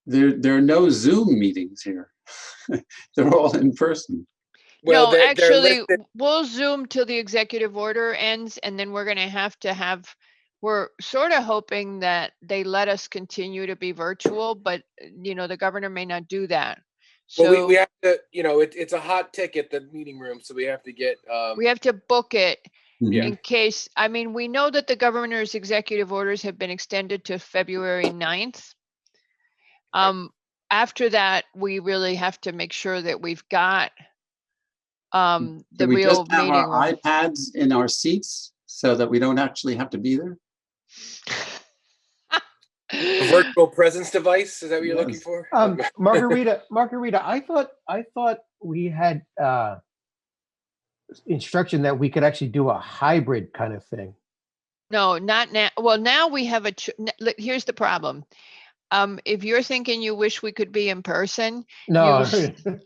there are no Zoom meetings here. They're all in person. Well, no, actually, we'll Zoom till the executive order ends, and then we're going to have. We're sort of hoping that they let us continue to be virtual, but the governor may not do that. So well, we have to, it's a hot ticket, the meeting room, so we have to get. We have to book it in case. I mean, we know that the governor's executive orders have been extended to February 9th. After that, we really have to make sure that we've got the we real just have meeting our room. iPads in our seats so that we don't actually have to be there. A virtual presence device, is that what you're looking for? Margarita, I thought we had instruction that we could actually do a hybrid kind of thing. No, not now. Well, now we have here's the problem. If you're thinking you wish we could be in person, No.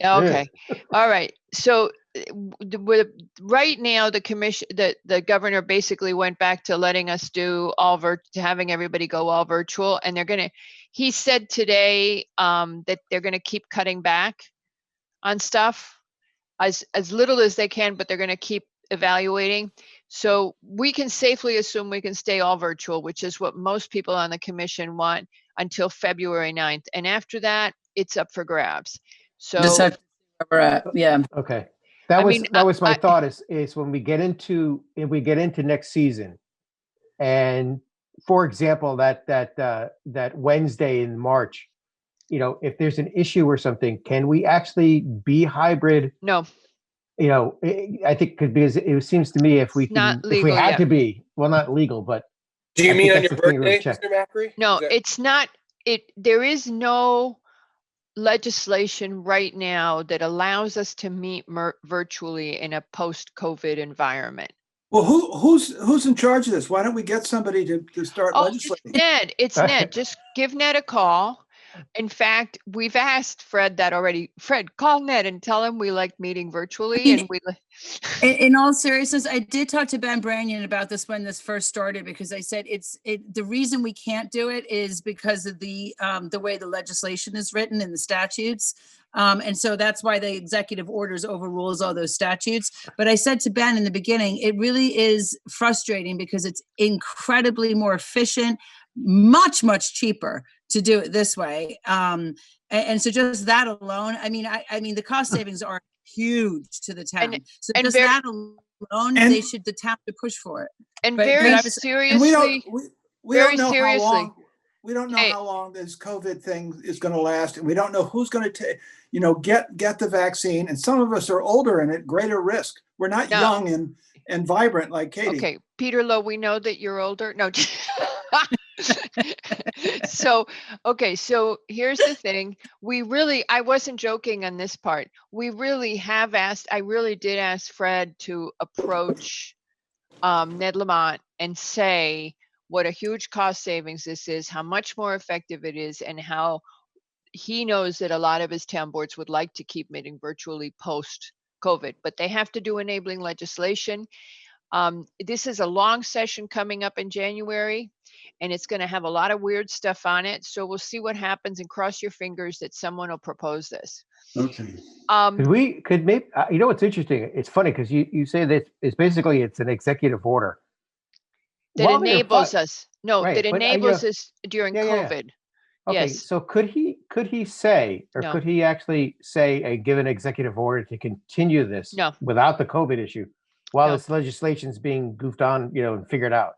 okay. All right. So right now, the commission, the governor basically went back to letting us do to having everybody go all virtual, and he said today that they're gonna keep cutting back on stuff as little as they can, but they're gonna keep evaluating. So we can safely assume we can stay all virtual, which is what most people on the commission want until February 9th. And after that, it's up for grabs. So Just have to see where we're at. Yeah. Okay. That was my thought is when we get into next season, and for example, that Wednesday in March, if there's an issue or something, can we actually be hybrid? No. I think because it seems to me if we had to be, well, not legal, but. Do you mean on your birthday, Mr. Macri? No, it's not. There is no legislation right now that allows us to meet virtually in a post-COVID environment. Well, who's in charge of this? Why don't we get somebody to start legislating? It's Ned. Just give Ned a call. In fact, we've asked Fred that already. Fred, call Ned and tell him we like meeting virtually. And in all seriousness, I did talk to Ben Branyan about this when this first started, because I said the reason we can't do it is because of the way the legislation is written in the statutes. And so that's why the executive orders overrules all those statutes. But I said to Ben in the beginning, it really is frustrating because it's incredibly more efficient, much, much cheaper to do it this way. And so just that alone, I mean, the cost savings are huge to the town. That alone, the town to push for it. And seriously, we don't know how long. We don't know how long this COVID thing is going to last, and we don't know who's going to get the vaccine. And some of us are older and at greater risk. We're not young and vibrant like Katie. Okay, Peter Lowe, we know that you're older. No. So here's the thing. I wasn't joking on this part. I really did ask Fred to approach Ned Lamont and say what a huge cost savings this is, how much more effective it is, and how he knows that a lot of his town boards would like to keep meeting virtually post-COVID, but they have to do enabling legislation. This is a long session coming up in January, and it's going to have a lot of weird stuff on it. So we'll see what happens, and cross your fingers that someone will propose this. Okay. Could maybe, what's interesting? It's funny because you say that it's an executive order. That enables us. No, right, that enables us during COVID. Okay, yes. So could he say, or could he actually say, give an executive order to continue this without the COVID issue while this legislation is being goofed on, and figured out?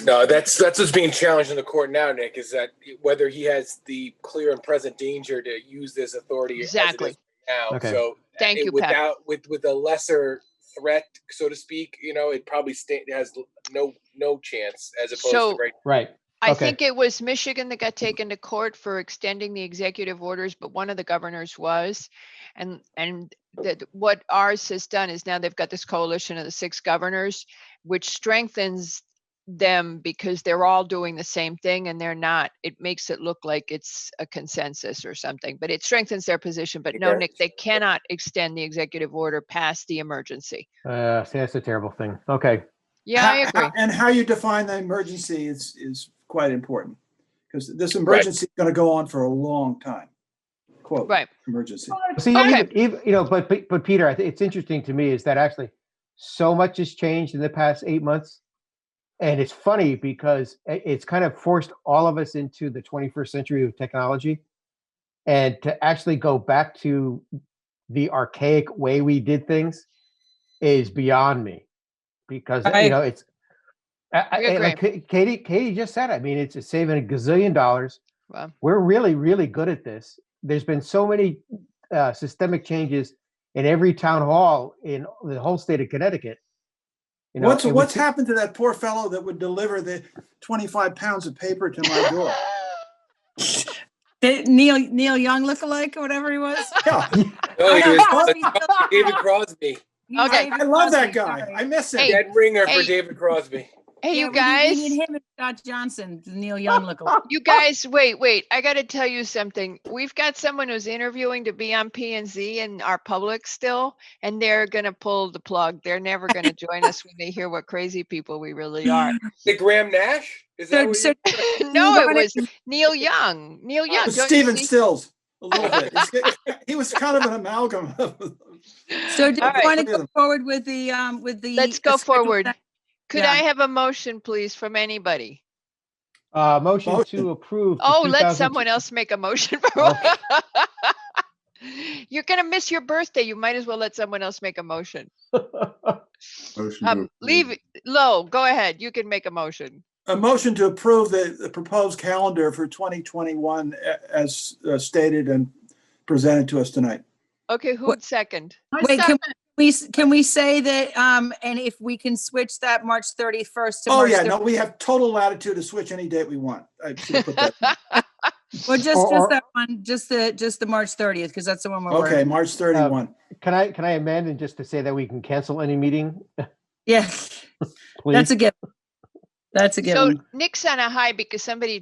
No, that's what's being challenged in the court now, Nick, is that whether he has the clear and present danger to use this authority exactly as it is now. Okay. So thank you, Pat. With a lesser threat, so to speak, it probably has no chance as opposed to right. I think it was Michigan that got taken to court for extending the executive orders, but one of the governors was, and what ours has done is now they've got this coalition of the 6 governors, which strengthens them because they're all doing the same thing, and they're not. It makes it look like it's a consensus or something, but it strengthens their position. But no, Nick, they cannot extend the executive order past the emergency. See, that's a terrible thing. Okay. Yeah, I agree. And how you define the emergency is quite important, because this emergency is going to go on for a long time. Quote, right. Emergency. See, even, but Peter, I think it's interesting to me is that actually so much has changed in the past 8 months. And it's funny because it's kind of forced all of us into the 21st century of technology, and to actually go back to the archaic way we did things is beyond me, because it's like Katie just said. I mean, it's saving $1 gazillion. Wow. We're really, really good at this. There's been so many systemic changes in every town hall in the whole state of Connecticut. What's happened to that poor fellow that would deliver the 25 pounds of paper to my door? Neil Young lookalike or whatever he was. Yeah. David Crosby. Okay, I love that guy. I miss him. Dead ringer for David Crosby. Hey, Yeah, you we guys. need him and Scott Johnson, the Neil Young look. You guys, wait. I got to tell you something. We've got someone who's interviewing to be on P&Z in our public still, and they're going to pull the plug. They're never going to join us when they hear what crazy people we really are. The Graham Nash? Is that what you're No, it was Neil Young. Neil Young. don't you Stephen see? Stills, a little bit. He was kind of an amalgam. So do you All right. want to go forward with the Let's go schedule forward. that- Could Yeah. I have a motion, please, from anybody? Motion to approve. the Oh, let 2002 someone else make a motion. Okay. You're going to miss your birthday. You might as well let someone else make a motion. Leave Lo, go ahead. You can make a motion. A motion to approve the proposed calendar for 2021 as stated and presented to us tonight. Okay, who'd second? Wait, can we say that, and if we can switch that March 31st to Oh, March yeah, 30th? no, we have total latitude to switch any date we want. I should have put that. Well, just Or- that one, just the March 30th, because that's the one we're Okay, working. March 31. Can I amend and just to say that we can cancel any meeting? Yeah, Please. that's a given. That's a So given. Nick's on a high because somebody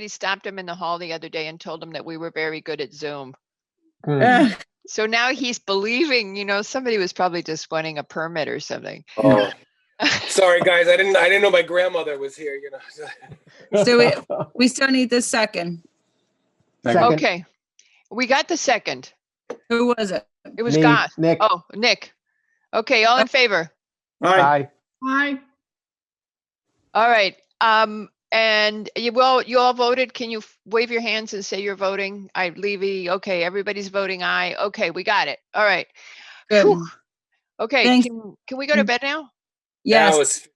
stopped him in the hall the other day and told him that we were very good at Zoom. So now he's believing, somebody was probably just wanting a permit or something. Oh, sorry guys, I didn't know my grandmother was here. So we still need this second. Second. Okay, we got the second. Who was it? It was Me, Scott. Nick. Oh, Nick. Okay, all in favor? Aye. Aye. All right. And you all voted. Can you wave your hands and say you're voting? Levy. Okay, everybody's voting aye. Okay, we got it. All right. Good. Whew. Okay, Thanks. can we go to bed now? Yes.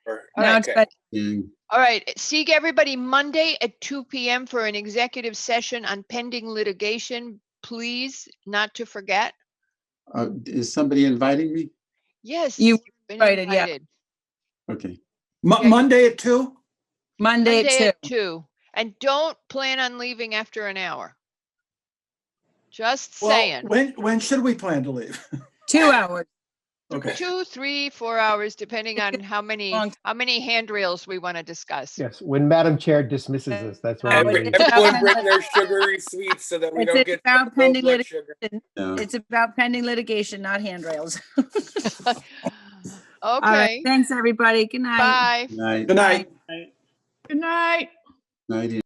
All Now right. it's better. All right. Seek everybody Monday at 2 p.m. for an executive session on pending litigation. Please, not to forget. Is somebody inviting me? Yes, You you've been invited, yeah. invited. Okay. Monday at 2? Monday at 2. 2. And don't plan on leaving after an hour. Just Well, saying. when should we plan to leave? 2 hours. Okay. 2, 3, 4 hours, depending on how many handrails we want to discuss. Yes, when Madam Chair dismisses us, that's when we leave. Everyone bring their sugary sweets so that we don't It's get about low pending blood sugar. litigation. Yeah. It's about pending litigation, not handrails. Okay. All right. Thanks, everybody. Good night. Bye. Night. Good night. Good night. Night.